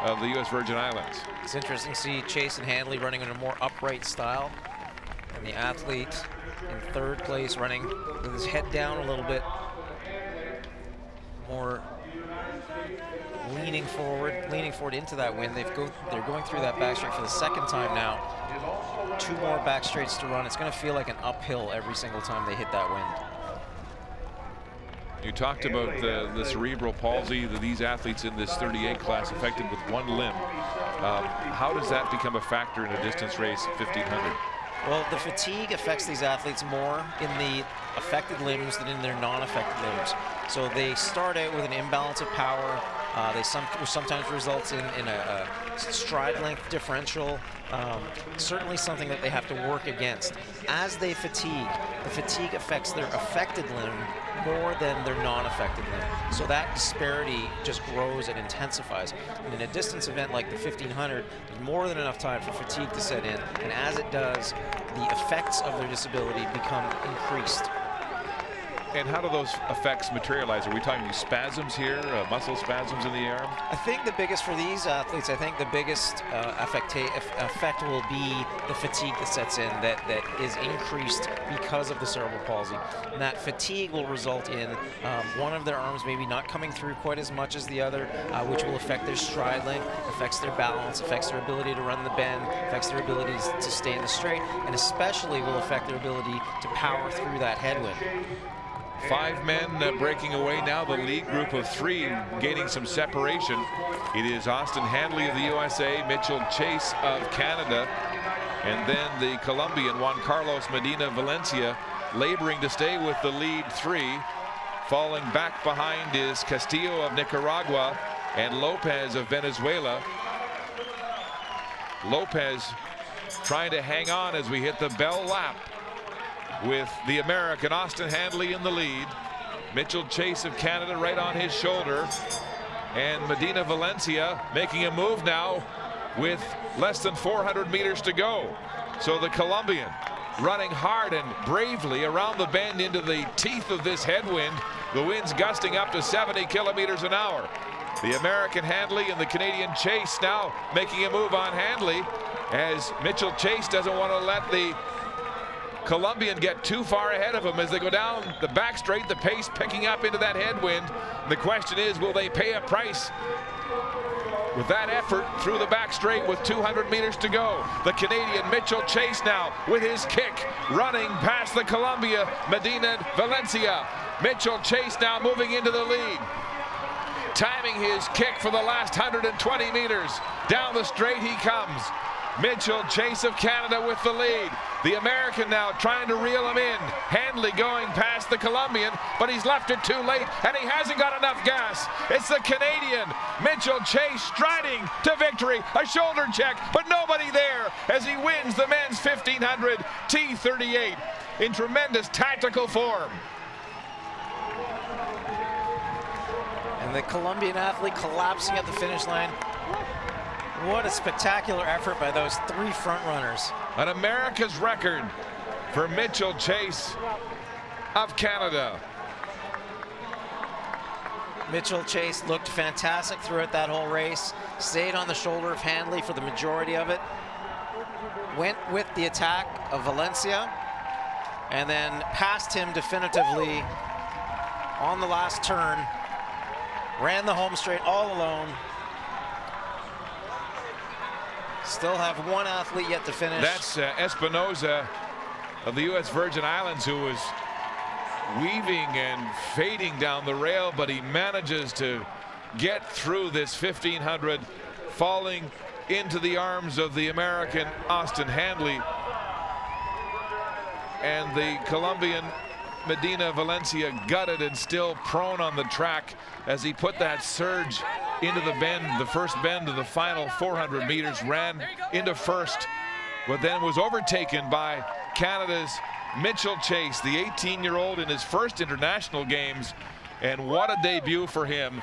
of the U.S. Virgin Islands. It's interesting to see Chase and Handley running in a more upright style, and the athlete in third place running with his head down a little bit, more leaning forward into that wind. They're going through that backstroke for the second time now. 2 more back straights to run. It's going to feel like an uphill every single time they hit that wind. You talked about the cerebral palsy that these athletes in this 38 class affected with one limb. How does that become a factor in a distance race 1500? Well, the fatigue affects these athletes more in the affected limbs than in their non-affected limbs. So they start out with an imbalance of power. Which sometimes results in a stride length differential. Certainly something that they have to work against. As they fatigue, the fatigue affects their affected limb more than their non-affected limb. So that disparity just grows and intensifies. And in a distance event like the 1500, there's more than enough time for fatigue to set in. And as it does, the effects of their disability become increased. And how do those effects materialize? Are we talking spasms here, muscle spasms in the arm? I think the biggest for these athletes, I think the biggest effect will be the fatigue that sets in, that is increased because of the cerebral palsy. And that fatigue will result in one of their arms maybe not coming through quite as much as the other, which will affect their stride length, affects their balance, affects their ability to run the bend, affects their ability to stay in the straight, and especially will affect their ability to power through that headwind. 5 men breaking away now. The lead group of 3 gaining some separation. It is Austin Handley of the USA, Mitchell Chase of Canada, and then the Colombian Juan Carlos Medina Valencia laboring to stay with the lead 3. Falling back behind is Castillo of Nicaragua and Lopez of Venezuela. Lopez trying to hang on as we hit the bell lap, with the American Austin Handley in the lead. Mitchell Chase of Canada right on his shoulder. And Medina Valencia making a move now with less than 400 meters to go. So the Colombian running hard and bravely around the bend into the teeth of this headwind. The wind's gusting up to 70 kilometers an hour. The American Handley and the Canadian Chase now making a move on Handley, as Mitchell Chase doesn't want to let the Colombian get too far ahead of him as they go down the back straight, the pace picking up into that headwind. The question is, will they pay a price with that effort through the back straight with 200 meters to go? The Canadian Mitchell Chase now with his kick running past the Colombia Medina Valencia. Mitchell Chase now moving into the lead, timing his kick for the last 120 meters. Down the straight he comes. Mitchell Chase of Canada with the lead. The American now trying to reel him in. Handley going past the Colombian, but he's left it too late, and he hasn't got enough gas. It's the Canadian Mitchell Chase striding to victory. A shoulder check, but nobody there as he wins the men's 1500 T38 in tremendous tactical form. And the Colombian athlete collapsing at the finish line. What a spectacular effort by those 3 front runners. An America's record for Mitchell Chase of Canada. Mitchell Chase looked fantastic throughout that whole race. Stayed on the shoulder of Handley for the majority of it. Went with the attack of Valencia and then passed him definitively on the last turn. Ran the home straight all alone. Still have 1 athlete yet to finish. That's Espinoza of the U.S. Virgin Islands, who was weaving and fading down the rail, but he manages to get through this 1500, falling into the arms of the American Austin Handley. And the Colombian Medina Valencia gutted and still prone on the track as he put that surge into the bend, the first bend of the final 400 meters, ran into first, but then was overtaken by Canada's Mitchell Chase, the 18-year-old in his first international games. And what a debut for him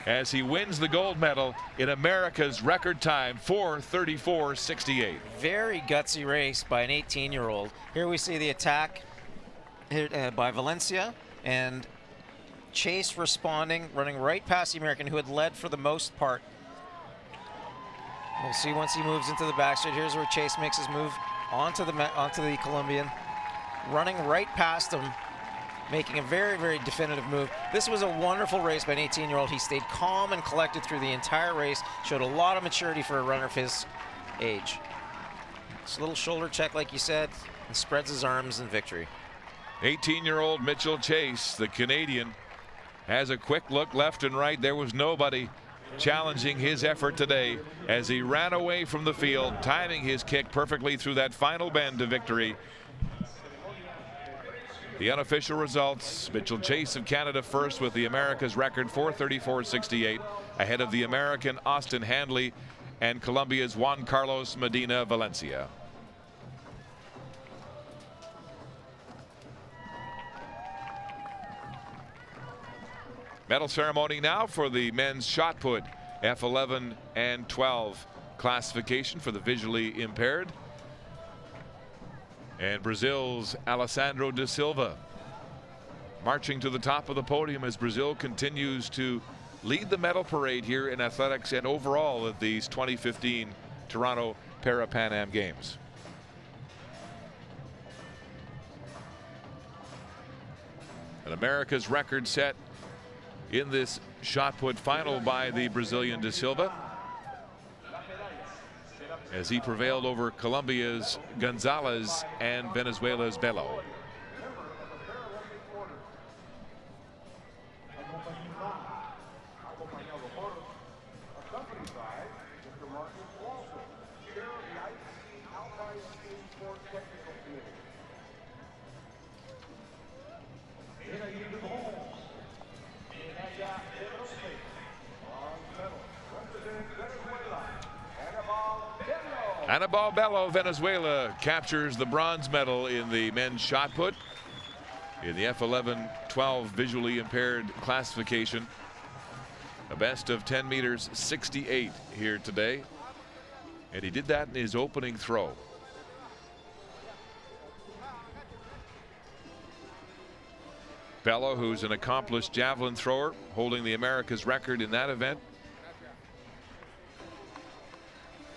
as he wins the gold medal in America's record time, 4:34.68. Very gutsy race by an 18-year-old. Here we see the attack here, by Valencia, and Chase responding, running right past the American, who had led for the most part. We'll see once he moves into the backstretch. Here's where Chase makes his move onto the Colombian, running right past him, making a very, very definitive move. This was a wonderful race by an 18-year-old. He stayed calm and collected through the entire race, showed a lot of maturity for a runner of his age. Just a little shoulder check, like you said, and spreads his arms in victory. 18-year-old Mitchell Chase, the Canadian, has a quick look left and right. There was nobody challenging his effort today as he ran away from the field, timing his kick perfectly through that final bend to victory. The unofficial results: Mitchell Chase of Canada first with the America's record, 4:34.68, ahead of the American Austin Handley and Colombia's Juan Carlos Medina Valencia. Medal ceremony now for the men's shot put F11 and 12 classification for the visually impaired. And Brazil's Alessandro da Silva marching to the top of the podium as Brazil continues to lead the medal parade here in athletics and overall at these 2015 Toronto Parapan Am Games. An America's record set in this shot put final by the Brazilian da Silva as he prevailed over Colombia's Gonzalez and Venezuela's Bello. Anibal Bello, Venezuela, captures the bronze medal in the men's shot put in the F11-12 visually impaired classification. A best of 10 meters 68 here today, and he did that in his opening throw. Bello, who's an accomplished javelin thrower, holding the America's record in that event.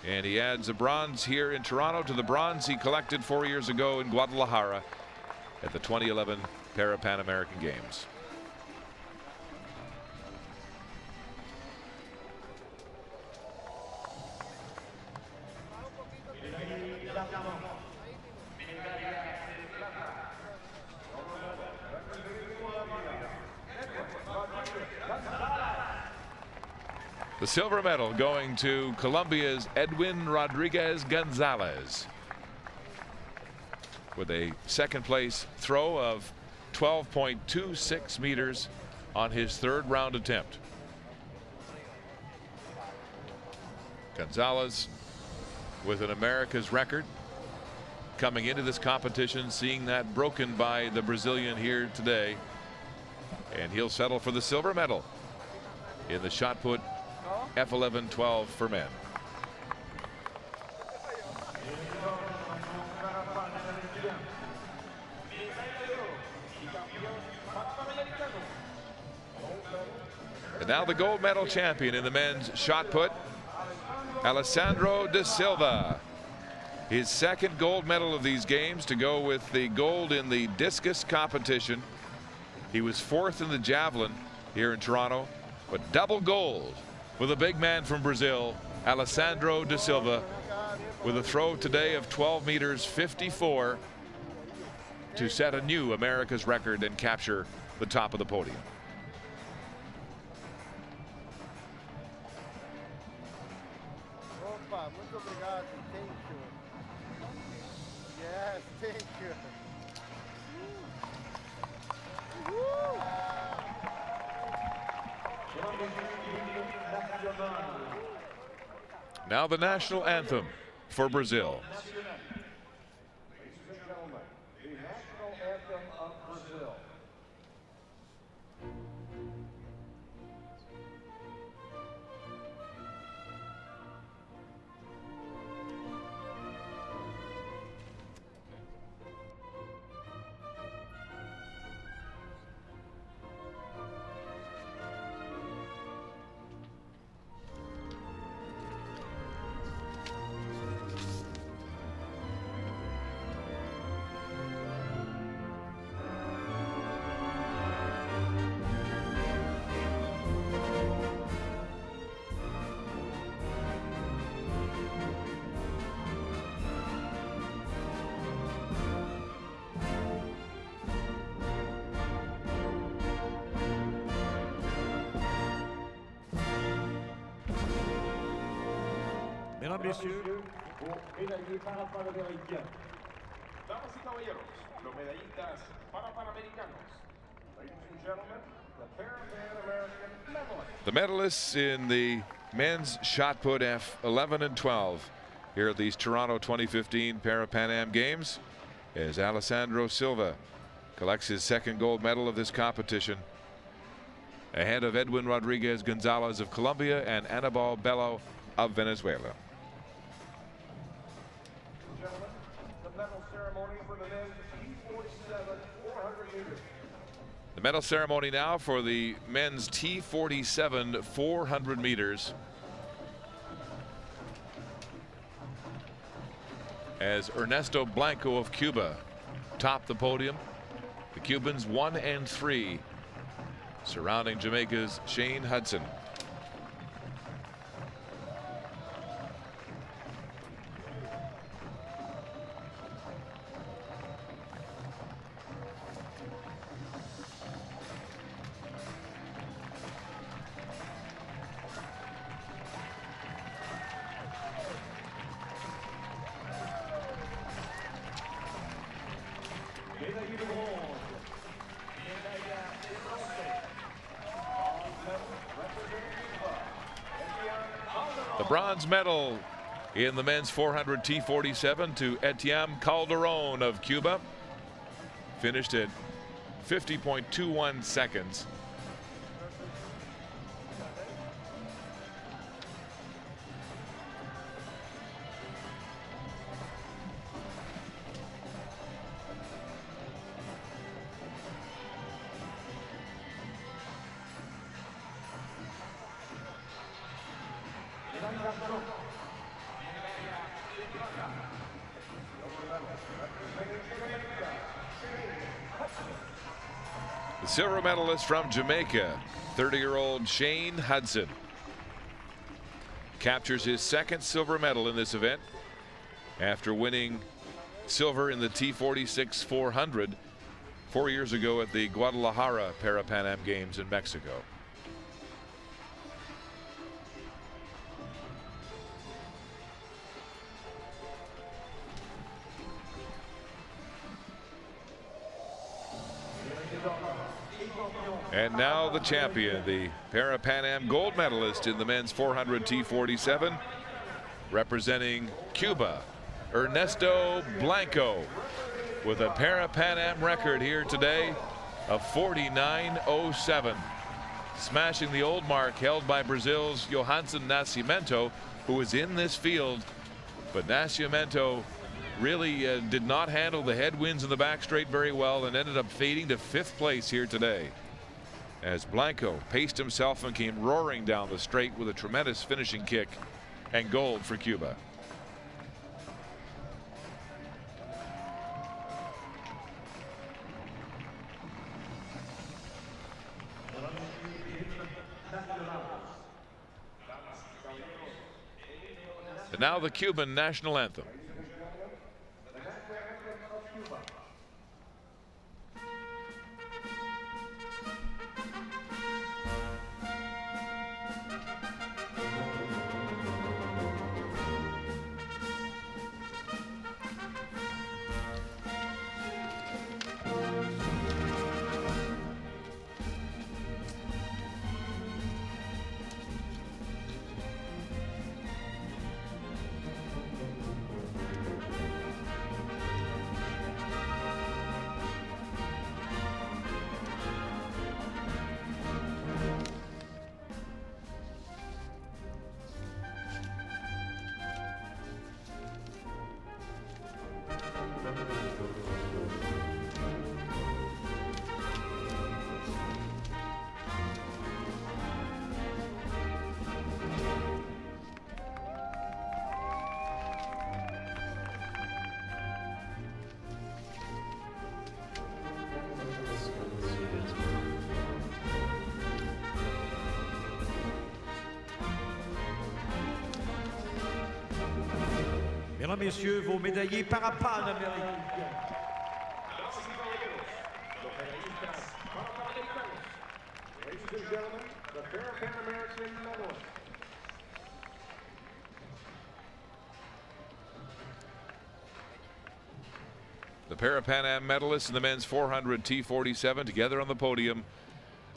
And he adds a bronze here in Toronto to the bronze he collected 4 years ago in Guadalajara at the 2011 Parapan American Games. The silver medal going to Colombia's Edwin Rodriguez Gonzalez with a second place throw of 12.26 meters on his third round attempt. Gonzalez with an America's record coming into this competition, seeing that broken by the Brazilian here today, and he'll settle for the silver medal in the shot put F11-12 for men. And now the gold medal champion in the men's shot put, Alessandro da Silva. His second gold medal of these games, to go with the gold in the discus competition. He was fourth in the javelin here in Toronto, but double gold with a big man from Brazil, Alessandro da Silva, with a throw today of 12 meters 54 to set a new America's record and capture the top of the podium. Opa, muito obrigado. Thank you. Yes, thank you. Now the national anthem for Brazil. Ladies and gentlemen, the national anthem of Brazil. Mesdames, Messieurs, Pour médaillé Parapan American. Damas y caballeros, los medallistas Parapan Americanos. Ladies and gentlemen, the Parapan American Medley. The medalists in the men's shot put F11 and 12 here at these Toronto 2015 Parapan Am Games, as Alessandro Silva collects his second gold medal of this competition, ahead of Edwin Rodriguez Gonzalez of Colombia and Anibal Bello of Venezuela. Gentlemen, the medal ceremony for the men's T47 400 meters. The medal ceremony now for the men's T47 400 meters, as Ernesto Blanco of Cuba topped the podium. The Cubans 1 and 3, surrounding Jamaica's Shane Hudson. The bronze medal in the men's 400 T47 to Etienne Calderon of Cuba. Finished at 50.21 seconds. The silver medalist from Jamaica, 30-year-old Shane Hudson, captures his second silver medal in this event after winning silver in the T46 400 4 years ago at the Guadalajara Parapan Am Games in Mexico. And now the champion, the Parapan Am gold medalist in the men's 400 T47, representing Cuba, Ernesto Blanco, with a Parapan Am record here today of 49.07, smashing the old mark held by Brazil's Johansson Nascimento, who was in this field, but Nascimento really did not handle the headwinds in the back straight very well and ended up fading to 5th place here today, as Blanco paced himself and came roaring down the straight with a tremendous finishing kick and gold for Cuba. And now the Cuban national anthem. Mesdames, Messieurs, vos médaillés Parapan American Games. Ladies and gentlemen, the Parapan American medalists. The Parapan Am medalists in the men's 400 T47 together on the podium.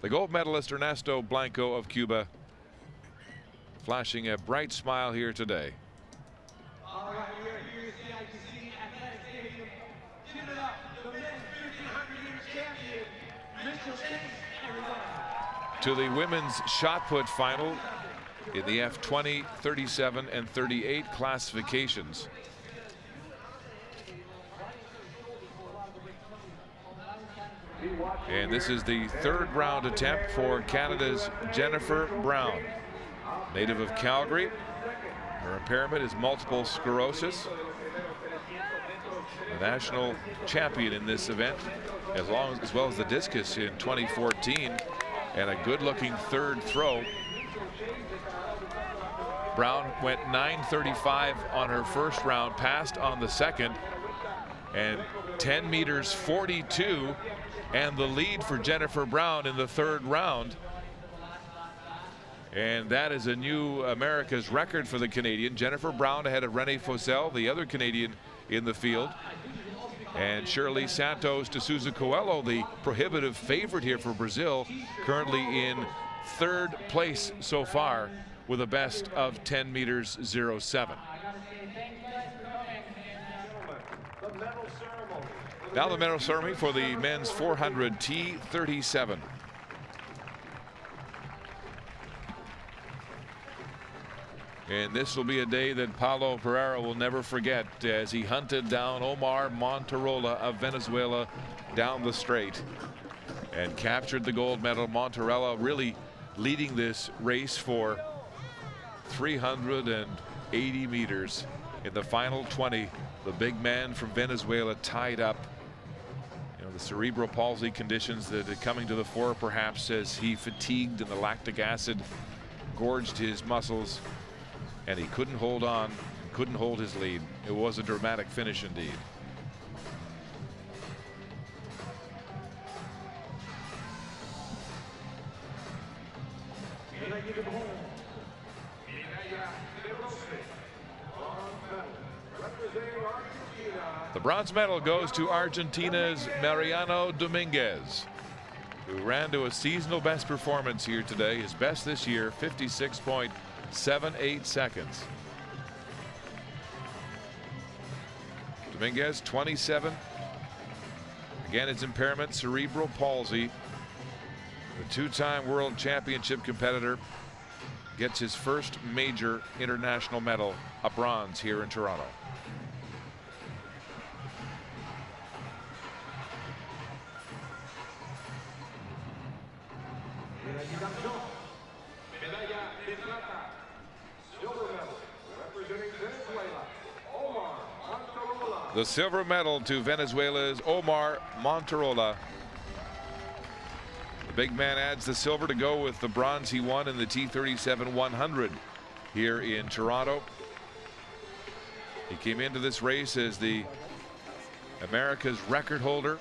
The gold medalist Ernesto Blanco of Cuba flashing a bright smile here today. All right, we are here at the ITC Athletic Stadium. Give it up, the men's 1500 meters champion, Mr. King, everyone. To the women's shot put final in the F20, 37, and 38 classifications. And this is the third round attempt for Canada's Jennifer Brown, native of Calgary. Her impairment is multiple sclerosis. A national champion in this event, as well as the discus in 2014, and a good-looking third throw. Brown went 9:35 on her first round, passed on the second, and 10 meters 42, and the lead for Jennifer Brown in the third round. And that is a new America's record for the Canadian. Jennifer Brown ahead of Renee Fosel, the other Canadian in the field. And Shirley Santos de Souza Coelho, the prohibitive favorite here for Brazil, currently in third place so far with a best of 10 meters 07. Now the medal ceremony for the men's 400 T37. And this will be a day that Paulo Pereira will never forget as he hunted down Omar Monterola of Venezuela down the straight and captured the gold medal. Monterola really leading this race for 380 meters. In the final 20, the big man from Venezuela tied up. You know, the cerebral palsy conditions that are coming to the fore, perhaps, as he fatigued and the lactic acid gorged his muscles, and he couldn't hold on, couldn't hold his lead. It was a dramatic finish indeed. The bronze medal goes to Argentina's Mariano Dominguez, who ran to a seasonal best performance here today. His best this year, 56.78 seconds. Dominguez, 27. Again, his impairment, cerebral palsy. The two-time world championship competitor gets his first major international medal, a bronze here in Toronto. The silver medal to Venezuela's Omar Monterola. The big man adds the silver to go with the bronze he won in the T37 100 here in Toronto. He came into this race as the America's record holder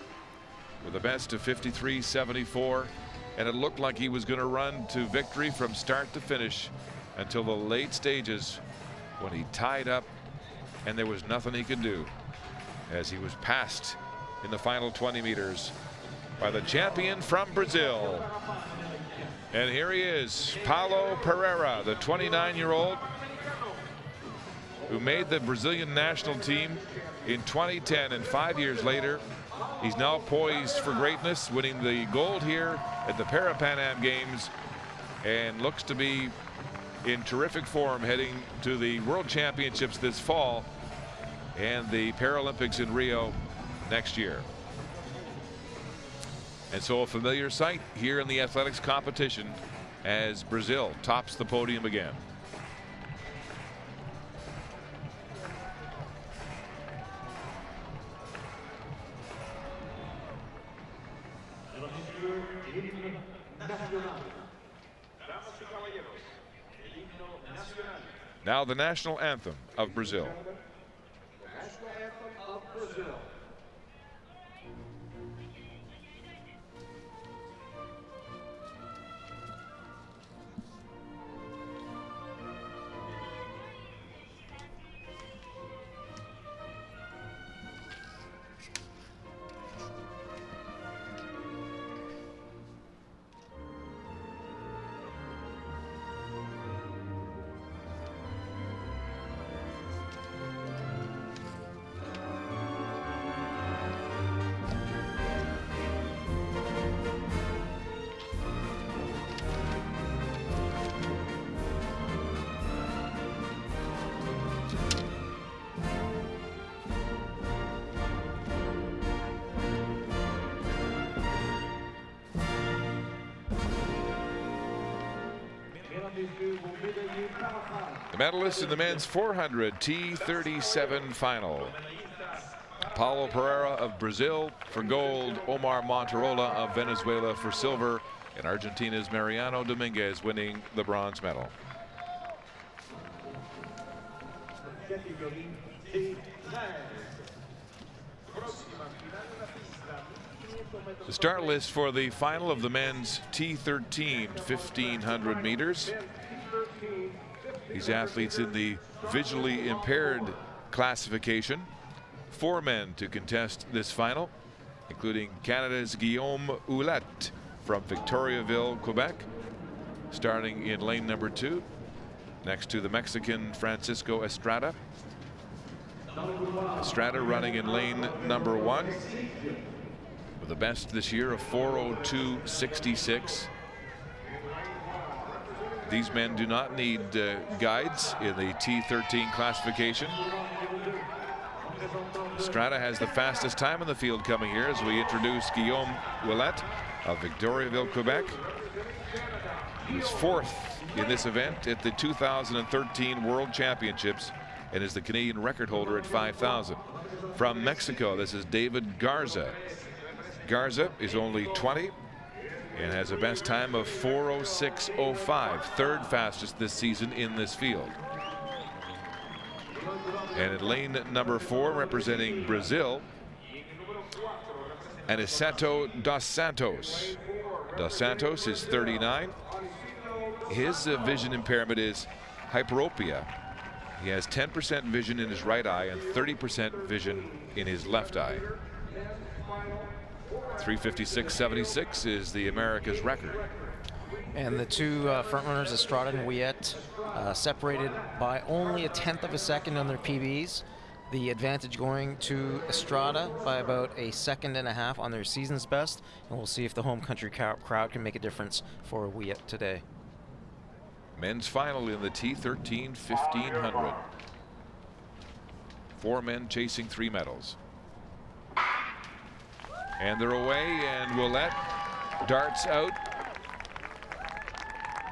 with a best of 53.74, and it looked like he was going to run to victory from start to finish until the late stages when he tied up and there was nothing he could do, as he was passed in the final 20 meters by the champion from Brazil. And here he is, Paulo Pereira, the 29-year-old who made the Brazilian national team in 2010, and 5 years later he's now poised for greatness, winning the gold here at the Parapan Am Games, and looks to be in terrific form heading to the World Championships this fall and the Paralympics in Rio next year. And so a familiar sight here in the athletics competition as Brazil tops the podium again. Now the national anthem of Brazil. The medalists in the men's 400 T37 final. Paulo Pereira of Brazil for gold, Omar Monterola of Venezuela for silver, and Argentina's Mariano Dominguez winning the bronze medal. The start list for the final of the men's T13 1500 meters. These athletes in the visually impaired classification. 4 men to contest this final, including Canada's Guillaume Ouellette from Victoriaville, Quebec, starting in lane number 2, next to the Mexican Francisco Estrada. Estrada running in lane number 1 with the best this year of 4:02.66. These men do not need guides in the T13 classification. Estrada has the fastest time in the field coming here as we introduce Guillaume Ouellette of Victoriaville, Quebec. He was 4th in this event at the 2013 World Championships and is the Canadian record holder at 5,000. From Mexico, this is David Garza. Garza is only 20 and has a best time of 4:06.05, 3rd fastest this season in this field. And in lane number 4, representing Brazil, Aniceto dos Santos. Dos Santos is 39. His vision impairment is hyperopia. He has 10% vision in his right eye and 30% vision in his left eye. 3:56.76 is the America's record. And the two front runners, Estrada and Ouellette, separated by only 1/10 of a second on their PBs. The advantage going to Estrada by about 1.5 seconds on their season's best. And we'll see if the home country crowd can make a difference for Ouellette today. Men's final in the T13 1500. 4 men chasing 3 medals. And they're away, and Ouellette darts out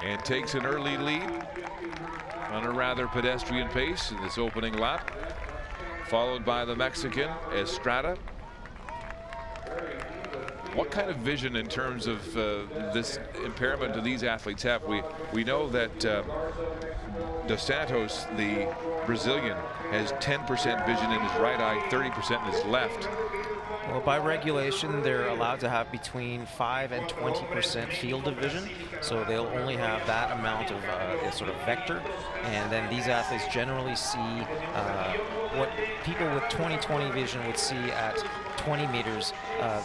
and takes an early lead on a rather pedestrian pace in this opening lap, followed by the Mexican Estrada. What kind of vision in terms of this impairment do these athletes have? We know that Dos Santos, the Brazilian, has 10% vision in his right eye, 30% in his left. Well, by regulation, they're allowed to have between 5 and 20% field of vision, so they'll only have that amount of sort of vector. And then these athletes generally see what people with 20/20 vision would see at 20 meters,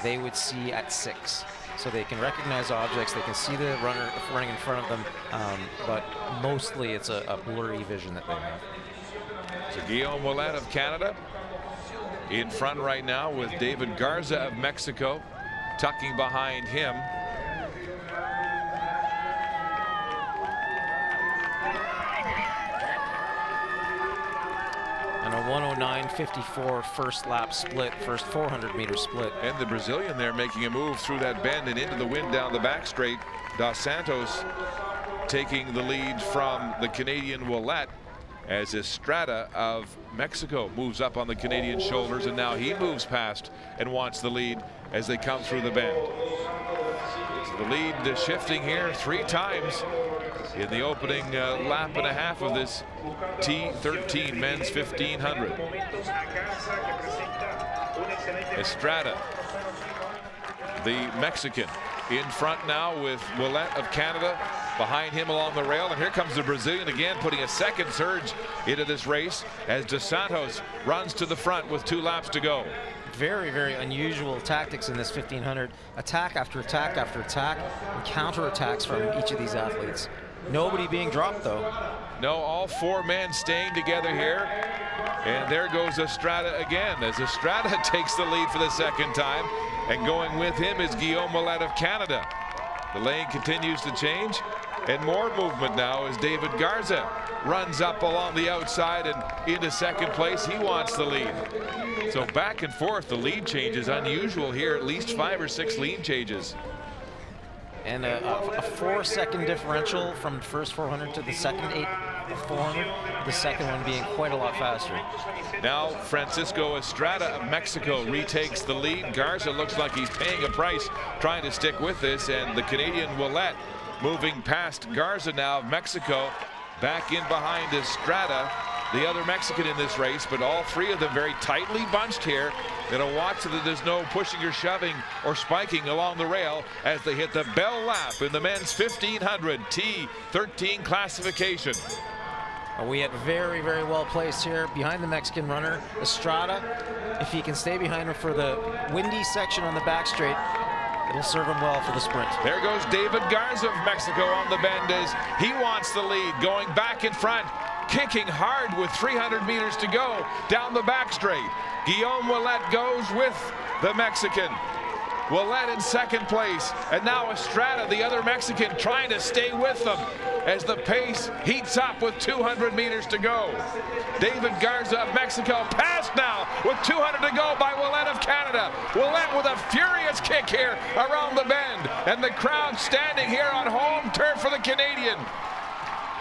they would see at 6. So they can recognize objects, they can see the runner running in front of them, but mostly it's a blurry vision that they have. So Guillaume Ouellette of Canada in front right now, with David Garza of Mexico tucking behind him. And a 1:09.54 first lap split, first 400-meter split. And the Brazilian there making a move through that bend and into the wind down the back straight. Dos Santos taking the lead from the Canadian Ouellette, as Estrada of Mexico moves up on the Canadian shoulders, and now he moves past and wants the lead as they come through the bend. So the lead shifting here 3 times in the opening lap and a half of this T13 men's 1500. Estrada, the Mexican, in front now with Ouellette of Canada behind him along the rail, and here comes the Brazilian again, putting a second surge into this race as Dos Santos runs to the front with 2 laps to go. Very, very unusual tactics in this 1500. Attack after attack after attack, and counterattacks from each of these athletes. Nobody being dropped, though. No, all 4 men staying together here. And there goes Estrada again, as Estrada takes the lead for the second time, and going with him is Guillaume Ouellette of Canada. The lane continues to change, and more movement now as David Garza runs up along the outside and into second place. He wants the lead. So back and forth, the lead changes unusual here, at least 5 or 6 lead changes. And a 4-second differential from first 400 to the second 400, the second one being quite a lot faster. Now Francisco Estrada of Mexico retakes the lead. Garza looks like he's paying a price trying to stick with this, and the Canadian Ouellette moving past Garza now of Mexico, back in behind Estrada, the other Mexican in this race, but all three of them very tightly bunched here. Gonna watch so that there's no pushing or shoving or spiking along the rail as they hit the bell lap in the men's 1500 T13 classification. We had very, very well placed here behind the Mexican runner, Estrada. If he can stay behind him for the windy section on the back straight, it'll serve him well for the sprint. There goes David Garza of Mexico on the bend as he wants the lead, going back in front, kicking hard with 300 meters to go down the back straight. Guillaume Ouellette goes with the Mexican. Ouellette in second place, and now Estrada, the other Mexican, trying to stay with them as the pace heats up with 200 meters to go. David Garza of Mexico passed now with 200 to go by Ouellette of Canada. Ouellette with a furious kick here around the bend, and the crowd standing here on home turf for the Canadian.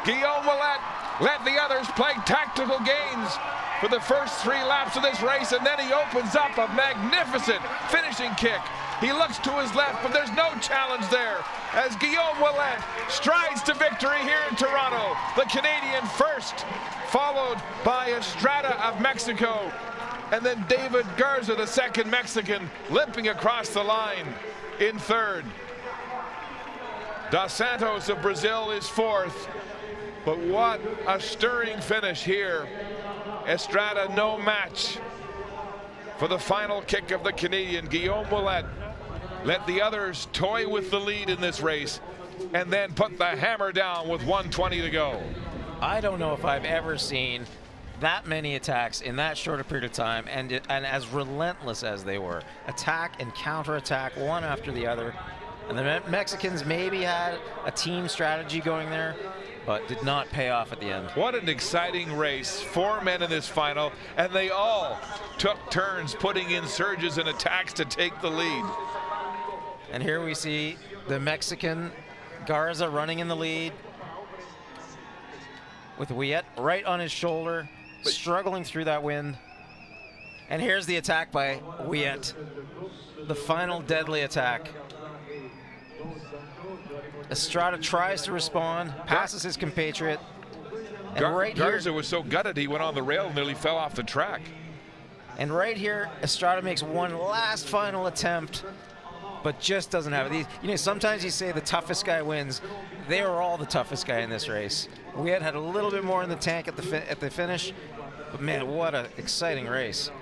Guillaume Ouellette let the others play tactical games for the first 3 laps of this race, and then he opens up a magnificent finishing kick. He looks to his left, but there's no challenge there as Guillaume Ouellette strides to victory here in Toronto. The Canadian first, followed by Estrada of Mexico, and then David Garza, the second Mexican, limping across the line in third. Dos Santos of Brazil is fourth, but what a stirring finish here. Estrada no match for the final kick of the Canadian. Guillaume Ouellette let the others toy with the lead in this race and then put the hammer down with 1:20 to go. I don't know if I've ever seen that many attacks in that short a period of time, and as relentless as they were. Attack and counterattack, one after the other. And the Mexicans maybe had a team strategy going there, but did not pay off at the end. What an exciting race. 4 men in this final, and they all took turns putting in surges and attacks to take the lead. And here we see the Mexican Garza running in the lead with Ouellette right on his shoulder, struggling through that wind. And here's the attack by Ouellette, the final deadly attack. Estrada tries to respond, passes his compatriot. And Garza was so gutted he went on the rail and nearly fell off the track. And right here, Estrada makes one last final attempt, but just doesn't have it. You know, sometimes you say the toughest guy wins. They were all the toughest guy in this race. Ouellette had a little bit more in the tank at the finish, but man, what an exciting race.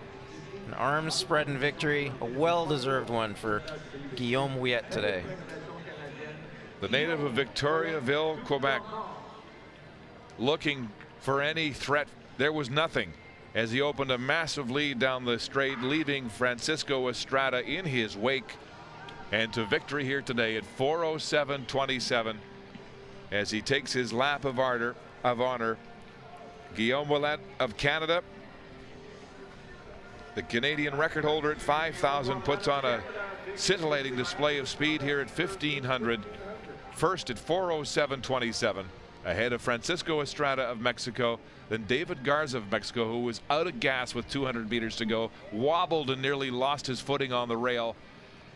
An arms spread in victory, a well-deserved one for Guillaume Ouellette today. The native of Victoriaville, Quebec, looking for any threat. There was nothing as he opened a massive lead down the straight, leaving Francisco Estrada in his wake, and to victory here today at 4:07.27 as he takes his lap of honor. Guillaume Ouellette of Canada, the Canadian record holder at 5,000, puts on a scintillating display of speed here at 1,500. First at 4:07.27, ahead of Francisco Estrada of Mexico, then David Garza of Mexico, who was out of gas with 200 meters to go, wobbled and nearly lost his footing on the rail,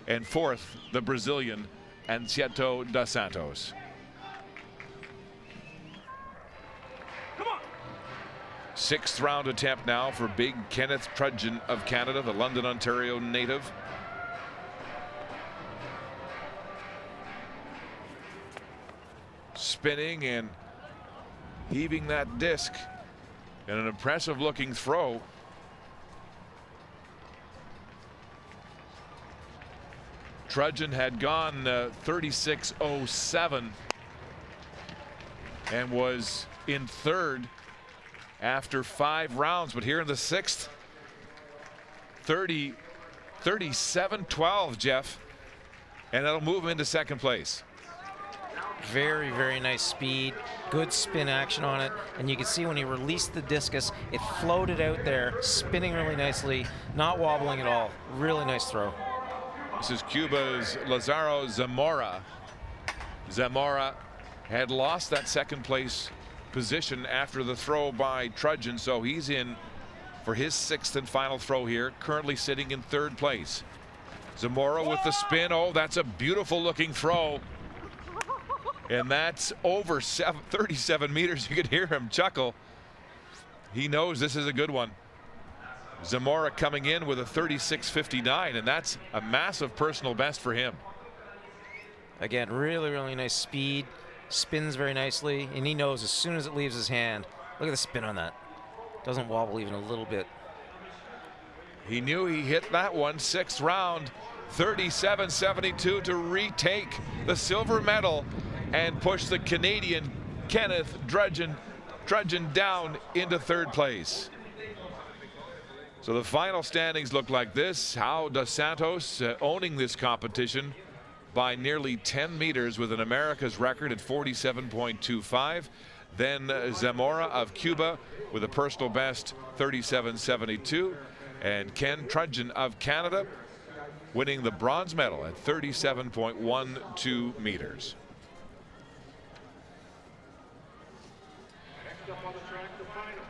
and fourth, the Brazilian Ancieto dos Santos. Sixth round attempt now for big Kenneth Trudgeon of Canada, the London, Ontario native. Spinning and heaving that disc in an impressive looking throw. Trudgeon had gone 36.07 and was in third after 5 rounds, but here in the 6th, 37.12, Jeff, and that'll move him into second place. Very, very nice speed, good spin action on it, and you can see when he released the discus, it floated out there, spinning really nicely, not wobbling at all. Really nice throw. This is Cuba's Lazaro Zamora Zamora had lost that second place position after the throw by Trudgeon, so he's in for his 6th and final throw here, currently sitting in 3rd place. Zamora with the spin. Oh, that's a beautiful looking throw. And that's over 37 meters. You could hear him chuckle. He knows this is a good one. Zamora coming in with a 36.59, and that's a massive personal best for him. Again, really, really nice speed. Spins very nicely, and he knows as soon as it leaves his hand. Look at the spin on that. Doesn't wobble even a little bit. He knew he hit that one. 6th round, 37.72 to retake the silver medal and push the Canadian Kenneth Trudgeon down into 3rd place. So the final standings look like this. João dos Santos owning this competition by nearly 10 meters with an America's record at 47.25. Then Zamora of Cuba with a personal best 37.72. And Ken Trudgeon of Canada winning the bronze medal at 37.12 meters. Next up on the track, the final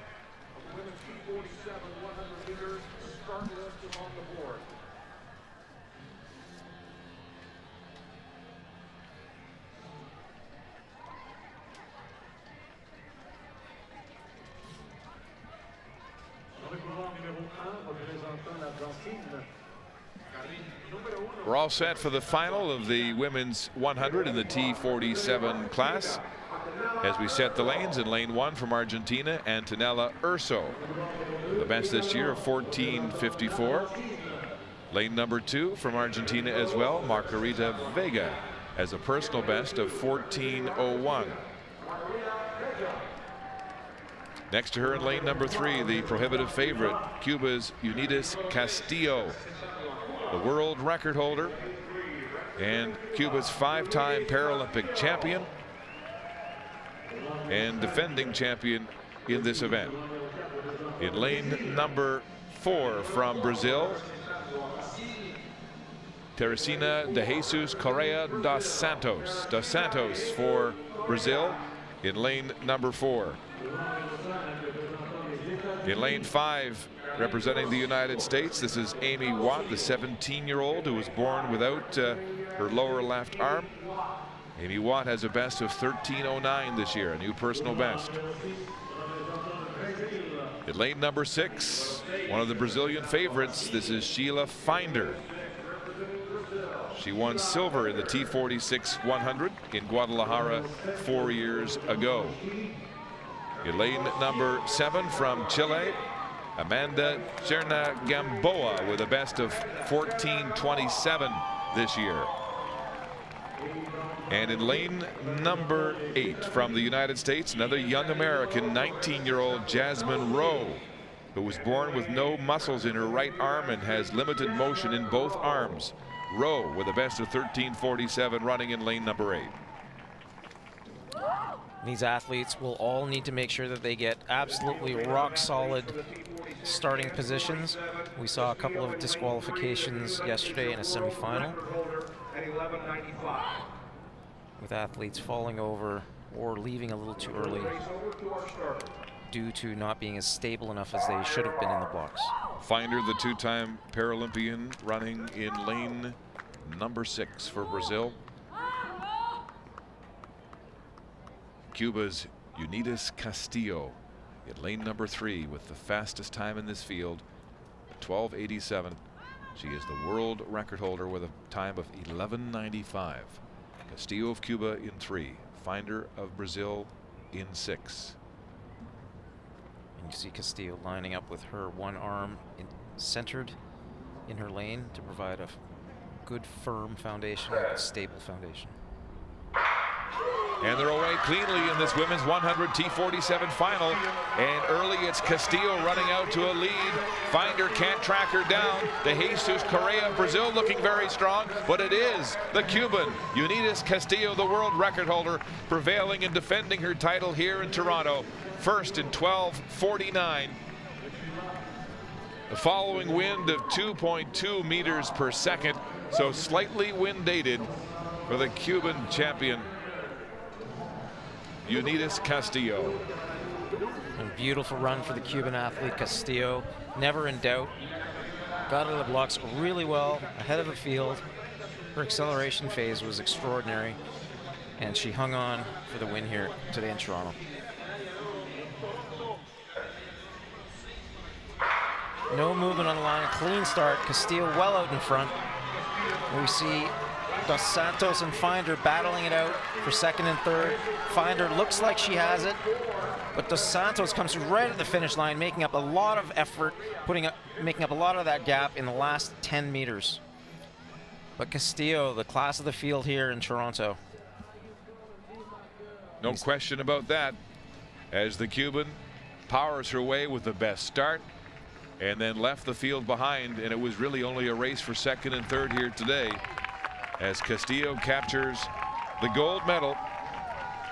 of the women's T47 100 meters. Start list is on the board. Sur le couloir numéro 1, représentant l'Argentine. We're all set for the final of the women's 100 in the T47 class. As we set the lanes, in lane 1 from Argentina, Antonella Urso. The best this year of 14.54. Lane number 2 from Argentina as well, Margarita Vega has a personal best of 14.01. Next to her in lane number 3, the prohibitive favorite, Cuba's Unitas Castillo, the world record holder and Cuba's 5-time Paralympic champion and defending champion in this event. In lane number 4 from Brazil, Teresina de Jesus Correa dos Santos. Dos Santos for Brazil in lane number 4. In lane 5, representing the United States, this is Amy Watt, the 17-year-old who was born without her lower left arm. Amy Watt has a best of 13.09 this year, a new personal best. In lane number 6, one of the Brazilian favorites, this is Sheila Finder. She won silver in the T46 100 in Guadalajara 4 years ago. In lane number 7 from Chile, Amanda Cherna Gamboa with a best of 14.27 this year. And in lane number 8 from the United States, another young American, 19-year-old Jasmine Rowe, who was born with no muscles in her right arm and has limited motion in both arms. Rowe with a best of 13.47 running in lane number 8. These athletes will all need to make sure that they get absolutely rock solid starting positions. We saw a couple of disqualifications yesterday in a semifinal with athletes falling over or leaving a little too early due to not being as stable enough as they should have been in the blocks. Finder, the 2-time Paralympian, running in lane number 6 for Brazil. Cuba's Unitas Castillo in lane number 3 with the fastest time in this field, 12.87. She is the world record holder with a time of 11.95. Castillo of Cuba in 3, Finder of Brazil in 6. And you see Castillo lining up with her one arm centered in her lane to provide a good firm foundation, a stable foundation. And they're away cleanly in this women's 100 T47 final. And early it's Castillo running out to a lead. Finder can't track her down. De Jesus Correa of Brazil looking very strong, but it is the Cuban Unitas Castillo, the world record holder, prevailing and defending her title here in Toronto. First in 12.49. The following wind of 2.2 meters per second, so slightly wind dated for the Cuban champion. Unitas Castillo. A beautiful run for the Cuban athlete Castillo, never in doubt. Got out of the blocks really well, ahead of the field. Her acceleration phase was extraordinary, and she hung on for the win here today in Toronto. No movement on the line, a clean start. Castillo well out in front. We see Dos Santos and Finder battling it out for second and third. Finder looks like she has it, but Dos Santos comes right at the finish line, making up a lot of effort, making up a lot of that gap in the last 10 meters. But Castillo, the class of the field here in Toronto. No question about that, as the Cuban powers her way with the best start and then left the field behind, and it was really only a race for second and third here today as Castillo captures the gold medal,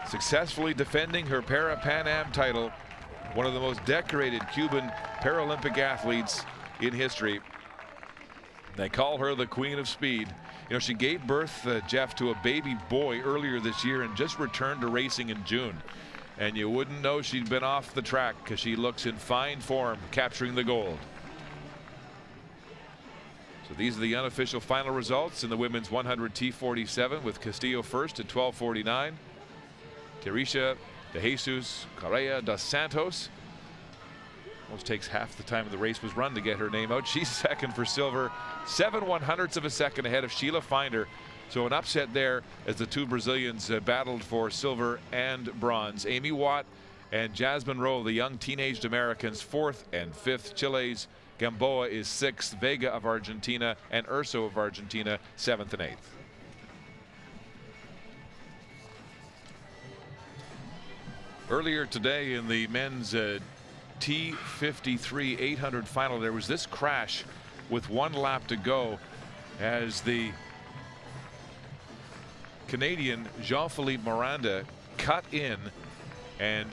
successfully defending her Parapan Am title, one of the most decorated Cuban Paralympic athletes in history. They call her the Queen of Speed. You know, she gave birth, Jeff, to a baby boy earlier this year and just returned to racing in June. And you wouldn't know she'd been off the track because she looks in fine form, capturing the gold. So these are the unofficial final results in the women's 100 T47, with Castillo first at 12:49. Teresha de Jesus Correa dos Santos almost takes half the time the race was run to get her name out. She's second for silver, 7/100ths of a second ahead of Sheila Finder. So an upset there as the two Brazilians battled for silver and bronze. Amy Watt and Jasmine Rowe, the young teenaged Americans, fourth and fifth. Chile's Gamboa is sixth. Vega of Argentina and Urso of Argentina, seventh and eighth. Earlier today in the men's T53 800 final, there was this crash with 1 lap to go as the Canadian Jean-Philippe Miranda cut in and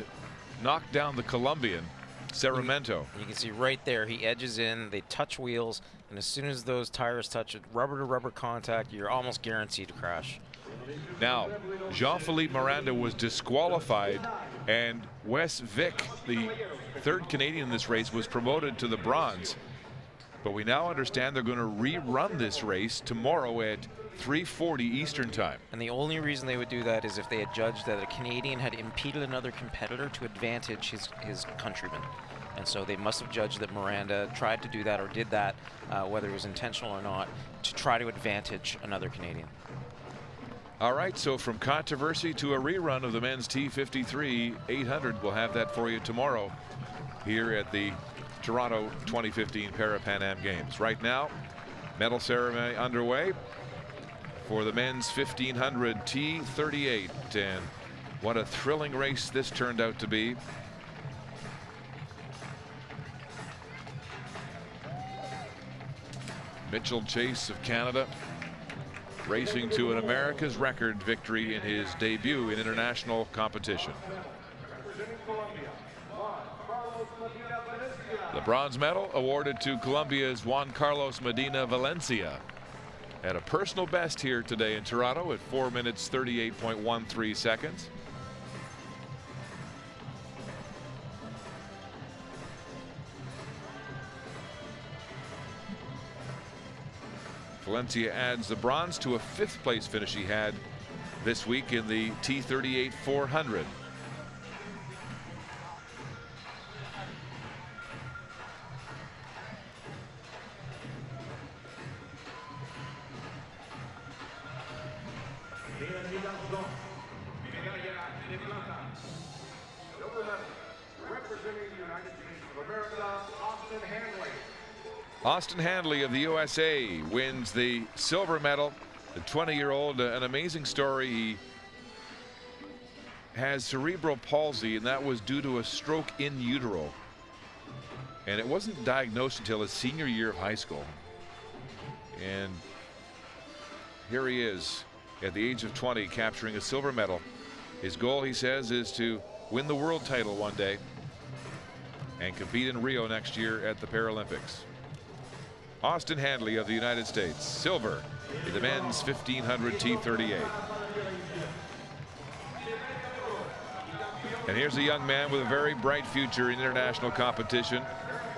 knocked down the Colombian Cerramento. You can see right there, he edges in, they touch wheels, and as soon as those tires touch it, rubber to rubber contact, you're almost guaranteed to crash. Now, Jean-Philippe Miranda was disqualified, and Wes Vick, the third Canadian in this race, was promoted to the bronze. But we now understand they're going to rerun this race tomorrow at 3:40 Eastern time. And the only reason they would do that is if they had judged that a Canadian had impeded another competitor to advantage his countrymen. And so they must have judged that Miranda tried to do that or did that, whether it was intentional or not, to try to advantage another Canadian. All right, so from controversy to a rerun of the men's T53 800, we'll have that for you tomorrow here at the Toronto 2015 Parapan Am Games. Right now, medal ceremony underway for the men's 1500 T38, and what a thrilling race this turned out to be. Mitchell Chase of Canada racing to an America's record victory in his debut in international competition. The bronze medal awarded to Colombia's Juan Carlos Medina Valencia. Had a personal best here today in Toronto at 4 minutes 38.13 seconds. Valencia adds the bronze to a 5th place finish he had this week in the T38 400. Representing the United States of America, Austin Handley. Austin Handley of the USA wins the silver medal. The 20-year-old, an amazing story. He has cerebral palsy, and that was due to a stroke in utero. And it wasn't diagnosed until his senior year of high school. And here he is at the age of 20, capturing a silver medal. His goal, he says, is to win the world title one day and compete in Rio next year at the Paralympics. Austin Handley of the United States, silver in the men's 1500 T38. And here's a young man with a very bright future in international competition.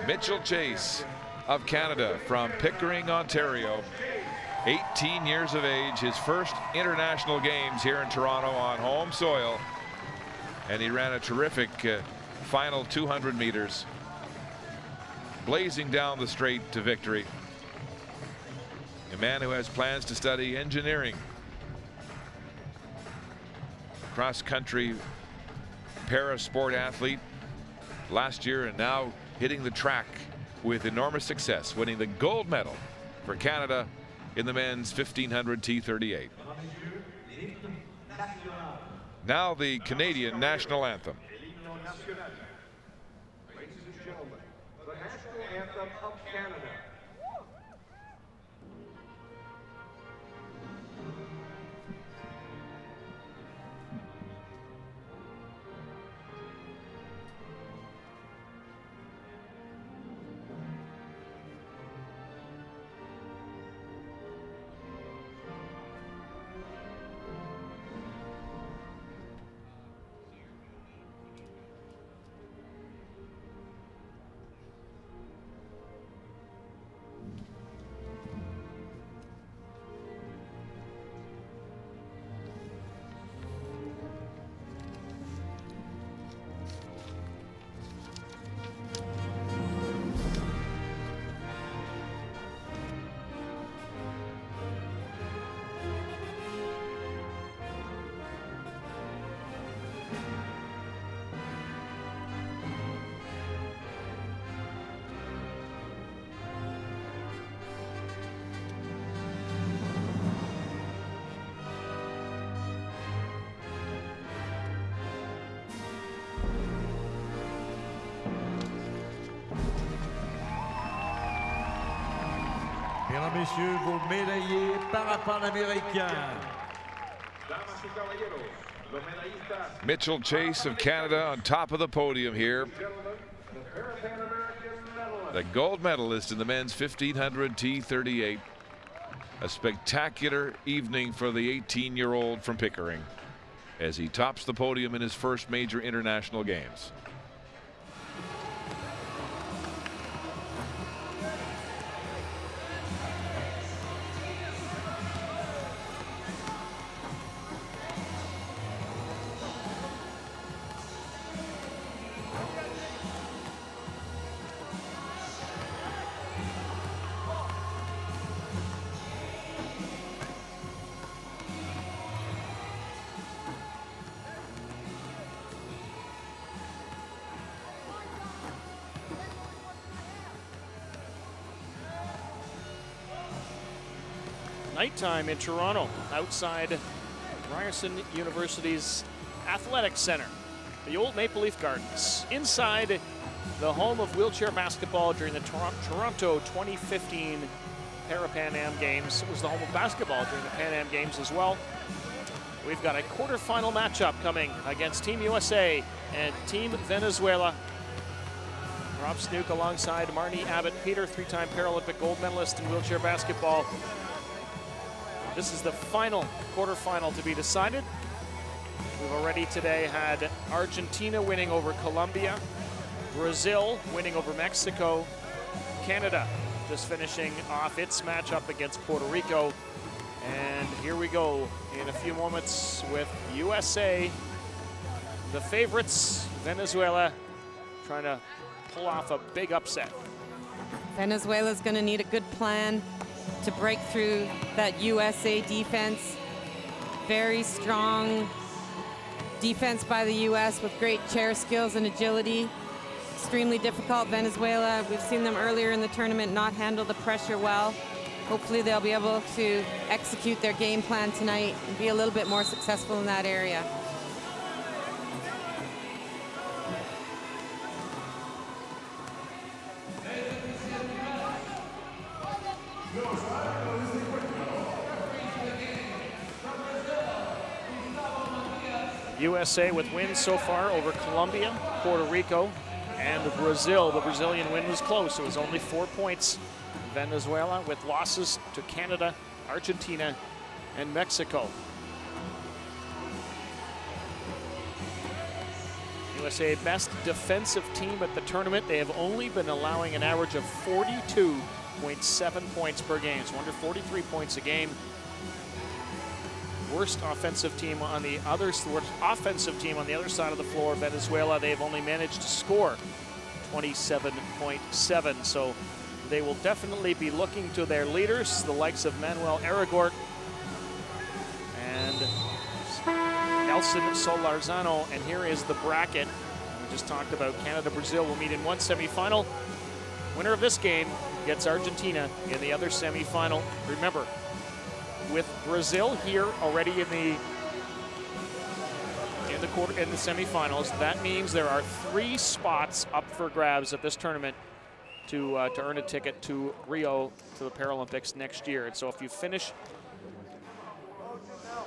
Mitchell Chase of Canada from Pickering, Ontario. 18 years of age, his first international games here in Toronto on home soil. And he ran a terrific final 200 meters, blazing down the straight to victory. A man who has plans to study engineering. Cross-country para-sport athlete last year, and now hitting the track with enormous success, winning the gold medal for Canada in the men's 1500 T38. Now the Canadian national anthem. Ladies and gentlemen, the national anthem of Canada. Mesdames, Messieurs, vos médaillés Parapan American. Mitchell Chase of Canada on top of the podium here. The gold medalist in the men's 1500 T38. A spectacular evening for the 18-year-old from Pickering as he tops the podium in his first major international games. Nighttime in Toronto, outside Ryerson University's Athletic Center, the old Maple Leaf Gardens, inside the home of wheelchair basketball during the Toronto 2015 Parapan Am Games. It was the home of basketball during the Pan Am Games as well. We've got a quarterfinal matchup coming against Team USA and Team Venezuela. Rob Snook alongside Marnie Abbott-Peter, three-time Paralympic gold medalist in wheelchair basketball. This is the final quarterfinal to be decided. We've already today had Argentina winning over Colombia, Brazil winning over Mexico, Canada just finishing off its matchup against Puerto Rico. And here we go in a few moments with USA, the favorites, Venezuela, trying to pull off a big upset. Venezuela's going to need a good plan to break through that USA defense. Very strong defense by the US with great chair skills and agility. Extremely difficult. Venezuela, we've seen them earlier in the tournament not handle the pressure well. Hopefully they'll be able to execute their game plan tonight and be a little bit more successful in that area. USA with wins so far over Colombia, Puerto Rico, and Brazil. The Brazilian win was close. It was only 4 points. Venezuela with losses to Canada, Argentina, and Mexico. USA best defensive team at the tournament. They have only been allowing an average of 42.7 points per game, so under 43 points a game. Worst offensive team on the other side of the floor, Venezuela. They've only managed to score 27.7. So they will definitely be looking to their leaders, the likes of Manuel Aragort and Nelson Solarzano. And here is the bracket. We just talked about Canada-Brazil will meet in one semifinal. Winner of this game gets Argentina in the other semifinal. Remember, with Brazil here already in the semifinals, that means there are 3 spots up for grabs at this tournament to earn a ticket to Rio to the Paralympics next year. And so if you finish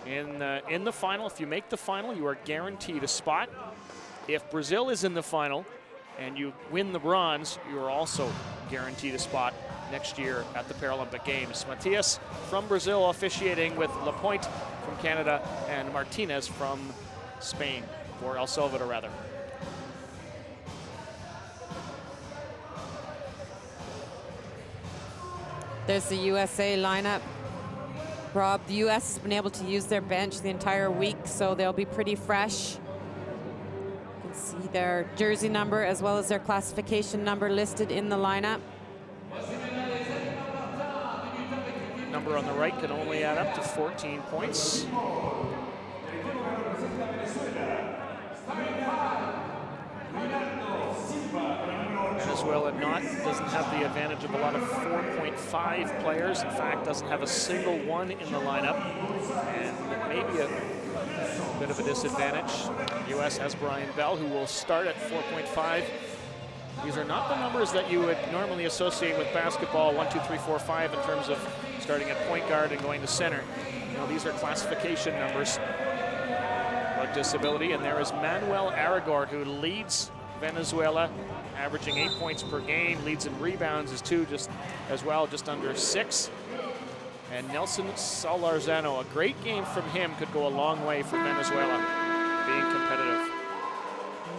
in the final, if you make the final, you are guaranteed a spot. If Brazil is in the final and you win the bronze, you are also guaranteed a spot next year at the Paralympic Games. Matias from Brazil officiating with Lapointe from Canada and Martinez from Spain, or El Salvador rather. There's the USA lineup. Rob, the US has been able to use their bench the entire week, so they'll be pretty fresh. You can see their jersey number as well as their classification number listed in the lineup. Number on the right can only add up to 14 points. Venezuela doesn't have the advantage of a lot of 4.5 players. In fact, doesn't have a single one in the lineup, and maybe a bit of a disadvantage. The U.S. has Brian Bell, who will start at 4.5. These are not the numbers that you would normally associate with basketball, 1, 2, 3, 4, 5, in terms of starting at point guard and going to center. You know, these are classification numbers about disability. And there is Manuel Aragort, who leads Venezuela, averaging 8 points per game, leads in rebounds just under 6. And Nelson Solarzano, a great game from him, could go a long way for Venezuela, being competitive.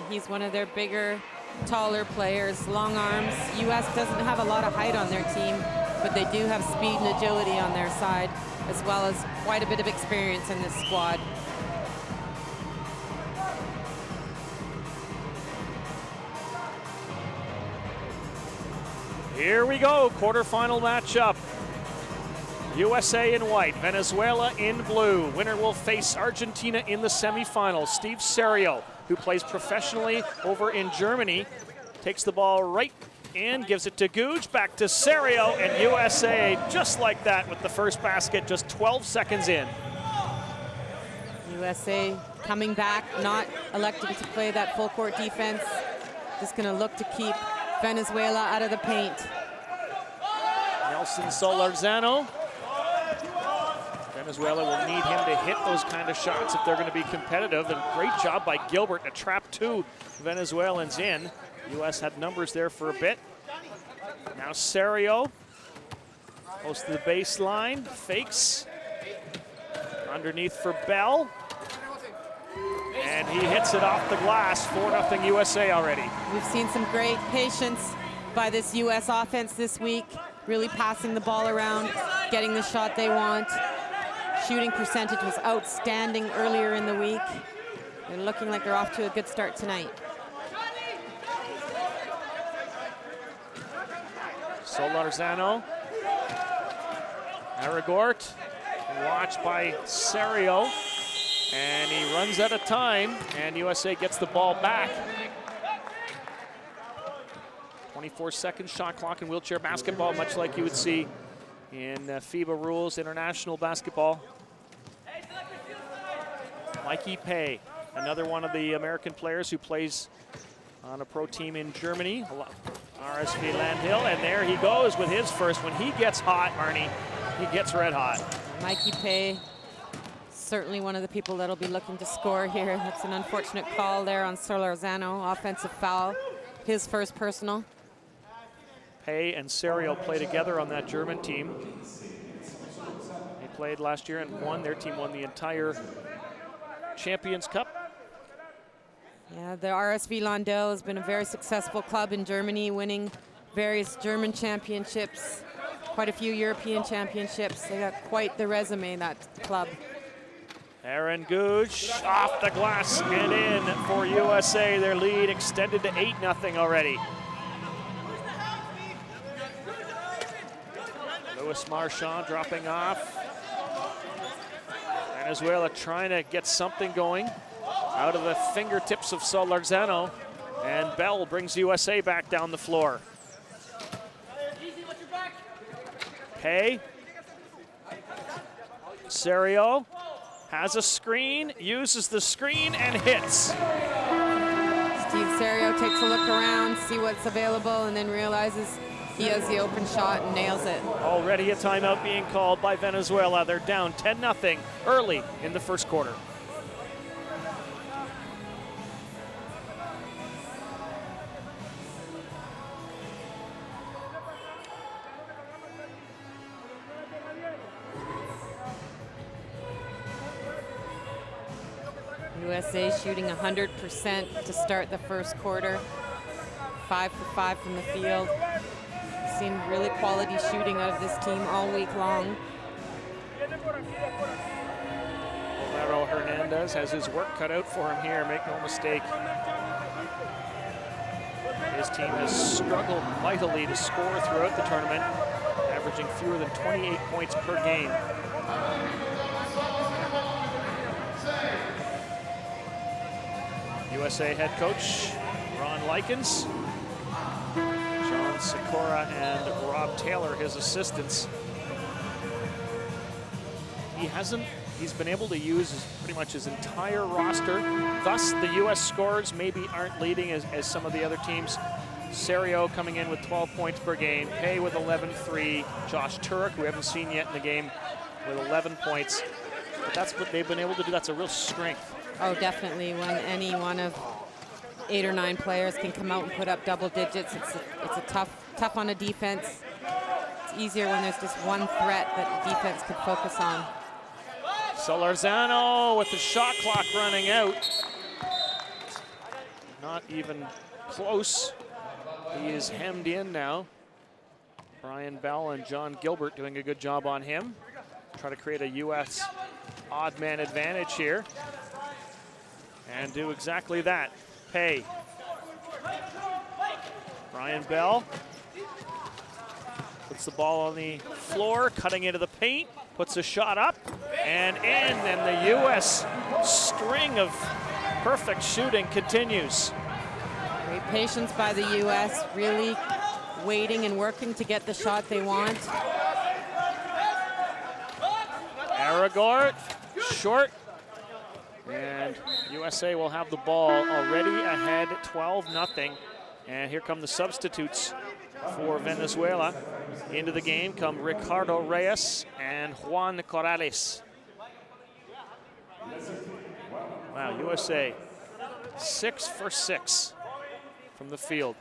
He's one of their bigger, taller players, long arms. U.S. doesn't have a lot of height on their team, but they do have speed and agility on their side, as well as quite a bit of experience in this squad. Here we go, quarterfinal matchup. USA in white, Venezuela in blue. Winner will face Argentina in the semifinals. Steve Serio, who plays professionally over in Germany, takes the ball right in, gives it to Googe, back to Serio, and USA just like that with the first basket, just 12 seconds in. USA coming back, not electing to play that full court defense. Just gonna look to keep Venezuela out of the paint. Nelson Solarzano. Venezuela will need him to hit those kind of shots if they're going to be competitive. And great job by Gilbert to trap 2 Venezuelans in. U.S. had numbers there for a bit. Now Serio, close to the baseline, fakes. Underneath for Bell. And he hits it off the glass, 4-0 USA already. We've seen some great patience by this U.S. offense this week, really passing the ball around, getting the shot they want. Shooting percentage was outstanding earlier in the week. They're looking like they're off to a good start tonight. Solarzano. Aragort, watched by Serio. And he runs out of time, and USA gets the ball back. 24-second shot clock in wheelchair basketball, much like you would see in FIBA rules, international basketball. Mikey Pay, another one of the American players who plays on a pro team in Germany, RSV Landhill, and there he goes with his first. When he gets hot, Arnie, he gets red hot. Mikey Pay, certainly one of the people that'll be looking to score here. That's an unfortunate call there on Solarzano, offensive foul, his first personal. Pay and Serio play together on that German team. They played last year and won. Their team won the entire Champions Cup. Yeah, the RSV Londell has been a very successful club in Germany, winning various German championships, quite a few European championships. They got quite the resume, that club. Aaron Gooch off the glass and in for USA. Their lead extended to 8-0 already. Louis Marchand dropping off. Venezuela trying to get something going out of the fingertips of Solorzano. And Bell brings USA back down the floor. Pay. Serio has a screen, uses the screen, and hits. Steve Serio takes a look around, see what's available, and then realizes he has the open shot and nails it. Already a timeout being called by Venezuela. They're down 10-0 early in the first quarter. USA shooting 100% to start the first quarter. 5 for 5 from the field. Seen really quality shooting out of this team all week long. Romero Hernandez has his work cut out for him here, make no mistake. His team has struggled mightily to score throughout the tournament, averaging fewer than 28 points per game. USA head coach Ron Likens, John Sikora and Rob Taylor, his assistants. He's been able to use pretty much his entire roster. Thus, the US scores maybe aren't leading as some of the other teams. Serio coming in with 12 points per game, Pay with 11-3, Josh Turek, who we haven't seen yet in the game, with 11 points. But that's what they've been able to do. That's a real strength. Oh, definitely. When any one of 8 or 9 players can come out and put up double digits, it's a tough on a defense. It's easier when there's just one threat that the defense could focus on. Solorzano with the shot clock running out. Not even close. He is hemmed in now. Brian Bell and John Gilbert doing a good job on him. Try to create a U.S. odd man advantage here. And do exactly that. Pay. Brian Bell puts the ball on the floor, cutting into the paint, puts a shot up and in, and the U.S. string of perfect shooting continues. Great patience by the U.S., really waiting and working to get the shot they want. Aragort, short. And USA will have the ball already ahead, 12-0. And here come the substitutes for Venezuela. Into the game come Ricardo Reyes and Juan Corrales. Wow, USA 6 for 6 from the field.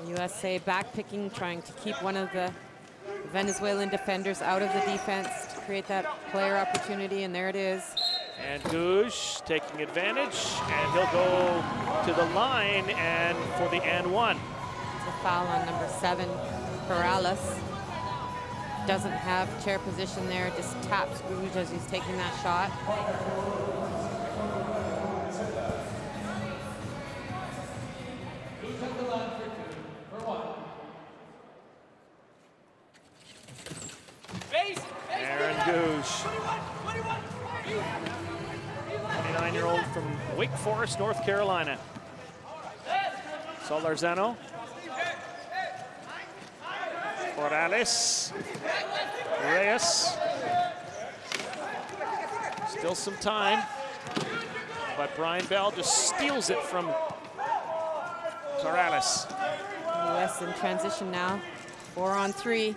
USA back-picking, trying to keep one of the Venezuelan defenders out of the defense to create that player opportunity, and there it is. And Gouge taking advantage, and he'll go to the line and for the and one. It's a foul on number 7, Perales. Doesn't have chair position there, just taps Gouge as he's taking that shot. Aaron Gouge, 29-year-old from Wake Forest, North Carolina. Solorzano. Corrales. Reyes. Still some time, but Brian Bell just steals it from Corrales. US in transition now, 4-on-3.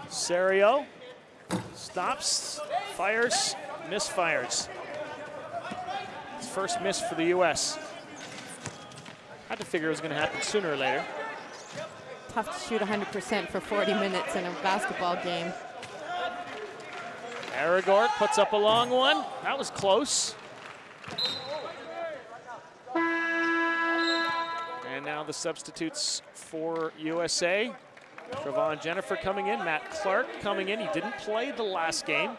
Serio stops, fires, misfires. His first miss for the U.S. Had to figure it was going to happen sooner or later. Tough to shoot 100% for 40 minutes in a basketball game. Aragort puts up a long one. That was close. And now the substitutes for USA. Trevon Jennifer coming in, Matt Clark coming in. He didn't play the last game.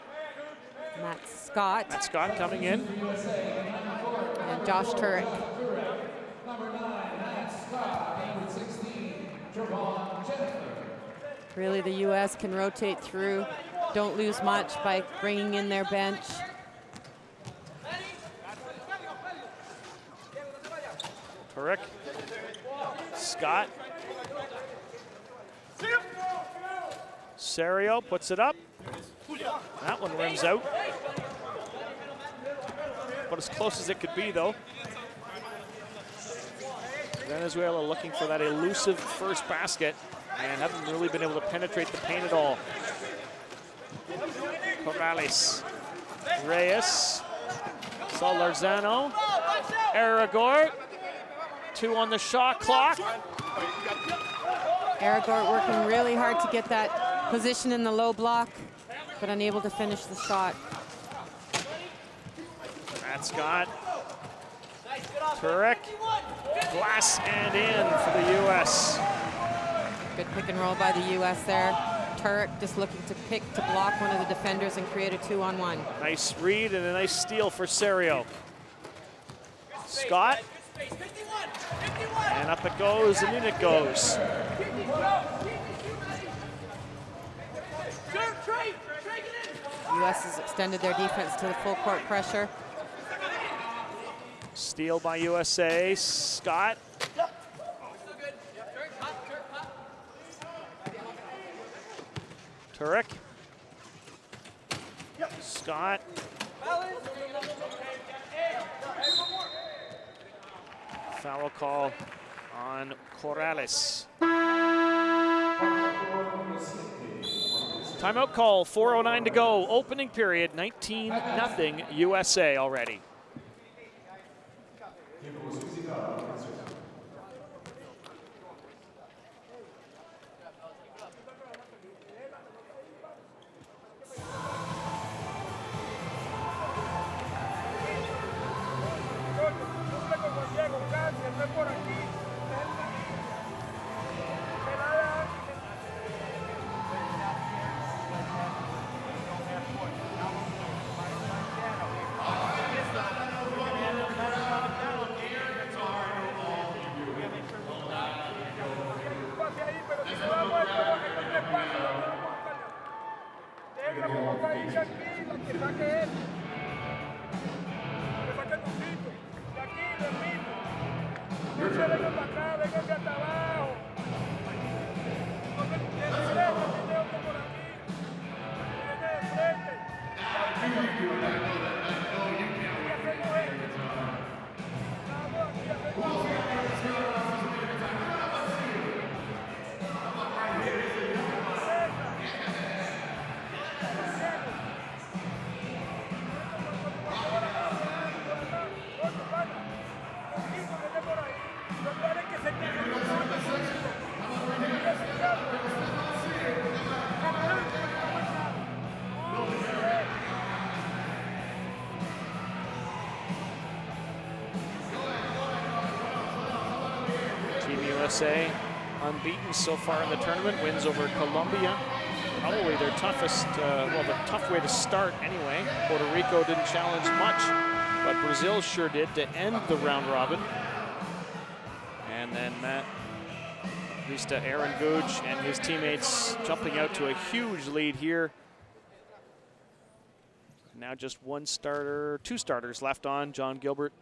Matt Scott. Matt Scott coming in. And Josh Turek. Really, the U.S. can rotate through. Don't lose much by bringing in their bench. Turek. Scott. Serio puts it up. That one rims out. But as close as it could be, though. Venezuela looking for that elusive first basket and haven't really been able to penetrate the paint at all. Corrales. Reyes. Solorzano. Aragort. 2 on the shot clock. Aragort working really hard to get that position in the low block, but unable to finish the shot. Matt Scott. Turek. Glass and in for the U.S. Good pick and roll by the U.S. there. Turek just looking to block one of the defenders and create a 2-on-1. Nice read and a nice steal for Serio. Scott. And up it goes, and in it goes. U.S. has extended their defense to the full court pressure. Steal by USA. Scott. Turek. Scott. Foul call on Corrales. Timeout call, 4:09 to go. Opening period, 19-0 USA already. USA unbeaten so far in the tournament, wins over Colombia. Probably their toughest, well, the tough way to start anyway. Puerto Rico didn't challenge much, but Brazil sure did to end the round robin. And then Aaron Gooch and his teammates jumping out to a huge lead here. Now just two starters left on, John Gilbert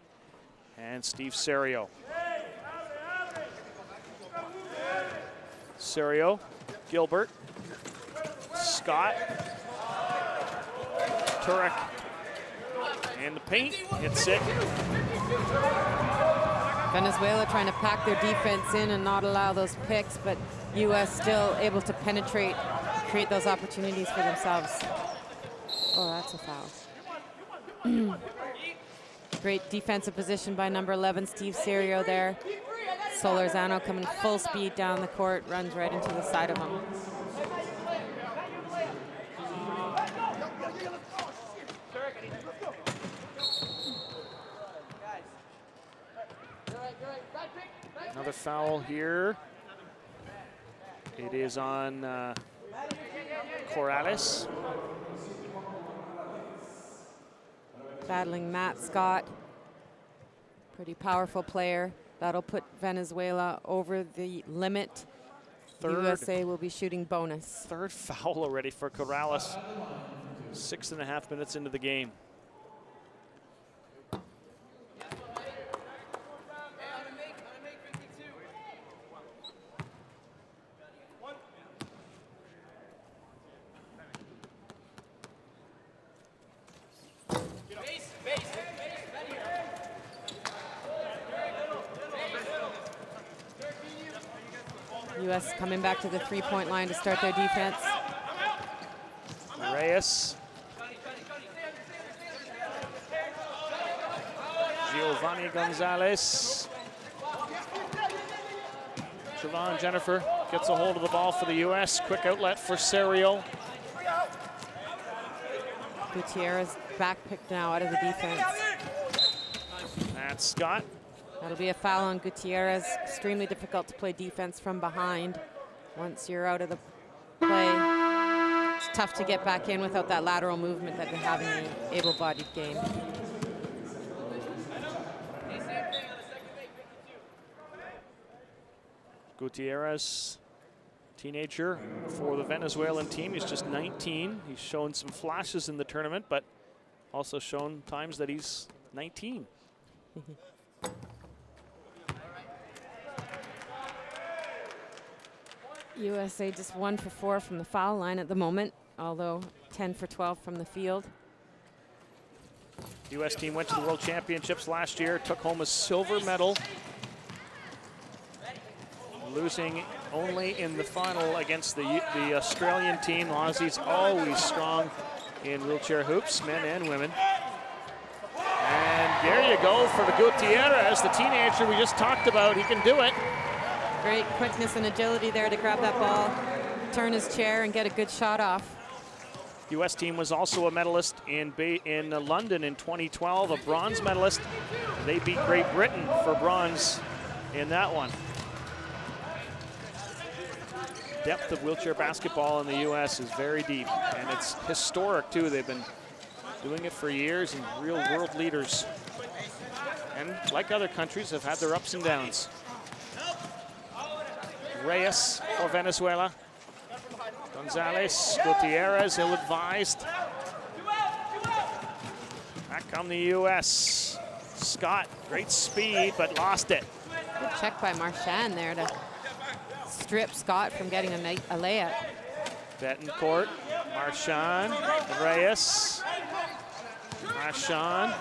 and Steve Serio. Serio, Gilbert, Scott, Turek, and the paint hits it. Venezuela trying to pack their defense in and not allow those picks, but U.S. still able to penetrate, create those opportunities for themselves. Oh, that's a foul. Great defensive position by number 11, Steve Serio there. Solorzano coming full speed down the court, runs right into the side of him. Another foul here. It is on Corrales. Battling Matt Scott. Pretty powerful player. That'll put Venezuela over the limit. USA will be shooting bonus. Third foul already for Corrales. 6.5 minutes into the game. U.S. coming back to the three-point line to start their defense. Reyes. Giovanni Gonzalez. Siobhan Jennifer gets a hold of the ball for the U.S. Quick outlet for Serio. Gutierrez back picked now out of the defense. That's Scott. That'll be a foul on Gutierrez. Extremely difficult to play defense from behind. Once you're out of the play, it's tough to get back in without that lateral movement that they have in an able-bodied game. Gutierrez, teenager for the Venezuelan team. He's just 19. He's shown some flashes in the tournament, but also shown times that he's 19. USA just 1 for 4 from the foul line at the moment, although 10 for 12 from the field. The U.S. team went to the World Championships last year, took home a silver medal, losing only in the final against the Australian team. Aussies always strong in wheelchair hoops, men and women. And there you go for the Gutierrez, the teenager we just talked about. He can do it. Great quickness and agility there to grab that ball, turn his chair, and get a good shot off. The U.S. team was also a medalist in London in 2012, a bronze medalist. They beat Great Britain for bronze in that one. Depth of wheelchair basketball in the U.S. is very deep, and it's historic too. They've been doing it for years, and real world leaders. And like other countries, have had their ups and downs. Reyes for Venezuela. Gonzalez, Gutierrez, ill-advised. Back come the U.S. Scott, great speed, but lost it. Good check by Marchand there to strip Scott from getting a layup. Betancourt, Marchand, Reyes, Marchand.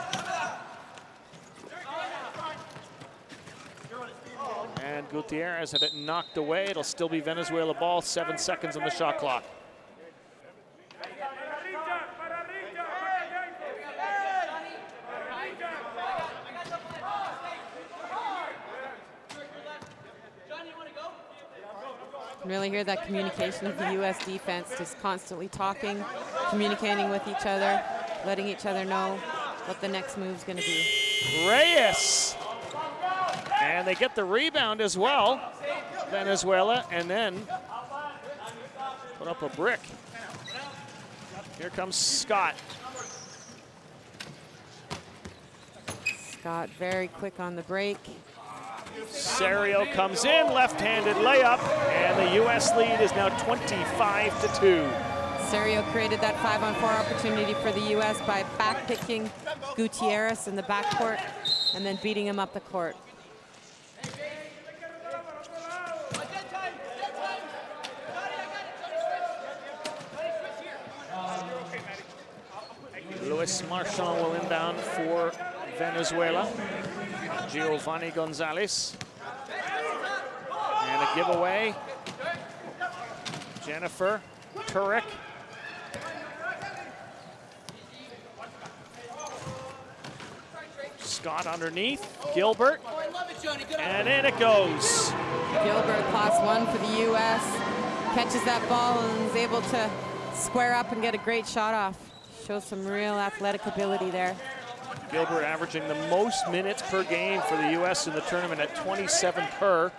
And Gutierrez had it knocked away. It'll still be Venezuela ball, 7 seconds on the shot clock. You can really hear that communication of the U.S. defense, just constantly talking, communicating with each other, letting each other know what the next move's going to be. Reyes! And they get the rebound as well, Venezuela, and then put up a brick. Here comes Scott. Scott very quick on the break. Serio comes in, left-handed layup, and the U.S. lead is now 25-2. Serio created that 5-on-4 opportunity for the U.S. by back-picking Gutierrez in the backcourt and then beating him up the court. Luis Marchand will inbound for Venezuela. Giovanni Gonzalez. And a giveaway. Jennifer Turek. Scott underneath. Gilbert. And in it goes. Gilbert, +1 for the U.S. Catches that ball and is able to square up and get a great shot off. Shows some real athletic ability there. Gilbert averaging the most minutes per game for the U.S. in the tournament at 27 per.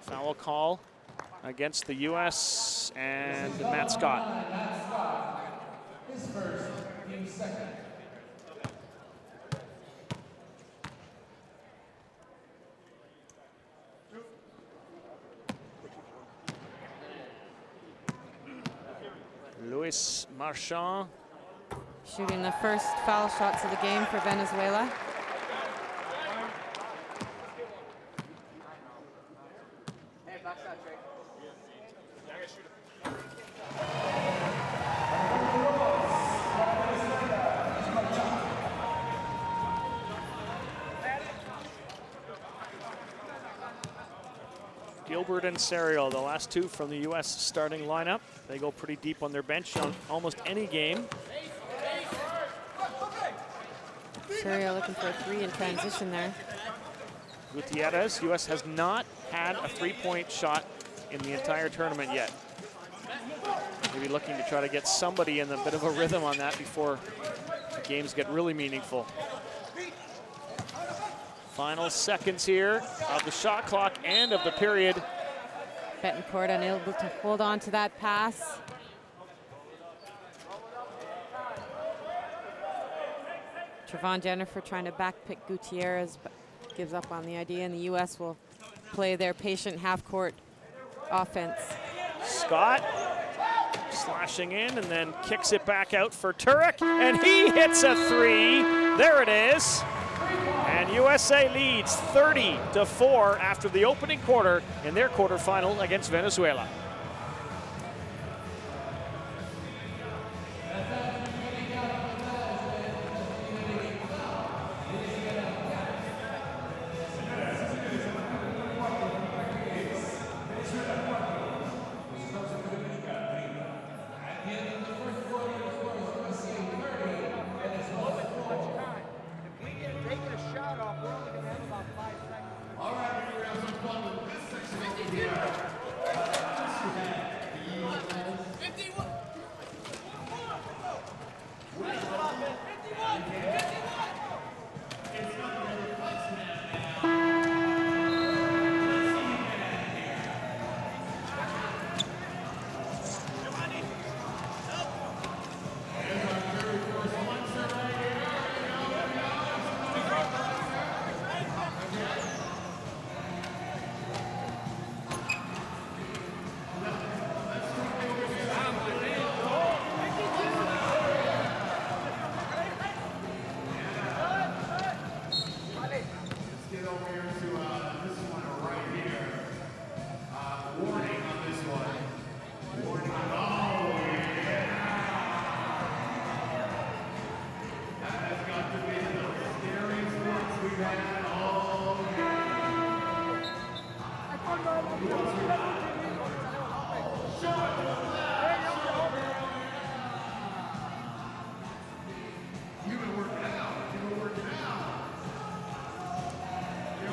Foul call against the U.S. and Matt Scott. His first, team second. Luis Marchand. Shooting the first foul shots of the game for Venezuela. Gilbert and Serio, the last two from the U.S. starting lineup. They go pretty deep on their bench on almost any game. Serio looking for a three in transition there. Gutierrez, U.S. has not had a three-point shot in the entire tournament yet. Maybe looking to try to get somebody in a bit of a rhythm on that before the games get really meaningful. Final seconds here of the shot clock and of the period. Betancourt unable to hold on to that pass. Trevon Jennifer trying to backpick Gutierrez, but gives up on the idea, and the U.S. will play their patient half-court offense. Scott slashing in and then kicks it back out for Turek, and he hits a three. There it is. And USA leads 30-4 after the opening quarter in their quarterfinal against Venezuela.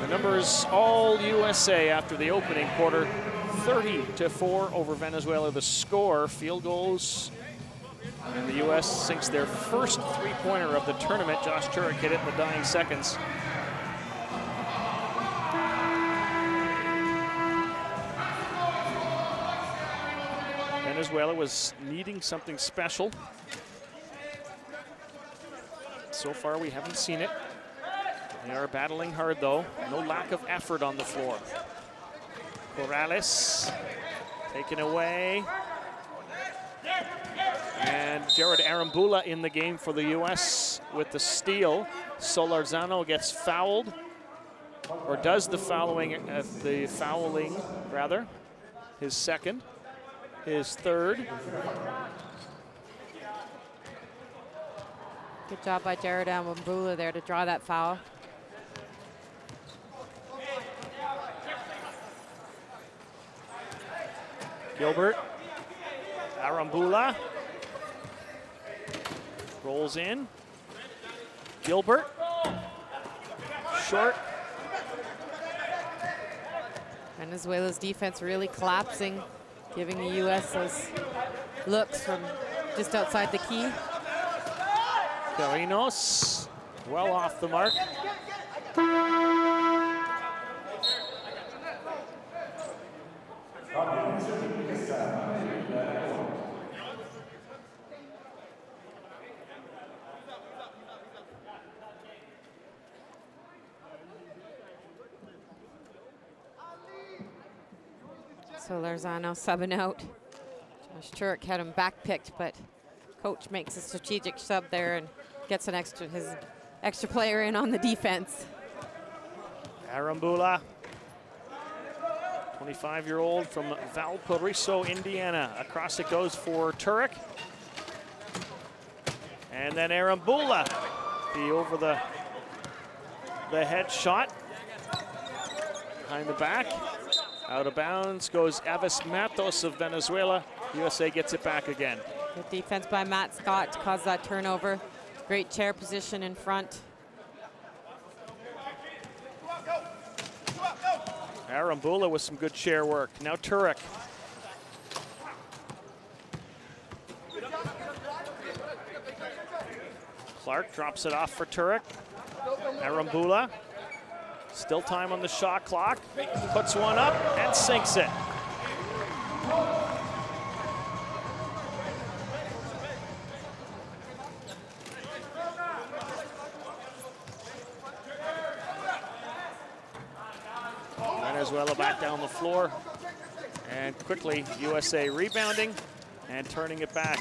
The numbers all USA after the opening quarter. 30-4 over Venezuela. The score, field goals, and the U.S. sinks their first three-pointer of the tournament. Josh Turek hit it in the dying seconds. Venezuela was needing something special. So far, we haven't seen it. They are battling hard, though. No lack of effort on the floor. Corrales taken away. And Jared Arambula in the game for the U.S. with the steal. Solarzano gets fouled, or does the fouling, rather. His second, his third. Good job by Jared Arambula there to draw that foul. Gilbert, Arambula, rolls in. Gilbert, short. Venezuela's defense really collapsing, giving the U.S. those looks from just outside the key. Carinos, well off the mark. So Larzano subbing out. Josh Turek had him back-picked, but coach makes a strategic sub there and gets his extra player in on the defense. Arambula, 25-year-old from Valparaiso, Indiana. Across it goes for Turek. And then Arambula, the over the head shot. Behind the back. Out of bounds goes Avis Matos of Venezuela. USA gets it back again. Good defense by Matt Scott to cause that turnover. Great chair position in front. Arambula with some good chair work. Now Turek. Clark drops it off for Turek. Arambula. Still time on the shot clock. Puts one up and sinks it. Venezuela back down the floor. And quickly, USA rebounding and turning it back.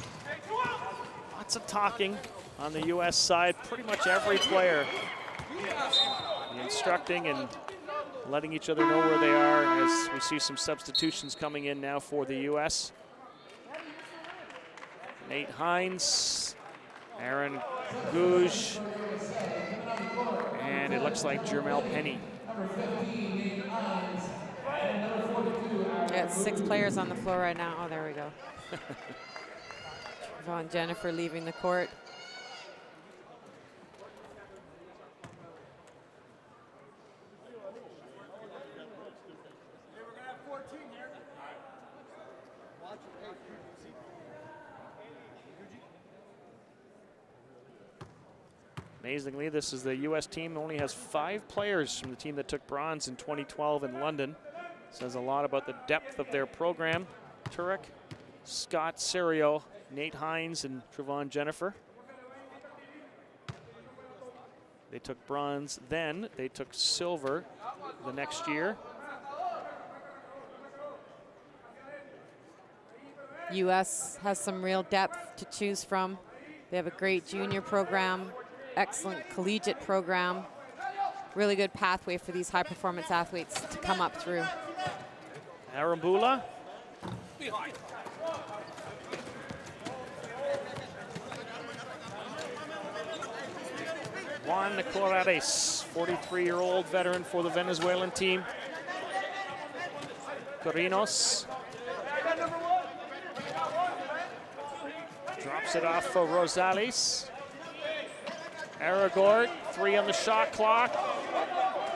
Lots of talking on the US side. Pretty much every player instructing and letting each other know where they are as we see some substitutions coming in now for the US. Nate Hines, Aaron Gouge, and it looks like Jermel Penny. Yeah, it's 6 players on the floor right now. Oh, there we go. Trevon Jennifer leaving the court. Amazingly, this is the U.S. team that only has 5 players from the team that took bronze in 2012 in London. Says a lot about the depth of their program. Turek, Scott Serio, Nate Hines, and Trevon Jennifer. They took bronze then. They took silver the next year. U.S. has some real depth to choose from. They have a great junior program, excellent collegiate program, really good pathway for these high-performance athletes to come up through. Arambula. Juan Corrales, 43-year-old veteran for the Venezuelan team. Carinos. Drops it off for Rosales. Aragort, 3 on the shot clock.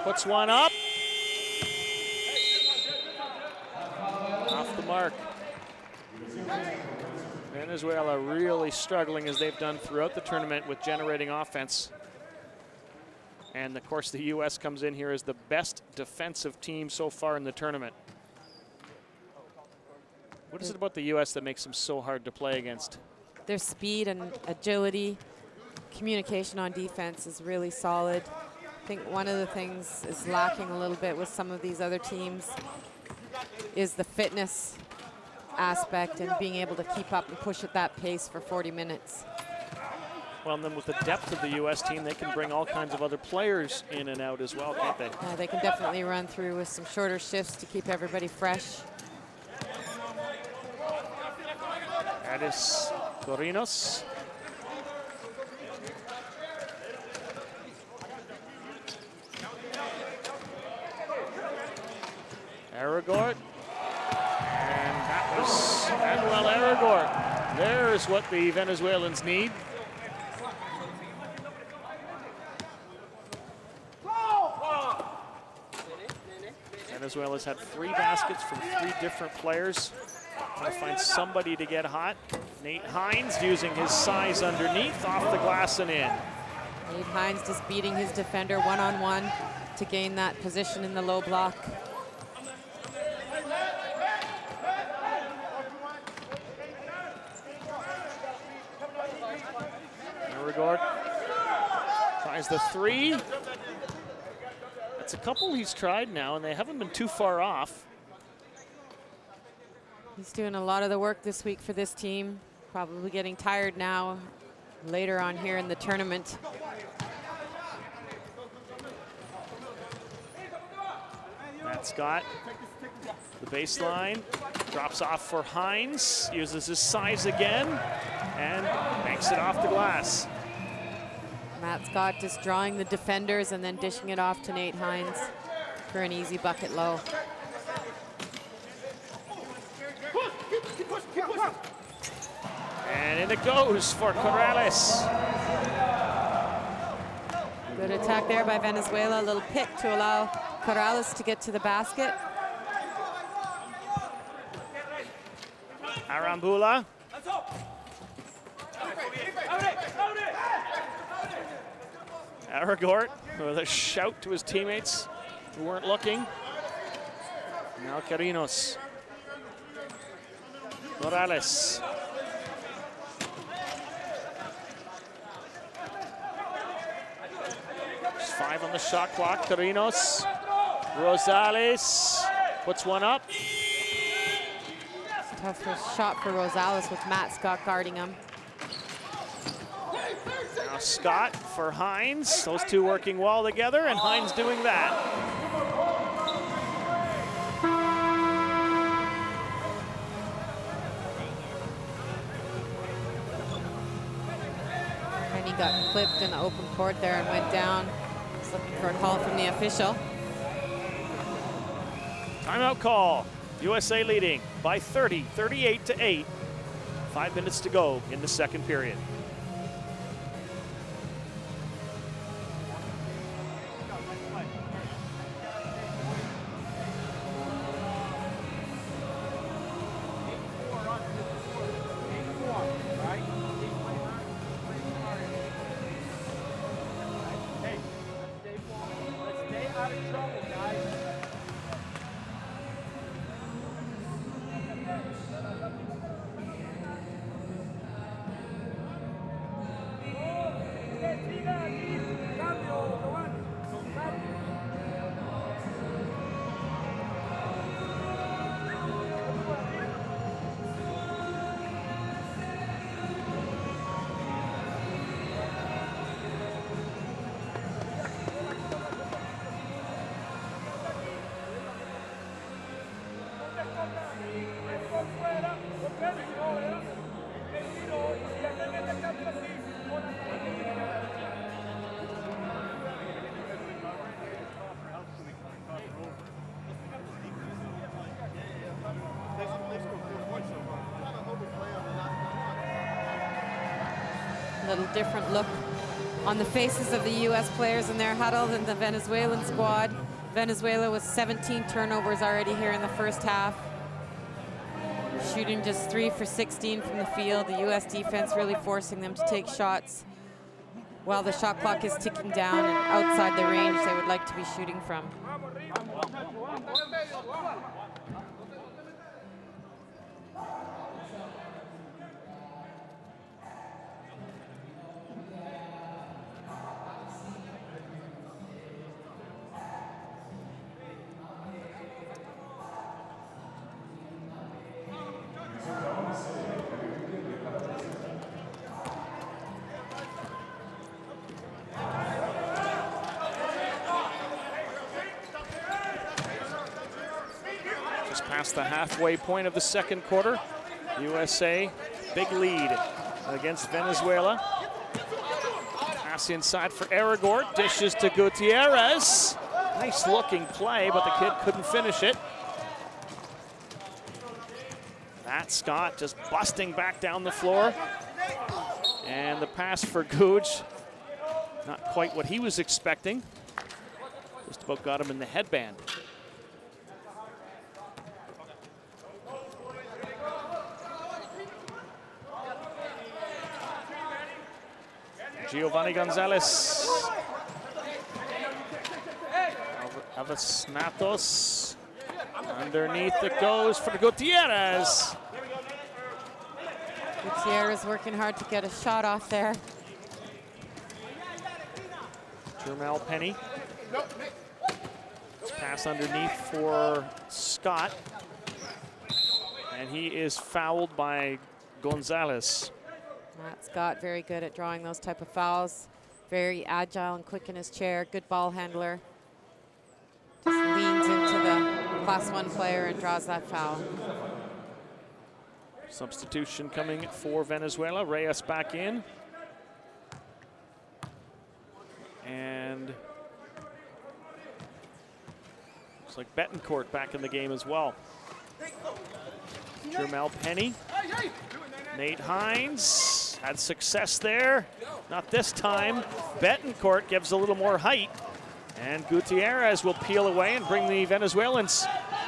Puts one up. Off the mark. Venezuela really struggling as they've done throughout the tournament with generating offense. And of course the US comes in here as the best defensive team so far in the tournament. What is it about the US that makes them so hard to play against? Their speed and agility, communication on defense is really solid. I think one of the things is lacking a little bit with some of these other teams is the fitness aspect and being able to keep up and push at that pace for 40 minutes. Well, and then with the depth of the U.S. team, they can bring all kinds of other players in and out as well, can't they? They can definitely run through with some shorter shifts to keep everybody fresh. That is Carinos. Aragort. And that was Manuel Aragort. There's what the Venezuelans need. Venezuela's had 3 baskets from 3 different players. Trying to find somebody to get hot. Nate Hines using his size underneath, off the glass and in. Nate Hines just beating his defender one-on-one to gain that position in the low block. Erigord tries the three. That's a couple he's tried now, and they haven't been too far off. He's doing a lot of the work this week for this team. Probably getting tired now later on here in the tournament. Matt Scott, the baseline, drops off for Hines, uses his size again, and banks it off the glass. Matt Scott just drawing the defenders and then dishing it off to Nate Hines for an easy bucket low. And in it goes for Corrales. Good attack there by Venezuela. A little pick to allow Corrales to get to the basket. Arambula. Erigord with a shout to his teammates who weren't looking. Now Carinos. Morales. There's 5 on the shot clock. Carinos. Rosales puts one up. Tough shot for Rosales with Matt Scott guarding him. Now Scott for Hines. Those two working well together, and Hines doing that. And he got clipped in the open court there and went down. Just looking for a call from the official. Timeout call. USA leading by 30, 38-8. 5 minutes to go in the second period. Little different look on the faces of the U.S. players in their huddle than the Venezuelan squad. Venezuela with 17 turnovers already here in the first half. Shooting just 3 for 16 from the field. The U.S. defense really forcing them to take shots while the shot clock is ticking down and outside the range they would like to be shooting from. Past the halfway point of the second quarter. USA, big lead against Venezuela. Pass inside for Erigord, dishes to Gutierrez. Nice looking play, but the kid couldn't finish it. Matt Scott just busting back down the floor. And the pass for Googe, not quite what he was expecting. Just about got him in the headband. Giovanni Gonzalez. Avis Matos. Underneath it goes for Gutierrez. Gutierrez working hard to get a shot off there. Jermel Penny. Let's pass underneath for Scott. And he is fouled by Gonzalez. Matt Scott, very good at drawing those type of fouls. Very agile and quick in his chair. Good ball handler. Just leans into the Class 1 player and draws that foul. Substitution coming for Venezuela. Reyes back in. And looks like Betancourt back in the game as well. Jermel Penny. Nate Hines had success there. Not this time. Betancourt gives a little more height. And Gutierrez will peel away and bring the Venezuelans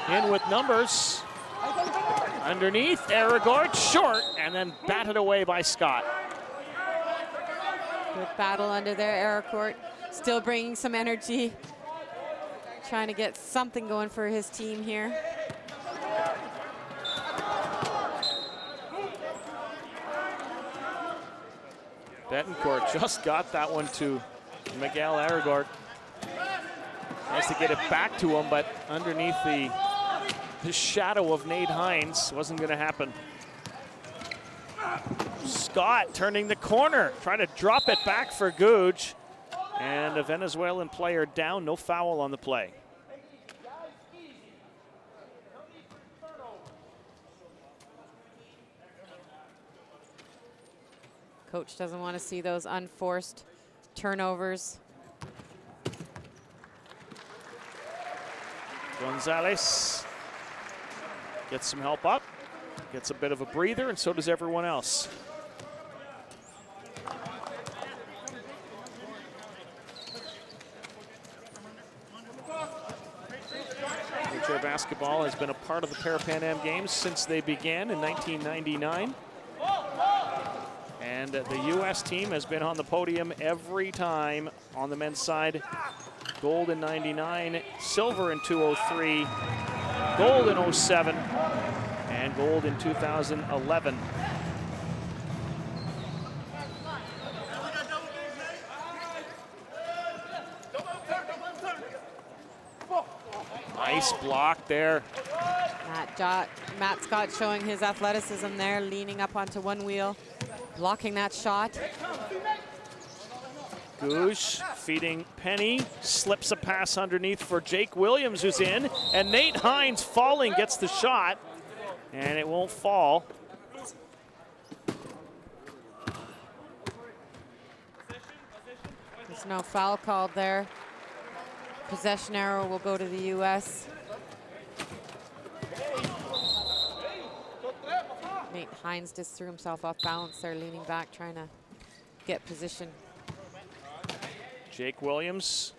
in with numbers. Underneath, Aragort short, and then batted away by Scott. Good battle under there, Aragort. Still bringing some energy. Trying to get something going for his team here. Betancourt just got that one to Miguel Aragort. Tries to get it back to him, but underneath the shadow of Nate Hines wasn't going to happen. Scott turning the corner, trying to drop it back for Googe. And a Venezuelan player down, no foul on the play. Coach doesn't want to see those unforced turnovers. Gonzalez gets some help up, gets a bit of a breather, and so does everyone else. Wheelchair basketball has been a part of the Parapan Am Games since they began in 1999. And the U.S. team has been on the podium every time on the men's side. Gold in 99, silver in 2003, gold in 07, and gold in 2011. Nice block there. Matt Scott showing his athleticism there, leaning up onto one wheel, blocking that shot. Goosh feeding Penny, slips a pass underneath for Jake Williams, who's in, and Nate Hines falling gets the shot, and it won't fall. There's no foul called there. Possession arrow will go to the U.S. Nate Hines just threw himself off balance there, leaning back, trying to get position. Jake Williams,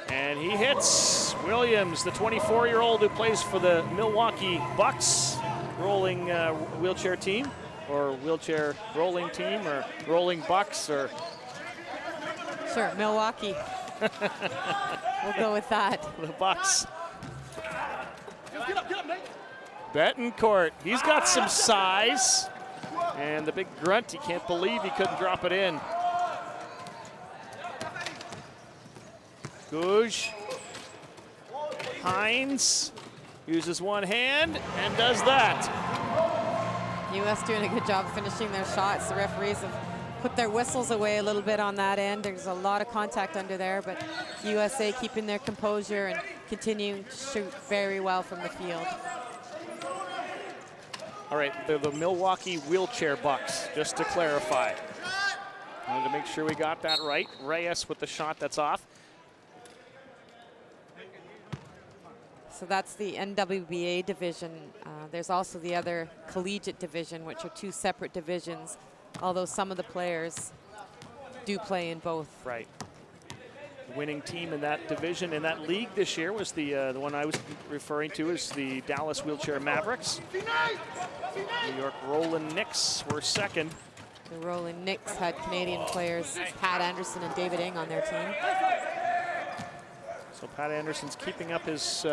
and he hits. Williams, the 24-year-old who plays for the Milwaukee Bucks rolling wheelchair team, or wheelchair rolling team, or rolling Bucks, or... Sure, Milwaukee. We'll go with that. The Bucks. Betancourt, he's got some size, and the big grunt, he can't believe he couldn't drop it in. Googe. Hines uses one hand and does that. U.S. doing a good job finishing their shots. The referees have put their whistles away a little bit on that end. There's a lot of contact under there, but USA keeping their composure and continuing to shoot very well from the field. All right, they're the Milwaukee Wheelchair Bucks, just to clarify. I wanted to make sure we got that right. Reyes with the shot that's off. So that's the NWBA division. There's also the other collegiate division, which are two separate divisions, although some of the players do play in both. Right. The winning team in that division, in that league this year, was the one I was referring to is the Dallas Wheelchair Mavericks. New York Roland Knicks were second. The Rolling Knicks had Canadian players, Pat Anderson and David Ing, on their team. So Pat Anderson's keeping up his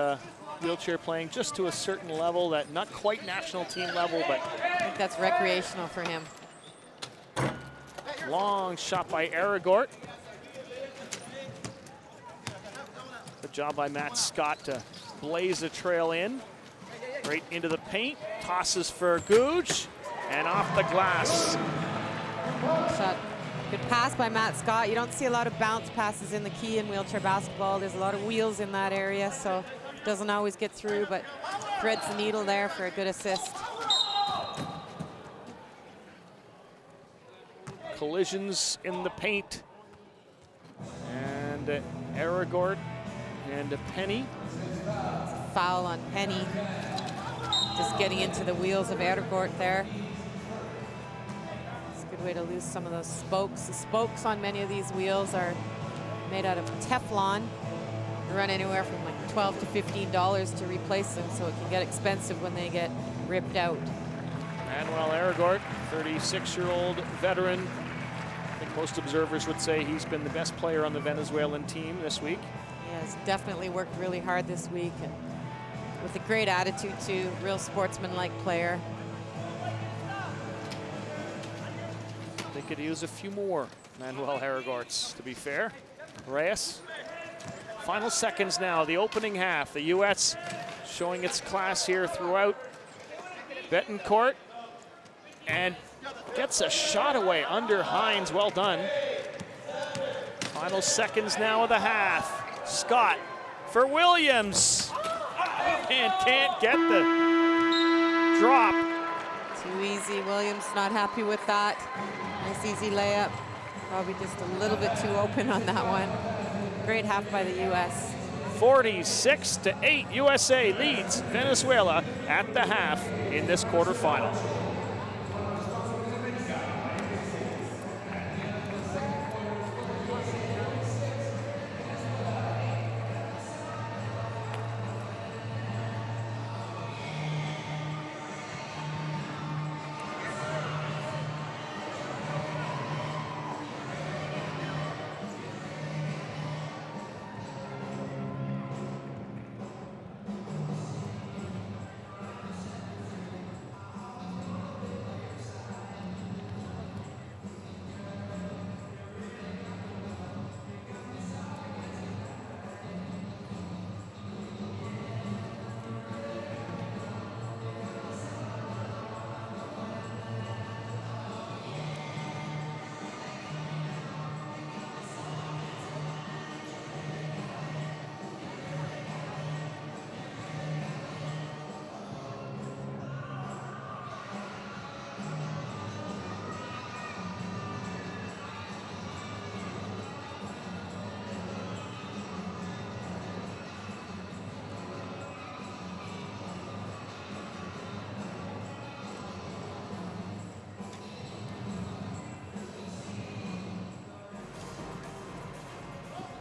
wheelchair playing just to a certain level, that not quite national team level, but I think that's recreational for him. long shot by Aragort. Good job by Matt Scott to blaze a trail in. Right into the paint, tosses for Googe, and off the glass. Shot. Good pass by Matt Scott. You don't see a lot of bounce passes in the key in wheelchair basketball. There's a lot of wheels in that area, so it doesn't always get through, but threads the needle there for a good assist. Collisions in the paint. And Aragort and Penny. Foul on Penny. Just getting into the wheels of Aragort there. It's a good way to lose some of those spokes. The spokes on many of these wheels are made out of Teflon. They run anywhere from like $12 to $15 to replace them, so it can get expensive when they get ripped out. Manuel Aragort, 36-year-old veteran. I think most observers would say he's been the best player on the Venezuelan team this week. He has definitely worked really hard this week, and with a great attitude too, real sportsman-like player. They could use a few more Manuel Aragorts, to be fair. Reyes. Final seconds now, the opening half. The U.S. showing its class here throughout. Betancourt, and gets a shot away under Hines. Well done. Final seconds now of the half. Scott for Williams. And can't get the drop. Too easy. Williams not happy with that. Nice easy layup. Probably just a little bit too open on that one. Great half by the U.S. 46-8, USA leads Venezuela at the half in this quarterfinal.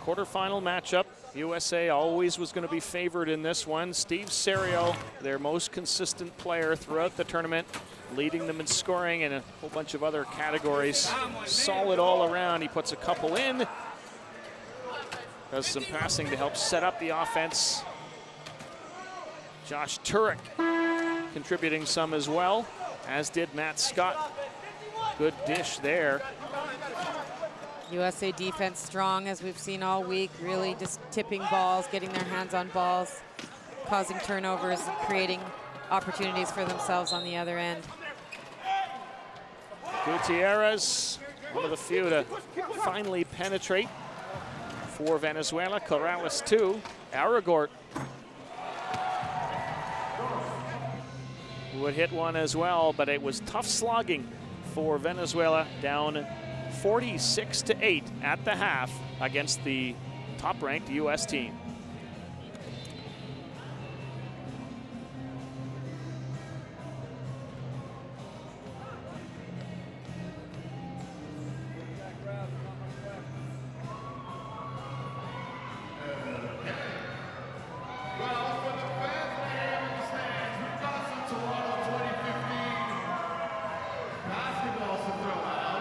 Quarterfinal matchup. USA always was going to be favored in this one. Steve Serio, their most consistent player throughout the tournament, leading them in scoring and a whole bunch of other categories. Solid all around. He puts a couple in. Does some passing to help set up the offense. Josh Turek contributing some as well, as did Matt Scott. Good dish there. USA defense strong, as we've seen all week, really just tipping balls, getting their hands on balls, causing turnovers, and creating opportunities for themselves on the other end. Gutierrez, one of the few to finally penetrate for Venezuela. Corrales too. Aragort would hit one as well, but it was tough slogging for Venezuela, down 46-8 at the half against the top-ranked U.S. team. Basketballs to throw out.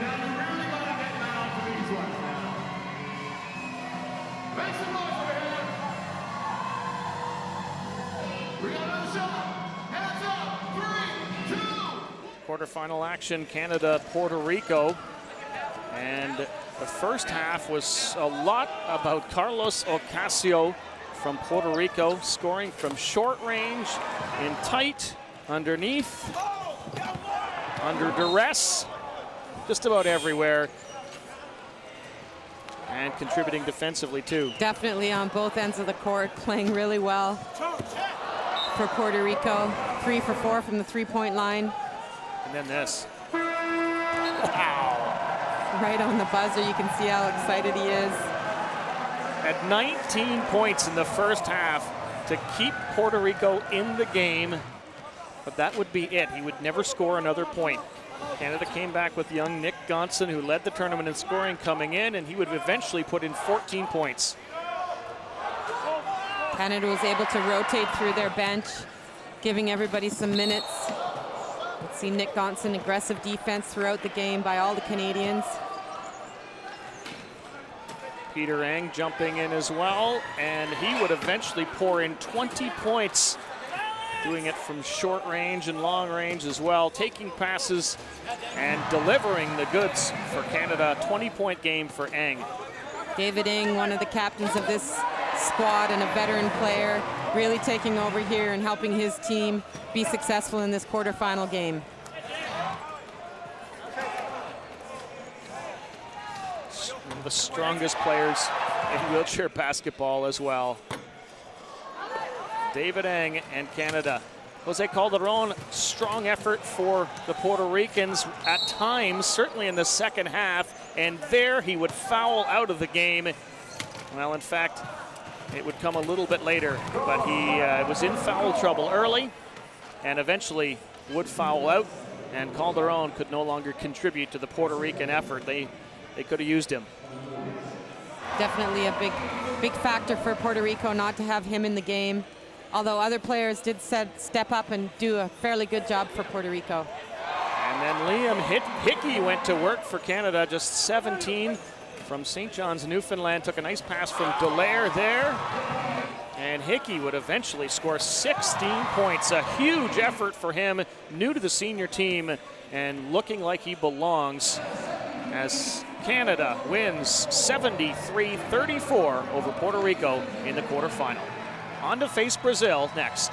now you really gotta get down for these ones now. Make some noise for him. We got another shot. Hands up. 3, 2. Quarterfinal action, Canada, Puerto Rico. And the first half was a lot about Carlos Ocasio from Puerto Rico, scoring from short range, in tight, underneath, under duress, just about everywhere, and contributing defensively too. Definitely on both ends of the court, playing really well for Puerto Rico. 3 for 4 from the three-point line. And then this. Wow. Right on the buzzer, you can see how excited he is. At 19 points in the first half to keep Puerto Rico in the game, but that would be it. He would never score another point. Canada came back with young Nick Gonson, who led the tournament in scoring coming in, and he would eventually put in 14 points. Canada was able to rotate through their bench, giving everybody some minutes. Let's see Nick Gonson, aggressive defense throughout the game by all the Canadians. Peter Eng jumping in as well, and he would eventually pour in 20 points, doing it from short range and long range as well, taking passes and delivering the goods for Canada. 20-point game for Eng. David Eng, one of the captains of this squad and a veteran player, really taking over here and helping his team be successful in this quarterfinal game. One of the strongest players in wheelchair basketball as well. David Eng and Canada. Jose Calderon, strong effort for the Puerto Ricans at times, certainly in the second half, and there he would foul out of the game. Well, in fact, it would come a little bit later, but he was in foul trouble early and eventually would foul out, and Calderon could no longer contribute to the Puerto Rican effort. They could have used him. Definitely a big factor for Puerto Rico not to have him in the game, although other players did step up and do a fairly good job for Puerto Rico. And then Liam Hickey went to work for Canada, just 17 from St. John's, Newfoundland. Took a nice pass from Dallaire there. And Hickey would eventually score 16 points. A huge effort for him, new to the senior team and looking like he belongs, as Canada wins 73-34 over Puerto Rico in the quarterfinal. On to face Brazil next.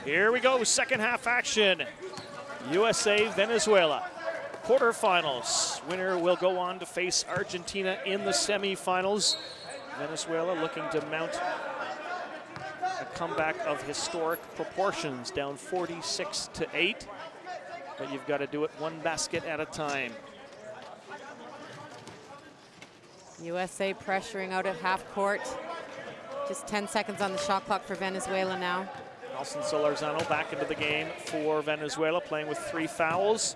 Here we go, second half action. USA, Venezuela. Quarterfinals. Winner will go on to face Argentina in the semifinals. Venezuela looking to mount a comeback of historic proportions, down 46-8. But you've got to do it one basket at a time. USA pressuring out at half court. Just 10 seconds on the shot clock for Venezuela now. Nelson Solorzano back into the game for Venezuela, playing with 3 fouls.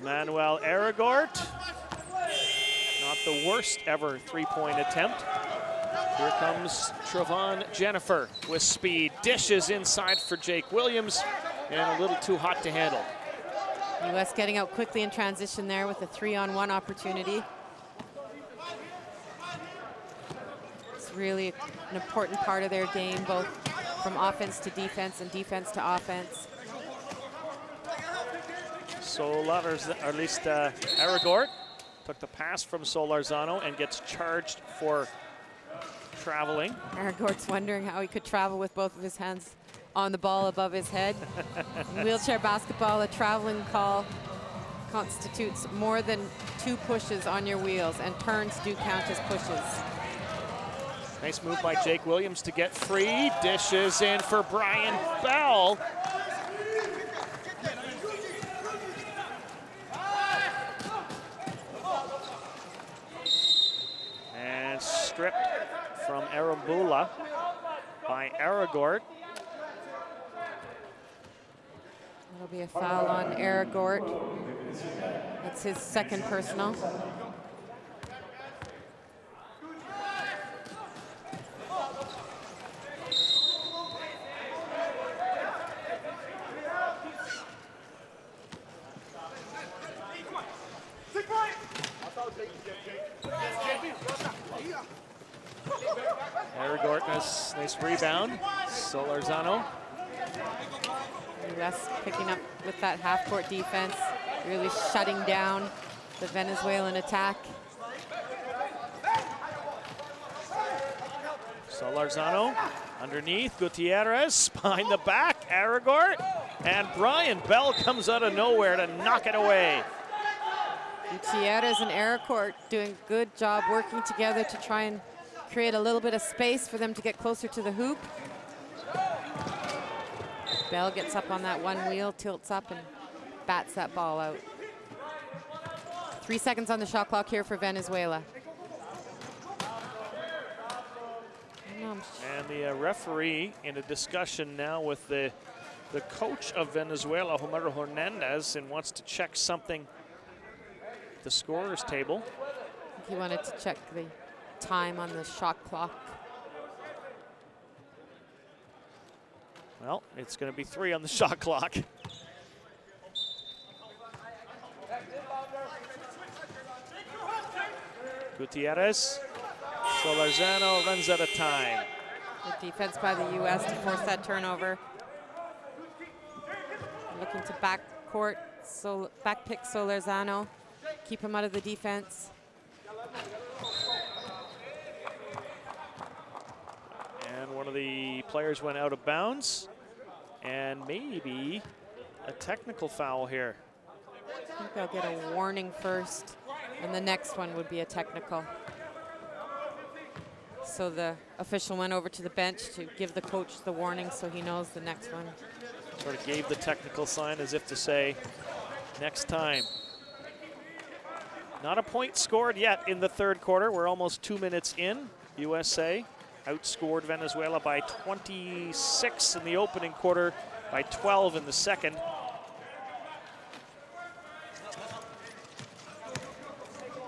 Manuel Aragort, not the worst ever three-point attempt. Here comes Trevon Jennifer with speed. Dishes inside for Jake Williams, and a little too hot to handle. US getting out quickly in transition there with a 3-on-1 opportunity. It's really an important part of their game, both from offense to defense and defense to offense. Aragort took the pass from Solorzano and gets charged for traveling. Aragort's wondering how he could travel with both of his hands on the ball above his head. In wheelchair basketball, a traveling call constitutes more than 2 pushes on your wheels, and turns do count as pushes. Nice move by Jake Williams to get free. Dishes in for Brian Bell. And stripped from Arambula by Aragort. That'll be a foul on Aragort. That's his second personal. Aragort, nice rebound. Solorzano. US picking up with that half-court defense, really shutting down the Venezuelan attack. Solorzano underneath, Gutierrez behind the back, Aragort, and Brian Bell comes out of nowhere to knock it away. Gutierrez and Aragort doing a good job working together to try and create a little bit of space for them to get closer to the hoop. Bell gets up on that one wheel, tilts up, and bats that ball out. 3 seconds on the shot clock here for Venezuela. And the referee in a discussion now with the coach of Venezuela, Homero Hernandez, and wants to check something at the scorer's table. I think he wanted to check the time on the shot clock. Well, it's going to be 3 on the shot clock. Gutierrez, Solorzano runs out of time. Good defense by the US to force that turnover. Looking to backcourt, backpick Solorzano, keep him out of the defense. And one of the players went out of bounds. And maybe a technical foul here. I think they'll get a warning first, and the next one would be a technical. So the official went over to the bench to give the coach the warning so he knows the next one. Sort of gave the technical sign as if to say, next time. Not a point scored yet in the third quarter. We're almost 2 minutes in. USA outscored Venezuela by 26 in the opening quarter, by 12 in the second.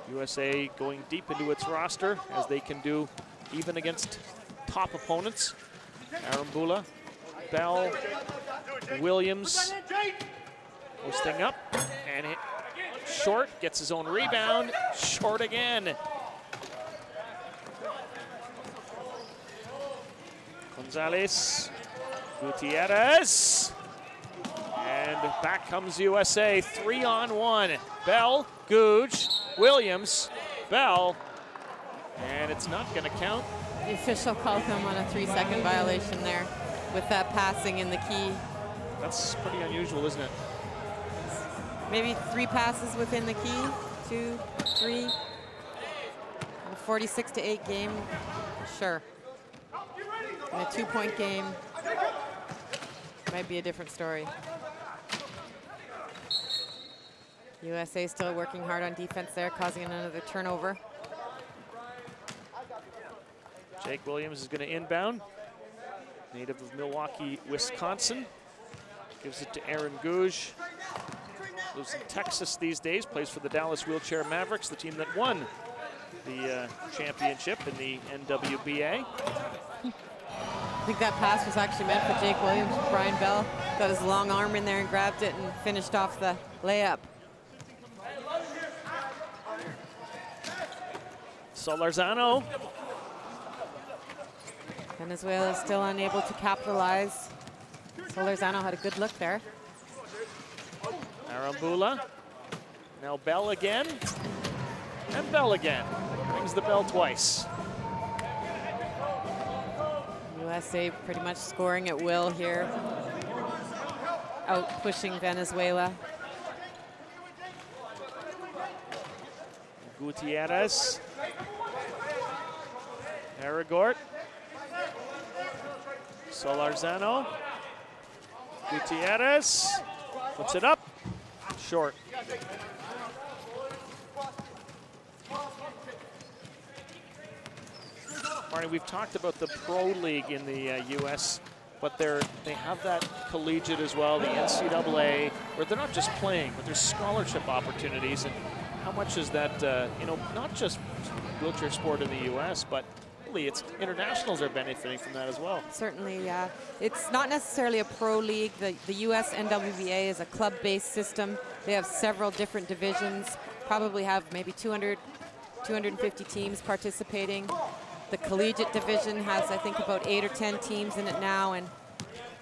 USA going deep into its roster, as they can do even against top opponents. Arambula, Bell, Williams posting up, and hit short, gets his own rebound, short again. Gonzalez, Gutierrez, and back comes USA, 3-on-1. Bell, Googe, Williams, Bell, and it's not gonna count. The official called him on a 3-second violation there with that passing in the key. That's pretty unusual, isn't it? Maybe 3 passes within the key, 2, 3. A 46-8 game, sure. In a 2-point game, might be a different story. USA still working hard on defense there, causing another turnover. Jake Williams is going to inbound. Native of Milwaukee, Wisconsin. Gives it to Aaron Gouge. Lives in Texas these days, plays for the Dallas Wheelchair Mavericks, the team that won the championship in the NWBA. I think that pass was actually meant for Jake Williams. Brian Bell got his long arm in there and grabbed it and finished off the layup. Solarzano. Venezuela is still unable to capitalize. Solarzano had a good look there. Arambula. Now Bell again. And Bell again. Rings the bell twice. USA pretty much scoring at will here. Out pushing Venezuela. Gutierrez. Aragort. Solarzano. Gutierrez puts it up. Short. Marty, we've talked about the Pro League in the U.S., but they have that collegiate as well, the NCAA, where they're not just playing, but there's scholarship opportunities. And how much is that, you know, not just wheelchair sport in the U.S., but really it's internationals are benefiting from that as well. Certainly, yeah. It's not necessarily a pro league. The U.S. NWBA is a club-based system. They have several different divisions, probably have maybe 200, 250 teams participating. The collegiate division has, I think, about 8 or 10 teams in it now, and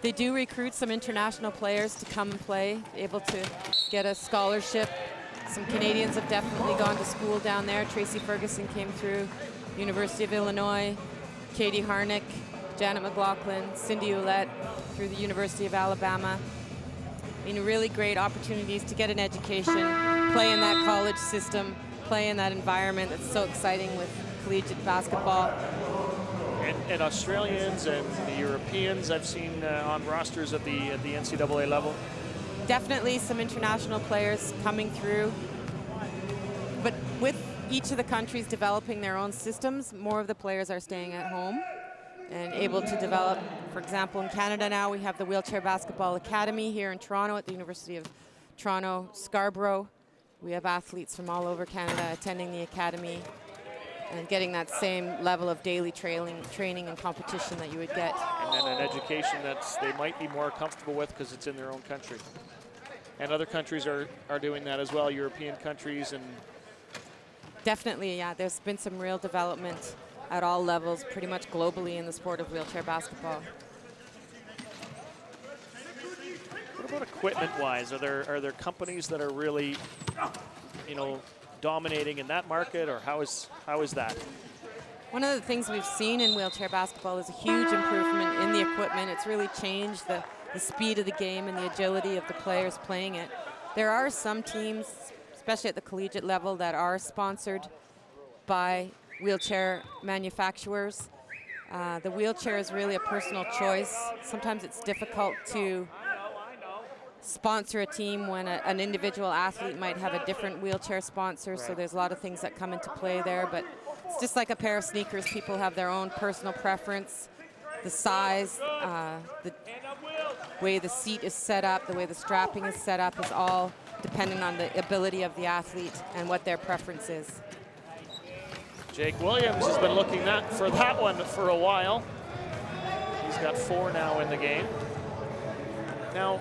they do recruit some international players to come and play, able to get a scholarship. Some Canadians have definitely gone to school down there. Tracy Ferguson came through University of Illinois, Katie Harnick, Janet McLaughlin, Cindy Ouellette through the University of Alabama. I mean, really great opportunities to get an education, play in that college system, play in that environment that's so exciting with collegiate basketball. And Australians and the Europeans I've seen on rosters at the NCAA level. Definitely some international players coming through. But with each of the countries developing their own systems, more of the players are staying at home and able to develop. For example, in Canada now we have the Wheelchair Basketball Academy here in Toronto at the University of Toronto, Scarborough. We have athletes from all over Canada attending the academy and getting that same level of daily training and competition that you would get. And then an education that they might be more comfortable with because it's in their own country. And other countries are doing that as well, European countries. And definitely, yeah, there's been some real development at all levels, pretty much globally in the sport of wheelchair basketball. What about equipment-wise? Are there companies that are really, you know, dominating in that market, or how is that? One of the things we've seen in wheelchair basketball is a huge improvement in the equipment. It's really changed the speed of the game and the agility of the players playing it. There are some teams, especially at the collegiate level, that are sponsored by wheelchair manufacturers. The wheelchair is really a personal choice. Sometimes it's difficult to sponsor a team when an individual athlete might have a different wheelchair sponsor, so there's a lot of things that come into play there, but it's just like a pair of sneakers. People have their own personal preference. The size, the way the seat is set up, the way the strapping is set up is all dependent on the ability of the athlete and what their preference is. Jake Williams has been looking for that one for a while. He's got 4 now in the game. Now,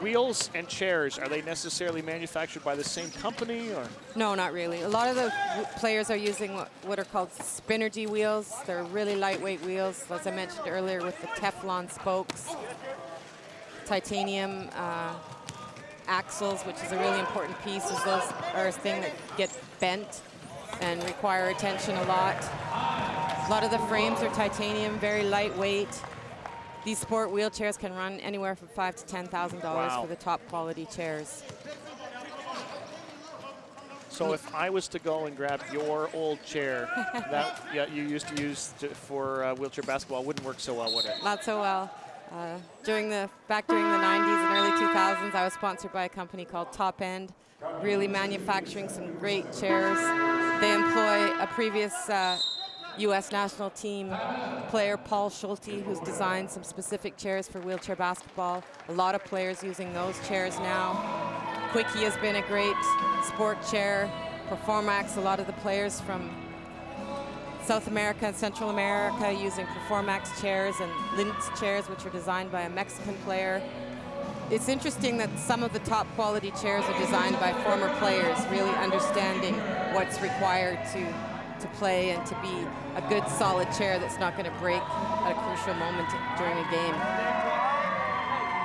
wheels and chairs, are they necessarily manufactured by the same company, or? No, not really. A lot of the players are using what are called Spinergy wheels. They're really lightweight wheels, as I mentioned earlier, with the Teflon spokes, titanium axles, which is a really important piece, as those are a thing that get bent and require attention a lot. A lot of the frames are titanium, very lightweight. these sport wheelchairs can run anywhere from $5,000 to $10,000 for the top quality chairs. So if I was to go and grab your old chair that you used to use for wheelchair basketball, wouldn't work so well, would it? Not so well. During the 90s and early 2000s, I was sponsored by a company called Top End, really manufacturing some great chairs. They employ a previous U.S. national team player, Paul Schulte, who's designed some specific chairs for wheelchair basketball. A lot of players using those chairs now. Quickie has been a great sport chair. Performax, a lot of the players from South America and Central America using Performax chairs and Lintz chairs, which are designed by a Mexican player. It's interesting that some of the top quality chairs are designed by former players, really understanding what's required to play and to be a good solid chair that's not going to break at a crucial moment during a game.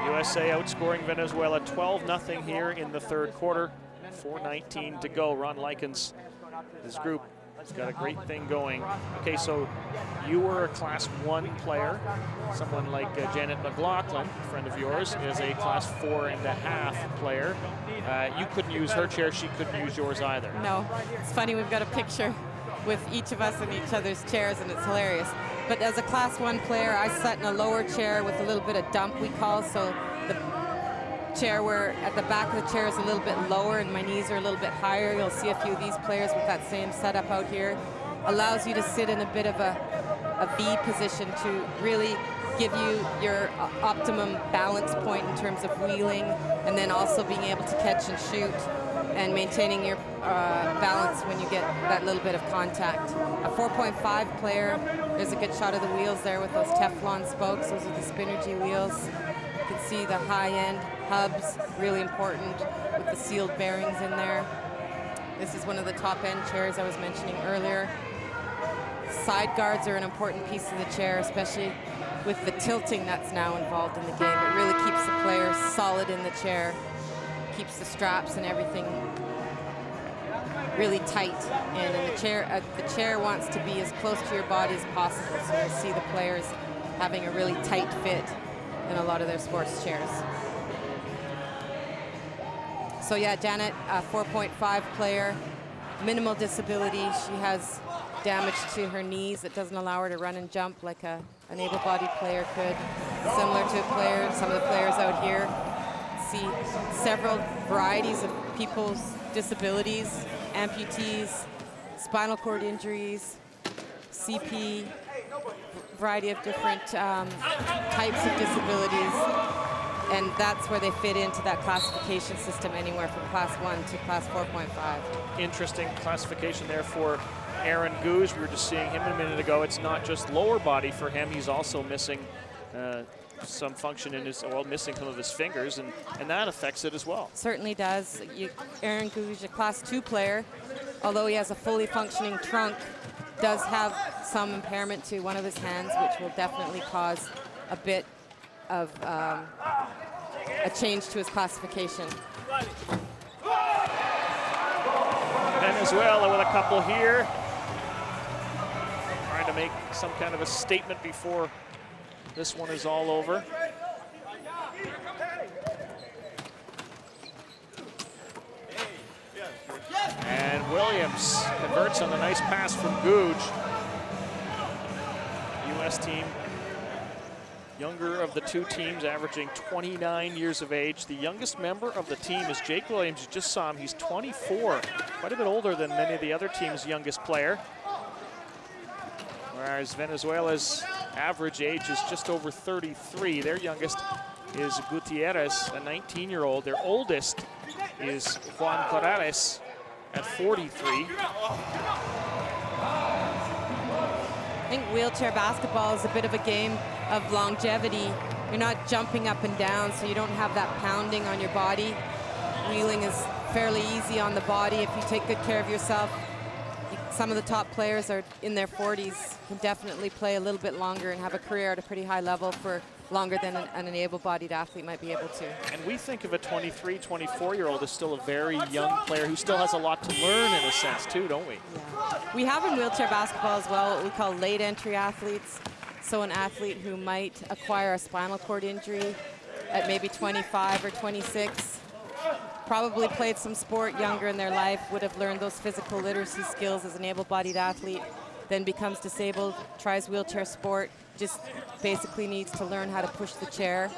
USA outscoring Venezuela 12-0 here in the third quarter. 4:19 to go. Ron Likens, his group, has got a great thing going. Okay, so you were a Class 1 player. Someone like Janet McLaughlin, a friend of yours, is a Class 4.5 player. You couldn't use her chair. She couldn't use yours either. No, it's funny. We've got a picture with each of us in each other's chairs, and it's hilarious. But as a Class 1 player, I sat in a lower chair with a little bit of dump, we call, so the chair where at the back of the chair is a little bit lower and my knees are a little bit higher. You'll see a few of these players with that same setup out here. Allows you to sit in a bit of a V position to really give you your optimum balance point in terms of wheeling, and then also being able to catch and shoot and maintaining your balance when you get that little bit of contact. A 4.5 player, there's a good shot of the wheels there with those Teflon spokes. Those are the Spinergy wheels. You can see the high-end hubs, really important, with the sealed bearings in there. This is one of the top-end chairs I was mentioning earlier. Side guards are an important piece of the chair, especially with the tilting that's now involved in the game. It really keeps the player solid in the chair, keeps the straps and everything really tight. And the chair wants to be as close to your body as possible, so you'll see the players having a really tight fit in a lot of their sports chairs. So yeah, Janet, a 4.5 player, minimal disability. She has damage to her knees that doesn't allow her to run and jump like an able-bodied player could. Similar to some of the players out here. See several varieties of people's disabilities, amputees, spinal cord injuries, CP, variety of different types of disabilities. And that's where they fit into that classification system, anywhere from Class 1 to Class 4.5. Interesting classification there for Aaron Gouge. We were just seeing him a minute ago. It's not just lower body for him. He's also missing some function in his, well, missing some of his fingers, and that affects it as well. Certainly does. Aaron Gouge, a Class 2 player, although he has a fully functioning trunk, does have some impairment to one of his hands, which will definitely cause a bit of a change to his classification. Venezuela with a couple here. Trying to make some kind of a statement before this one is all over. And Williams converts on the nice pass from Gouge. U.S. team, younger of the two teams, averaging 29 years of age. The youngest member of the team is Jake Williams. You just saw him. He's 24, quite a bit older than many of the other teams' youngest player. Whereas Venezuela's average age is just over 33. Their youngest is Gutierrez, a 19-year-old. Their oldest is Juan Corrales at 43. I think wheelchair basketball is a bit of a game of longevity. You're not jumping up and down, so you don't have that pounding on your body. Wheeling is fairly easy on the body if you take good care of yourself. Some of the top players are in their 40s, can definitely play a little bit longer and have a career at a pretty high level for longer than an able-bodied athlete might be able to. And we think of a 23, 24-year-old as still a very young player who still has a lot to learn in a sense too, don't we? Yeah. We have in wheelchair basketball as well what we call late entry athletes. So an athlete who might acquire a spinal cord injury at maybe 25 or 26, probably played some sport younger in their life, would have learned those physical literacy skills as an able-bodied athlete, then becomes disabled, tries wheelchair sport, just basically needs to learn how to push the chair,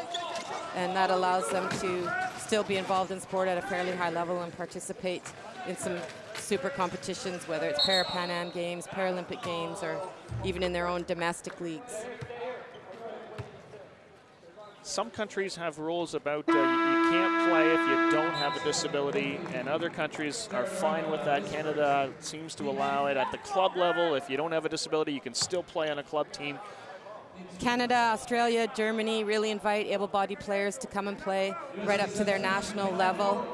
and that allows them to still be involved in sport at a fairly high level and participate in some super competitions, whether it's Parapan Am Games, Paralympic Games, or even in their own domestic leagues. Some countries have rules about you can't play if you don't have a disability, and other countries are fine with that. Canada seems to allow it at the club level. If you don't have a disability, you can still play on a club team. Canada, Australia, Germany really invite able-bodied players to come and play right up to their national level.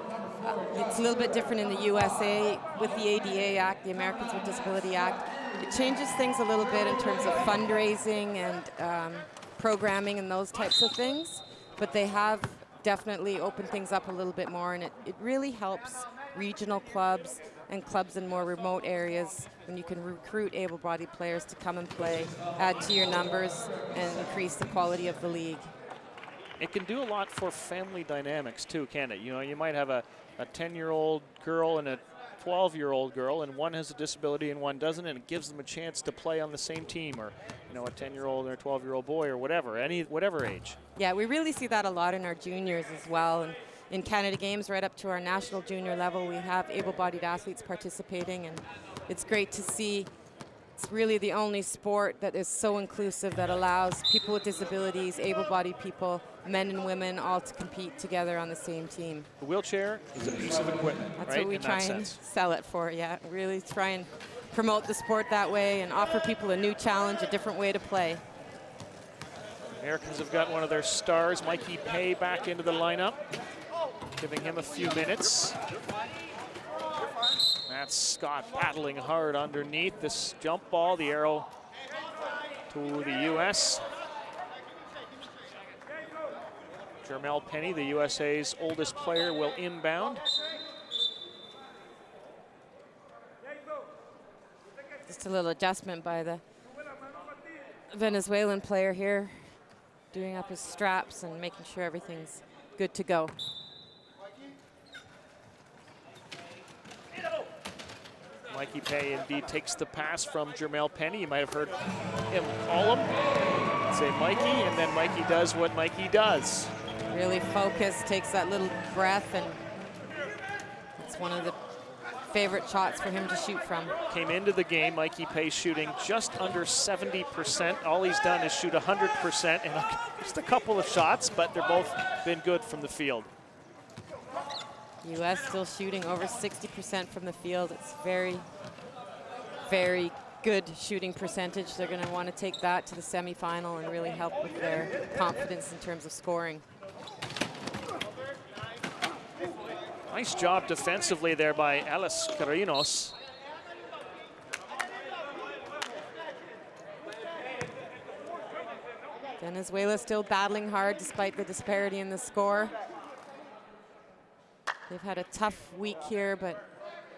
It's a little bit different in the USA with the ADA Act, the Americans with Disability Act. It changes things a little bit in terms of fundraising and programming and those types of things, but they have definitely opened things up a little bit more, and it really helps regional clubs and clubs in more remote areas when you can recruit able-bodied players to come and play, add to your numbers, and increase the quality of the league. It can do a lot for family dynamics too, can it? You know, you might have a 10-year-old girl and a 12-year-old girl, and one has a disability and one doesn't, and it gives them a chance to play on the same team, or you know, a 10-year-old or a 12-year-old boy, or whatever, whatever age. Yeah, we really see that a lot in our juniors as well. And in Canada Games, right up to our national junior level, we have able-bodied athletes participating, and it's great to see. It's really the only sport that is so inclusive, that allows people with disabilities, able-bodied people, men and women, all to compete together on the same team. The wheelchair is a piece of equipment, That's right? what we try and sell it for, yeah. Really try and promote the sport that way and offer people a new challenge, a different way to play. Americans have got one of their stars, Mikey Pay, back into the lineup, giving him a few minutes. That's Scott battling hard underneath this jump ball, the arrow to the U.S. Jermel Penny, the USA's oldest player, will inbound. Just a little adjustment by the Venezuelan player here, doing up his straps and making sure everything's good to go. Mikey Pay indeed takes the pass from Jermel Penny. You might have heard him call him, say Mikey, and then Mikey does what Mikey does. Really focused, takes that little breath, and it's one of the favorite shots for him to shoot from. Came into the game, Mikey Pay shooting just under 70%. All he's done is shoot 100%, and just a couple of shots, but they're both been good from the field. U.S. still shooting over 60% from the field. It's very, very good shooting percentage. They're going to want to take that to the semifinal and really help with their confidence in terms of scoring. Nice job defensively there by Alice Carrinos. Venezuela still battling hard despite the disparity in the score. They've had a tough week here, but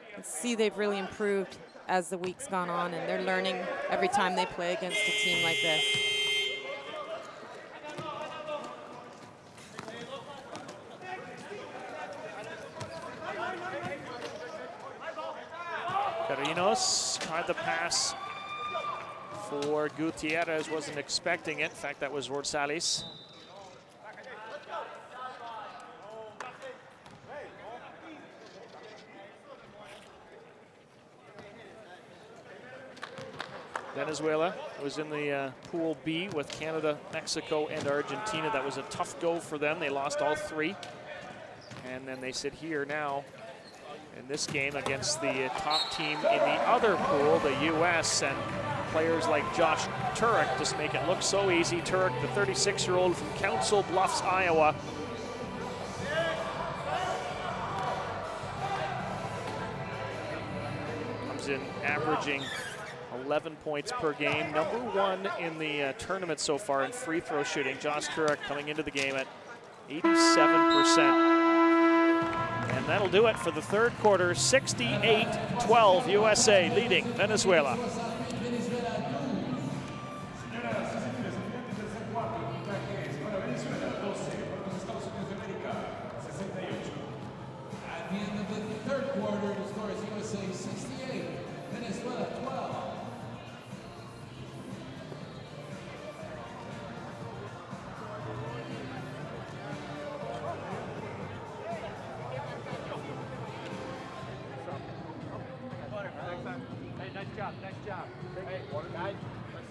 you can see they've really improved as the week's gone on, and they're learning every time they play against a team like this. Carrinos tried the pass for Gutierrez, wasn't expecting it. In fact, that was Rosales. Venezuela was in the Pool B with Canada, Mexico, and Argentina. That was a tough go for them. They lost all three. And then they sit here now in this game against the top team in the other pool, the U.S., and players like Josh Turek just make it look so easy. Turek, the 36-year-old from Council Bluffs, Iowa. Comes in averaging 11 points per game. Number one in the tournament so far in free throw shooting. Josh Turek coming into the game at 87%. And that'll do it for the third quarter. 68-12, USA leading Venezuela. job, nice job. Hey, guys, let's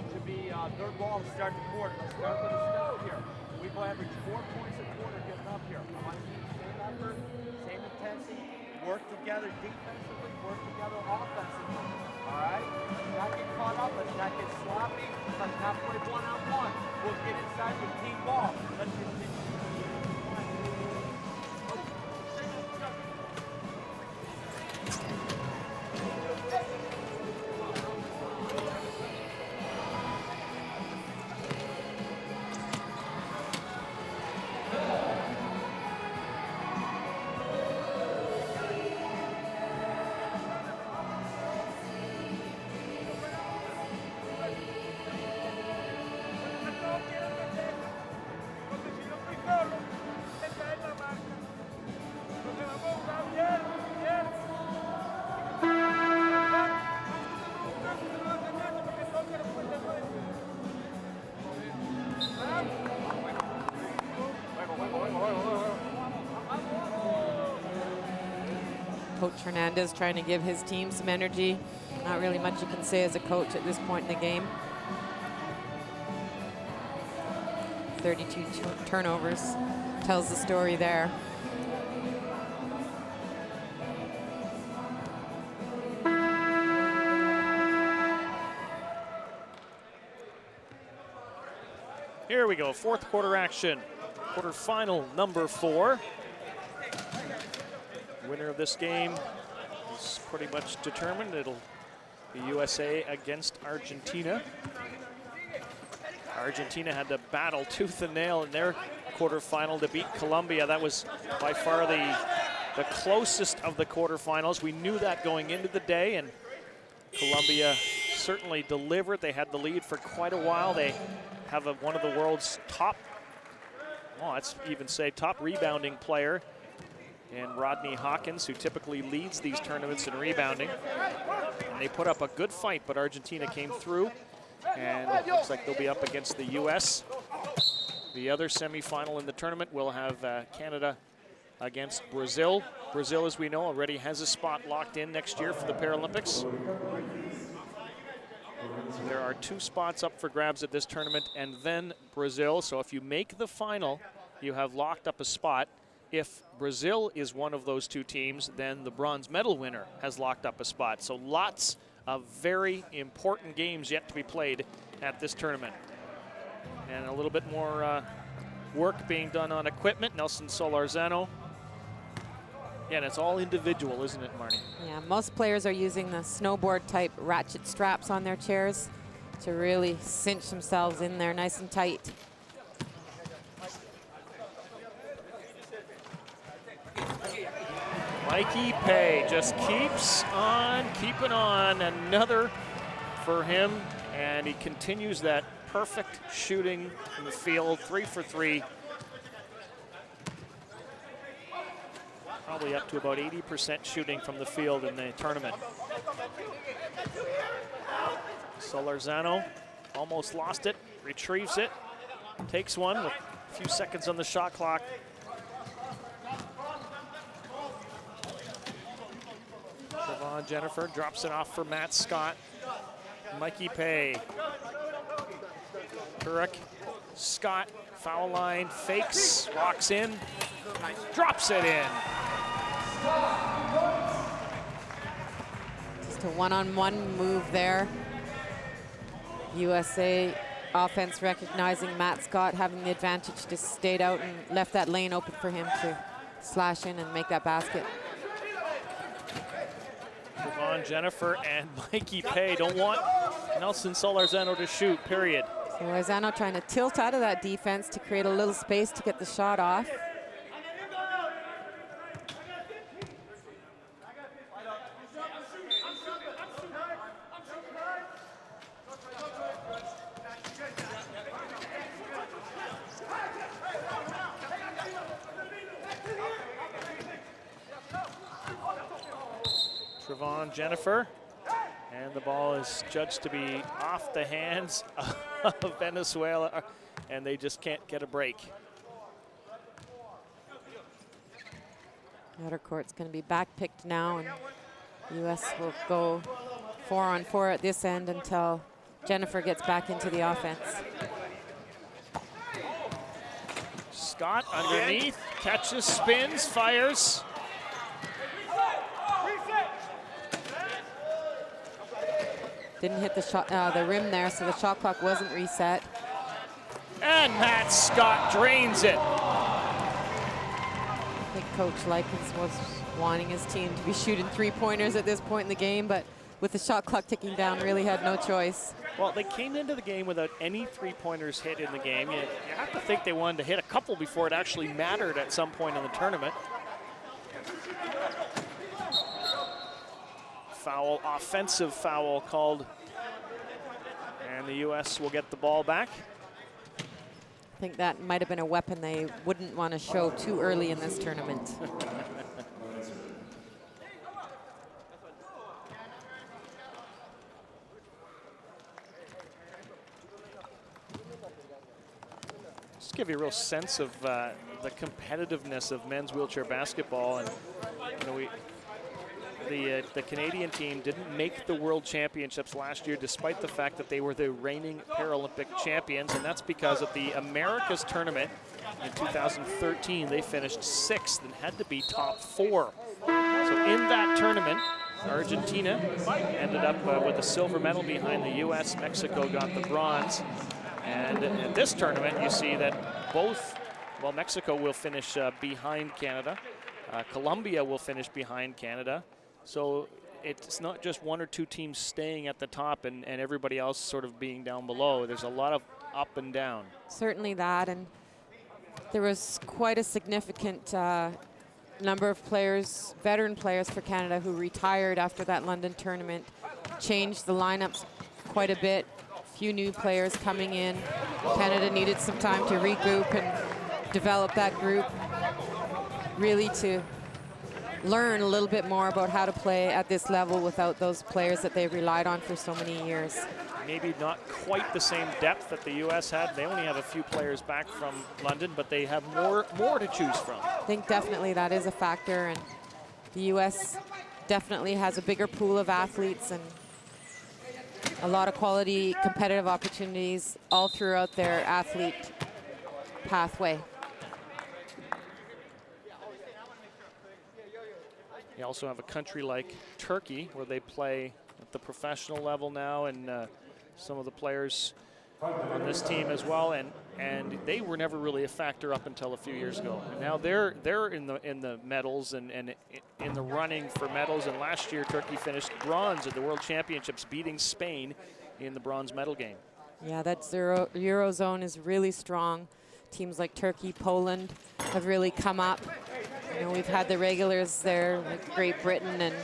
should be third ball to start the quarter. Let's start with a stop here. We've averaged 4 points a quarter getting up here. I want to see the same effort, same intensity, work together defensively, work together offensively. All right? Let's not get caught up. Let's not get sloppy. Let's not play one-on-one. We'll get inside the team ball. Let's continue. Coach Hernandez trying to give his team some energy. Not really much you can say as a coach at this point in the game. 32 turnovers tells the story there. Here we go, fourth quarter action. Quarterfinal number 4. Winner of this game is pretty much determined. It'll be USA against Argentina. Argentina had to battle tooth and nail in their quarterfinal to beat Colombia. That was by far the closest of the quarterfinals. We knew that going into the day, and Colombia certainly delivered. They had the lead for quite a while. They have one of the world's top, well, let's even say top rebounding player, and Rodney Hawkins, who typically leads these tournaments in rebounding. And they put up a good fight, but Argentina came through, and it looks like they'll be up against the US. The other semifinal in the tournament will have Canada against Brazil. Brazil, as we know, already has a spot locked in next year for the Paralympics. There are 2 spots up for grabs at this tournament, and then Brazil. So if you make the final, you have locked up a spot. If Brazil is one of those 2 teams, then the bronze medal winner has locked up a spot. So lots of very important games yet to be played at this tournament. And a little bit more work being done on equipment. Nelson Solarzano. Yeah, and it's all individual, isn't it, Marnie? Yeah, most players are using the snowboard type ratchet straps on their chairs to really cinch themselves in there nice and tight. Mikey Pay just keeps on keeping on. Another for him, and he continues that perfect shooting in the field, 3 for 3. Probably up to about 80% shooting from the field in the tournament. Solarzano almost lost it, retrieves it, takes one with a few seconds on the shot clock. Trevon Jennifer drops it off for Matt Scott. Mikey Pay. Turek, Scott, foul line, fakes, walks in, drops it in. Just a one-on-one move there. USA offense recognizing Matt Scott having the advantage, just stayed out and left that lane open for him to slash in and make that basket. Trevon Jennifer and Mikey Pay don't want Nelson Solarzano to shoot, period. Solarzano trying to tilt out of that defense to create a little space to get the shot off. Trevon Jennifer, and the ball is judged to be off the hands of Venezuela, and they just can't get a break. Outer court's going to be back picked now, and U.S. will go 4-on-4 at this end until Jennifer gets back into the offense. Scott underneath, catches, spins, fires. Didn't hit the shot, the rim there, so the shot clock wasn't reset. And Matt Scott drains it. I think Coach Likens was wanting his team to be shooting three-pointers at this point in the game, but with the shot clock ticking down, really had no choice. Well, they came into the game without any three-pointers hit in the game. You have to think they wanted to hit a couple before it actually mattered at some point in the tournament. Foul, offensive foul called, and the U.S. will get the ball back. I think that might have been a weapon they wouldn't want to show too early in this tournament. Just give you a real sense of the competitiveness of men's wheelchair basketball, and you know, the Canadian team didn't make the World Championships last year, despite the fact that they were the reigning Paralympic champions, and that's because of the Americas tournament in 2013. They finished 6th and had to be top 4. So in that tournament, Argentina ended up with a silver medal behind the U.S. Mexico got the bronze. And in this tournament, you see that both, well, Mexico will finish behind Canada. Colombia will finish behind Canada. So it's not just one or two teams staying at the top and everybody else sort of being down below. There's a lot of up and down. Certainly that, and there was quite a significant number of players, veteran players for Canada, who retired after that London tournament, changed the lineups quite a bit. Few new players coming in. Canada needed some time to regroup and develop that group, really to learn a little bit more about how to play at this level without those players that they relied on for so many years. Maybe not quite the same depth that the U.S. had. They only have a few players back from London, but they have more to choose from. I think definitely that is a factor, and the U.S. definitely has a bigger pool of athletes and a lot of quality competitive opportunities all throughout their athlete pathway. You also have a country like Turkey, where they play at the professional level now, and some of the players on this team as well, and they were never really a factor up until a few years ago. And now they're in the medals and in the running for medals. And last year, Turkey finished bronze at the World Championships, beating Spain in the bronze medal game. Yeah, that Eurozone is really strong. Teams like Turkey, Poland have really come up. You know, we've had the regulars there, like Great Britain and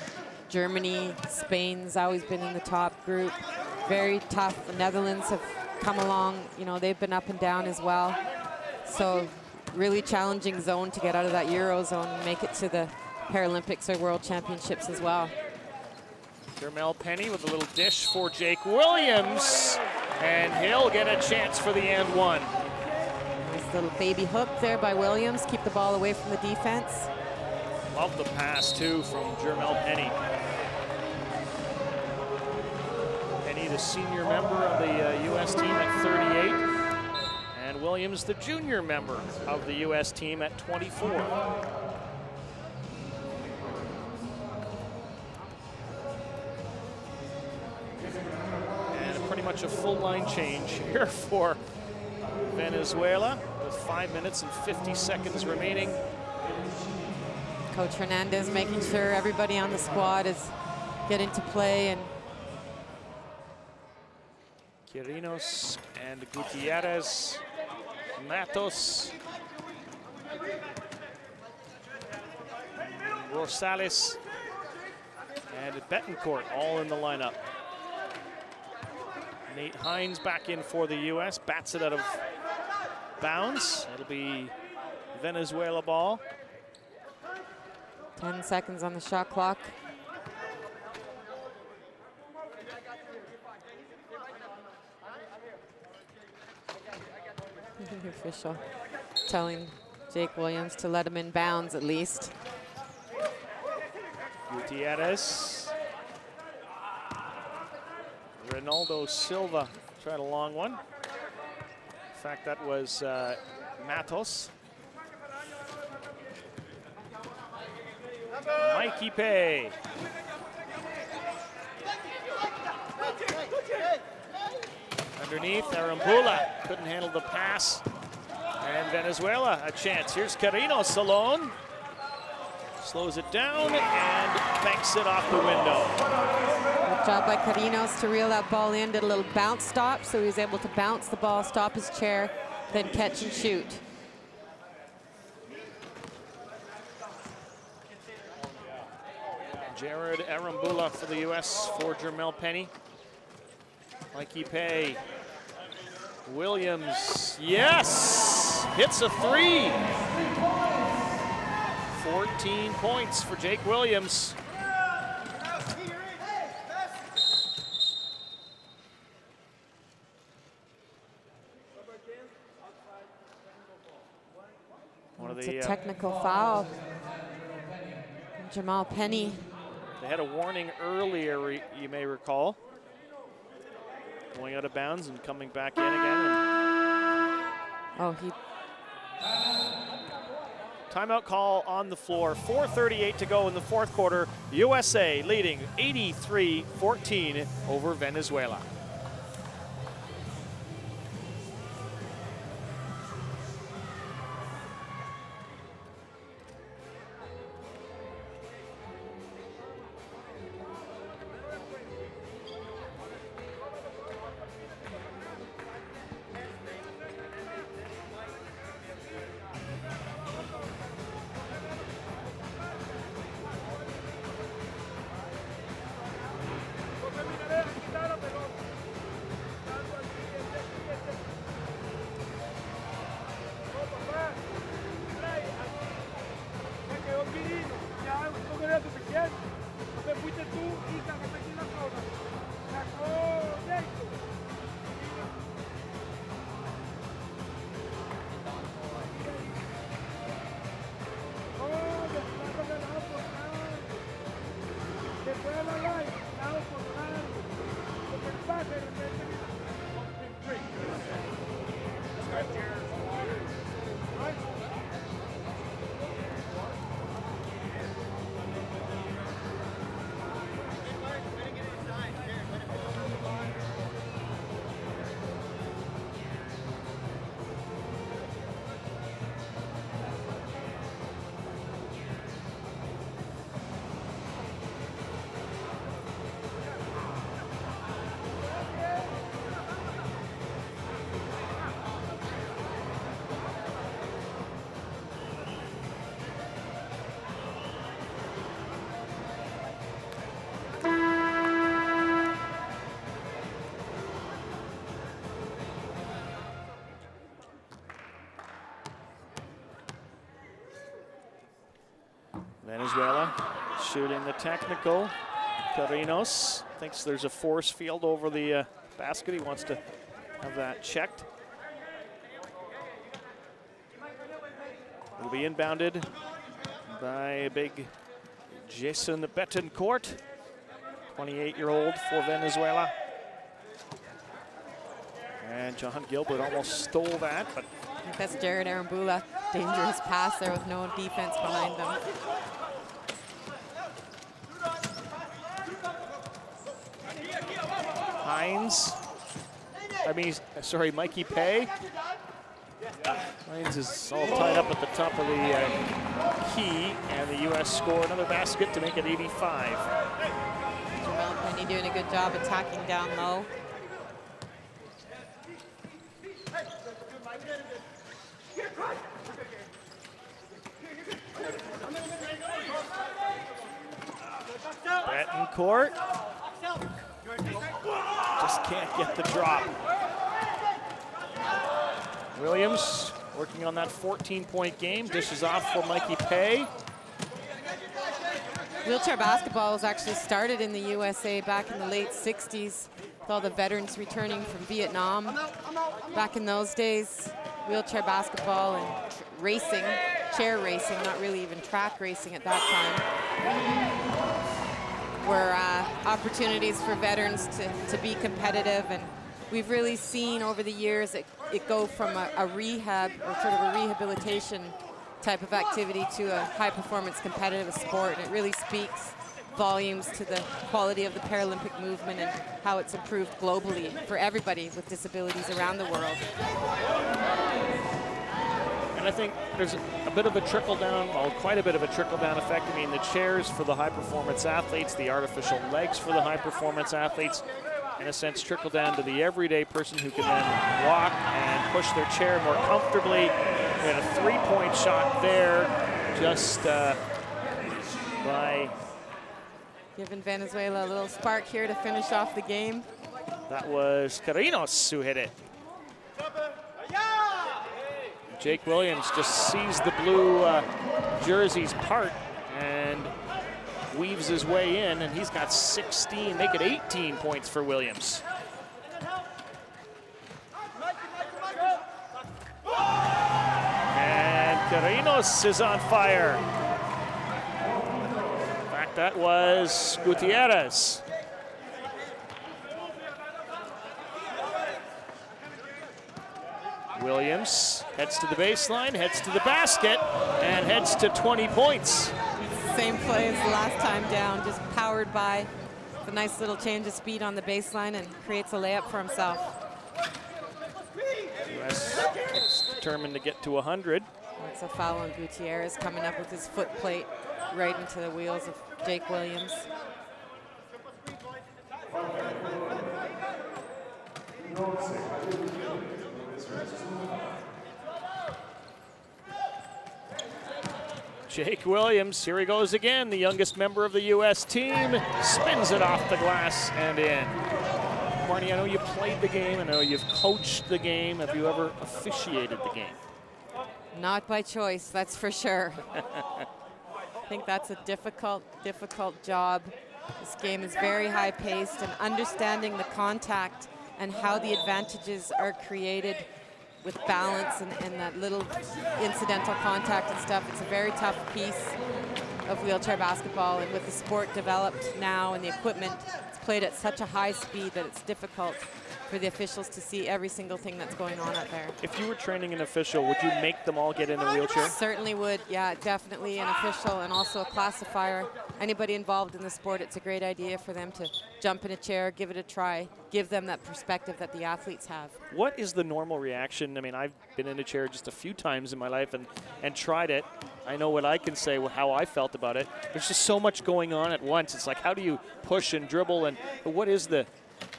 Germany. Spain's always been in the top group. Very tough. The Netherlands have come along. You know, they've been up and down as well. So really challenging zone to get out of that Eurozone and make it to the Paralympics or World Championships as well. Jermel Penny with a little dish for Jake Williams, and he'll get a chance for the and one. Nice little baby hook there by Williams. Keep the ball away from the defense. Love the pass, too, from Jermel Penny. Penny, the senior member of the U.S. team at 38, and Williams, the junior member of the U.S. team at 24. Pretty much a full line change here for Venezuela with 5 minutes and 50 seconds remaining. Coach Hernandez making sure everybody on the squad is getting to play. And Quirinos and Gutierrez, Matos, Rosales, and Betancourt all in the lineup. Nate Hines back in for the U.S., bats it out of bounds. It'll be Venezuela ball. 10 seconds on the shot clock. The official telling Jake Williams to let him in bounds at least. Gutierrez. Ronaldo Silva tried a long one. In fact, that was Matos. Mikey Pay. Underneath, Arambula couldn't handle the pass. And Venezuela a chance. Here's Carreños alone. Slows it down and banks it off the window. Good job by Carreños to reel that ball in. Did a little bounce stop, so he was able to bounce the ball, stop his chair, then catch and shoot. Jared Arambula for the U.S. for Jermel Penny. Mikey Pay. Williams, yes! Hits a three. 14 points for Jake Williams. It's a technical foul. Jamal Penny. They had a warning earlier, you may recall. Going out of bounds and coming back in again. Oh, he... Timeout call on the floor. 4:38 to go in the fourth quarter. USA leading 83-14 over Venezuela. Venezuela shooting the technical. Carreños thinks there's a force field over the basket. He wants to have that checked. Will be inbounded by big Jason Betancourt, 28-year-old for Venezuela. And John Gilbert almost stole that, but I think that's Jared Arambula. Dangerous pass there with no defense behind them. Mikey Pay. Hines is all tied up at the top of the key, and the U.S. score another basket to make it 85. Jamal Penny doing a good job attacking down low. Betancourt just can't get the drop. Williams working on that 14-point game, dishes off for Mikey Pay. Wheelchair basketball was actually started in the USA back in the late 60s with all the veterans returning from Vietnam. Back in those days, wheelchair basketball and racing, chair racing, not really even track racing at that time. were opportunities for veterans to be competitive, and we've really seen over the years it go from a rehab or sort of a rehabilitation type of activity to a high-performance competitive sport, and it really speaks volumes to the quality of the Paralympic movement and how it's improved globally for everybody with disabilities around the world. And I think there's a bit of a trickle-down, well, quite a bit of a trickle-down effect. I mean, the chairs for the high-performance athletes, the artificial legs for the high-performance athletes, in a sense, trickle down to the everyday person who can then walk and push their chair more comfortably. We had a three-point shot there, just by... Giving Venezuela a little spark here to finish off the game. That was Carinos who hit it. Jake Williams just sees the blue jerseys part and weaves his way in, and he's got 16, make it 18 points for Williams. And Carinos is on fire. In fact, that was Gutierrez. Williams heads to the baseline, heads to the basket, and heads to 20 points. Same play as the last time down, just powered by a nice little change of speed on the baseline and creates a layup for himself. US is determined to get to 100. That's a foul on Gutierrez, coming up with his foot plate right into the wheels of Jake Williams. Jake Williams, here he goes again, the youngest member of the U.S. team, spins it off the glass and in. Marnie, I know you played the game, I know you've coached the game. Have you ever officiated the game? Not by choice, that's for sure. I think that's a difficult job. This game is very high-paced, and understanding the contact and how the advantages are created with balance and that little incidental contact and stuff. It's a very tough piece of wheelchair basketball, and with the sport developed now and the equipment, it's played at such a high speed that it's difficult for the officials to see every single thing that's going on out there. If you were training an official, would you make them all get in a wheelchair? Certainly would, yeah, definitely an official and also a classifier. Anybody involved in the sport, it's a great idea for them to jump in a chair, give it a try, give them that perspective that the athletes have. What is the normal reaction? I mean, I've been in a chair just a few times in my life and tried it. I know what I can say, how I felt about it. There's just so much going on at once. It's like, how do you push and dribble, and what is the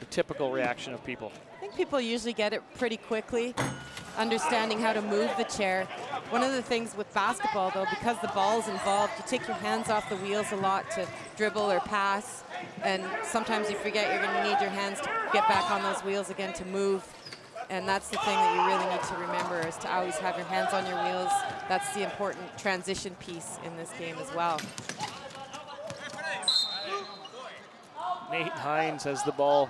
typical reaction of people? I think people usually get it pretty quickly, understanding how to move the chair. One of the things with basketball, though, because the ball's involved, you take your hands off the wheels a lot to dribble or pass, and sometimes you forget you're going to need your hands to get back on those wheels again to move. And that's the thing that you really need to remember, is to always have your hands on your wheels. That's the important transition piece in this game as well. Nate Hines has the ball.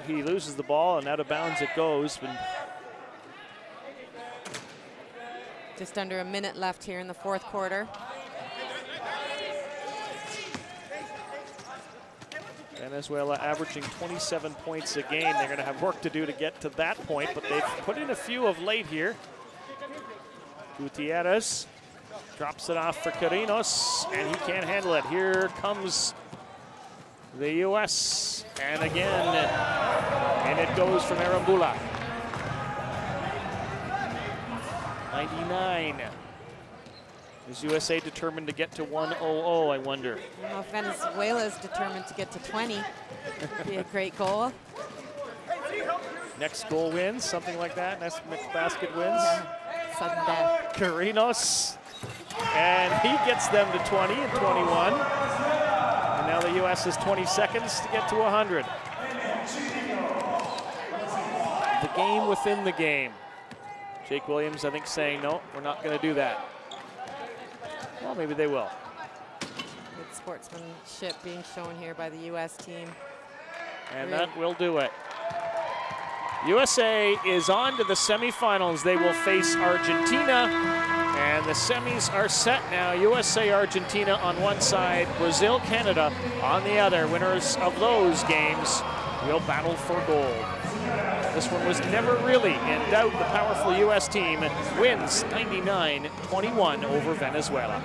He loses the ball, and out of bounds it goes. Just under a minute left here in the fourth quarter. Venezuela averaging 27 points a game. They're going to have work to do to get to that point, but they've put in a few of late here. Gutierrez drops it off for Carinos, and he can't handle it. Here comes the U.S. And again, and it goes from Arambula. 99. Is USA determined to get to 1-0, I wonder? I don't know if Venezuela is determined to get to 20. Would be a great goal. Next goal wins, something like that. Next basket wins. Yeah. Sudden death. Carinos. And he gets them to 20 and 21. And now the U.S. has 20 seconds to get to 100. The game within the game. Jake Williams, I think, saying, no, we're not going to do that. Well, maybe they will. Good sportsmanship being shown here by the U.S. team. And that will do it. USA is on to the semifinals. They will face Argentina. And the semis are set now. USA, Argentina on one side, Brazil, Canada on the other. Winners of those games will battle for gold. This one was never really in doubt. The powerful US team wins 99-21 over Venezuela.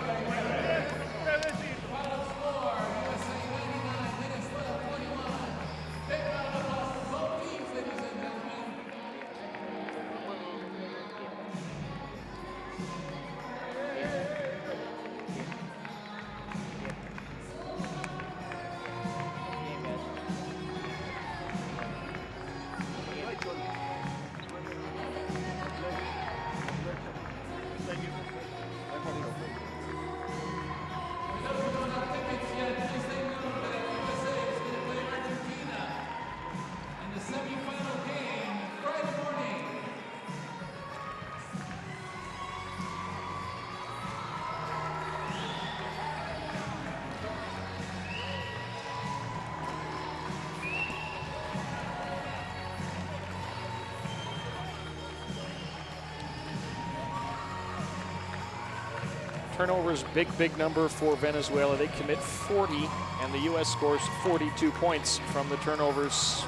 Turnovers, big number for Venezuela. They commit 40, and the U.S. scores 42 points from the turnovers.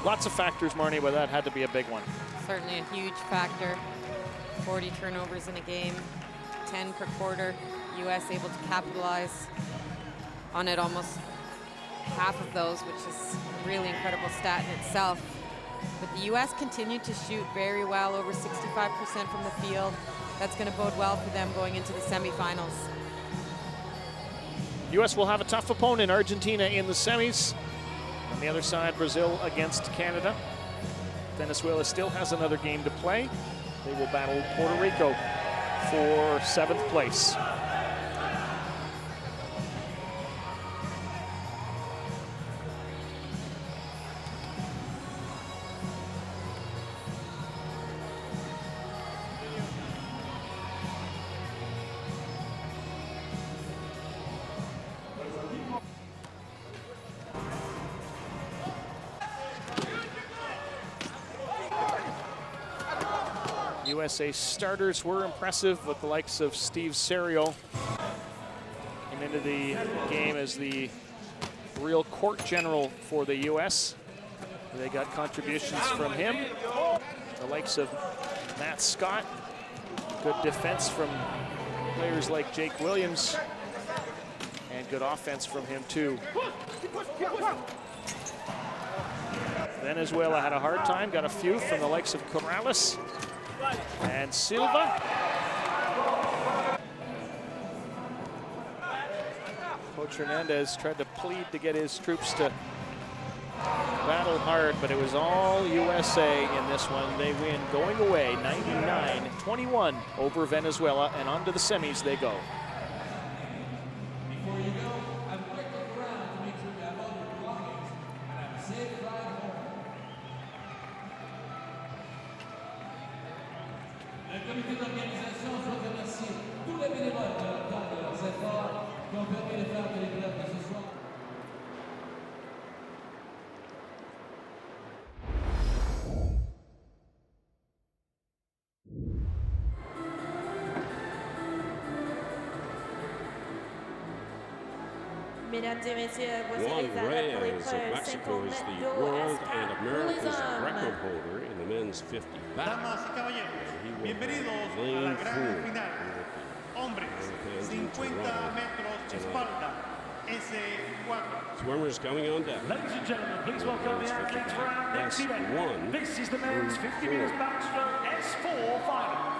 Lots of factors, Marnie, but that had to be a big one. Certainly a huge factor. 40 turnovers in a game, 10 per quarter. U.S. able to capitalize on it, almost half of those, which is a really incredible stat in itself. But the U.S. continued to shoot very well, over 65% from the field. That's going to bode well for them going into the semifinals. U.S. will have a tough opponent, Argentina in the semis. On the other side, Brazil against Canada. Venezuela still has another game to play. They will battle Puerto Rico for 7th place. USA starters were impressive with the likes of Steve Serio. Came into the game as the real court general for the US. They got contributions from him. The likes of Matt Scott. Good defense from players like Jake Williams. And good offense from him too. Venezuela had a hard time, got a few from the likes of Corrales and Silva. Coach Hernandez tried to plead to get his troops to battle hard, but it was all USA in this one. They win going away 99-21 over Venezuela, and on to the semis they go. Before you go, I would like to look around to make sure you have all your belongings and have a safe ride home. Le comité d'organisation souhaite remercier tous les bénévoles de leur temps et de leurs efforts qui ont permis de faire de l'épreuve de ce soir. Mesdames et messieurs, voici Juan les athlètes pour Reyes of l'épreuve Mexico 50 is mètres the d'eau world espoir and pour les America's hommes. record holder in the men's 50 back. Damas y caballeros, He will bienvenidos a la lane gran four final. Hombres, 50 metros espalda, S4. Swimmers coming on deck. Ladies and gentlemen, please welcome the athletes for our next event. S1 This is the men's 50 meters backstroke S4 final.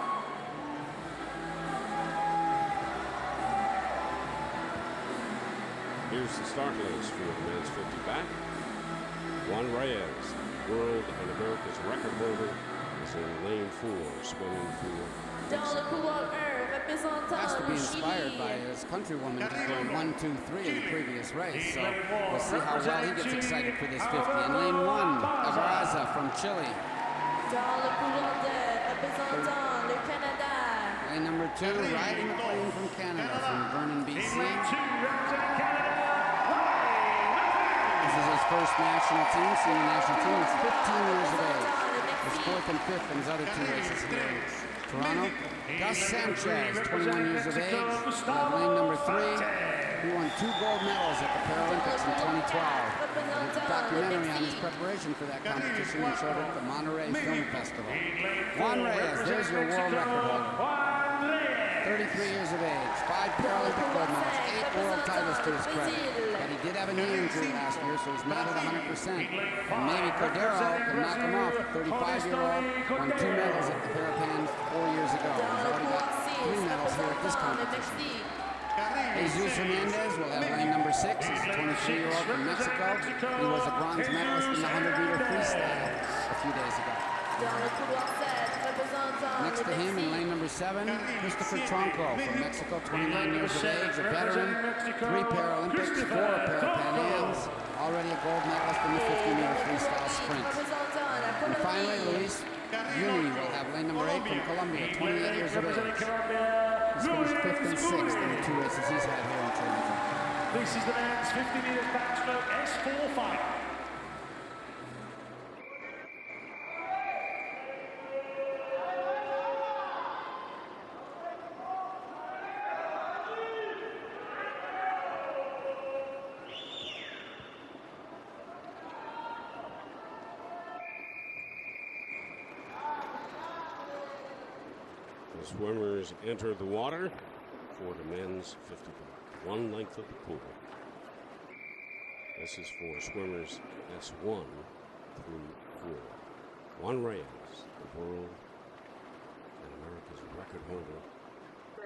Here's the start list for the men's 50 back. Juan Reyes, world and America's record holder, is in lane 4, swimming for Dans le couloir 1, représentant Has to be le inspired Chili. by his countrywoman going 1, 2, 3 in the previous race. So we'll see how well he gets excited for this 50. In lane 1, Abraza from Chile. Dans le couloir 2, représentant le Canada. Lane number 2, riding the plane from Canada, from Vernon, BC. This is his first national team, senior national team. He's 15 years of age. He's 4th and 5th in his other 2 races here in Toronto. Gus Sanchez, 21 years of age, lane number 3. He won 2 gold medals at the Paralympics in 2012. He did a documentary on his preparation for that competition and showed it at the Monterey Film Festival. Juan Reyes, there's your world record holder. 33 years of age, 5 Paralympic gold medals, 8 world titles to his credit. But he did have a knee injury last year, so he's not at 100%. And maybe Cordero can knock him off. The 35-year-old won 2 medals at the Parapan 4 years ago. He's already got 3 medals here at this competition. Jesus Hernandez will have lane number 6. He's a 23-year-old from Mexico. He was a bronze medalist in the 100-meter freestyle a few days ago. Next to him in lane number 7, Christopher Tronco from Mexico, 29 years of age, a veteran, 3 Paralympics, 4 Parapan Ams, already a gold medalist in the 50-meter freestyle sprint. And finally, Luis Uni will have lane number 8 from Colombia, 28 years of age. He's finished 5th and 6th in the 2 races he's had here in Toronto. This is the men's 50 meters backstroke S4 final. The swimmers enter the water for the men's 50 bar, 1 length of the pool. This is for swimmers S1 through 4. Juan Reyes, the world and America's record holder,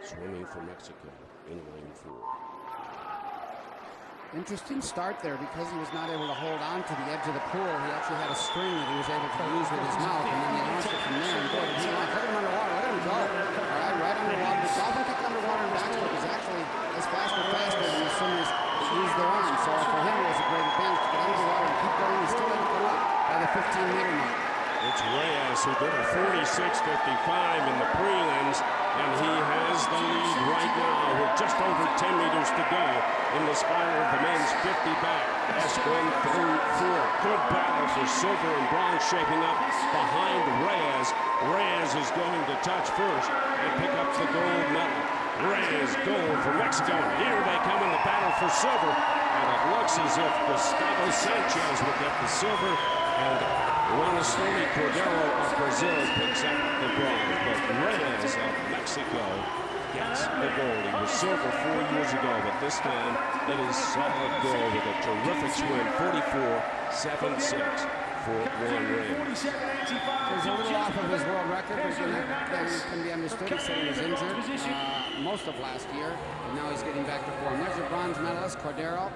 swimming for Mexico in lane 4. Interesting start there because he was not able to hold on to the edge of the pool. He actually had a string that he was able to use with his mouth, and then he launched it from there. And boy, did he launch. Look at him underwater. Look at him go. All right, right underwater. The dolphin kick underwater in backstroke is actually as fast or faster than the swimmers that use their arms. So for him, it was a great advantage to get under the water and keep going. He's still able to come up by the 15-meter mark. It's Reyes who did a 46.55 in the prelims, and he has the lead right now with just over 10 meters to go in this final of the men's 50 back, S1 through 4. Good battle for silver and bronze shaping up behind Reyes. Reyes is going to touch first and pick up the gold medal. Reyes, gold for Mexico. Here they come in the battle for silver, and it looks as if Gustavo Sanchez will get the silver, and Juanestoni Cordero of Brazil picks up the bronze. But Reyes of Mexico gets the gold. He was silver 4 years ago, but this time it is solid gold with a terrific swim, 44.76 for Juan Reyes. He's a little off of his world record, but that can be understood. He said he was injured most of last year, and now he's getting back to form. There's your bronze medalist, Cordero.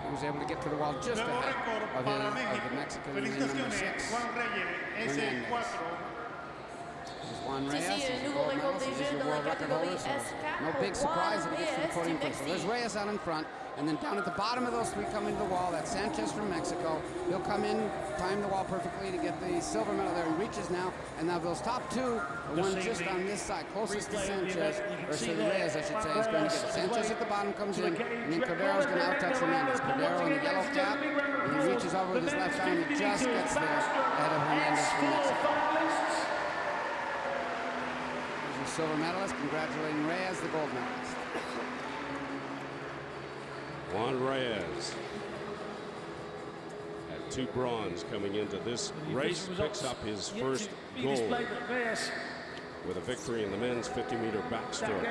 He was able to get to the wall just ahead of the Mexican in number 6. Juan Reyes is a gold medalist. He's your world record holder, so no big surprise if he gets to the podium first. So there's Reyes out in front, and then down at the bottom of those 3 coming to the wall, that's Sanchez from Mexico. He'll come in, time the wall perfectly to get the silver medal there. He reaches now, and now those top 2, the one just on this side, closest to Sanchez, or to Reyes, I should say, is going to get it. Sanchez at the bottom comes in, and then Cordero's going to out-touch Hernandez. Cordero in the yellow cap, and he reaches over with his left arm, he just gets there ahead of Hernandez from Mexico. Silver medalist, congratulating Reyes, the gold medalist. Juan Reyes had 2 bronze coming into this race, picks up his first gold with a victory in the men's 50-meter backstroke.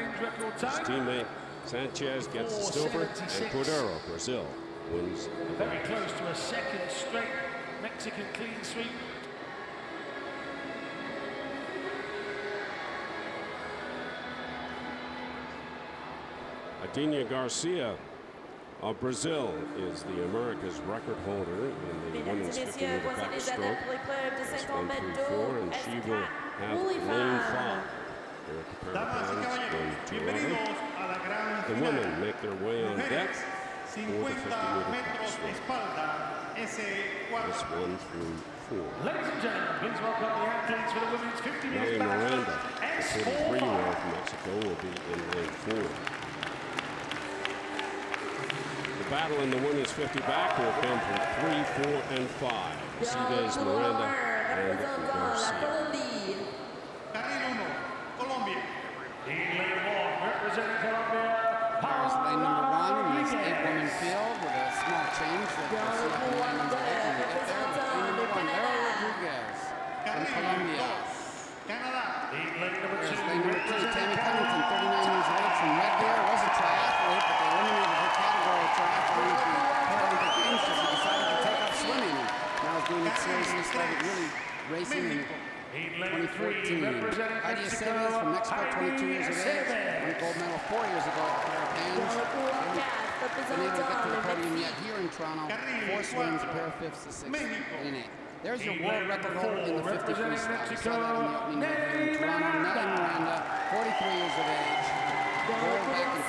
His teammate Sanchez gets the silver, and Puerto, Brazil, wins the very close to a second straight Mexican clean sweep. Adinha Garcia of Brazil is the America's record holder in the women's 50-meter backstroke. That's 1 through 4, and she will have lane 5 here at the Paralympics in Toronto. The women make their way on deck for the 50-meter backstroke. That's 1 through 4. Ladies and gentlemen, please welcome the athletes for the women's 50-meter Miranda, backstroke. the 43-year-old from Mexico, will be in lane 4. The battle in the women's 50 back will come from 3, 4, and 5. Cedez, Miranda, and Garcia. Colombia. Canada. There's lane number 2, Tammy Covington, 39 years of age from Red Deer. Was a triathlete, but they eliminated her category of triathlon at the Paralympic Games, so she decided to take up swimming. And now is doing it seriously, started really racing in 2014. Heidi Aceves from Mexico, 22 years of age. Won a gold medal 4 years ago at the Parapans. Been able to get to the podium yet here in Toronto. 4 swims, a pair of fifths, a sixth, and an eighth. There's your world record holder in the 50 freestyle. We saw that in the opening night here in Toronto. Medley Miranda, 43 years of age. Gold back in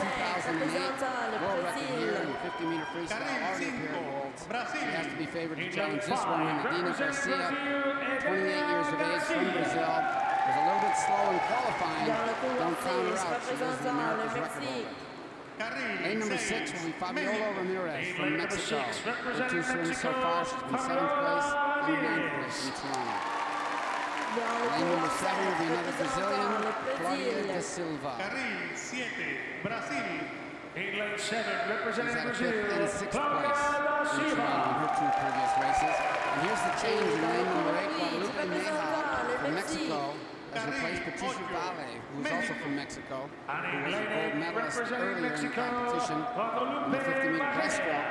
2008. World record here in 50-meter freestyle. Already a pair of golds. He has to be favored to challenge this woman, Adina Garcia, 28 years of age from Brazil. Was a little bit slow in qualifying. Don't count her out. She is the America's record holder. Lane number 6 will be Fabiola Ramirez from Mexico. Her 2 swims so far, she's been 7th place and 9th place in Toronto. Lane number 7 will be another Brazilian, Claudia da Silva. She's at 5th and 6th place in Toronto in her 2 previous races. And here's the change in lane number 8, Guadalupe Neja from Mexico has replaced Patricia Valle, who's also from Mexico, who was a gold medalist earlier in the competition in the 50-meter breaststroke.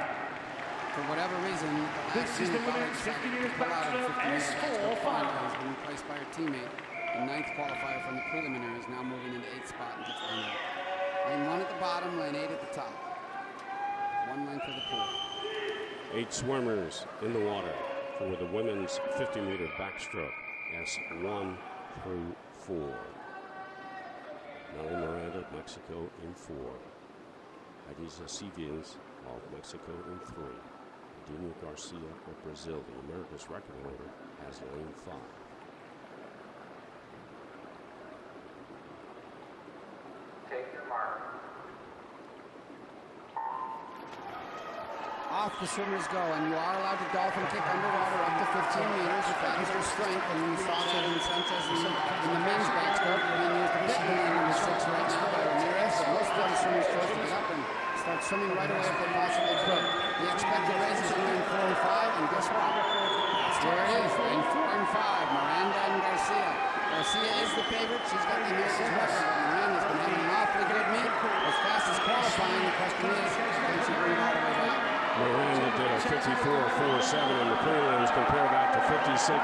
For whatever reason, this is the Valle decided to pull out of the 50-meter breaststroke final. Has been replaced by her teammate. The 9th qualifier from the preliminaries, now moving into 8th spot and gets lane 8. Lane 1 at the bottom, lane 8 at the top. 1 length of the pool. 8 swimmers in the water for the women's 50-meter backstroke. S1 through 4. Nelly Miranda of Mexico in 4. Heidi Aceves of Mexico in 3. Adina Garcia of Brazil, the America's record holder, has lane 5. Take your mark. Off the swimmers go, and you are allowed to dolphin kick underwater up to 15 meters if that is your strength. And we saw that in Sanchez in the men's backstroke. Being used a bit in number 6 right now by Ramirez. So most of the swimmers chose to get up and start swimming right away if they possibly could. The expected race is in lane 4 and 5, and guess what? That's where it is, lane 4 and 5, Miranda and Garcia. Garcia is the favorite. She's got the America's record, but Miranda's been having an awfully good meet. As fast as qualifying, the question is, can she bring it all the way back? Miranda did a 54.47 in the prelims. Compare that to 56.89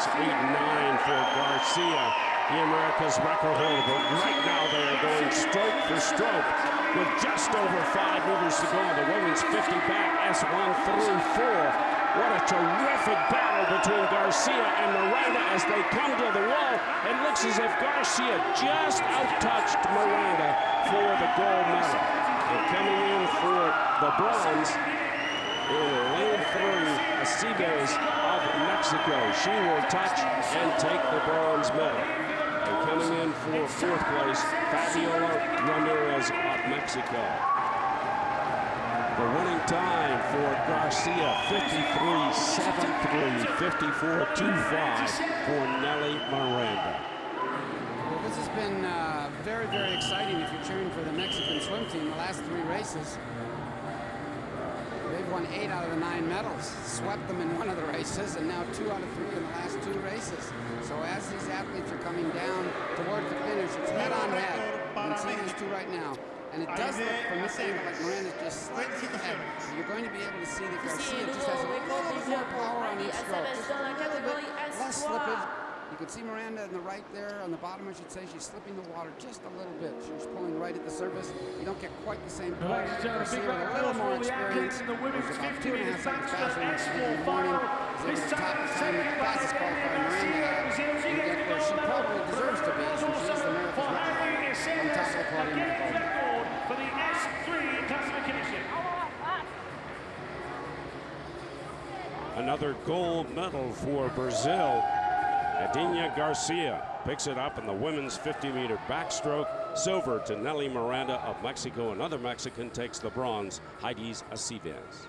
for Garcia, the America's record holder. But right now they are going stroke for stroke with just over 5 meters to go. The women's 50 back, S1 through 4. What a terrific battle between Garcia and Miranda as they come to the wall. It looks as if Garcia just outtouched Miranda for the gold medal. And coming in for the bronze, in lane 3, Aceves of Mexico. She will touch and take the bronze medal. And coming in for 4th place, Fabiola Ramirez of Mexico. The winning time for Garcia, 53.73, 54.25 for Nelly Miranda. Well, this has been very, very exciting if you're cheering for the Mexican swim team. The last 3 races, they've won 8 out of the 9 medals, swept them in one of the races, and now 2 out of 3 in the last 2 races. So as these athletes are coming down towards the finish, it's head on head. You can see these 2 right now. And it does look from this angle like Miranda's just slightly ahead. So you're going to be able to see that Garcia just has a little bit more power on each stroke. Just a little bit less slippage. You can see Miranda in the right there, on the bottom I should say, she's slipping the water just a little bit. She's pulling right at the surface. You don't get quite the same pull. Garcia with a little more experience. There's about 2.5 seconds faster than she did in the morning. Is able to top the time that the fastest qualifier Miranda has. And get where she probably deserves to be, since she's the America's record on top of the podium. For the S3 classification. Another gold medal for Brazil. Adina Garcia picks it up in the women's 50-meter backstroke. Silver to Nelly Miranda of Mexico. Another Mexican takes the bronze, Heidi Aceves.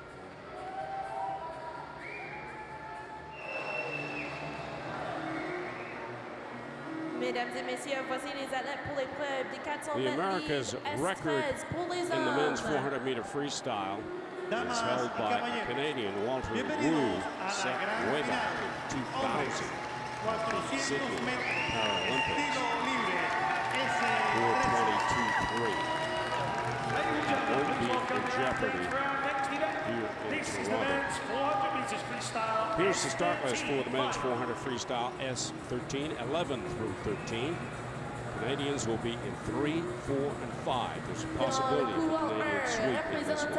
Mesdames et messieurs, voici les athlètes pour l'épreuve des 400 The America's record in the men's 400-meter freestyle is held by a Canadian, Walter Wu, set way back in 2000. 400 metros. Paralympics. Estilo libre. 4:22.3. Won't be in jeopardy here in Toronto. Here's the start list for the men's 400 freestyle S13, 11 through 13. Canadians will be in 3, 4, and 5. There's a possibility of a Canadian sweep in this one.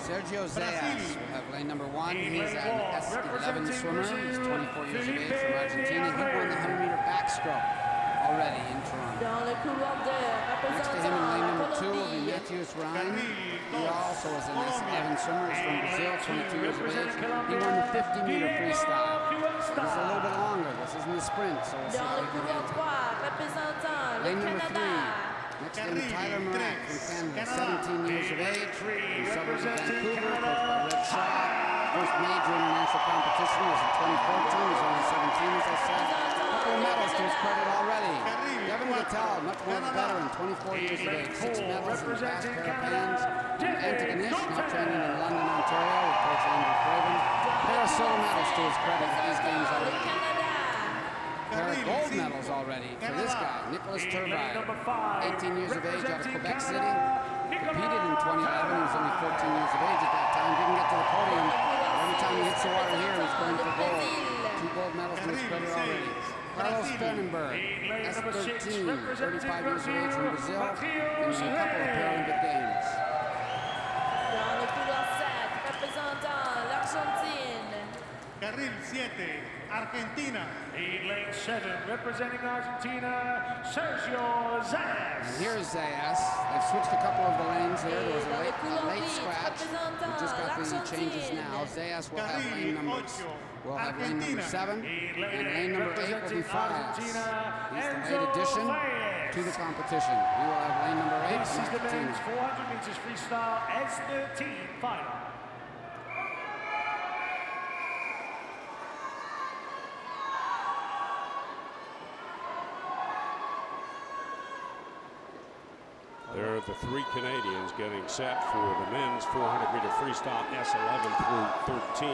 Sergio Zayas will have lane number 1. He's an S11 swimmer. He's 24 years of age from Argentina. He won the 100-meter backstroke already in Toronto. Next to him in lane number 2 will be Matheus Ryan. He also is an S11 swimmer. He's from Brazil, 22 years of age. He won the 50-meter freestyle. This is a little bit longer. This isn't a sprint, so we'll see how he can handle. Lane number 3. Next to him, Tyler Morak from Canada, 17 years of age, from suburbs of Vancouver, coached by Red Shaw. First major international competition was in 2014. He's only 17, as I said. A couple of medals to his credit already. Devin Gattel, much more of a veteran, 24 years of age, 6 medals in the past Parapans. Antigonish, now training in London, Ontario, with coach Andrew Craven. Pair of silver medals to his credit for these games already. Pair of gold medals already for this guy, Nicholas Turbide, 18 years of age out of Quebec City. Competed in 2011, he was only 14 years of age at that time, didn't get to the podium. Every time he hits the water here, he's going for gold. 2 gold medals to his credit already. Carlos Fernenberg, S13, 35 years of age from Brazil, in a couple of Paralympic Games. Carril 7, Argentina. In lane 7, representing Argentina, Sergio Zayas. And here's Zayas. They've switched a couple of the lanes here. There was a late scratch. We just got the changes now. Zayas will have lane numbers. We'll have lane number 7, and lane number 8 will be Fires. He's the late addition to the competition. We will have lane number 8 This is the Argentina. men's 400 meters freestyle S13 final. There are the 3 Canadians getting set for the men's 400-meter freestyle S11 through 13.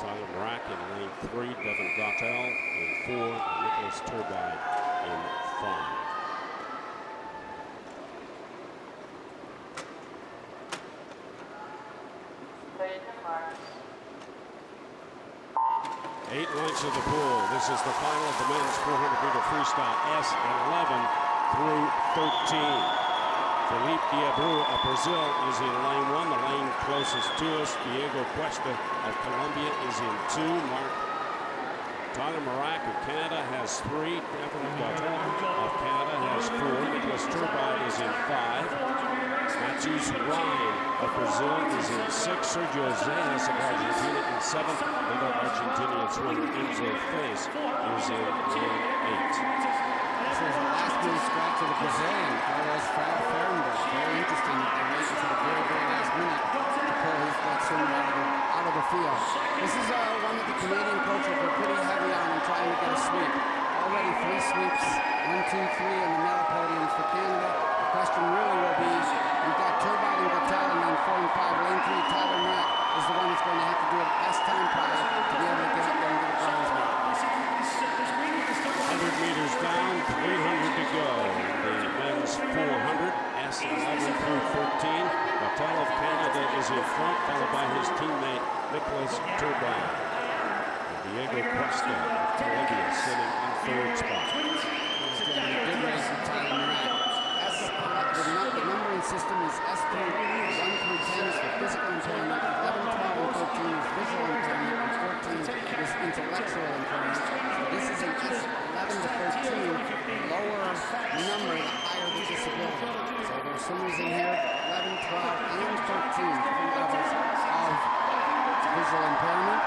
Tyler Morak in lane 3, Devin Gattel in 4, and Nicholas Turbide in 5. Eight lengths of the pool. This is the final of the men's 400-meter freestyle S11 through 13. Felipe Diabru of Brazil is in lane 1, the lane closest to us. Diego Cuesta of Colombia is in 2. Tyler Morak of Canada has 3. Devin Gattel of Canada has 4. Nicholas Turbide is in 5. Matheus Ryan of Brazil is in 6. Sergio Zayas of Argentina in 7. And the Argentinian swimmer Enzo Fez is in lane 8. This is the last minute scratch of the Brazilian, Carlos Fernenberg. Very interesting that they waited to the very, very last minute to pull that swimmer out of the field. This is one that the Canadian coaches were pretty heavy on in trying to get a sweep. Already 3 sweeps, 1, 2, 3 in the medal podiums for Canada. The question really will be, we've got Turbide and Gattel in lane 4 and 5. Lane 3, Tyler Morak is the one that's going to have to do it best time prize to be able to get up there and get a bronze medal. 100 meters down, 300 to go. The men's 400, S11 through 13. Gattel of Canada is in front, followed by his teammate Nicholas Turbide. Diego Cuesta of Colombia sitting in 3rd spot. Good race for Tyler Morak. The numbering system is S3, 1 through 10 is for physical impairment, 11, 12, and 13 is visual impairment, and 14 is intellectual impairment. So this is an S11 to 13, lower number, the higher the disability. So there's swimmers in here, 11, 12, and 13, different levels of visual impairment.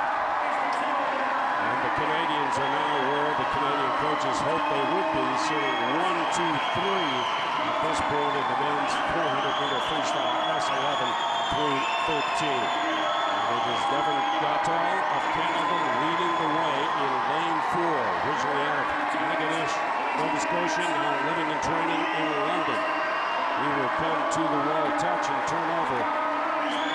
And the Canadians are now where the Canadian coaches hoped they would be, sitting 1, 2, 3. At this point in the men's 400-meter freestyle S11 through 13. And it is Devin Gattel of Canada leading the way in lane 4. Originally out of Antigonish, Nova Scotia, now living and training in London. He will come to the wall touch and turn over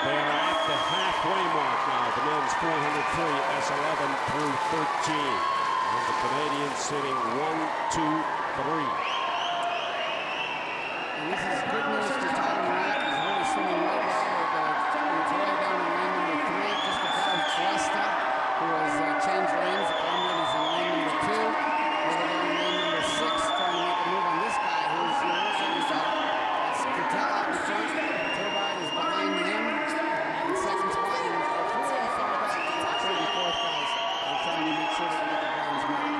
They are at the halfway mark now. The men's 400 free, S11 through 13. And the Canadians sitting 1, 2, 3. And this is good news for Tyler Mack. He's really swimming right now. It's way down in lane number 3, just above Cuesta, who has changed lanes. The Colombian is in lane number 2. Over there in lane number 6, trying to make a move on this guy who's it's Cattell out in front. Turbide is behind him in second spot. And pretty far back to the 34th guys. They're trying to make sure that we get the bronze medal.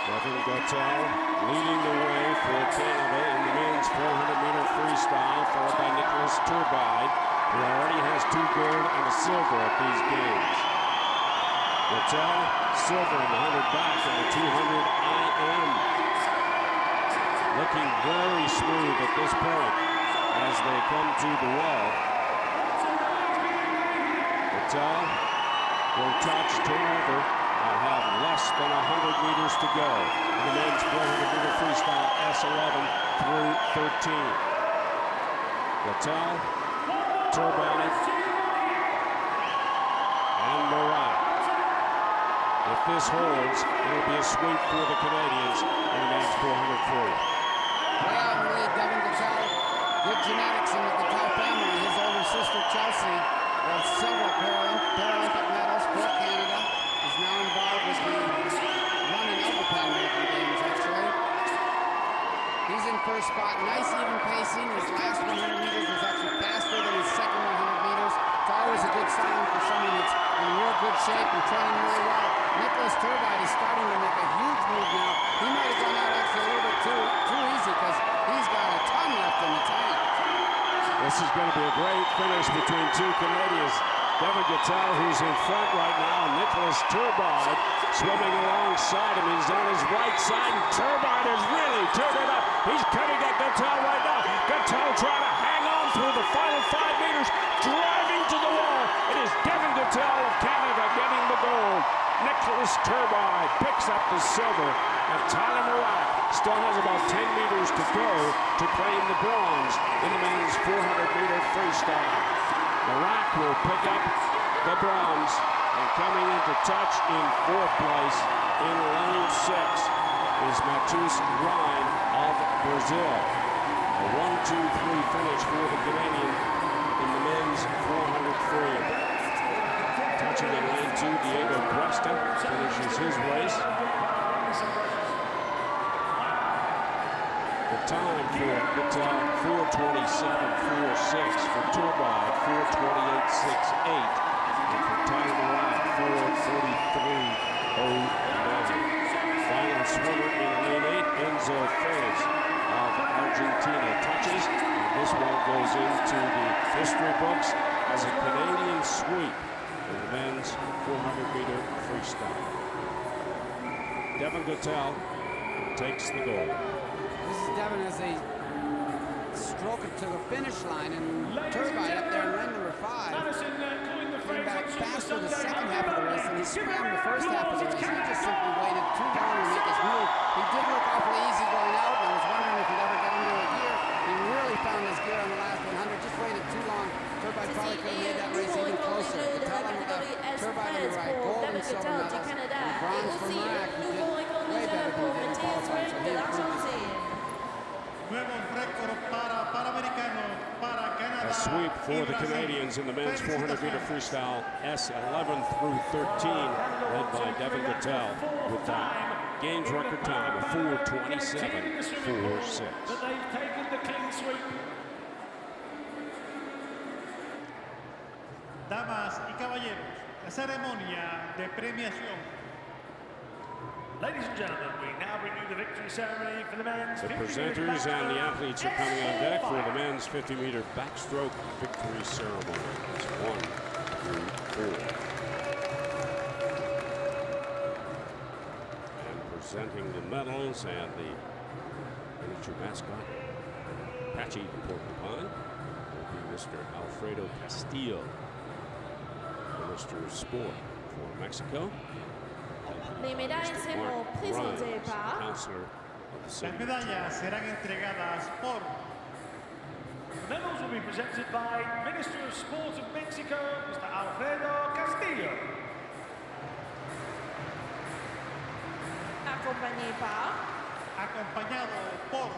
Devin Gattell leading the way for Canada in the men's 400-meter freestyle, followed by Nicholas Turbide, who already has 2 gold and a silver at these games. Gattell, silver in the 100 back and the 200 IM. Looking very smooth at this point as they come to the wall. Gattell will touch, turn over, and have less than 100 meters to go in the men's 400-meter freestyle, S11 through 13. Gattell, Turbide, and Morat. If this holds, it'll be a sweep for the Canadians in the men's 400 free. Way out in the lead, Devin Gattell. Good genetics in the Gattell family. His older sister, Chelsea, has several Paralympic medals for Canada. Is now involved with the running of the Pan American Games, actually. He's in first spot. Nice even pacing. His last 100 meters was actually faster than his second 100 meters. It's always a good sign for someone that's in real good shape and training really well. Nicholas Turbide is starting to make a huge move now. He might have gone out actually a little bit too easy because he's got a ton left in the tank. This is going to be a great finish between 2 Canadians. Devin Gattell, who's in front right now, and Nicholas Turbide swimming alongside him. He's on his right side, and Turbide has really turned it up. He's coming at Gattell right now. Gattell trying to hang on through the final 5 meters, driving to the wall. It is Devin Gattell of Canada getting the gold. Nicholas Turbide picks up the silver, and Tyler Morat still has about 10 meters to go to claim the bronze in the men's 400-meter freestyle. Morat will pick up the bronze, and coming into touch in 4th place in lane 6 is Matheus Ryan of Brazil. A 1-2-3 finish for the Canadian in the men's 400 free. Touching in lane 2, Diego Cuesta finishes his race. The time for Gattell, 4:27.46. For Turbide, 4:28.68. And for Tyler Morat, 4:43.09. Final swimmer in lane 8, Enzo Fez of Argentina touches. And this one goes into the history books as a Canadian sweep in the men's 400-meter freestyle. Devin Gattell takes the gold. This is Devin as they stroke it to the finish line, and Turbide up there in lane number 5 came back fast for the second half of the race, and he swam the first half of the race. He just simply waited too long to make his move. He did look awfully easy going out, and I was wondering if he'd ever get into a gear. He really found his gear on the last 100, just waited too long. Turbide probably could have made that race even closer. Gattell on the left, Turbide on the right, gold and silver medals, and bronze for Morat, who did way better than he did in qualifying, so he improved. A sweep for the Canadians in the men's 400-meter freestyle, S11 through 13, led by Devin Gattell with that games record time of 4:27.46. Damas y caballeros, la ceremonia de premiación. Ladies and gentlemen, we now renew the victory ceremony for the men's. The presenters and the athletes are coming on deck for the men's 50-meter backstroke victory ceremony. It's 1 through 4. And presenting the medals and the miniature mascot, Apache Porcupine, will be Mr. Alfredo Castillo, Minister of Sport for Mexico. Les médailles seront présentées par. Las medallas serán entregadas por Medals will be presented by Minister of Sport of Mexico, Mr. Alfredo Castillo. Acompañado por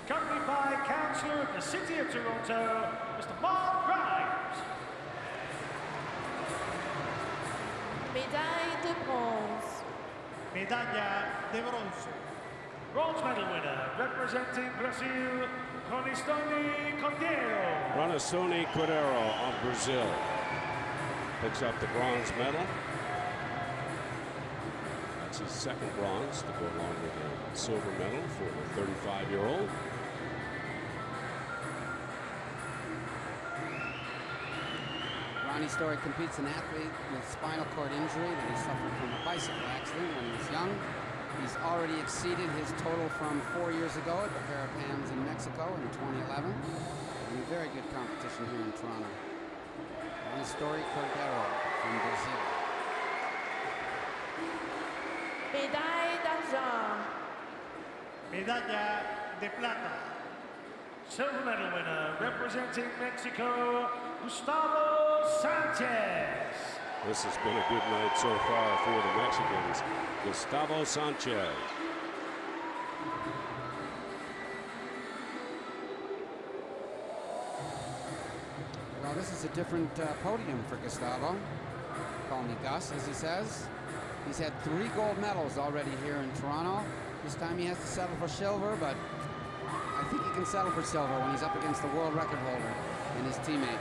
Accompanied by Councillor of the City of Toronto, Mr. Mark Grimes. Médaille de bronze. medalla de bronce. Bronze medal winner, representing Brazil, Ronistoni Cordeiro. Ronistoni Cordeiro of Brazil picks up the bronze medal. That's his second bronze to go along with a silver medal for the 35-year-old. Ronnie Story competes, an athlete with spinal cord injury that he suffered from a bicycle accident when he was young. He's already exceeded his total from 4 years ago at the Parapans in Mexico in 2011. And very good competition here in Toronto. Ronnie Story Cordeiro from Brazil. Médaille d'argent. Medalla de plata. Silver medal winner, representing Mexico, Gustavo Sanchez. This has been a good night so far for the Mexicans. Gustavo Sanchez. Well, this is a different podium for Gustavo. Call me Gus, as he says. He's had 3 gold medals already here in Toronto. This time he has to settle for silver, but I think he can settle for silver when he's up against the world record holder and his teammate,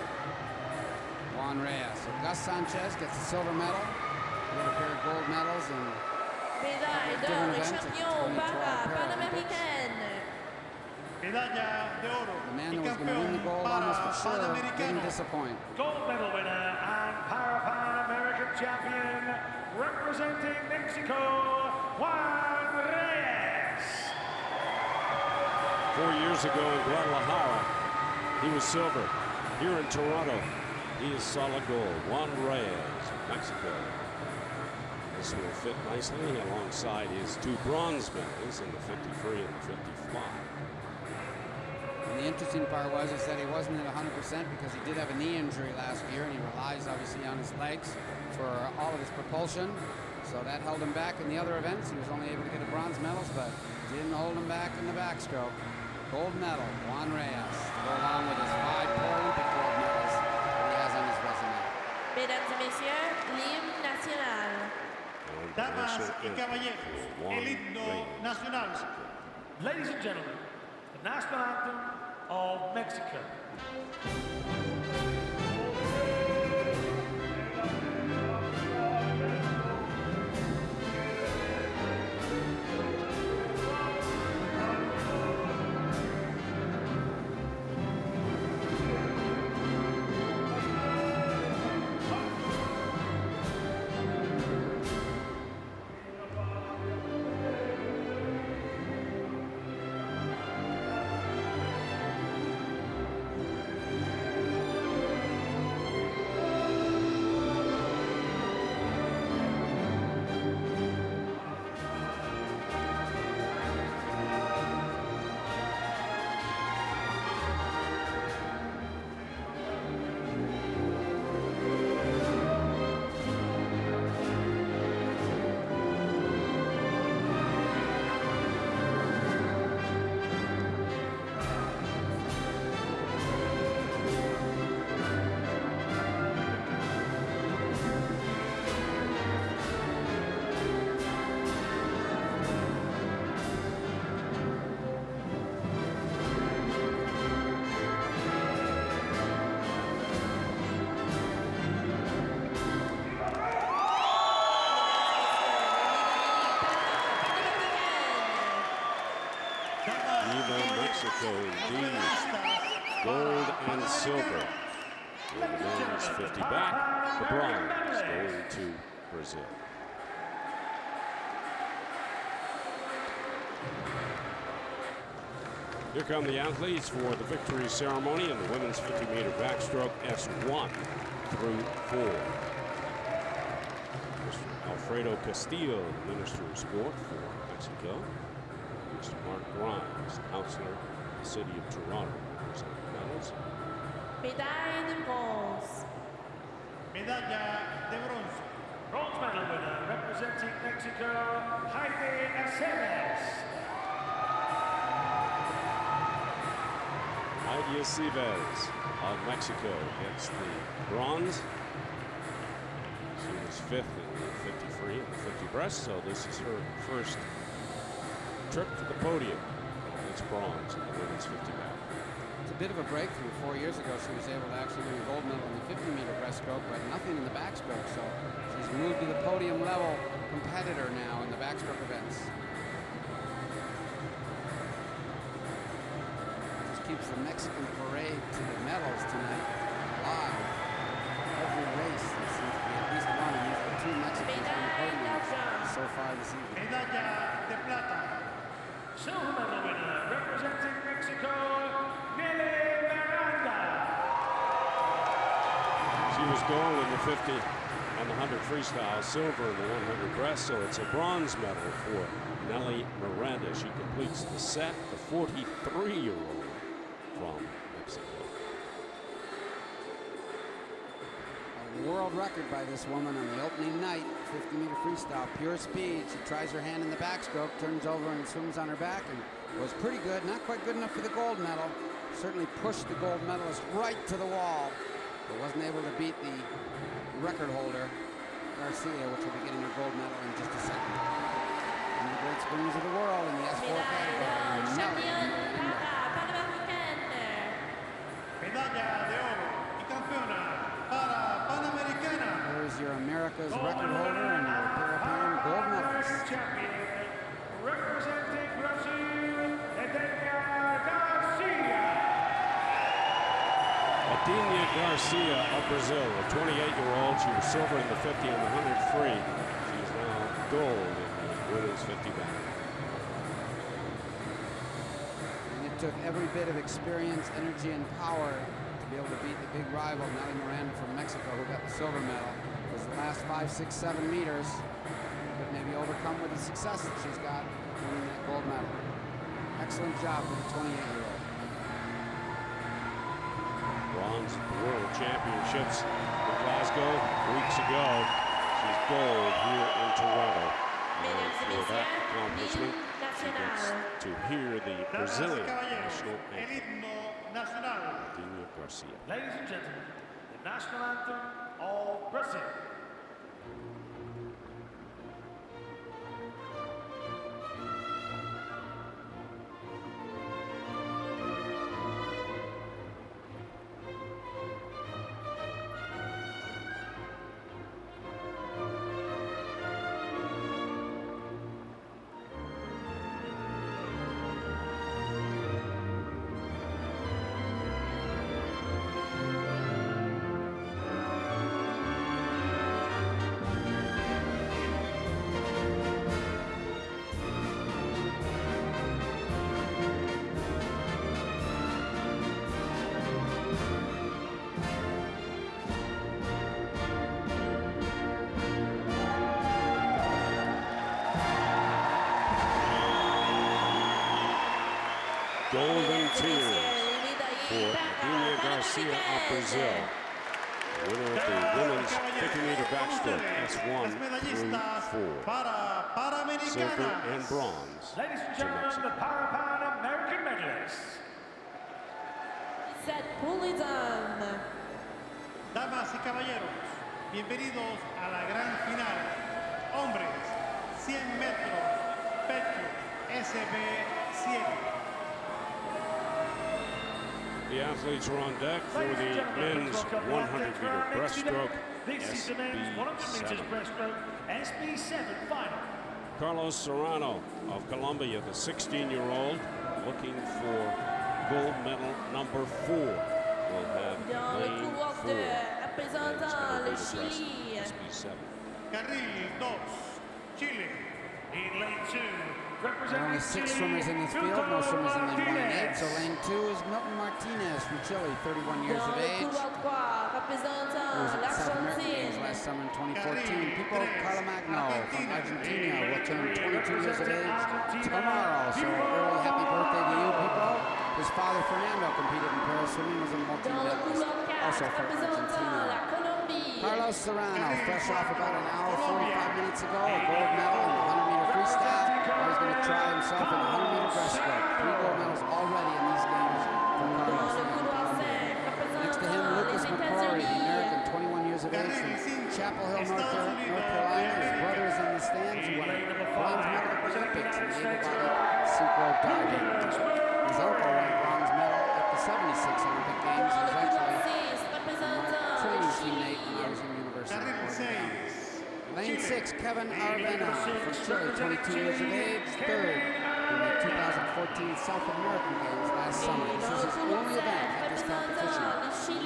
Juan Reyes. So Gus Sanchez gets a silver medal. He had a pair of gold medals in Médaille different d'or et events at the champion 2012 Parapan Paralympics. American. Medalla de oro. The man that was going to win the gold almost for sure didn't disappoint. Gold medal winner and Parapan American champion, representing Mexico, Juan Reyes. 4 years ago in Guadalajara, he was silver. Here in Toronto, he is solid gold. Juan Reyes, Mexico. This will fit nicely alongside his 2 bronze medals in the 53 and the 55. And the interesting part was is that he wasn't at 100% because he did have a knee injury last year, and he relies obviously on his legs for all of his propulsion. So that held him back in the other events. He was only able to get a bronze medals, but didn't hold him back in the backstroke. Gold medal, Juan Reyes, to go along with his 5 Paralympic gold medals that he has on his resume. Mesdames et messieurs, l'hymne national. Damas y caballeros, el himno nacional. Ladies and gentlemen, the national anthem of Mexico. Mexico indeed. Gold and silver. In the men's 50 back, the bronze going to Brazil. Here come the athletes for the victory ceremony in the women's 50-meter backstroke S1 through 4. Mr. Alfredo Castillo, Minister of Sport for Mexico. Mr. Mark Grimes, Councilor of the City of Toronto, representing Medley. medals. Médaille de bronze. Medalla de bronce. Bronze medal winner representing Mexico, Jaime Aceves. Heidi Aceves of Mexico gets the bronze. She was 5th in the 50 free and the 50 breast, so this is her first trip to the podium. It's bronze in the women's 50 medal. It's a bit of a breakthrough. 4 years ago, she was able to actually win a gold medal in the 50-meter breaststroke, but nothing in the backstroke. So she's moved to the podium level competitor now in the backstroke events. Just keeps the Mexican parade to the medals tonight alive. Every race, there seems to be at least one, and these are 2 Mexicans on the podium so far this evening. Medalla de plata. Silver medal winner representing Mexico, Nelly Miranda. She was gold in the 50 and the 100 freestyle, silver in the 100 breast, so it's a bronze medal for Nelly Miranda. She completes the set, the 43-year-old from Mexico. A world record by this woman on the opening night, 50-meter freestyle, pure speed. She tries her hand in the backstroke, turns over and swims on her back, and was pretty good. Not quite good enough for the gold medal. Certainly pushed the gold medalist right to the wall, but wasn't able to beat the record holder, Garcia, which will be getting her gold medal in just a second. One of the great swimmers of the world in the S4 category. Medalla de oro y campeona Parapan Americana. There's your America's record holder and your Parapan gold medalist. Champion representing Brazil, Edenia Garcia. Edenia Garcia of Brazil, a 28-year-old. She was silver in the 50 and the 100 free. She's now gold in the women's 50 medal. And it took every bit of experience, energy, and power to be able to beat the big rival, Nelly Miranda from Mexico, who got the silver medal. It was the last 5, 6, 7 meters, but maybe overcome with the success that she's got winning that gold medal. Excellent job for the 28-year-old. Bronze at the World Championships in Glasgow weeks ago. She's gold here in Toronto. And for that accomplishment, she gets to hear the Brazilian national anthem. Edenia Garcia. Ladies and gentlemen, the national anthem of Brazil. Golden tears for Edenia Garcia of Brazil. Winner of the women's 50-meter backstroke, S1 through 4. Silver and bronze. Ladies and gentlemen, the Parapan American medalists. Set Pulizan. Damas y caballeros, bienvenidos a la gran final. Hombres, 100 metros, pecho, SB100. The athletes are on deck for the men's 100-meter breaststroke, This is the men's 100 meters breaststroke, SB7 final. Carlos Serrano of Colombia, the 16-year-old, looking for gold medal number 4. We'll have Dans le lane couloir 4. 2, représentant le Chili. SB7. Carril 2, Chile. In lane 2, There are only 6 swimmers in this field, no swimmers in lane 1 and 8. So lane 2 is Milton Martinez from Chile, 31 years Dans of le age. couloir 3, représentant He was at the South American Games l'Argentine. last summer in 2014. Pipo Calamagno from Argentina will turn 22 years of age tomorrow. So early happy birthday to you, Pipo. His father, Fernando, competed in paraswimming, was a multi-medalist, also for Argentina. Carlos Serrano, fresh off about an hour, 45 minutes ago, a gold medal in the 100-meter freestyle. Now he's going to try himself in the 100-meter breaststroke. 3 gold medals already in these games for Carlos. Next to him, Lucas McCrory, the American, 21 years of age from Chapel Hill, North Carolina. His brother is in the stands, who won a bronze medal at the Olympics in able-bodied synchro diving. His uncle won a bronze medal at the 76 Olympic Games. He was actually my training teammate when I was in university. Lane 6, Kevin Arvena from Chile, 22 years of age, third in the 2014 South American Games last summer. This is his only event at this competition.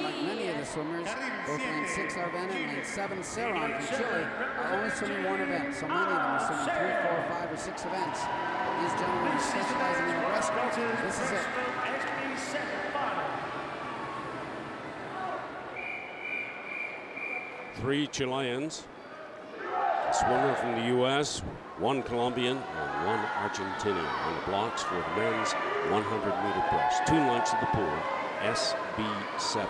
Like many of the swimmers, both Lane 6 Arvena and Lane 7 Ceron from Chile are only swimming one event. So many of them are swimming 3, 4, 5, or 6 events. But these gentlemen are specializing in the breaststroke. This is it. 3 Chileans, a swimmer from the U.S., 1 Colombian, and 1 Argentinian on the blocks for the men's 100-meter breast. 2 lengths of the pool, SB7.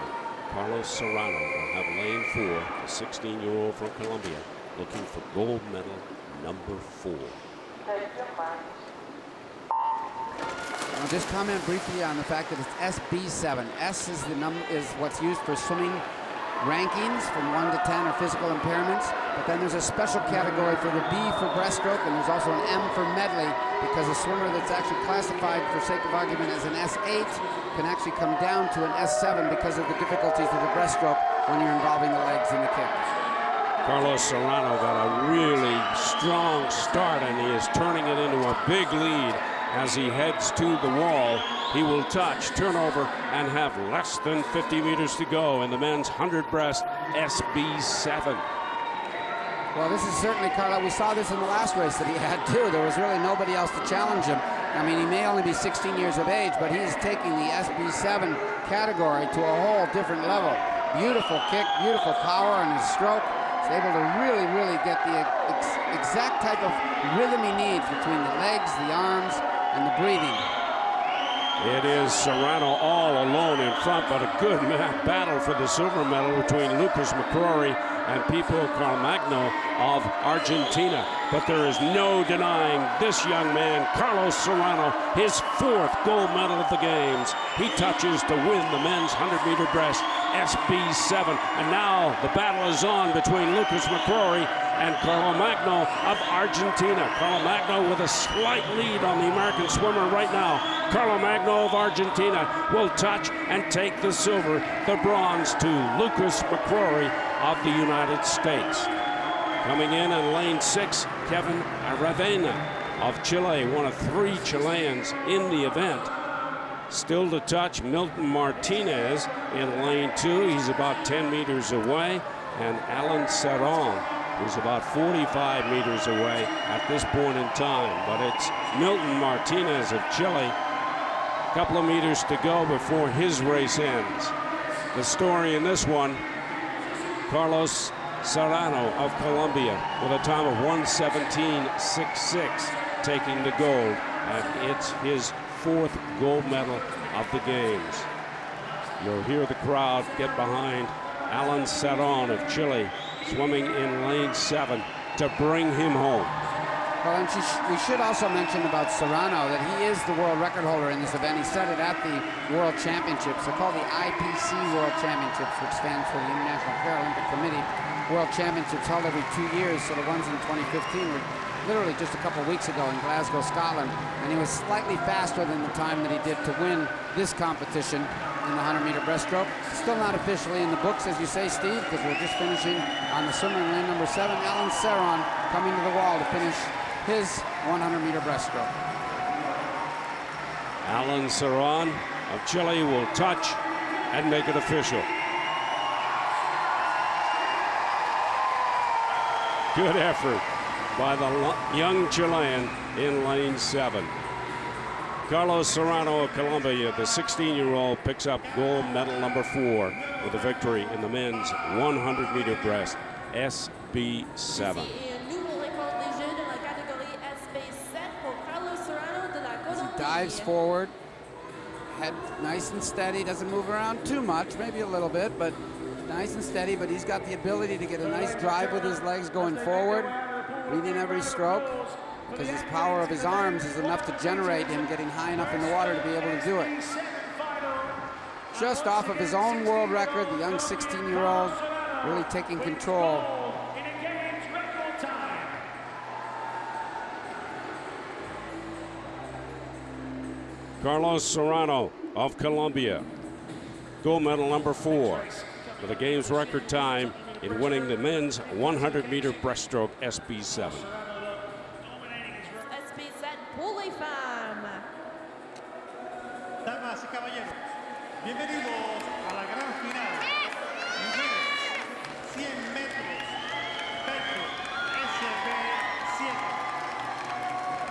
Carlos Serrano will have lane 4, the 16-year-old from Colombia, looking for gold medal number 4. I'll just comment briefly on the fact that it's SB7. S is the number, is what's used for swimming rankings from 1 to 10 or physical impairments, but then there's a special category for the B for breaststroke, and there's also an M for medley, because a swimmer that's actually classified, for sake of argument, as an S8 can actually come down to an S7 because of the difficulties of the breaststroke when you're involving the legs in the kick. Carlos Serrano got a really strong start, and he is turning it into a big lead as he heads to the wall. He will touch, turnover, and have less than 50 meters to go in the men's 100 breast SB7. Well, this is certainly, Carla, we saw this in the last race that he had too. There was really nobody else to challenge him. I mean, he may only be 16 years of age, but he's taking the SB7 category to a whole different level. Beautiful kick, beautiful power in his stroke. He's able to really get the exact type of rhythm he needs between the legs, the arms, and the breathing. It is Serrano all alone in front, but a good battle for the silver medal between Lucas McCrory and Pipo Carmagno of Argentina. But there is no denying this young man, Carlos Serrano, his 4th gold medal of the Games. He touches to win the men's 100-meter breast SB7. And now the battle is on between Lucas McCrory and Carlomagno of Argentina. Carlomagno with a slight lead on the American swimmer right now. Carlomagno of Argentina will touch and take the silver, the bronze to Lucas McCrory of the United States. Coming in lane 6, Kevin Aravena of Chile, one of 3 Chileans in the event. Still to touch, Milton Martinez in lane 2. He's about 10 meters away. And Alan Serron, who's about 45 meters away at this point in time. But it's Milton Martinez of Chile. A couple of meters to go before his race ends. The story in this one, Carlos Serrano of Colombia with a time of 1:17.66, taking the gold, and it's his 4th gold medal of the Games. You'll hear the crowd get behind Alan Serron of Chile, swimming in lane 7 to bring him home. Well, and we should also mention about Serrano that he is the world record holder in this event. He set it at the World Championships. They're called the IPC World Championships, which stands for the International Paralympic Committee. World Championships held every 2 years, so the ones in 2015 were literally just a couple weeks ago in Glasgow, Scotland. And he was slightly faster than the time that he did to win this competition in the 100-meter breaststroke. Still not officially in the books, as you say, Steve, because we're just finishing on the swimmer in lane number 7. Alan Serron coming to the wall to finish his 100-meter breaststroke. Alan Serron of Chile will touch and make it official. Good effort by the young Chilean in lane 7. Carlos Serrano of Colombia, the 16-year-old, picks up gold medal number 4 with a victory in the men's 100-meter breast SB7. As he dives forward, Head nice and steady, doesn't move around too much, maybe a little bit, but nice and steady, but he's got the ability to get a nice drive with his legs going forward, reading every stroke, because his power of his arms is enough to generate him getting high enough in the water to be able to do it. Just off of his own world record, the young 16-year-old really taking control. Carlos Serrano of Colombia, gold medal number 4, with a games record time in winning the men's 100-meter breaststroke SB7. SB7 pour les femmes. Damas y caballeros, bienvenidos a la gran final. Mujeres, 100 metros, pecho, SB7.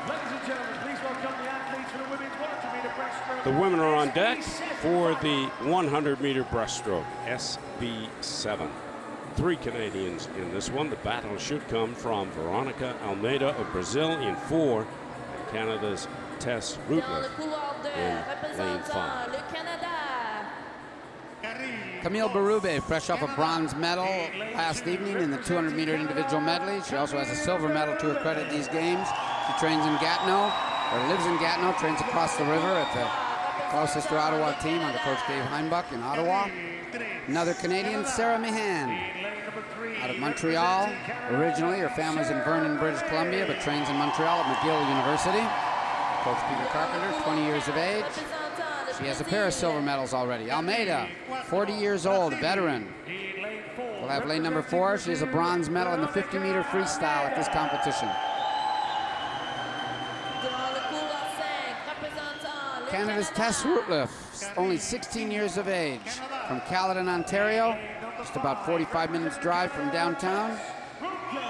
Ladies and gentlemen, please welcome the athletes for the women's 100-meter breaststroke. The women are on deck for the 100-meter breaststroke SB7. 3 Canadians in this one. The battle should come from Veronica Almeida of Brazil in 4, and Canada's Tess Rutliff in lane 5. Camille Berube, fresh off a bronze medal last evening in the 200-meter individual medley. She also has a silver medal to her credit these games. She trains in Gatineau, or lives in Gatineau, trains across the river at the closest to Ottawa team under Coach Dave Heinbuch in Ottawa. Another Canadian, Sarah Meehan, out of Montreal. Originally, her family's in Vernon, British Columbia, but trains in Montreal at McGill University. Coach Peter Carpenter, 20 years of age. She has a pair of silver medals already. Almeida, 40 years old, veteran. We'll have lane number 4. She has a bronze medal in the 50-meter freestyle at this competition. Canada's Tess Rutliff, only 16 years of age, from Caledon, Ontario, just about 45 minutes drive from downtown.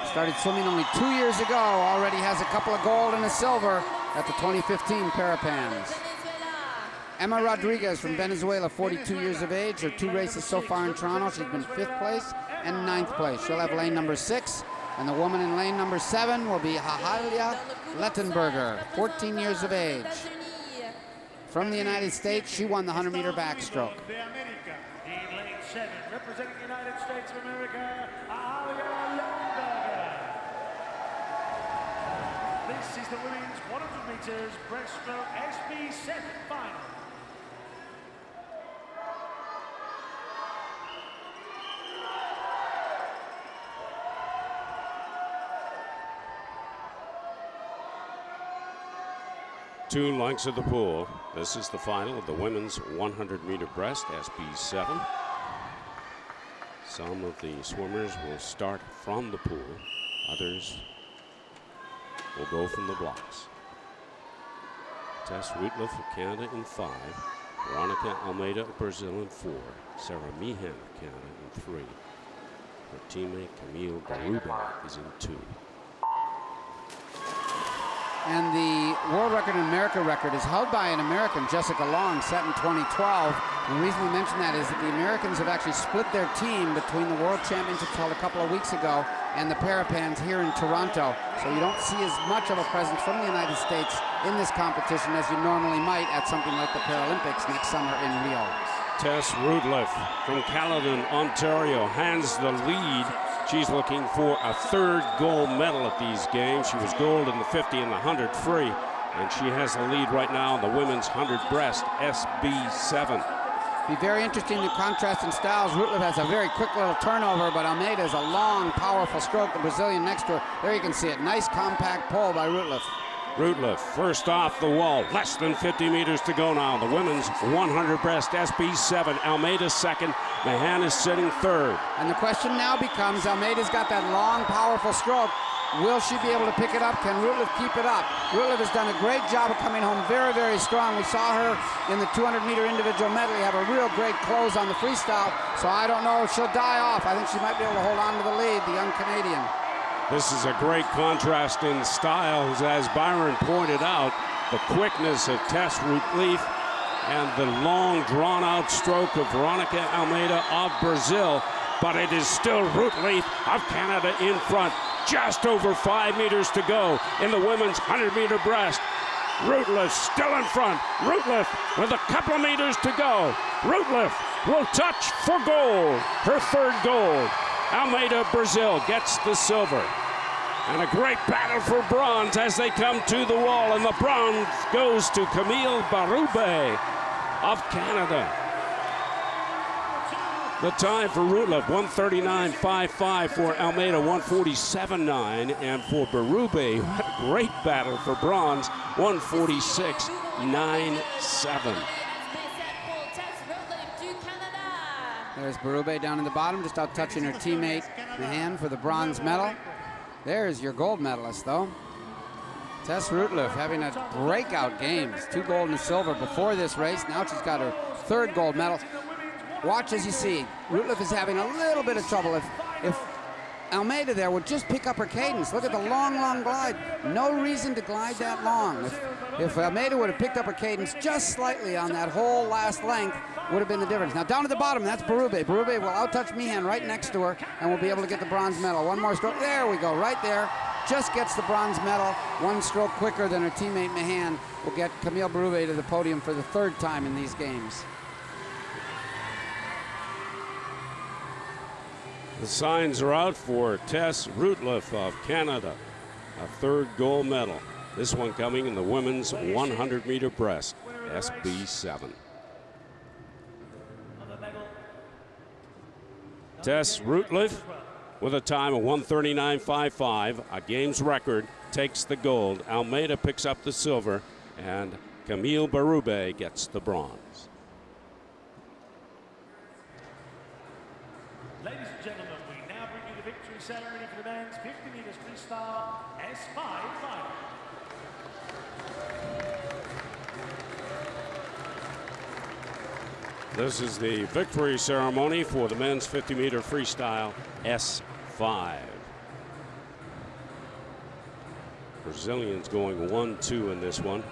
Started swimming only 2 years ago, already has a couple of gold and a silver at the 2015 Parapans. Emma Rodriguez from Venezuela, 42 years of age. Her 2 races so far in Toronto, she's been 5th place and 9th place. She'll have lane number 6, and the woman in lane number 7 will be Hahalia Lettenberger, 14 years of age. From the United States, she won the 100-meter backstroke. In lane 7, representing the United States of America, Hahalia Lettenberger. This is the women's 100 meters breaststroke SB7 final. Two lengths of the pool. This is the final of the women's 100-meter breast, SB7. Some of the swimmers will start from the pool. Others will go from the blocks. Tess Rutliff of Canada in 5. Veronica Almeida of Brazil in 4. Sarah Meehan of Canada in 3. Her teammate Camille Berube is in 2. And the world record and America record is held by an American, Jessica Long, set in 2012. And the reason we mention that is that the Americans have actually split their team between the World Championships held a couple of weeks ago and the Parapans here in Toronto. So you don't see as much of a presence from the United States in this competition as you normally might at something like the Paralympics next summer in Rio. Tess Rutliff from Caledon, Ontario, hands the lead. She's looking for a 3rd gold medal at these games. She was gold in the 50 and the 100 free, and she has the lead right now in the women's 100 breast, SB7. Be very interesting, the contrast in styles. Rutliff has a very quick little turnover, but Almeida has a long, powerful stroke. The Brazilian next to her, there you can see it. Nice compact pull by Rutliff. Rutliff first off the wall, less than 50 meters to go now. The women's 100 breast, SB7. Almeida 2nd, Meehan is sitting 3rd. And the question now becomes, Almeida's got that long, powerful stroke. Will she be able to pick it up? Can Rutliff keep it up? Rutliff has done a great job of coming home very, very strong. We saw her in the 200-meter individual medley have a real great close on the freestyle, so I don't know if she'll die off. I think she might be able to hold on to the lead, the young Canadian. This is a great contrast in styles, as Byron pointed out. The quickness of Tess Rutliff and the long, drawn-out stroke of Veronica Almeida of Brazil. But it is still Rutliff of Canada in front. Just over 5 meters to go in the women's 100-meter breast. Rootliff still in front. Rootliff with a couple of meters to go. Rootliff will touch for gold. Her third gold. Almeida, Brazil gets the silver. And a great battle for bronze as they come to the wall. And the bronze goes to Camille Barube of Canada. The time for Rootliff, 139.55 for Almeida, 147.9. And for Barube, what a great battle for bronze, 146.97. There's Barube down in the bottom, just out touching her teammate Mahan for the bronze medal. There's your gold medalist, though. Tess Rootliff having a breakout games. 2 gold and a silver before this race. Now she's got her 3rd gold medal. Watch as you see, Rootliff is having a little bit of trouble. If Almeida there would just pick up her cadence. Look at the long, long glide. No reason to glide that long. If Almeida would have picked up her cadence just slightly on that whole last length, would have been the difference. Now down at the bottom, that's Barube. Barube will out-touch Meehan right next to her and will be able to get the bronze medal. One more stroke. There we go, right there. Just gets the bronze medal. 1 stroke quicker than her teammate Meehan will get Camille Barube to the podium for the 3rd time in these games. The signs are out for Tess Rootliff of Canada, a 3rd gold medal. This one coming in the women's 100-meter breast, SB7. Tess Rootliff with a time of 139.55, a games record, takes the gold. Almeida picks up the silver, and Camille Barube gets the bronze. Ladies and gentlemen, we now bring you the victory ceremony for the men's 50 meters freestyle S5 final. This is the victory ceremony for the men's 50-meter freestyle S5. Brazilians going 1-2 in this one,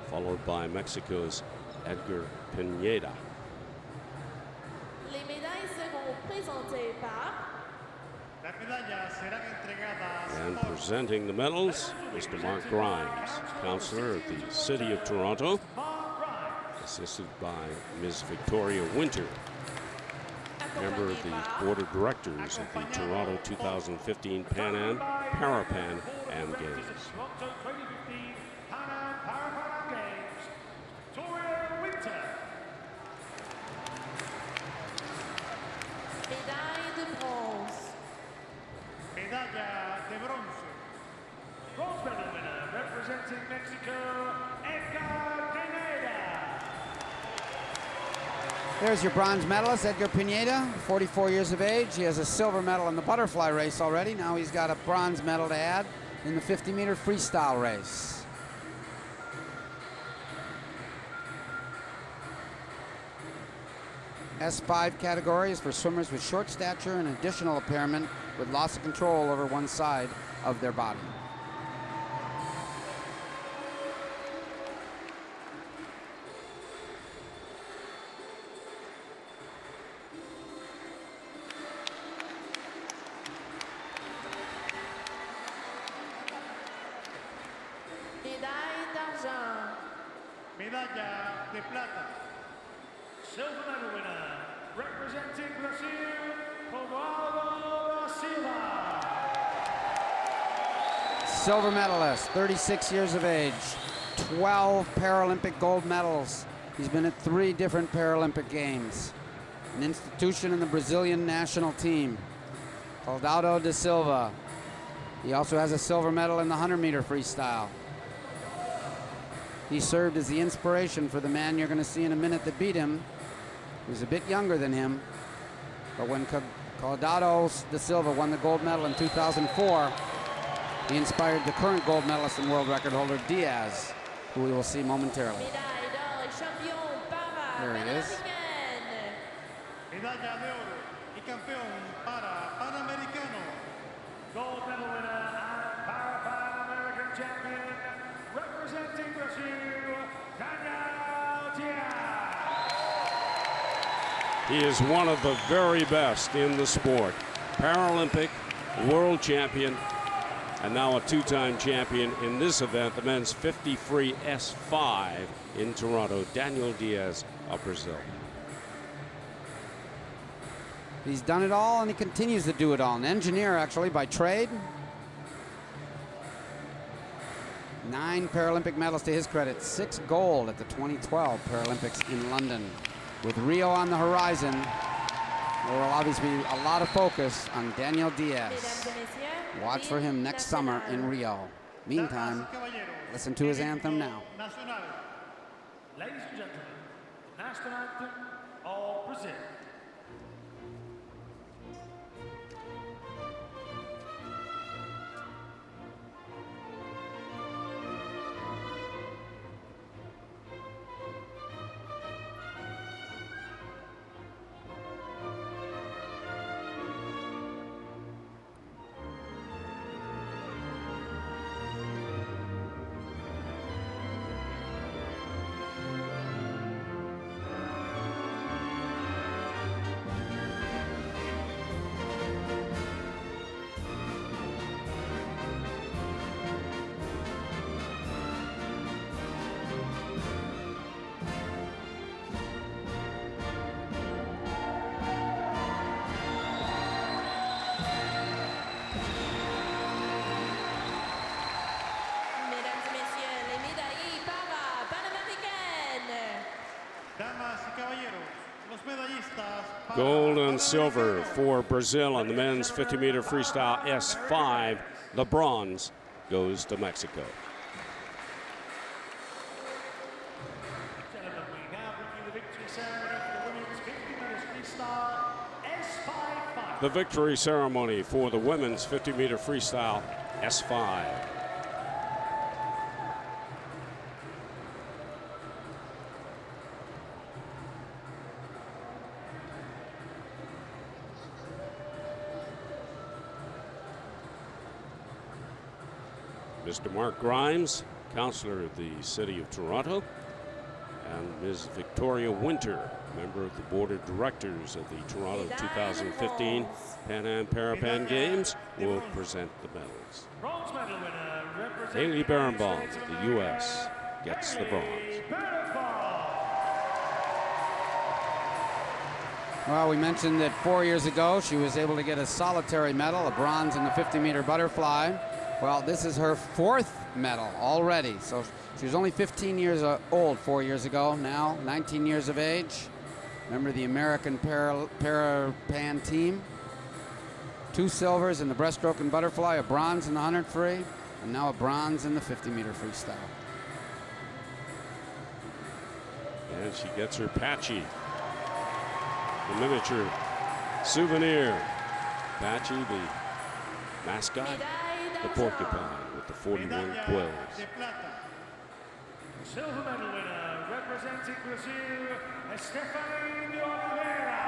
followed by Mexico's Edgar Pineda. Les médailles seront présentées par And presenting the medals, Mr. Mark Grimes, counselor of the City of Toronto, assisted by Ms. Victoria Winter, member of the board of directors of the Toronto 2015 Pan Am Parapan Am Games. Toronto 2015 Pan Am Parapan Games, Victoria Winter. médaille de bronze. Medalla de bronce. Bronze medal winner representing Mexico, Edgar Pineda. There's your bronze medalist, Edgar Pineda, 44 years of age. He has a silver medal in the butterfly race already. Now he's got a bronze medal to add in the 50-meter freestyle race. S5 category is for swimmers with short stature and additional impairment with loss of control over one side of their body. Médaille d'argent. Medalla de plata. Silver medal winner representing Brazil, Puerto da Silva. Silver medalist, 36 years of age, 12 Paralympic gold medals. He's been at 3 different Paralympic Games. An institution in the Brazilian national team, Soldado da Silva. He also has a silver medal in the 100-meter freestyle. He served as the inspiration for the man you're going to see in a minute that beat him. He was a bit younger than him, but when Soldado da Silva won the gold medal in 2004, he inspired the current gold medalist and world record holder Diaz, who we will see momentarily. Médaille d'or et champion para There he is. Medalla de oro y campeón para Panamericano. Gold medal winner and Parapan American champion representing Brazil, Daniel Diaz. He is one of the very best in the sport. Paralympic world champion and now a two-time champion in this event, the men's 50 free S5 in Toronto, Daniel Diaz of Brazil. He's done it all, and he continues to do it all. An engineer, actually, by trade. 9 Paralympic medals to his credit. 6 gold at the 2012 Paralympics in London. With Rio on the horizon, there will obviously be a lot of focus on Daniel Diaz. Watch for him next summer in Rio. Meantime, listen to his anthem now. Ladies and gentlemen, national anthem of Brazil. Gold and silver for Brazil on the men's 50-meter freestyle S5. The bronze goes to Mexico. The victory ceremony for the women's 50-meter freestyle S5. Mr. Mark Grimes, councillor of the City of Toronto, and Ms. Victoria Winter, member of the Board of Directors of the Toronto 2015 Pan Am Parapan Games, will present the medals. Bronze medal winner, Haley Berenbaum of the U.S. gets the bronze. Well, we mentioned that 4 years ago she was able to get a solitary medal, a bronze in the 50-meter butterfly. Well, this is her 4th medal already. So she was only 15 years old 4 years ago. Now 19 years of age. Remember the American Parapan team. 2 silvers in the breaststroke and butterfly, a bronze in the 100 free, and now a bronze in the 50-meter freestyle. And she gets her patchy, the miniature souvenir. Patchy, the mascot, the porcupine with the 41 quills. Silver medal winner, representing Brazil, Estefany de Oliveira.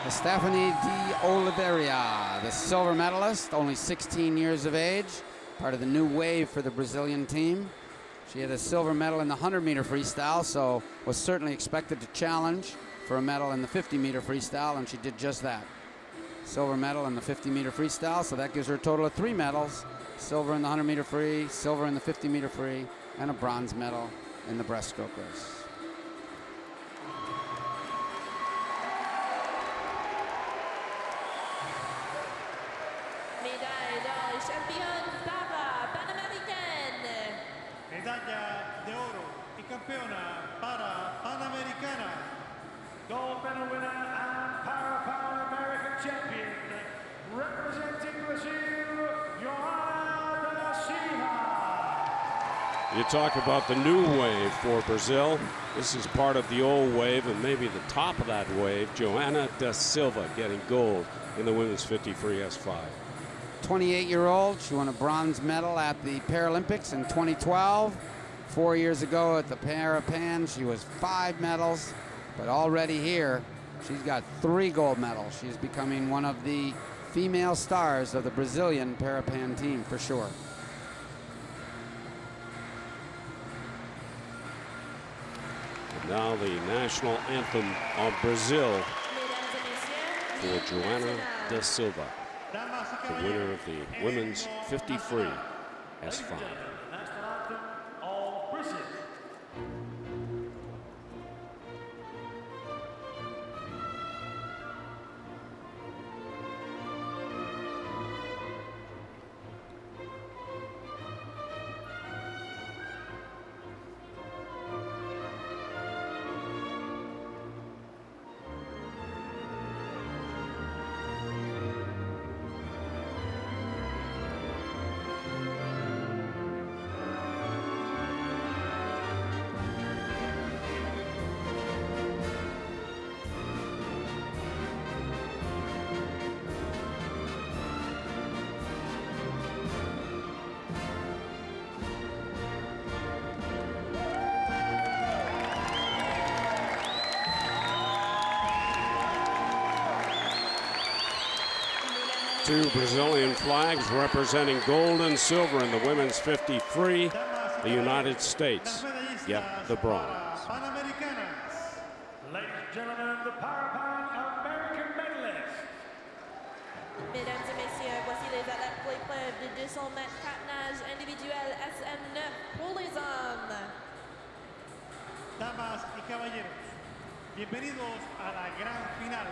Estefany de Oliveira, the silver medalist, only 16 years of age, part of the new wave for the Brazilian team. She had a silver medal in the 100-meter freestyle, so was certainly expected to challenge for a medal in the 50-meter freestyle, and she did just that. Silver medal in the 50-meter freestyle, so that gives her a total of 3 medals. Silver in the 100-meter free, silver in the 50-meter free, and a bronze medal in the breaststroke race. Médaille d'or, championne Parapan American. Medalla de oro y campeona para Panamericana. Gold medal winner and Parapan American champion, representing Brazil, Johanna da Silva. You talk about the new wave for Brazil. This is part of the old wave and maybe the top of that wave. Johanna da Silva getting gold in the women's 50 free S5. 28-year-old, she won a bronze medal at the Paralympics in 2012. 4 years ago at the Parapan, she was 5 medals, but already here, she's got 3 gold medals. She's becoming one of the female stars of the Brazilian Parapan team for sure. And now the national anthem of Brazil for Johanna da Silva. the winner of the women's 50 free S5. Two Brazilian flags representing gold and silver in the women's 50 free. The United States get the bronze. Ladies and gentlemen, the Parapan American medalists. Mesdames et messieurs, voici les athlètes pour l'épreuve de 200 mètres patinage individuel SM9 pour les hommes. Damas y caballeros, bienvenidos a la gran final.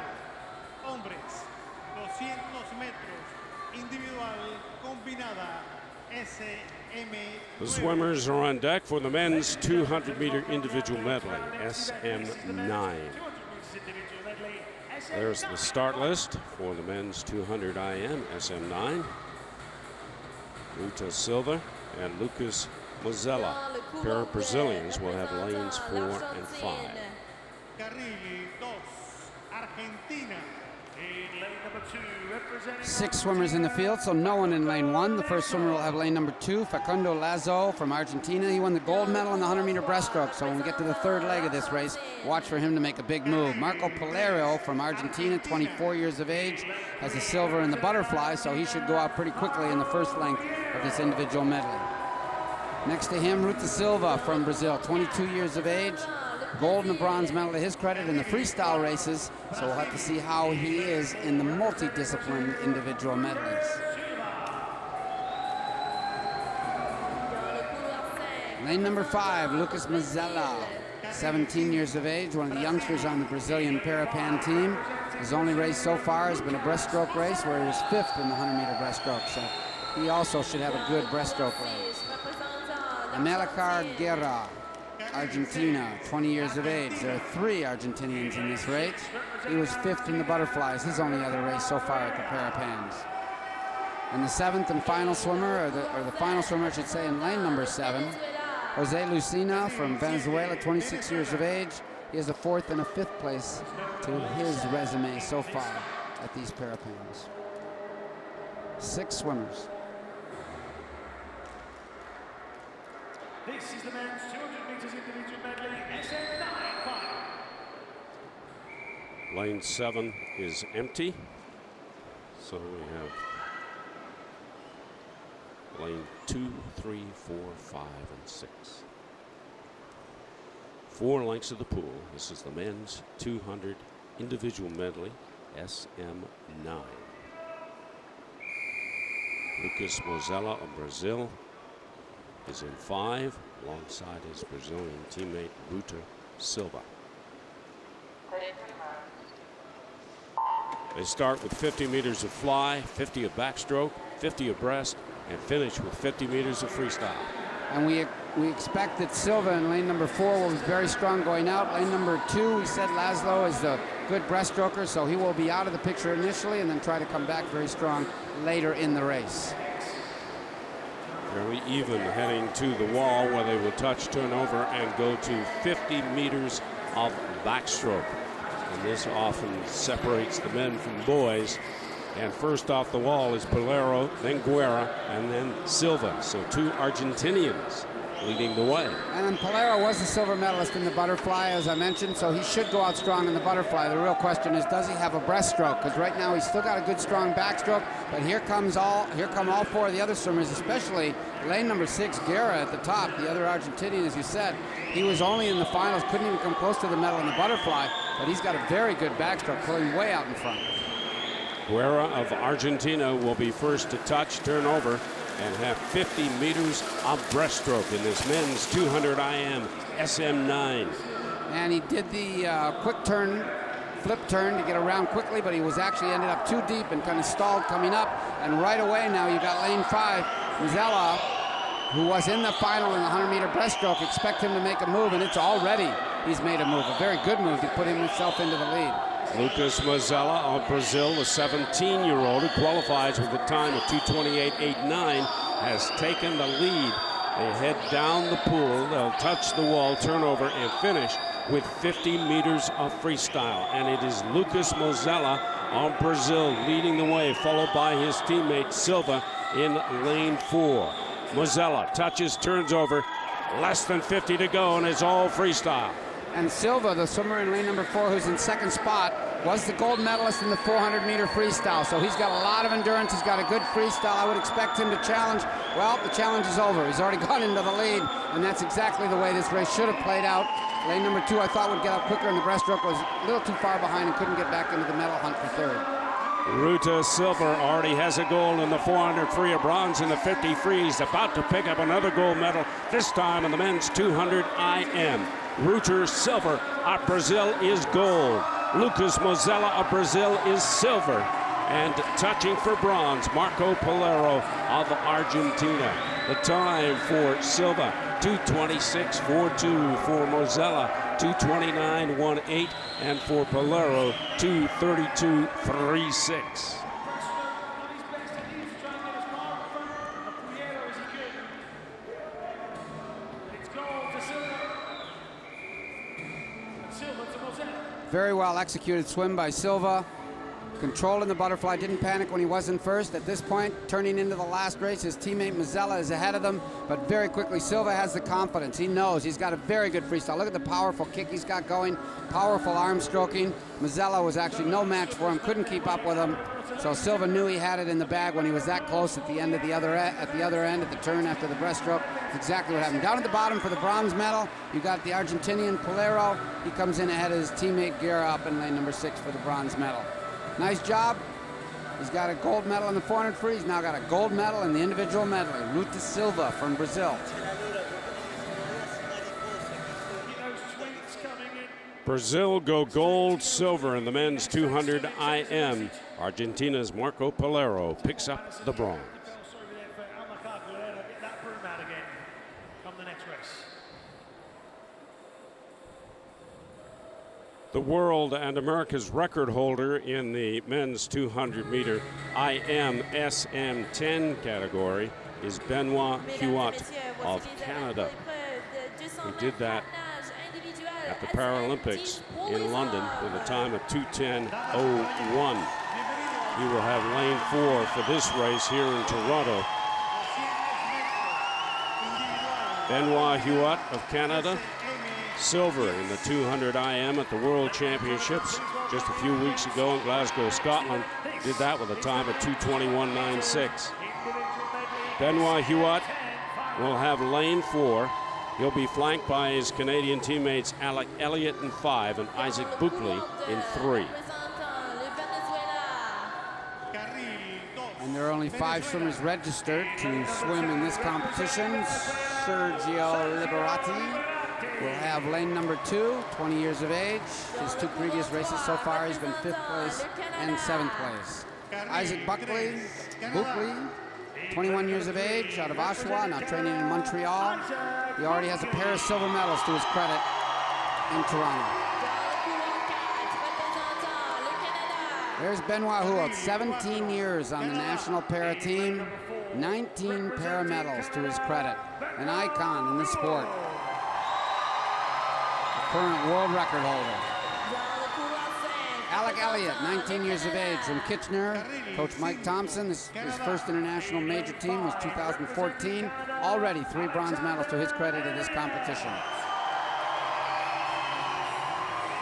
Hombres, 200 metros, individual, combinada, SM9. The swimmers are on deck for the men's 200-meter individual medley, SM9. There's the start list for the men's 200 IM, SM9. Ruta Silva and Lucas Mozella, pair of Brazilians, will have lanes 4 and 5. Carrilli, 2, Argentina. 6 swimmers in the field, so no one in lane 1. The first swimmer will have lane number 2, Facundo Lazo from Argentina. He won the gold medal in the 100-meter breaststroke, so when we get to the third leg of this race, watch for him to make a big move. Marco Polero from Argentina, 24 years of age, has a silver in the butterfly, so he should go out pretty quickly in the first length of this individual medley. Next to him, Ruta Silva from Brazil, 22 years of age. Gold and a bronze medal to his credit in the freestyle races, so we'll have to see how he is in the multi-discipline individual medleys. Lane number 5, Lucas Mozella, 17 years of age, one of the youngsters on the Brazilian Parapan team. His only race so far has been a breaststroke race where he was 5th in the 100-meter breaststroke, so he also should have a good breaststroke race. Amilcar Guerra, Argentina, 20 years of age. There are 3 Argentinians in this race. He was 5th in the butterflies, his only other race so far at the Parapans. And the 7th and final swimmer, or the final swimmer I should say, in lane number 7, Jose Lucina from Venezuela, 26 years of age. He has a 4th and a 5th place to his resume so far at these Parapans. 6 swimmers. This is the men's 200 meters individual medley, SM9 final. Lane 7 is empty, so we have lane 2, 3, 4, 5, and 6. 4 lengths of the pool. This is the men's 200 individual medley, SM9. Lucas Mozella of Brazil is in 5 alongside his Brazilian teammate Ruta Silva. They start with 50 meters of fly, 50 of backstroke, 50 of breast, and finish with 50 meters of freestyle. And we expect that Silva in lane number 4 will be very strong going out. Lane number 2, we said Laszlo is a good breaststroker, so he will be out of the picture initially and then try to come back very strong later in the race. Very even heading to the wall where they will touch, turn over, and go to 50 meters of backstroke. And this often separates the men from boys. And first off the wall is Polero, then Guerra, and then Silva. So 2 Argentinians leading the way. And Polero was the silver medalist in the butterfly, as I mentioned, so he should go out strong in the butterfly. The real question is, does he have a breaststroke? Because right now he's still got a good strong backstroke, but here come all 4 of the other swimmers, especially lane number 6, Guerra at the top, the other Argentinian, as you said. He was only in the finals, couldn't even come close to the medal in the butterfly, but he's got a very good backstroke, pulling way out in front. Guerra of Argentina will be first to touch, turn over, and have 50 meters of breaststroke in this men's 200 IM SM9. And he did the quick turn, flip turn to get around quickly, but he was actually ended up too deep and kind of stalled coming up. And right away now you got lane 5, Mzella, who was in the final in the 100-meter breaststroke. Expect him to make a move, and it's already he's made a move, a very good move to put himself into the lead. Lucas Mozella of Brazil, the 17-year-old who qualifies with a time of 2:28.89, has taken the lead. They head down the pool, they'll touch the wall, turn over, and finish with 50 meters of freestyle. And it is Lucas Mozella of Brazil leading the way, followed by his teammate Silva in lane 4. Mozella touches, turns over, less than 50 to go, and it's all freestyle. And Silva, the swimmer in lane number 4, who's in second spot, was the gold medalist in the 400-meter freestyle. So he's got a lot of endurance. He's got a good freestyle. I would expect him to challenge. Well, the challenge is over. He's already gone into the lead, and that's exactly the way this race should have played out. Lane number 2, I thought would get up quicker, and the breaststroke was a little too far behind and couldn't get back into the medal hunt for third. Ruta Silver already has a gold in the 400 free, a bronze in the 50 free. He's about to pick up another gold medal, this time in the men's 200 IM. Ruta Silver of Brazil is gold. Lucas Mozella of Brazil is silver. And touching for bronze, Marco Polero of Argentina. The time for Silva, 2:26.42. For Mozella, 2:29.18. And for Polero, 2:32.36. Very well executed swim by Silva. Controlling the butterfly, didn't panic when he wasn't first. At this point, turning into the last race, his teammate Mzella is ahead of them, but very quickly Silva has the confidence. He knows he's got a very good freestyle. Look at the powerful kick he's got going, powerful arm stroking. Mzella was actually no match for him, couldn't keep up with him. So Silva knew he had it in the bag when he was that close at the end of the other end, at the turn after the breaststroke. That's exactly what happened. Down at the bottom for the bronze medal, you got the Argentinian Polero. He comes in ahead of his teammate Guerra up in lane number 6 for the bronze medal. Nice job. He's got a gold medal in the 400 free. He's now got a gold medal in the individual medley. Ruta Silva from Brazil. Brazil go gold, silver in the men's 200 IM. Argentina's Marco Polero picks up the bronze. The world and America's record holder in the men's 200-meter IM SM10 category is Benoit Huot of Canada. He did that at the Paralympics in London with a time of 2:10.01. He will have lane 4 for this race here in Toronto. Benoit Huot of Canada, silver in the 200 IM at the World Championships just a few weeks ago in Glasgow, Scotland. Did that with a time of 2:21.96. Benoit Huot will have lane 4. He'll be flanked by his Canadian teammates Alec Elliott in 5 and Isaac Buckley in 3. And there are only 5 swimmers registered to swim in this competition. Sergio Liberati will have lane number 2, 20 years of age. His 2 previous races so far, he's been 5th place and 7th place. Isaac Buckley, 21 years of age, out of Oshawa, now training in Montreal. He already has a pair of silver medals to his credit in Toronto. There's Benoit Huot, 17 years on the national para team, 19 para medals to his credit. An icon in the sport. The current world record holder. Alec Elliott, 19 years of age, from Kitchener. Coach Mike Thompson, his first international major team was 2014. Already 3 bronze medals to his credit in this competition.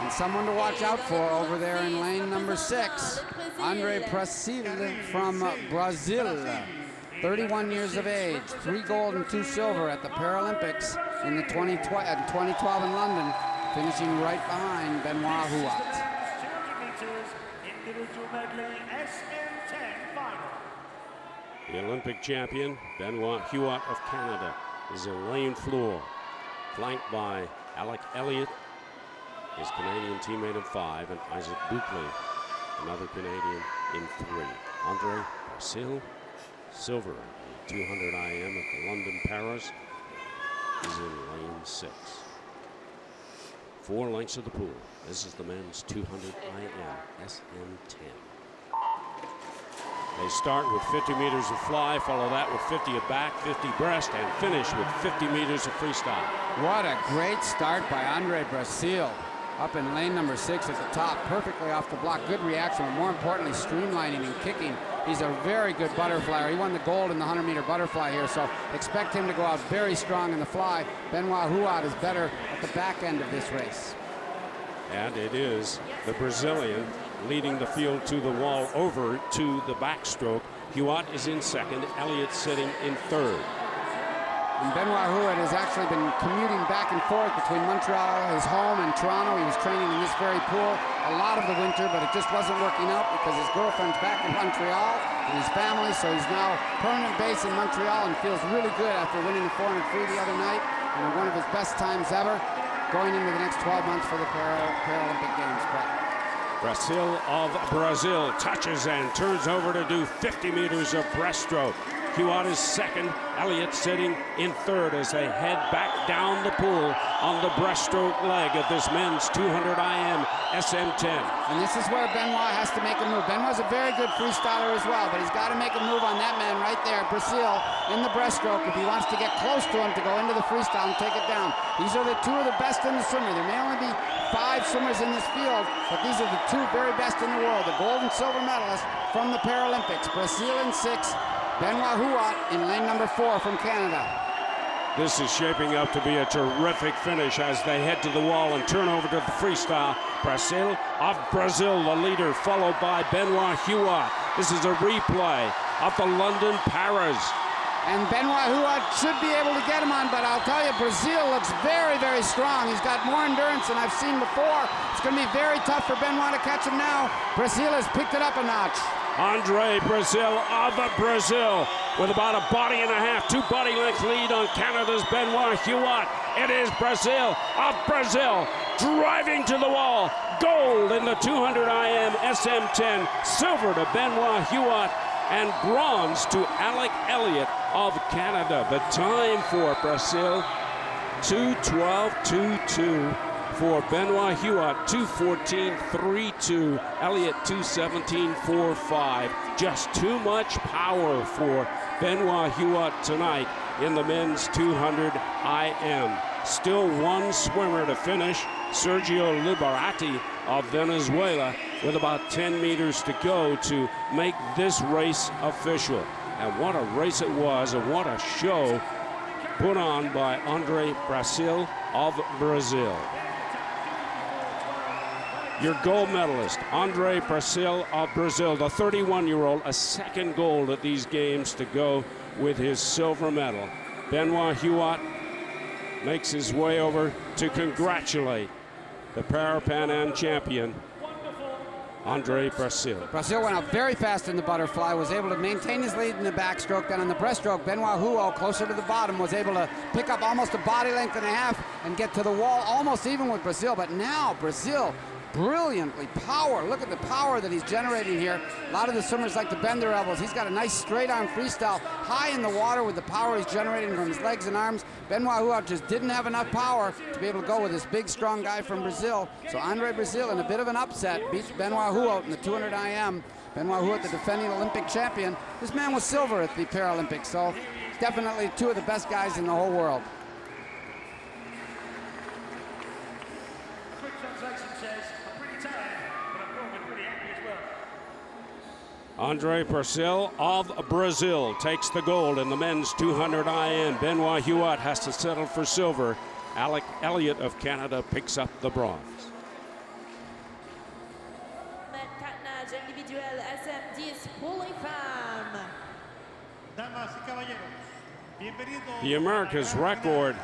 And someone to watch out for over there in lane number 6, Andre Prasil from Brazil. 31 years of age, 3 gold and 2 silver at the Paralympics in the 2012 in London, finishing right behind Benoit Huot. Individual medley SM10 final. The Olympic champion, Benoit Huot of Canada, is in lane floor, flanked by Alec Elliott, his Canadian teammate in 5, and Isaac Buckley, another Canadian, in 3. Andre Brasil, silver in 200 IM at the London Paras, is in lane 6. 4 lengths of the pool. This is the men's 200 IM SM10. They start with 50 meters of fly, follow that with 50 of back, 50 breast, and finish with 50 meters of freestyle. What a great start by Andre Brasil. Up in lane number 6 at the top, perfectly off the block. Good reaction, but more importantly, streamlining and kicking. He's a very good butterflyer. He won the gold in the 100-meter butterfly here, so expect him to go out very strong in the fly. Benoit Huot is better at the back end of this race. And it is the Brazilian leading the field to the wall over to the backstroke. Huot is in 2nd, Elliott sitting in 3rd. And Benoit Huot has actually been commuting back and forth between Montreal, his home, and Toronto. He was training in this very pool a lot of the winter, but it just wasn't working out because his girlfriend's back in Montreal and his family, so he's now permanent base in Montreal and feels really good after winning the 400 free the other night and one of his best times ever going into the next 12 months for the Paralympic Games. Brasil of Brazil touches and turns over to do 50 meters of breaststroke. Huot is 2nd, Elliott sitting in 3rd as they head back down the pool on the breaststroke leg of this men's 200 IM SM10. And this is where Benoit has to make a move. Benoit's a very good freestyler as well, but he's got to make a move on that man right there, Brasil, in the breaststroke if he wants to get close to him to go into the freestyle and take it down. These are the 2 of the best in the swimmer. There may only be 5 swimmers in this field, but these are the 2 very best in the world, the gold and silver medalists from the Paralympics. Brasil in 6, Benoit Huot in lane number 4 from Canada. This is shaping up to be a terrific finish as they head to the wall and turn over to the freestyle. Brasil of Brazil, the leader, followed by Benoit Huot. This is a replay of the London Paras. And Benoit Huot should be able to get him on, but I'll tell you, Brasil looks very, very strong. He's got more endurance than I've seen before. It's going to be very tough for Benoit to catch him now. Brasil has picked it up a notch. Andre Brasil of Brazil with about a body and a half, 2 body length lead on Canada's Benoit Huot. It is Brasil of Brazil driving to the wall. Gold in the 200 IM SM10, silver to Benoit Huot, and bronze to Alec Elliott of Canada. The time for Brasil, 2:12.22. For Benoit Huot, 2:14.32. Elliott, 2:17.45. Just too much power for Benoit Huot tonight in the men's 200 IM. Still 1 swimmer to finish, Sergio Liberati of Venezuela, with about 10 meters to go to make this race official. And what a race it was, and what a show put on by Andre Brasil of Brazil. Your gold medalist, Andre Brasil of Brazil, the 31-year-old, a 2nd gold at these games to go with his silver medal. Benoit Huot makes his way over to congratulate the Parapan Am champion, Andre Brasil. Brasil went out very fast in the butterfly, was able to maintain his lead in the backstroke. Then on the breaststroke, Benoit Huot, closer to the bottom, was able to pick up almost a body length and a half and get to the wall almost even with Brasil. But now Brasil brilliantly power. Look at the power that he's generating here. A lot of the swimmers like to bend their elbows. He's got a nice straight arm freestyle high in the water with the power he's generating from his legs and arms. Benoit Huot just didn't have enough power to be able to go with this big strong guy from Brazil. So Andre Brasil, in a bit of an upset, beats Benoit Huot in the 200 IM. Benoit Huot, the defending Olympic champion. This man was silver at the Paralympics, so definitely 2 of the best guys in the whole world. Andre Brasil of Brazil takes the gold in the men's 200 IM. Benoit Huot has to settle for silver. Alec Elliott of Canada picks up the bronze. The America's record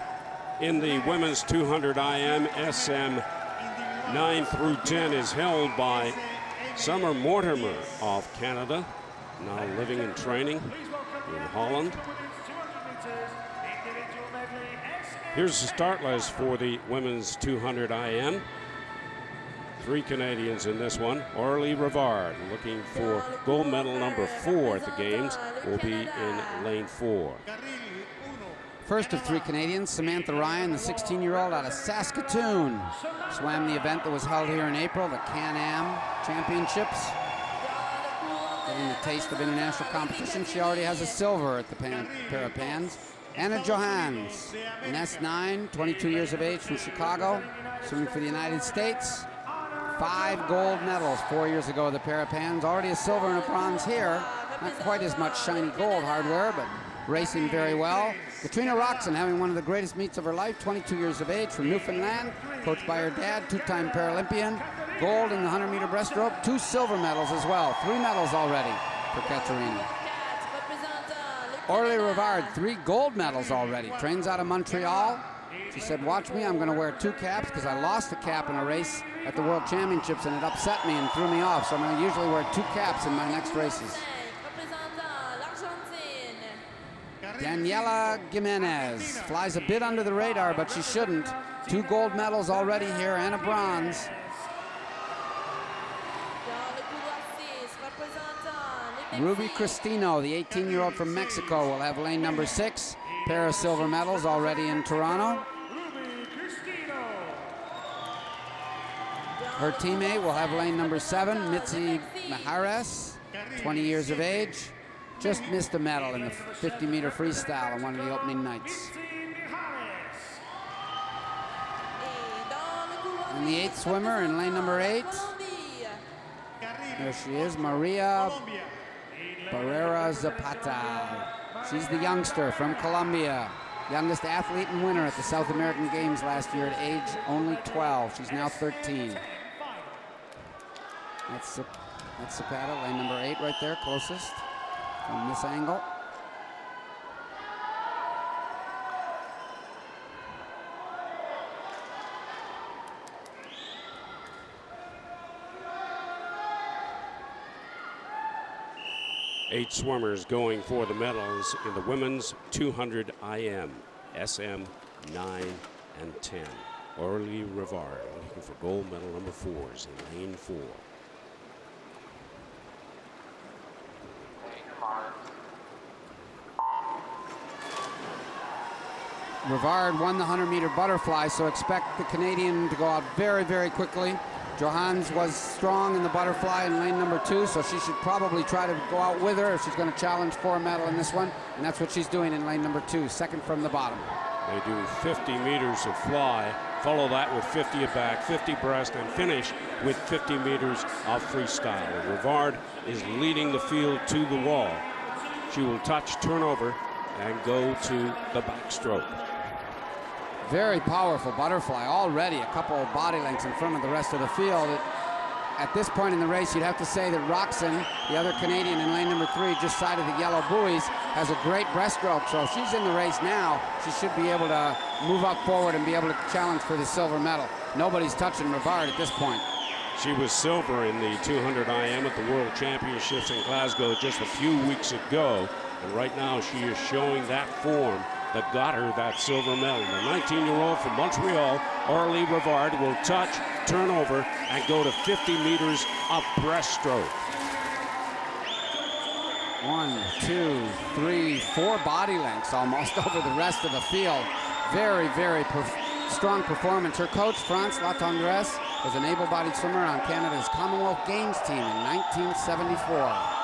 in the women's 200 IM SM 9 through 10 is held by Summer Mortimer of Canada, now living and training in Holland. Here's the start list for the women's 200 IM. 3 Canadians in this one. Aurélie Rivard, looking for gold medal number 4 at the Games, will be in lane 4. First of 3 Canadians, Samantha Ryan, the 16-year-old out of Saskatoon, swam the event that was held here in April, the Can-Am Championships. Getting a taste of international competition. She already has a silver at the Parapans. Anna Johans, an S9, 22 years of age from Chicago, swimming for the United States. 5 gold medals 4 years ago at the Parapans. Already a silver and a bronze here. Not quite as much shiny gold hardware, but racing very well. Katrina Roxon having one of the greatest meets of her life, 22 years of age from Newfoundland, coached by her dad, 2-time Paralympian. Gold in the 100-meter breaststroke, 2 silver medals as well. 3 medals already for Katrina. Aurélie Rivard, 3 gold medals already. Trains out of Montreal. She said, watch me, I'm going to wear 2 caps because I lost a cap in a race at the World Championships and it upset me and threw me off. So I'm going to usually wear 2 caps in my next races. Daniela Jimenez flies a bit under the radar, but she shouldn't. 2 gold medals already here and a bronze. Ruby Cristino, the 18-year-old from Mexico, will have lane number 6. Pair of silver medals already in Toronto. Her teammate will have lane number 7, Mitzi Mahares, 20 years of age. Just missed a medal in the 50-meter freestyle on one of the opening nights. And the 8th swimmer in lane number 8. There she is, Maria Barrera Zapata. She's the youngster from Colombia. Youngest athlete and winner at the South American Games last year at age only 12. She's now 13. That's Zapata, lane number 8 right there, closest from this angle. Eight swimmers going for the medals in the women's 200 IM, SM 9 and 10. Aurélie Rivard looking for gold medal number 4s in lane 4. Rivard won the 100-meter butterfly, so expect the Canadian to go out very, very quickly. Johans was strong in the butterfly in lane number 2, so she should probably try to go out with her if she's going to challenge for a medal in this one, and that's what she's doing in lane number 2, second from the bottom. They do 50 meters of fly, follow that with 50 at back, 50 breast, and finish with 50 meters of freestyle. And Rivard is leading the field to the wall. She will touch, turn over, and go to the backstroke. Very powerful butterfly, already a couple of body lengths in front of the rest of the field. At this point in the race, you'd have to say that Roxon, the other Canadian in lane number 3, just side of the yellow buoys, has a great breaststroke. So if she's in the race now, she should be able to move up forward and be able to challenge for the silver medal. Nobody's touching Rivard at this point. She was silver in the 200 IM at the World Championships in Glasgow just a few weeks ago. And right now she is showing that form that got her that silver medal. The 19-year-old from Montreal, Aurélie Rivard, will touch, turn over, and go to 50 meters of breaststroke. 1, 2, 3, 4 body lengths almost over the rest of the field. Very, very strong performance. Her coach, France Latendresse, was an able-bodied swimmer on Canada's Commonwealth Games team in 1974.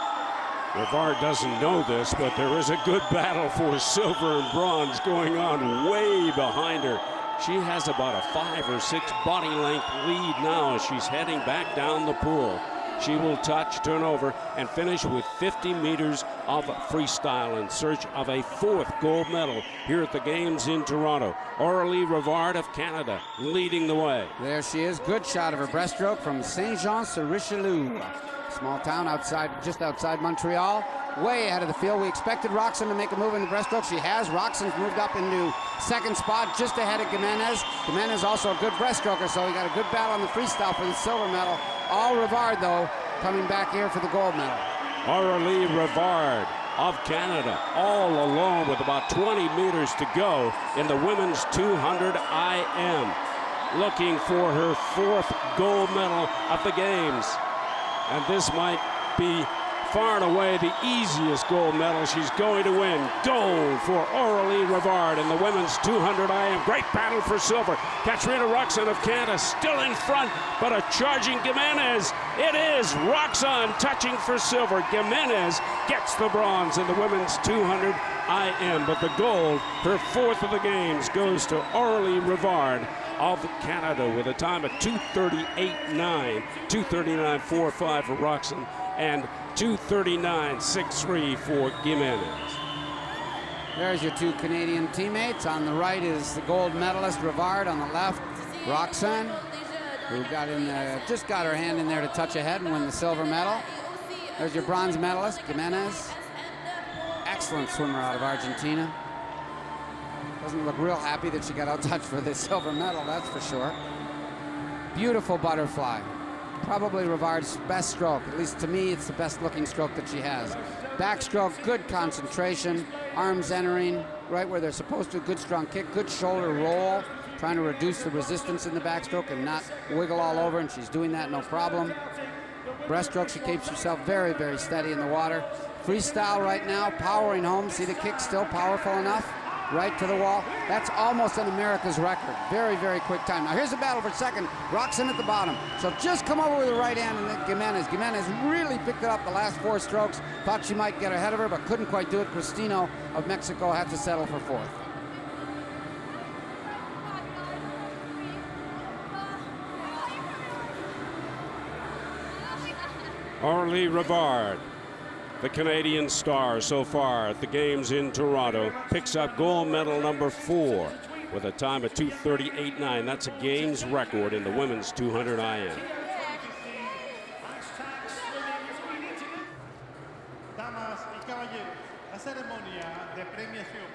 Rivard doesn't know this, but there is a good battle for silver and bronze going on way behind her. She has about a 5 or 6 body length lead now as she's heading back down the pool. She will touch, turn over, and finish with 50 meters of freestyle in search of a 4th gold medal here at the Games in Toronto. Aurélie Rivard of Canada leading the way. There she is, good shot of her breaststroke from Saint-Jean-sur-Richelieu. Small town just outside Montreal. Way ahead of the field. We expected Roxon to make a move in the breaststroke. She has. Roxon's moved up into second spot just ahead of Jimenez. Jimenez also a good breaststroker, so he got a good battle on the freestyle for the silver medal. All Rivard, though, coming back here for the gold medal. Aurélie Rivard of Canada, all alone with about 20 meters to go in the women's 200 IM, looking for her 4th gold medal of the games. And this might be far and away the easiest gold medal she's going to win. Gold for Aurélie Rivard in the women's 200 IM. Great battle for silver. Katrina Roxon of Canada still in front, but a charging Gimenez. It is Roxon touching for silver. Gimenez gets the bronze in the women's 200 IM, but the gold, her 4th of the games, goes to Aurélie Rivard of Canada with a time of 2:38.9, 2:39.45 for Roxon, and 2:39.63 for Gimenez. There's your two Canadian teammates. On the right is the gold medalist Rivard. On the left, Roxon, who got in there, just got her hand in there to touch ahead and win the silver medal. There's your bronze medalist, Gimenez. Excellent swimmer out of Argentina. Doesn't look real happy that she got out-touched for the silver medal, that's for sure. Beautiful butterfly. Probably Rivard's best stroke. At least to me, it's the best looking stroke that she has. Backstroke, good concentration, arms entering right where they're supposed to, good strong kick, good shoulder roll, trying to reduce the resistance in the backstroke and not wiggle all over, and she's doing that no problem. Breaststroke, she keeps herself very, very steady in the water. Freestyle right now, powering home. See the kick still powerful enough? Right to the wall. That's almost an America's record. Very, very quick time. Now here's the battle for second. Roxon at the bottom. She'll just come over with the right hand, and then Gimenez. Gimenez really picked it up the last 4 strokes. Thought she might get ahead of her, but couldn't quite do it. Cristino of Mexico had to settle for 4th. Aurélie Rivard, the Canadian star so far at the games in Toronto, picks up gold medal number 4 with a time of 2:38.9. That's a games record in the women's 200 IM. Damas y caballeros, la ceremonia de premiación.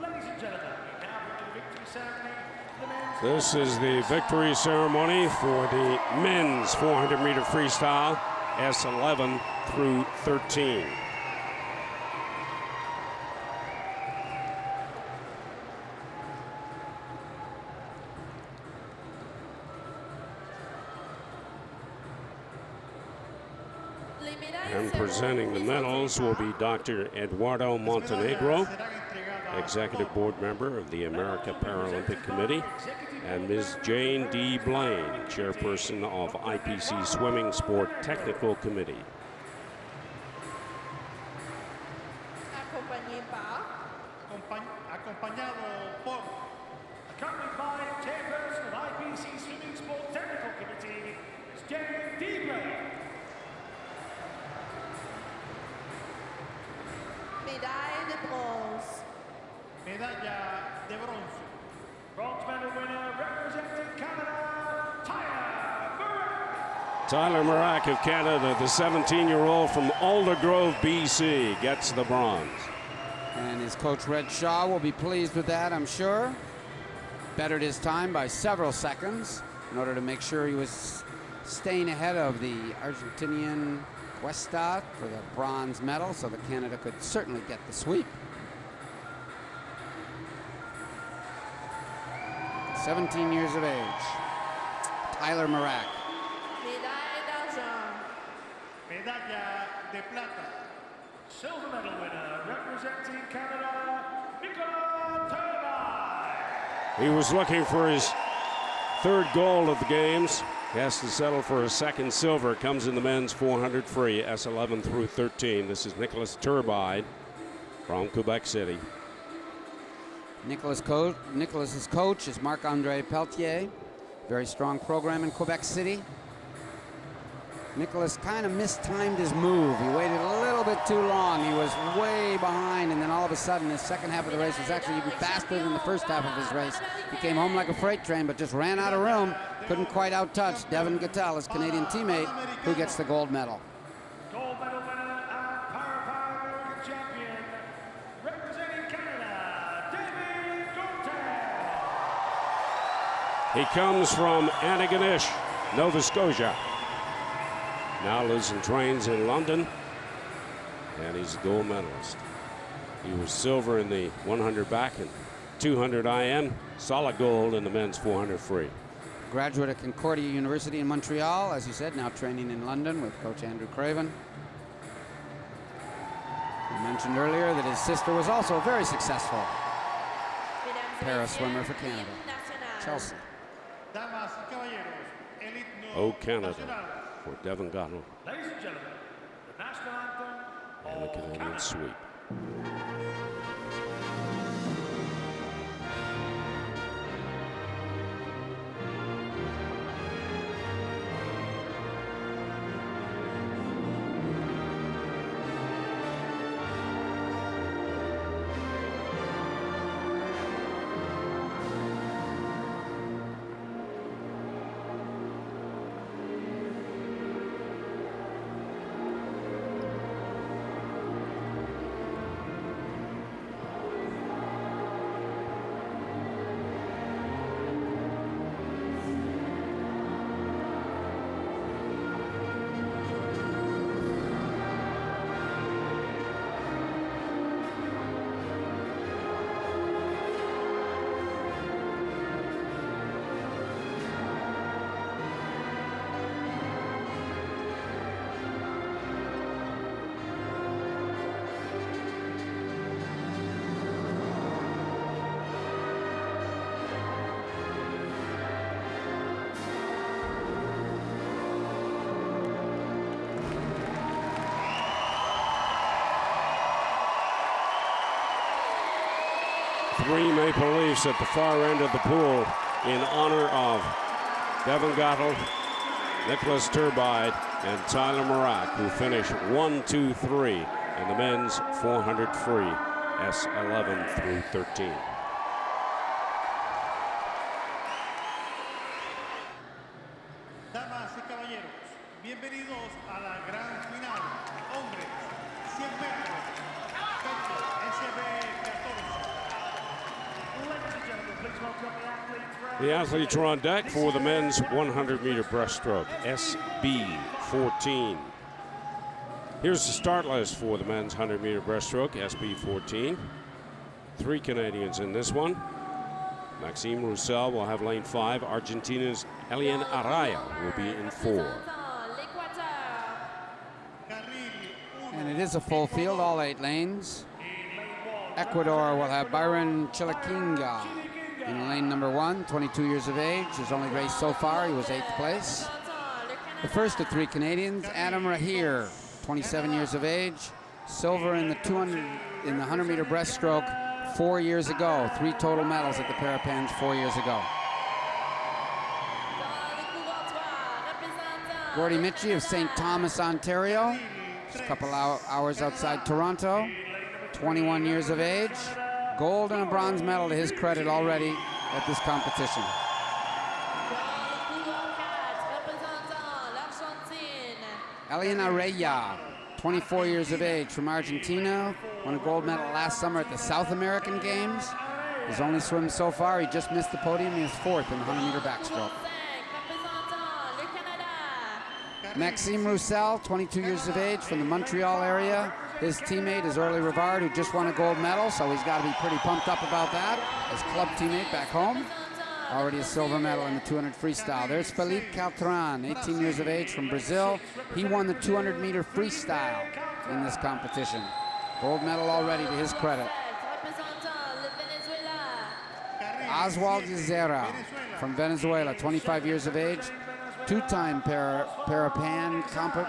Ladies and gentlemen, we now bring the victory ceremony for the men's. This is the victory ceremony for the men's 400-meter freestyle, S11 through 13. And presenting the medals will be Dr. Eduardo Montenegro, Executive Board Member of the American Paralympic Committee, and Ms. Jane D. Blaine, Chairperson of IPC Swimming Sport Technical Committee. Accompanied by Chairperson of IPC Swimming Sport Technical Committee, Ms. Jane D. Blaine. Médaille de bronze. Medalla de bronce. Bronze medal winner representing Canada, Tyler Murack of Canada, the 17-year-old from Aldergrove, BC, gets the bronze. And his coach, Red Shaw, will be pleased with that, I'm sure. Bettered his time by several seconds in order to make sure he was staying ahead of the Argentinian Cuesta for the bronze medal, so that Canada could certainly get the sweep. 17 years of age. Tyler Murack. Médaille d'argent. Medalla de plata. Silver medal winner representing Canada, Rico. He was looking for his 3rd gold of the games. He has to settle for a 2nd silver. Comes in the men's 400 free, S11 through 13. This is Nicholas Turbide from Quebec City. Nicholas's coach is Marc-André Pelletier. Very strong program in Quebec City. Nicholas kind of mistimed his move. He waited a little bit too long. He was way behind, and then all of a sudden, the second half of the race was actually even faster than the first half of his race. He came home like a freight train, but just ran out of room. Couldn't quite out-touch Devin Gattel, his Canadian teammate, who gets the gold medal. Gold medal winner and Parapan American champion, representing Canada, David Gattel. He comes from Antigonish Nova Scotia. Now lives and trains in London, and he's a gold medalist. He was silver in the 100 back and 200 IM, solid gold in the men's 400 free. Graduate at Concordia University in Montreal, as you said, now training in London with Coach Andrew Craven. We mentioned earlier that his sister was also a very successful para swimmer for Canada, Chelsea. Oh, Canada for Devon Gatto Ladies and gentlemen, the national anthem and the Canadian sweep. Three Maple Leafs at the far end of the pool in honor of Devon Gatto, Nicholas Turbide, and Tyler Marak, who finished 1, 2, 3 in the men's 400 free, S11 through 13. Damas y caballeros, bienvenidos a la gran final. Hombres, 100 metros, pecho, SB14. The athletes are on deck for the men's 100-meter breaststroke, SB14. Here's the start list for the men's 100-meter breaststroke, SB14. 3 Canadians in this one. Maxime Roussel will have lane 5. Argentina's Eliane Araya will be in 4. And it is a full field, all 8 lanes. Ecuador will have Byron Chilaquinga in lane number 1, 22 years of age. His only race so far, he was 8th place. The first of 3 Canadians, Adam Rahir, 27 years of age, silver in the 100-meter breaststroke 4 years ago. 3 total medals at the Parapans 4 years ago. Gordy Mitchie of St. Thomas, Ontario, just a couple hours outside Toronto. 21 years of age, gold and a bronze medal to his credit already at this competition. Eliane Araya, 24 years of age, from Argentina, won a gold medal last summer at the South American Games. His only swim so far, he just missed the podium. He is 4th in the 100-meter backstroke. Maxime Roussel, 22 years of age, from the Montreal area. His teammate is Orly Rivard, who just won a gold medal, so he's got to be pretty pumped up about that. His club teammate back home, already a silver medal in the 200 freestyle. There's Felipe Caltran, 18 years of age, from Brazil. He won the 200-meter freestyle in this competition. Gold medal already to his credit. Oswald Yzera from Venezuela, 25 years of age. 2-time Parapan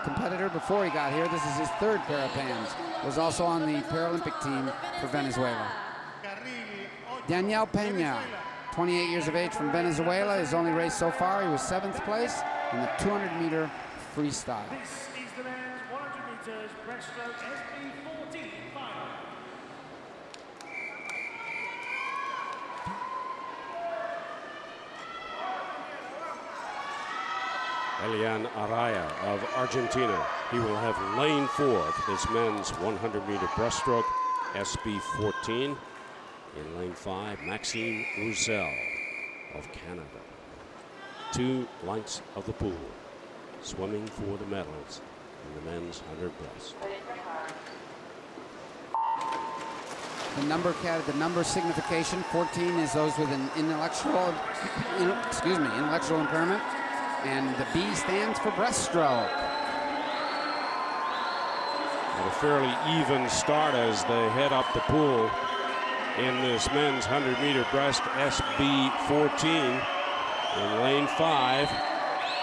competitor before he got here. This is his 3rd Parapans. Was also on the Paralympic team for Venezuela. Daniel Pena, 28 years of age, from Venezuela. His only race so far, he was 7th place in the 200-meter freestyle. This is the men's 100 meters breaststroke SB14 final. Eliane Araya of Argentina. He will have lane 4 for this men's 100-meter breaststroke, SB14. In lane 5, Maxime Roussel of Canada. 2 lengths of the pool, swimming for the medals in the men's 100 breast. The number signification, 14 is those with an intellectual impairment, and the B stands for breaststroke. At a fairly even start as they head up the pool in this men's 100-meter breast SB14. In lane 5,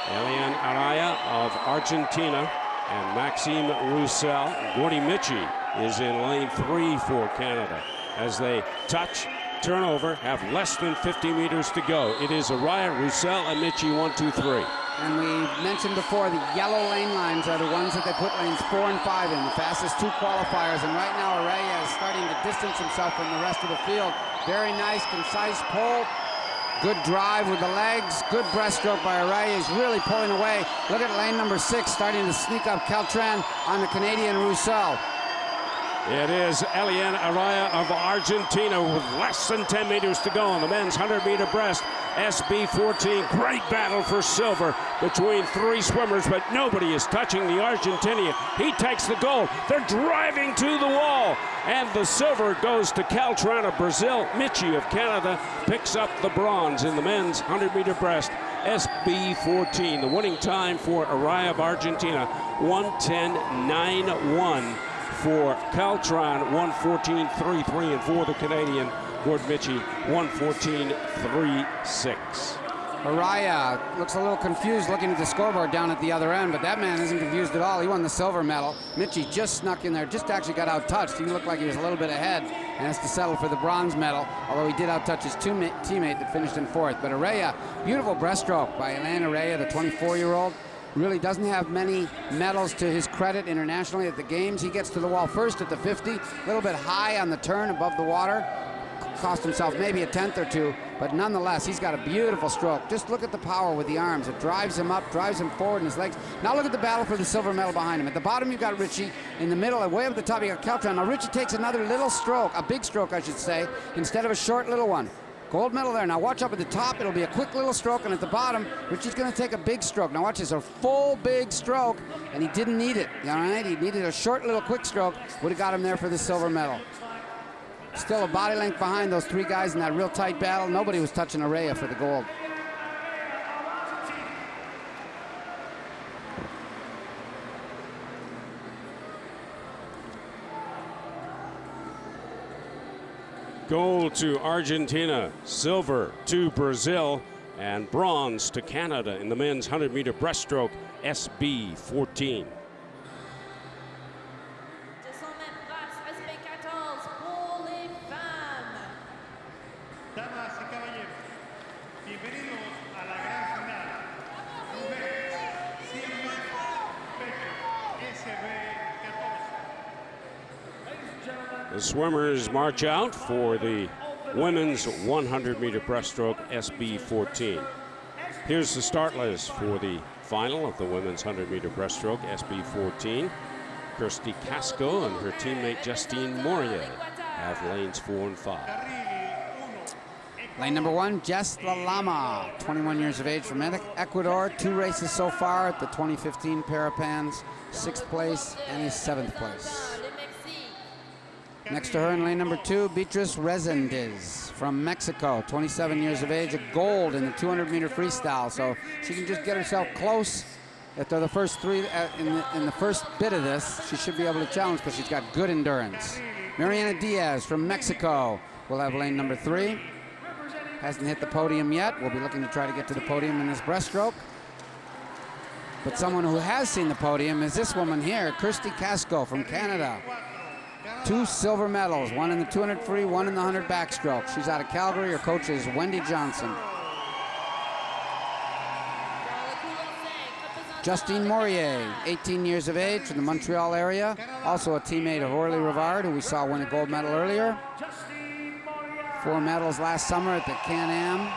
Elian Araya of Argentina and Maxime Roussel. Gordy Michi is in lane 3 for Canada as they touch, turn over, have less than 50 meters to go. It is Araya, Roussel, and Michi 1, 2, 3. And we mentioned before the yellow lane lines are the ones that they put lanes 4 and 5 in, the fastest 2 qualifiers. And right now Araya is starting to distance himself from the rest of the field. Very nice, concise pull. Good drive with the legs. Good breaststroke by Araya. He's really pulling away. Look at lane number 6 starting to sneak up Caltran on the Canadian Roussel. It is Elian Araya of Argentina with less than 10 meters to go on the men's 100-meter breast SB14. Great battle for silver between 3 swimmers, but nobody is touching the Argentinian. He takes the gold. They're driving to the wall, and the silver goes to Caltran of Brazil. Michi of Canada picks up the bronze in the men's 100-meter breast SB14. The winning time for Araya of Argentina, 1:10.91. For Caltran, 1:14.33, and for the Canadian Gord Michi, 1:14.36. Araya looks a little confused looking at the scoreboard down at the other end, but that man isn't confused at all. He won the silver medal. Michi just snuck in there, just actually got out-touched. He looked like he was a little bit ahead and has to settle for the bronze medal, although he did out-touch his teammate that finished in 4th. But Araya, beautiful breaststroke by Elian Araya, the 24-year-old. Really doesn't have many medals to his credit internationally at the games. He gets to the wall first at the 50, a little bit high on the turn above the water. Cost himself maybe a 10th or 2, but nonetheless, he's got a beautiful stroke. Just look at the power with the arms. It drives him up, drives him forward in his legs. Now look at the battle for the silver medal behind him. At the bottom, you've got Richie. In the middle, and way up at the top, you got Caltran. Now Richie takes another little stroke, a big stroke, I should say, instead of a short little one. Gold medal there. Now watch up at the top. It'll be a quick little stroke, and at the bottom, Richie's going to take a big stroke. Now watch this, a full big stroke, and he didn't need it. All right, he needed a short little quick stroke. Would have got him there for the silver medal. Still a body length behind those 3 guys in that real tight battle. Nobody was touching Araya for the gold. Gold to Argentina, silver to Brazil, and bronze to Canada in the men's 100-meter breaststroke SB14. Damas y caballeros, bienvenidos a la gran final. Mujeres, 100 metros, pecho, SB14. The swimmers march out for the women's 100-meter breaststroke SB14. Here's the start list for the final of the women's 100-meter breaststroke SB14. Kirsty Casco and her teammate Justine Morier have lanes 4 and 5. Lane number 1, Jess Lalama, 21 years of age from Ecuador. 2 races so far at the 2015 Parapans, 6th place and a 7th place. Next to her in lane number 2, Beatriz Resendez from Mexico, 27 years of age, a gold in the 200-meter freestyle. So she can just get herself close after the first 3 in the first bit of this. She should be able to challenge because she's got good endurance. Mariana Diaz from Mexico will have lane number 3. Hasn't hit the podium yet. We'll be looking to try to get to the podium in this breaststroke. But someone who has seen the podium is this woman here, Kirsty Casco from Canada. 2 silver medals, 1 in the 200 free, 1 in the 100 backstroke. She's out of Calgary. Her coach is Wendy Johnson. Justine Morier, 18 years of age from the Montreal area. Also a teammate of Orly Rivard, who we saw win a gold medal earlier. 4 medals last summer at the Can-Am,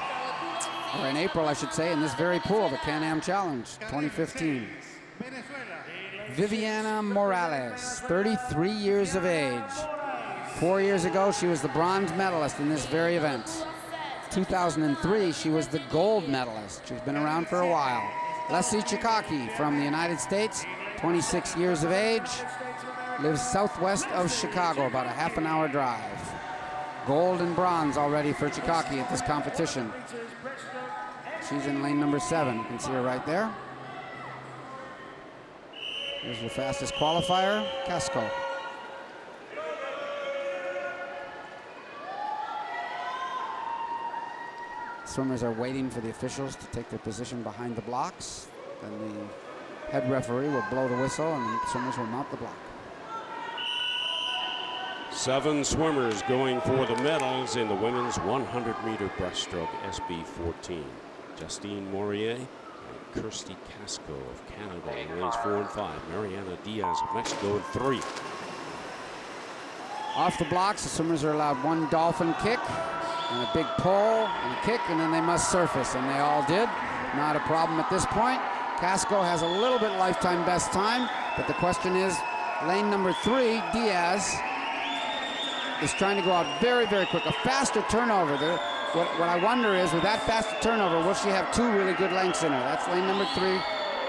or in April, I should say, in this very pool, the Can-Am Challenge 2015. Viviana Morales, 33 years of age. 4 years ago, she was the bronze medalist in this very event. 2003, she was the gold medalist. She's been around for a while. Leslie Chikaki from the United States, 26 years of age, lives southwest of Chicago, about a half-an-hour drive. Gold and bronze already for Chikaki at this competition. She's in lane number 7. You can see her right there. Here's the fastest qualifier, Casco. Swimmers are waiting for the officials to take their position behind the blocks. Then the head referee will blow the whistle and the swimmers will mount the block. 7 swimmers going for the medals in the women's 100-meter breaststroke SB14. Justine Morier and Kirsty Casco of Canada in lanes 4 and 5. Mariana Diaz of Mexico in 3. Off the blocks, the swimmers are allowed 1 dolphin kick and a big pull and a kick, and then they must surface, and they all did. Not a problem at this point. Casco has a little bit lifetime best time, but the question is, lane number 3, Diaz, is trying to go out very, very quick. A faster turnover. What I wonder is, with that faster turnover, will she have 2 really good lengths in her? That's lane number 3,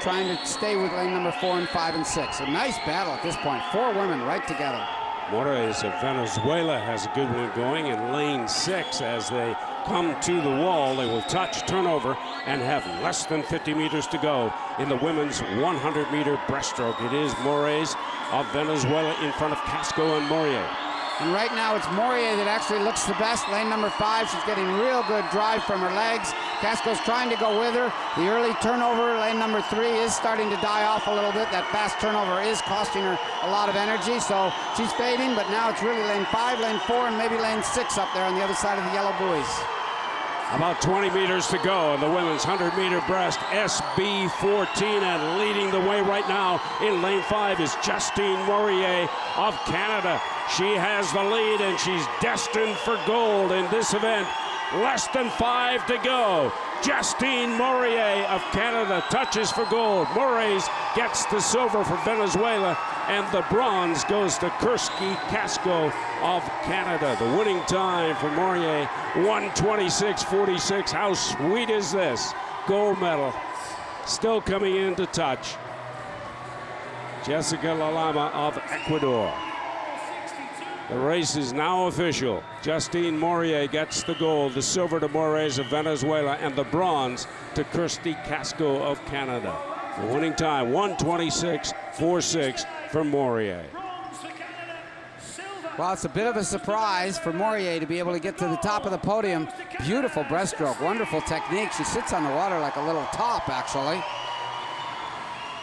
trying to stay with lane number 4 and 5 and 6. A nice battle at this point. 4 women right together. Morales of Venezuela has a good one going in lane 6 as they come to the wall. They will touch, turnover, and have less than 50 meters to go in the women's 100-meter breaststroke. It is Morales of Venezuela in front of Casco and Morier. And right now it's Morier that actually looks the best. Lane number 5, she's getting real good drive from her legs. Casco's trying to go with her. The early turnover, lane number 3, is starting to die off a little bit. That fast turnover is costing her a lot of energy, so she's fading, but now it's really lane 5, lane 4, and maybe lane 6 up there on the other side of the yellow buoys. About 20 meters to go in the women's 100-meter breast SB14, and leading the way right now in lane 5 is Justine Morier of Canada. She has the lead, and she's destined for gold in this event. Less than 5 to go. Justine Morier of Canada touches for gold. Moraes gets the silver for Venezuela, and the bronze goes to Kirsty Casco of Canada. The winning time for Morier, 1:26.46. How sweet is this? Gold medal still coming in to touch. Jessica Lalama of Ecuador. The race is now official. Justine Morier gets the gold, the silver to Moraes of Venezuela, and the bronze to Kirsty Casco of Canada. The winning time, 1:26.46 for Morier. Well, it's a bit of a surprise for Morier to be able to get to the top of the podium. Beautiful breaststroke, wonderful technique. She sits on the water like a little top, actually.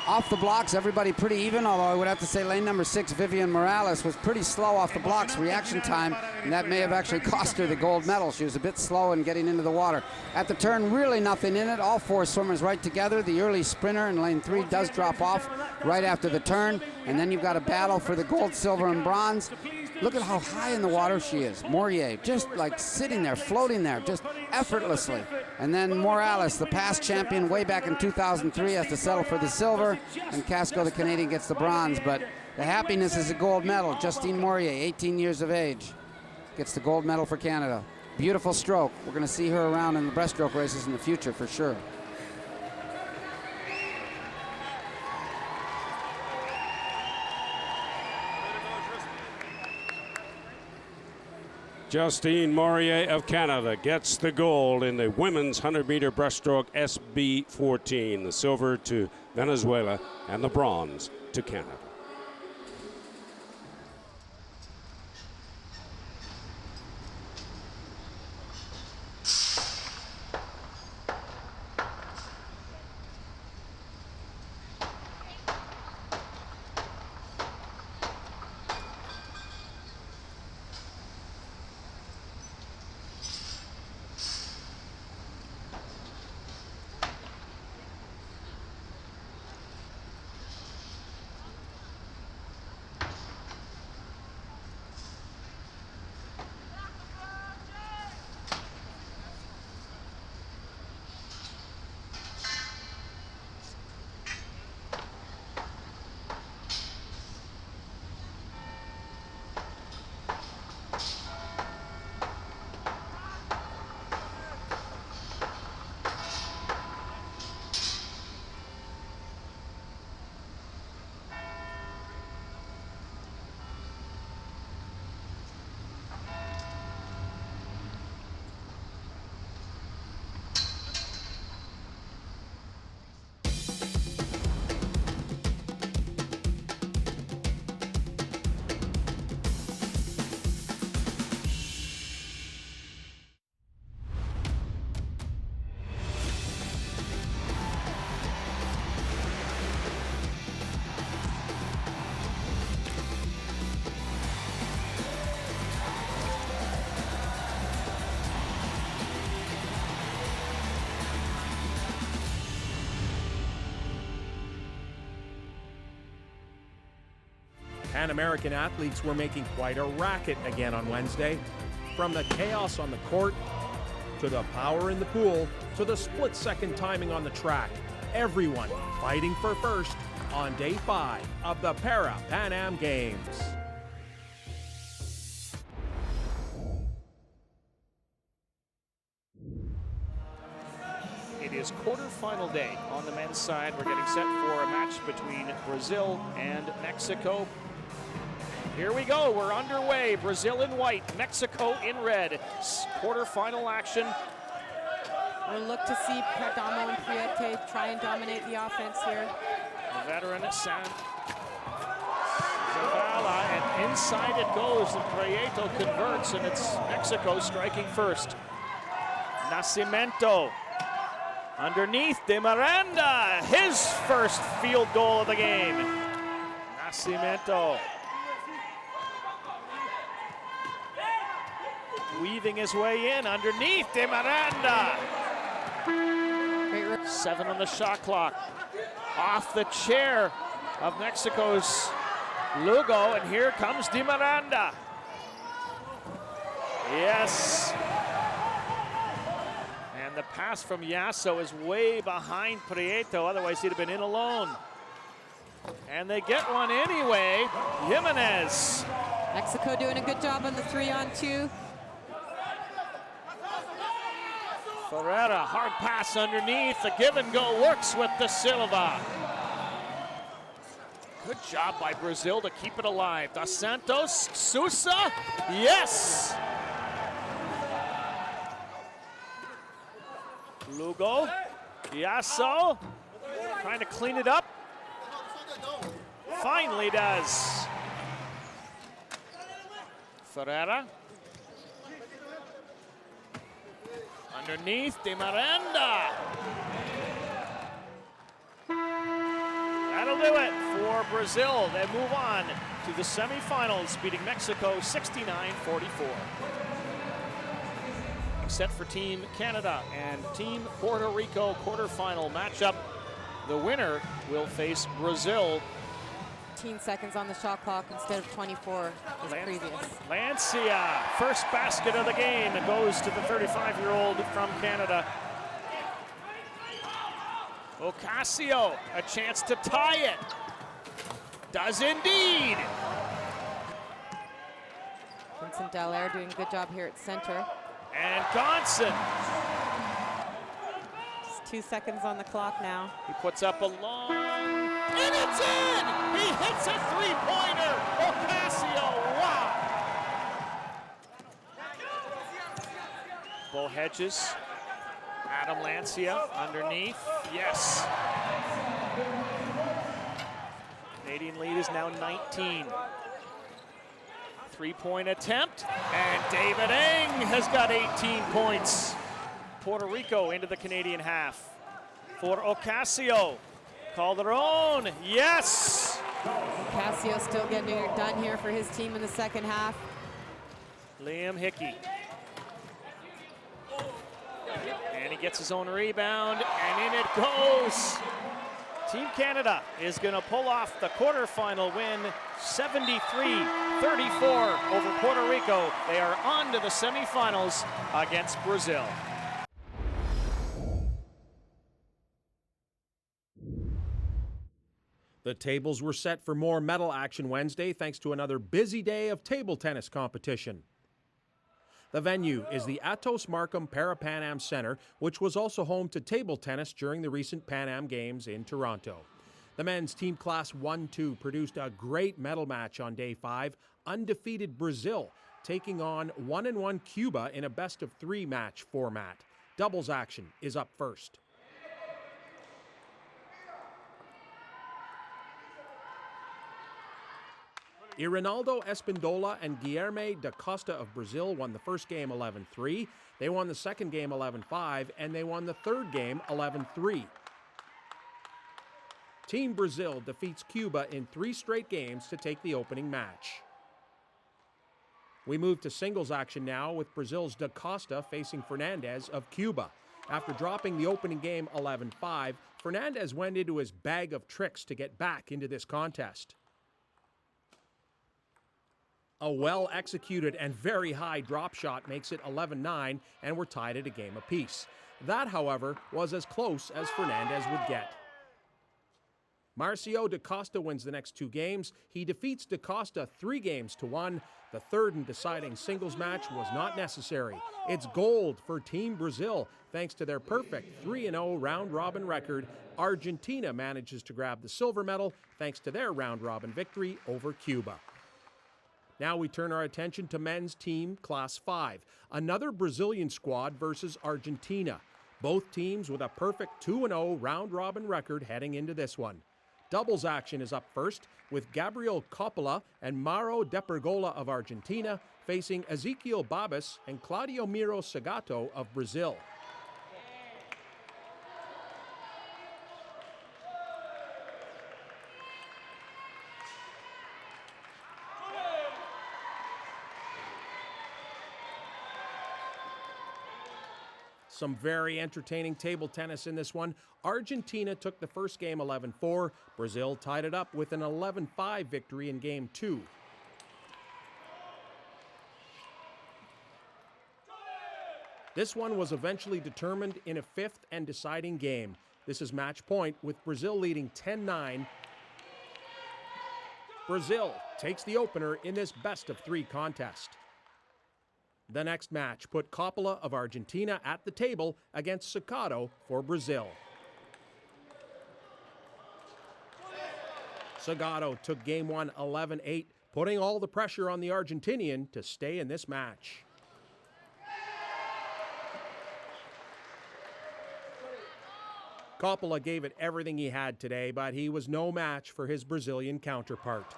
Off the blocks, everybody pretty even, although I would have to say lane number 6, Vivian Morales, was pretty slow off the blocks, reaction time, and that may have actually cost her the gold medal. She was a bit slow in getting into the water. At the turn, really nothing in it. All 4 swimmers right together. The early sprinter in lane 3 does drop off right after the turn, and then you've got a battle for the gold, silver, and bronze. Look at how high in the water she is. Morier, just like sitting there, floating there, just effortlessly. And then Morales, the past champion way back in 2003, has to settle for the silver, and Casco, the Canadian, gets the bronze. But the happiness is a gold medal. Justine Morier, 18 years of age, gets the gold medal for Canada. Beautiful stroke. We're going to see her around in the breaststroke races in the future for sure. Justine Morier of Canada gets the gold in the women's 100-meter breaststroke SB14. The silver to Venezuela and the bronze to Canada. Pan American athletes were making quite a racket again on Wednesday. From the chaos on the court, to the power in the pool, to the split-second timing on the track. Everyone fighting for first on day 5 of the Parapan Am Games. It is quarterfinal day on the men's side. We're getting set for a match between Brazil and Mexico. Here we go, we're underway. Brazil in white, Mexico in red. Quarterfinal action. We'll look to see Perdomo and Priete try and dominate the offense here. The veteran Zavala, and inside it goes, and Prieto converts, and it's Mexico striking first. Nascimento. Underneath, De Miranda, his first field goal of the game. Nascimento. Weaving his way in, underneath, De Miranda. 7 on the shot clock. Off the chair of Mexico's Lugo, and here comes De Miranda. Yes. And the pass from Yasso is way behind Prieto, otherwise he'd have been in alone. And they get one anyway. Jimenez. Mexico doing a good job on the 3-on-2. Ferreira, hard pass underneath. The give and go works with the Silva. Good job by Brazil to keep it alive. Dos Santos, Sousa, yes! Lugo, Yasso, trying to clean it up. Finally does. Ferreira. Underneath, De Miranda. That'll do it for Brazil. They move on to the semifinals, beating Mexico 69-44. Set for Team Canada and Team Puerto Rico quarterfinal matchup. The winner will face Brazil. 15 seconds on the shot clock instead of 24 as previous. Lancia, first basket of the game. It goes to the 35-year-old from Canada. Ocasio, a chance to tie it. Does indeed. Vincent Dallaire doing a good job here at center. And Gonson. Just 2 seconds on the clock now. He puts up a long, and it's in! He hits a three-pointer! Ocasio, wow! Bo Hedges, Adam Lancia underneath, yes. Canadian lead is now 19. Three-point attempt, and David Ng has got 18 points. Puerto Rico into the Canadian half. For Ocasio, Calderon, yes! Ocasio still getting it done here for his team in the second half. Liam Hickey. And he gets his own rebound, and in it goes. Team Canada is going to pull off the quarterfinal win, 73-34 over Puerto Rico. They are on to the semifinals against Brazil. The tables were set for more medal action Wednesday thanks to another busy day of table tennis competition. The venue is the Atos Markham Parapan Am Center, which was also home to table tennis during the recent Pan Am Games in Toronto. The men's team class 1-2 produced a great medal match on day 5, undefeated Brazil taking on 1-1 Cuba in a best-of-3 match format. Doubles action is up first. Irinaldo Espindola and Guilherme da Costa of Brazil won the first game 11-3. They won the second game 11-5, and they won the third game 11-3. Team Brazil defeats Cuba in 3 straight games to take the opening match. We move to singles action now with Brazil's da Costa facing Fernandez of Cuba. After dropping the opening game 11-5, Fernandez went into his bag of tricks to get back into this contest. A well-executed and very high drop shot makes it 11-9, and we're tied at a game apiece. That, however, was as close as Fernandez would get. Marcio da Costa wins the next 2 games. He defeats da Costa 3-1. The third and deciding singles match was not necessary. It's gold for Team Brazil. Thanks to their perfect 3-0 round-robin record, Argentina manages to grab the silver medal thanks to their round-robin victory over Cuba. Now we turn our attention to men's team Class 5. Another Brazilian squad versus Argentina. Both teams with a perfect 2-0 round-robin record heading into this one. Doubles action is up first, with Gabriel Coppola and Mauro de Pergola of Argentina facing Ezequiel Babas and Claudio Miro Sagato of Brazil. Some very entertaining table tennis in this one. Argentina took the first game 11-4. Brazil tied it up with an 11-5 victory in game 2. This one was eventually determined in a 5th and deciding game. This is match point with Brazil leading 10-9. Brazil takes the opener in this best-of-3 contest. The next match put Coppola of Argentina at the table against Sakato for Brazil. Sagato took game 1 11-8, putting all the pressure on the Argentinian to stay in this match. Coppola gave it everything he had today, but he was no match for his Brazilian counterpart.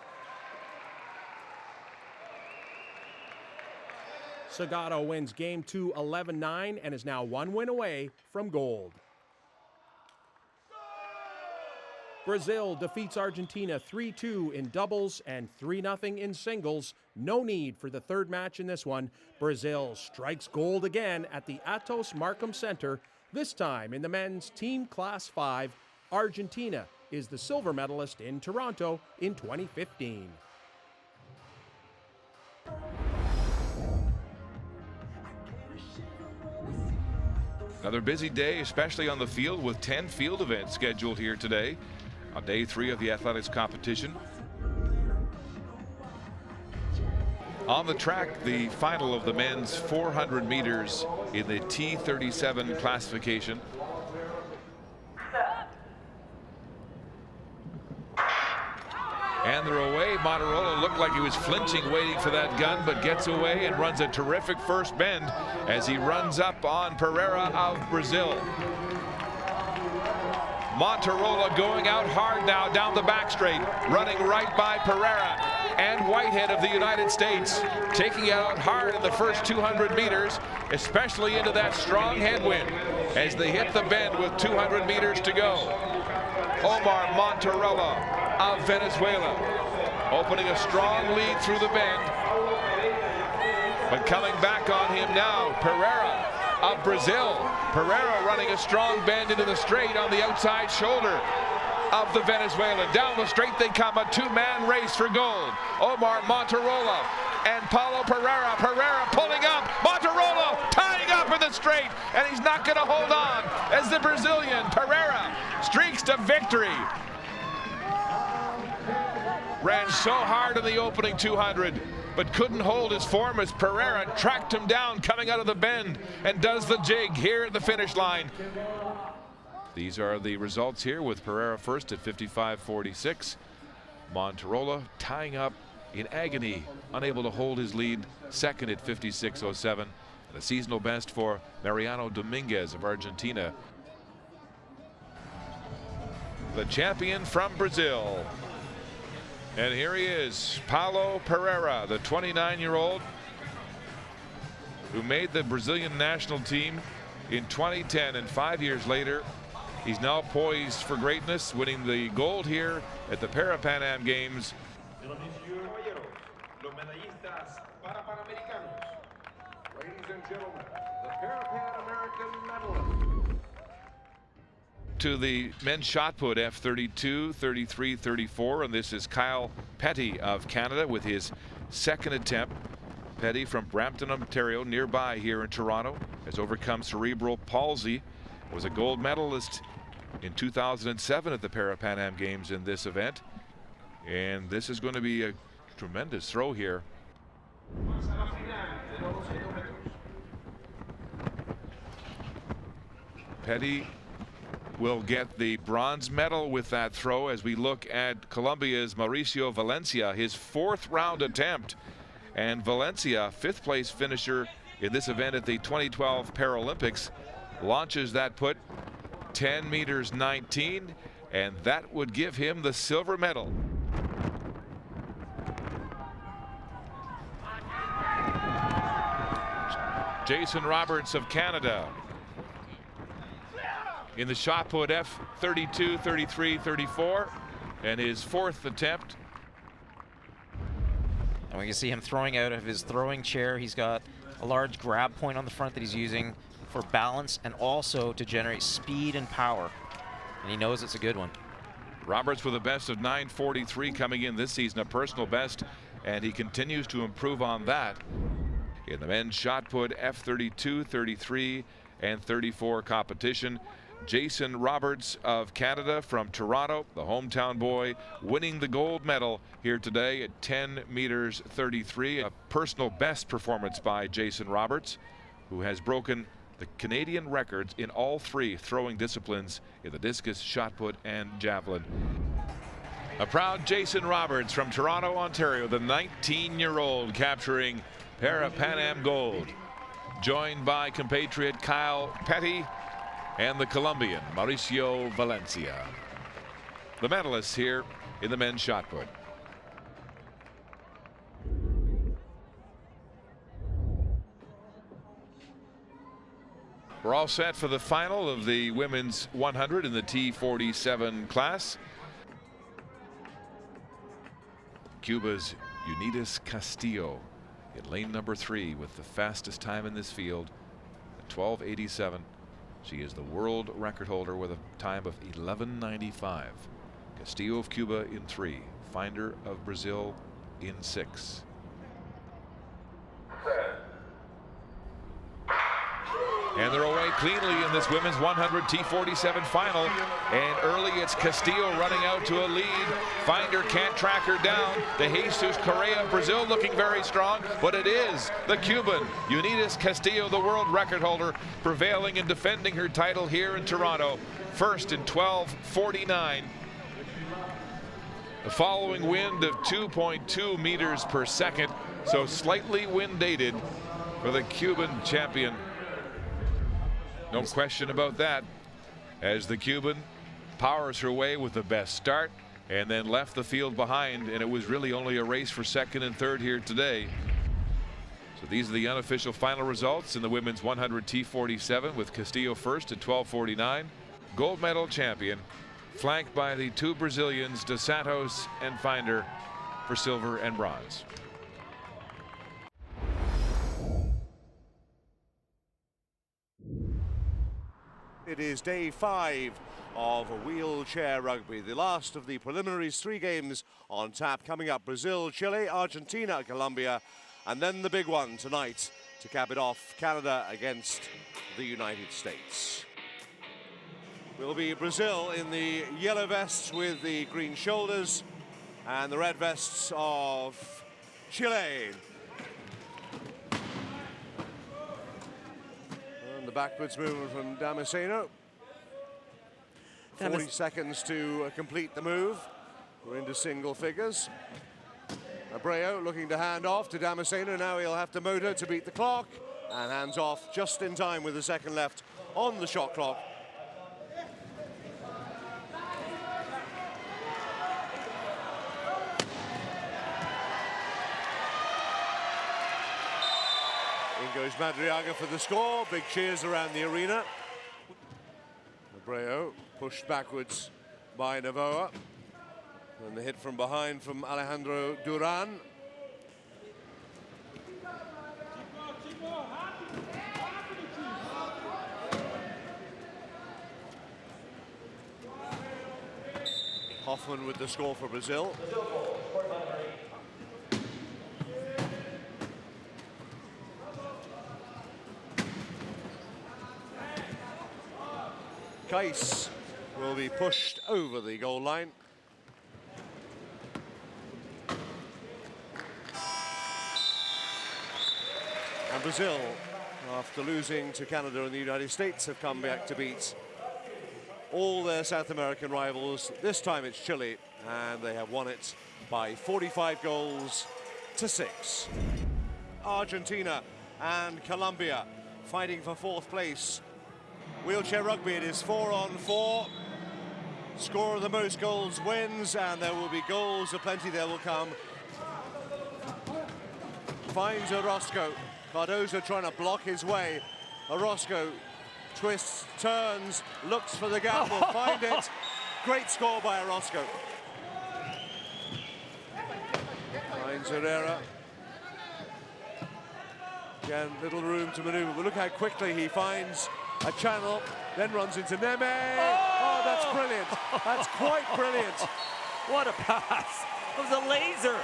Sagato wins game 2 11-9 and is now 1 win away from gold. Brazil defeats Argentina 3-2 in doubles and 3-0 in singles. No need for the third match in this one. Brazil strikes gold again at the Atos Markham Center, this time in the men's team class 5. Argentina is the silver medalist in Toronto in 2015. Another busy day, especially on the field, with 10 field events scheduled here today on day 3 of the athletics competition. On the track, the final of the men's 400 meters in the T37 classification. And they're away. Motorola looked like he was flinching, waiting for that gun, but gets away and runs a terrific first bend as he runs up on Pereira of Brazil. Motorola going out hard now down the back straight, running right by Pereira. And Whitehead of the United States taking it out hard in the first 200 meters, especially into that strong headwind as they hit the bend with 200 meters to go. Omar Monterrola of Venezuela opening a strong lead through the bend, but coming back on him now, Pereira of Brazil. Pereira running a strong bend into the straight on the outside shoulder of the Venezuelan. Down the straight they come, a 2-man race for gold. Omar Monterrola and Paulo Pereira. Pereira pulling up, Monterrola tying up in the straight, and he's not going to hold on as the Brazilian Pereira streaks to victory. Ran so hard in the opening 200, but couldn't hold his form as Pereira tracked him down coming out of the bend and does the jig here at the finish line. These are the results here, with Pereira first at 55.46. Monterrola tying up in agony, unable to hold his lead, second at 56.07. And a seasonal best for Mariano Dominguez of Argentina. The champion from Brazil. And here he is, Paulo Pereira, the 29-year-old who made the Brazilian national team in 2010, and 5 years later, he's now poised for greatness, winning the gold here at the Parapan Am Games. Ladies and gentlemen, the Parapan American medalist. To the men's shot put, F32, 33, 34, and this is Kyle Petty of Canada with his second attempt. Petty from Brampton, Ontario, nearby here in Toronto, has overcome cerebral palsy, was a gold medalist in 2007 at the Parapan Am Games in this event. And this is going to be a tremendous throw here. Petty will get the bronze medal with that throw as we look at Colombia's Mauricio Valencia, his fourth round attempt. And Valencia, fifth place finisher in this event at the 2012 Paralympics, launches that put 10 meters 19, and that would give him the silver medal. Jason Roberts of Canada in the shot put F32, 33, 34, and his fourth attempt. And we can see him throwing out of his throwing chair. He's got a large grab point on the front that he's using for balance and also to generate speed and power. And he knows it's a good one. Roberts with a best of 9:43 coming in this season, a personal best, and he continues to improve on that. In the men's shot put F32, 33, and 34 competition, Jason Roberts of Canada from Toronto, the hometown boy, winning the gold medal here today at 10 meters 33. A personal best performance by Jason Roberts, who has broken the Canadian records in all three throwing disciplines in the discus, shot put, and javelin. A proud Jason Roberts from Toronto, Ontario, the 19-year-old capturing Parapan Am gold, joined by compatriot Kyle Petty and the Colombian Mauricio Valencia, the medalists here in the men's shot put. We're all set for the final of the women's 100 in the T47 class. Cuba's Unitas Castillo in lane number 3 with the fastest time in this field at 12:87. She is the world record holder with a time of 11:95. Castillo of Cuba in 3. Finder of Brazil in 6. And they're away cleanly in this women's 100 T47 final. And early it's Castillo running out to a lead. Finder can't track her down. De Jesus Correa of Brazil looking very strong, but it is the Cuban Unitas Castillo, the world record holder, prevailing and defending her title here in Toronto. First in 12:49. The following wind of 2.2 meters per second, so slightly wind dated for the Cuban champion. No question about that, as the Cuban powers her way with the best start and then left the field behind, and it was really only a race for second and third here today. So these are the unofficial final results in the women's 100 T47 with Castillo first at 12:49. Gold medal champion, flanked by the two Brazilians, Dos Santos and Finder, for silver and bronze. It is day 5 of wheelchair rugby, the last of the preliminaries. 3 games on tap coming up: Brazil, Chile, Argentina, Colombia, and then the big one tonight to cap it off, Canada against the United States. Will be Brazil in the yellow vests with the green shoulders, and the red vests of Chile. And the backwards movement from Damasceno. 40 seconds to complete the move. We're into single figures. Abreu looking to hand off to Damasceno. Now he'll have to motor to beat the clock, and hands off just in time with a second left on the shot clock. In goes Madriaga for the score. Big cheers around the arena. Abreu pushed backwards by Novoa. And the hit from behind from Alejandro Duran. Hoffman with the score for Brazil. Kais will be pushed over the goal line. And Brazil, after losing to Canada and the United States, have come back to beat all their South American rivals. This time it's Chile, and they have won it by 45 goals to 6. Argentina and Colombia fighting for 4th place. Wheelchair rugby, it is 4-on-4. Scorer of the most goals wins, and there will be goals aplenty. There will come. Finds Orozco. Cardozo trying to block his way. Orozco twists, turns, looks for the gap, will find it. Great score by Orozco. Finds Herrera. Again, little room to maneuver, but look how quickly he finds a channel, then runs into Neme. Oh, that's brilliant. That's quite brilliant. What a pass. It was a laser.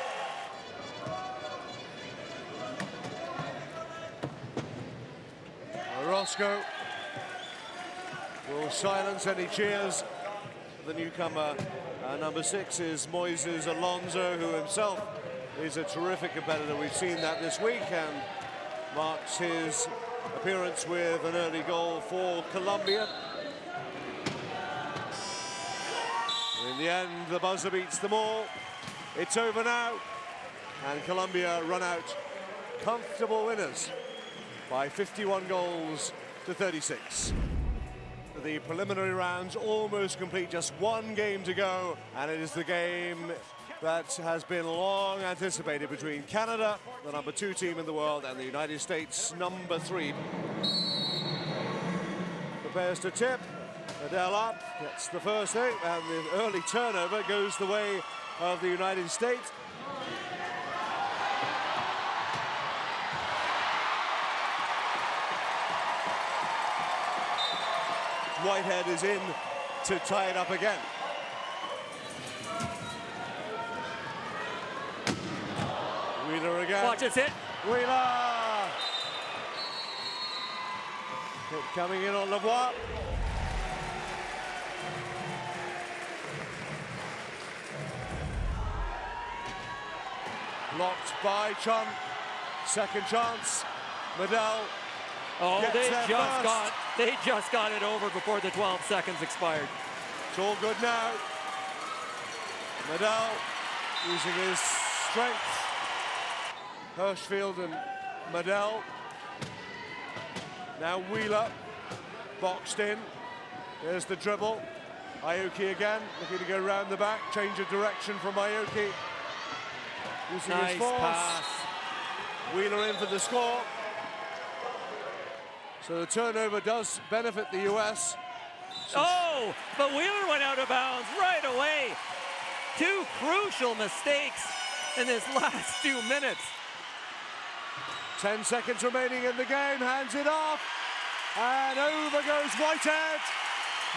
Orozco will silence any cheers. The newcomer, number 6, is Moises Alonso, who himself is a terrific competitor. We've seen that this week, and marks his appearance with an early goal for Colombia. In the end, the buzzer beats them all. It's over now, and Colombia run out comfortable winners by 51 goals to 36. The preliminary rounds almost complete, just one game to go, and it is the game that has been long anticipated between Canada, the number 2 team in the world, and the United States, number 3. Prepares to tip, Medley up, gets the first thing, and the early turnover goes the way of the United States. Whitehead is in to tie it up again. Wheeler again. Watch this hit. Wheeler! Hit coming in on Lavoie. Blocked by Chun. Second chance. Medley. Oh, they just got it over before the 12 seconds expired. It's all good now. Medley using his strength. Hirschfield and Medley. Now Wheeler, boxed in. There's the dribble. Aoki again, looking to go round the back. Change of direction from Aoki. Using nice his force. Pass. Wheeler in for the score. So the turnover does benefit the US. Oh, but Wheeler went out of bounds right away. 2 crucial mistakes in this last 2 minutes. 10 seconds remaining in the game, hands it off, and over goes Whitehead.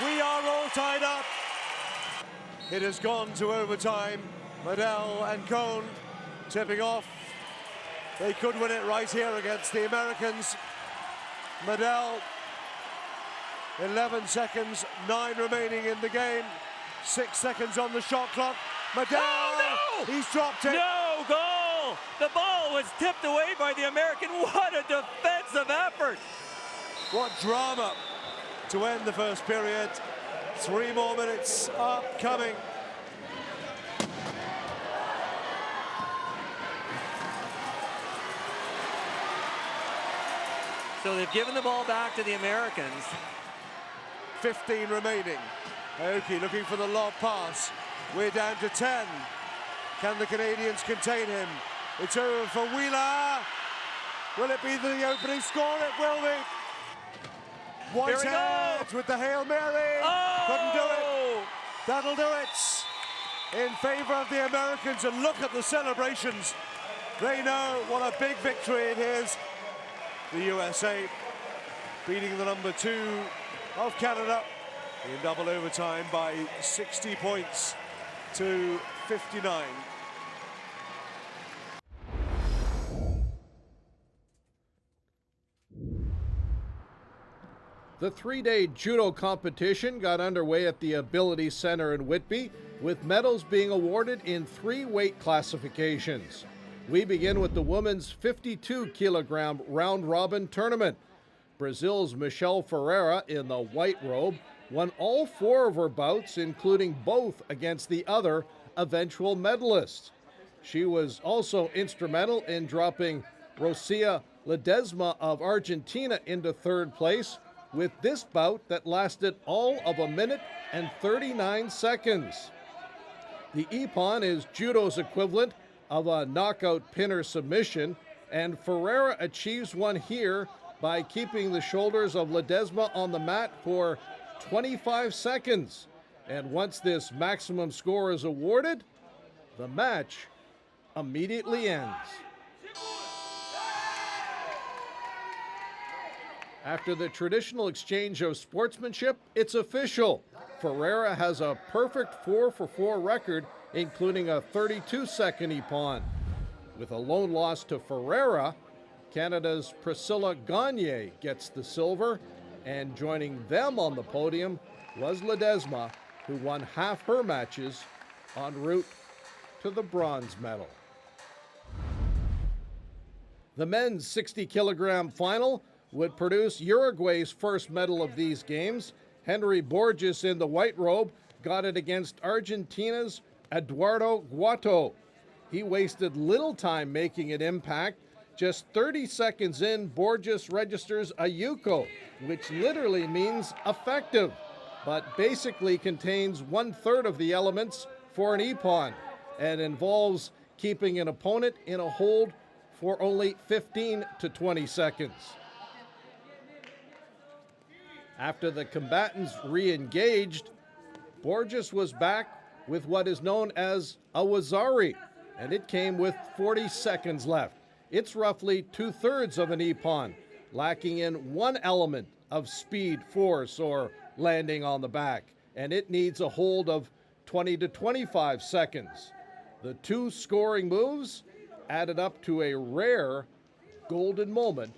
We are all tied up. It has gone to overtime. Medley and Cohn tipping off. They could win it right here against the Americans. Medley, 11 seconds, 9 remaining in the game. 6 seconds on the shot clock. Medley, oh, no! He's dropped it. No goal! The ball was tipped away by the American. What a defensive effort! What drama to end the first period. 3 more minutes upcoming. So they've given the ball back to the Americans. 15 remaining. Aoki looking for the lob pass. We're down to 10. Can the Canadians contain him? It's over for Wheeler. Will it be the opening score? It will be. Whitehead with the Hail Mary. Oh! Couldn't do it. That'll do it in favor of the Americans. And look at the celebrations. They know what a big victory it is. The USA beating the number 2 of Canada in double overtime by 60 points to 59. The three-day judo competition got underway at the Ability Center in Whitby, with medals being awarded in 3 weight classifications. We begin with the women's 52-kilogram round-robin tournament. Brazil's Michelle Ferreira, in the white robe, won all 4 of her bouts, including both against the other eventual medalists. She was also instrumental in dropping Rosia Ledesma of Argentina into 3rd place, with this bout that lasted all of 1 minute and 39 seconds. The ippon is judo's equivalent of a knockout pin or submission, and Ferreira achieves one here by keeping the shoulders of Ledesma on the mat for 25 seconds. And once this maximum score is awarded, the match immediately ends. After the traditional exchange of sportsmanship, it's official. Ferreira has a perfect 4-for-4 record, including a 32-second ippon. With a lone loss to Ferreira, Canada's Priscilla Gagne gets the silver, and joining them on the podium was Ledesma, who won half her matches en route to the bronze medal. The men's 60-kilogram final would produce Uruguay's first medal of these games. Henry Borges, in the white robe, got it against Argentina's Eduardo Guato. He wasted little time making an impact. Just 30 seconds in, Borges registers a yuko, which literally means effective, but basically contains 1/3 of the elements for an ippon and involves keeping an opponent in a hold for only 15 to 20 seconds. After the combatants re-engaged, Borges was back with what is known as a wazari, and it came with 40 seconds left. It's roughly 2/3 of an ippon, lacking in one element of speed, force, or landing on the back, and it needs a hold of 20 to 25 seconds. The 2 scoring moves added up to a rare golden moment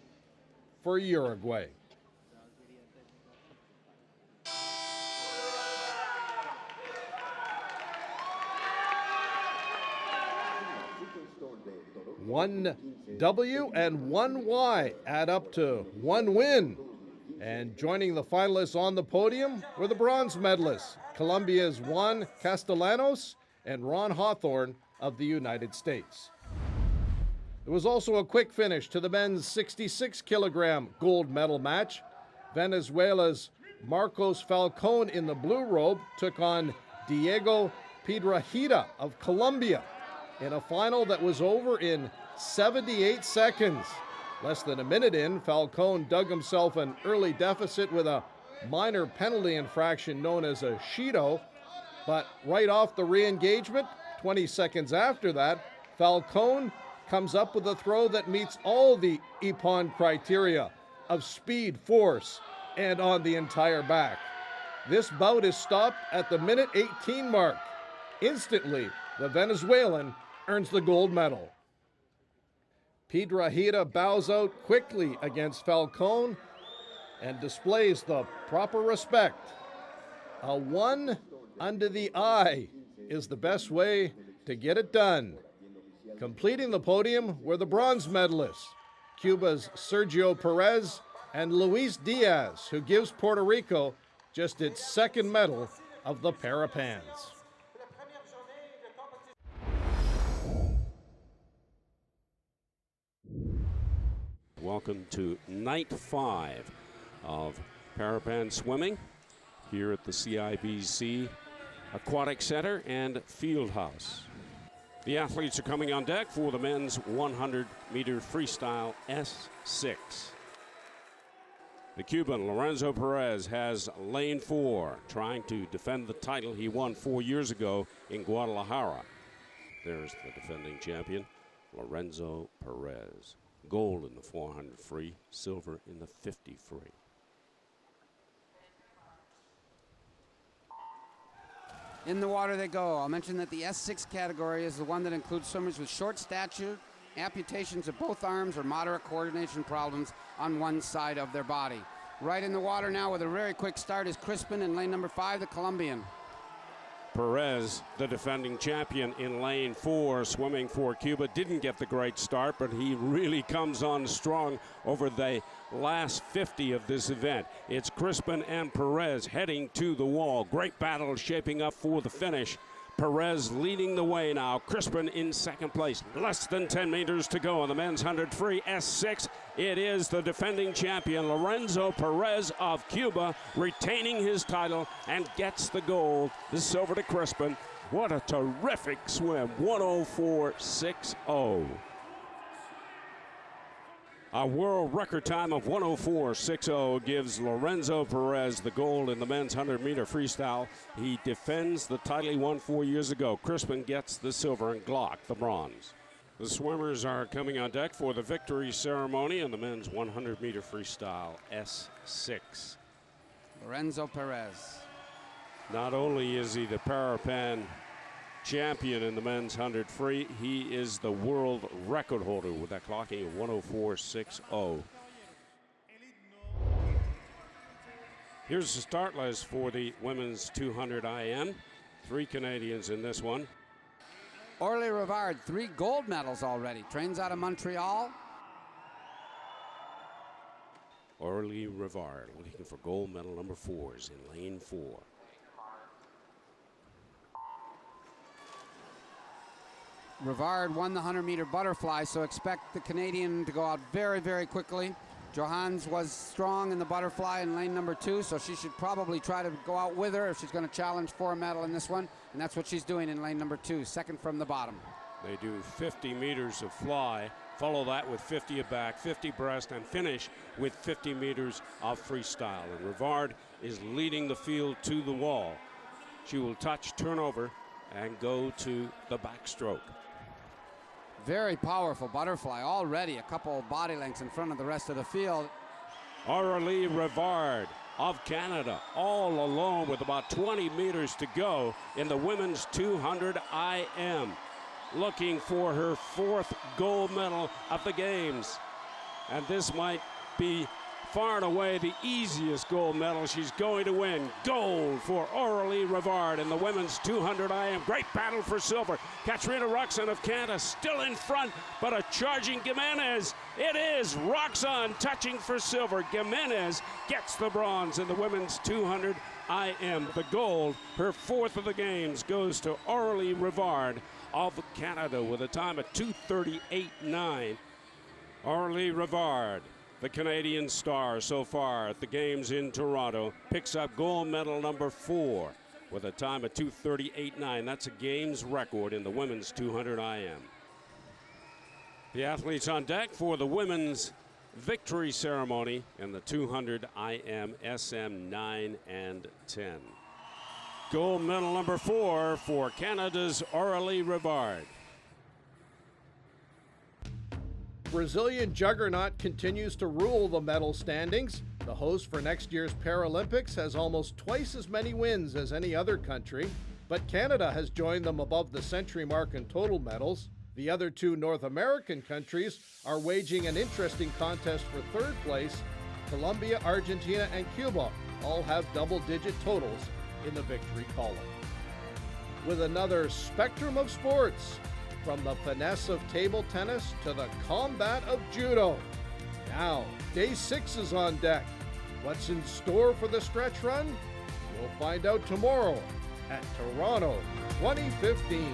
for Uruguay. One W and 1 Y add up to 1 win. And joining the finalists on the podium were the bronze medalists, Colombia's Juan Castellanos and Ron Hawthorne of the United States. There was also a quick finish to the men's 66-kilogram gold medal match. Venezuela's Marcos Falcón, in the blue robe, took on Diego Piedrahita of Colombia in a final that was over in 78 seconds. Less than a minute in, Falcón dug himself an early deficit with a minor penalty infraction known as a Shido, but right off the re-engagement, 20 seconds after that, Falcón comes up with a throw that meets all the ippon criteria of speed, force, and on the entire back. This bout is stopped at the minute 18 mark. Instantly, the Venezuelan earns the gold medal. Piedrahita bows out quickly against Falcón and displays the proper respect. A 1 under the eye is the best way to get it done. Completing the podium were the bronze medalists, Cuba's Sergio Perez and Luis Diaz, who gives Puerto Rico just its 2nd medal of the Parapans. Welcome to night 5 of Parapan swimming here at the CIBC Aquatic Center and Field House. The athletes are coming on deck for the men's 100-meter freestyle S6. The Cuban Lorenzo Perez has lane 4, trying to defend the title he won 4 years ago in Guadalajara. There's the defending champion, Lorenzo Perez. Gold in the 400 free, silver in the 50 free. In the water they go. I'll mention that the S6 category is the one that includes swimmers with short stature, amputations of both arms, or moderate coordination problems on one side of their body. Right in the water now with a very quick start is Crispin in lane number 5, the Colombian. Perez, the defending champion, in lane 4, swimming for Cuba. Didn't get the great start, but he really comes on strong over the last 50 of this event. It's Crispin and Perez heading to the wall. Great battle shaping up for the finish. Perez leading the way now. Crispin in second place. Less than 10 meters to go on the men's 100 free S6. It is the defending champion, Lorenzo Perez of Cuba, retaining his title and gets the gold. The silver to Crispin. What a terrific swim. 104.60. A world record time of 104.60 gives Lorenzo Perez the gold in the men's 100-meter freestyle. He defends the title he won 4 years ago. Crispin gets the silver and Glock the bronze. The swimmers are coming on deck for the victory ceremony in the men's 100-meter freestyle S6. Lorenzo Perez. Not only is he the Parapan champion in the men's 100 free, he is the world record holder with that clocking of 104.60. Here's the start list for the women's 200 IM. 3 Canadians in this one. Orly Rivard, 3 gold medals already. Trains out of Montreal. Orly Rivard looking for gold medal number 4s in lane 4. Rivard won the 100-meter butterfly, so expect the Canadian to go out very, very quickly. Johans was strong in the butterfly in lane number 2, so she should probably try to go out with her if she's going to challenge for a medal in this one, and that's what she's doing in lane number 2, second from the bottom. They do 50 meters of fly, follow that with 50 of back, 50 breast, and finish with 50 meters of freestyle. And Rivard is leading the field to the wall. She will touch, turn over, and go to the backstroke. Very powerful butterfly, already a couple body lengths in front of the rest of the field. Aurélie Rivard of Canada, all alone with about 20 meters to go in the women's 200 IM, looking for her 4th gold medal of the games. And this might be far and away the easiest gold medal she's going to win. Gold for Aurélie Rivard in the women's 200 IM. Great battle for silver. Katrina Roxon of Canada still in front, but a charging Gimenez. It is Roxon touching for silver. Gimenez gets the bronze in the women's 200 IM. The gold, her 4th of the games, goes to Aurélie Rivard of Canada with a time of 2:38.9. Aurélie Rivard, the Canadian star so far at the games in Toronto, picks up gold medal number 4 with a time of 2:38.9. That's a games record in the women's 200 IM. The athletes on deck for the women's victory ceremony in the 200 IM SM 9 and 10. Gold medal number 4 for Canada's Aurélie Rivard. Brazilian juggernaut continues to rule the medal standings. The host for next year's Paralympics has almost twice as many wins as any other country, but Canada has joined them above the century mark in total medals. The other 2 North American countries are waging an interesting contest for 3rd place. Colombia, Argentina, and Cuba all have double-digit totals in the victory column. With another spectrum of sports, from the finesse of table tennis to the combat of judo. Now, day 6 is on deck. What's in store for the stretch run? We'll find out tomorrow at Toronto 2015.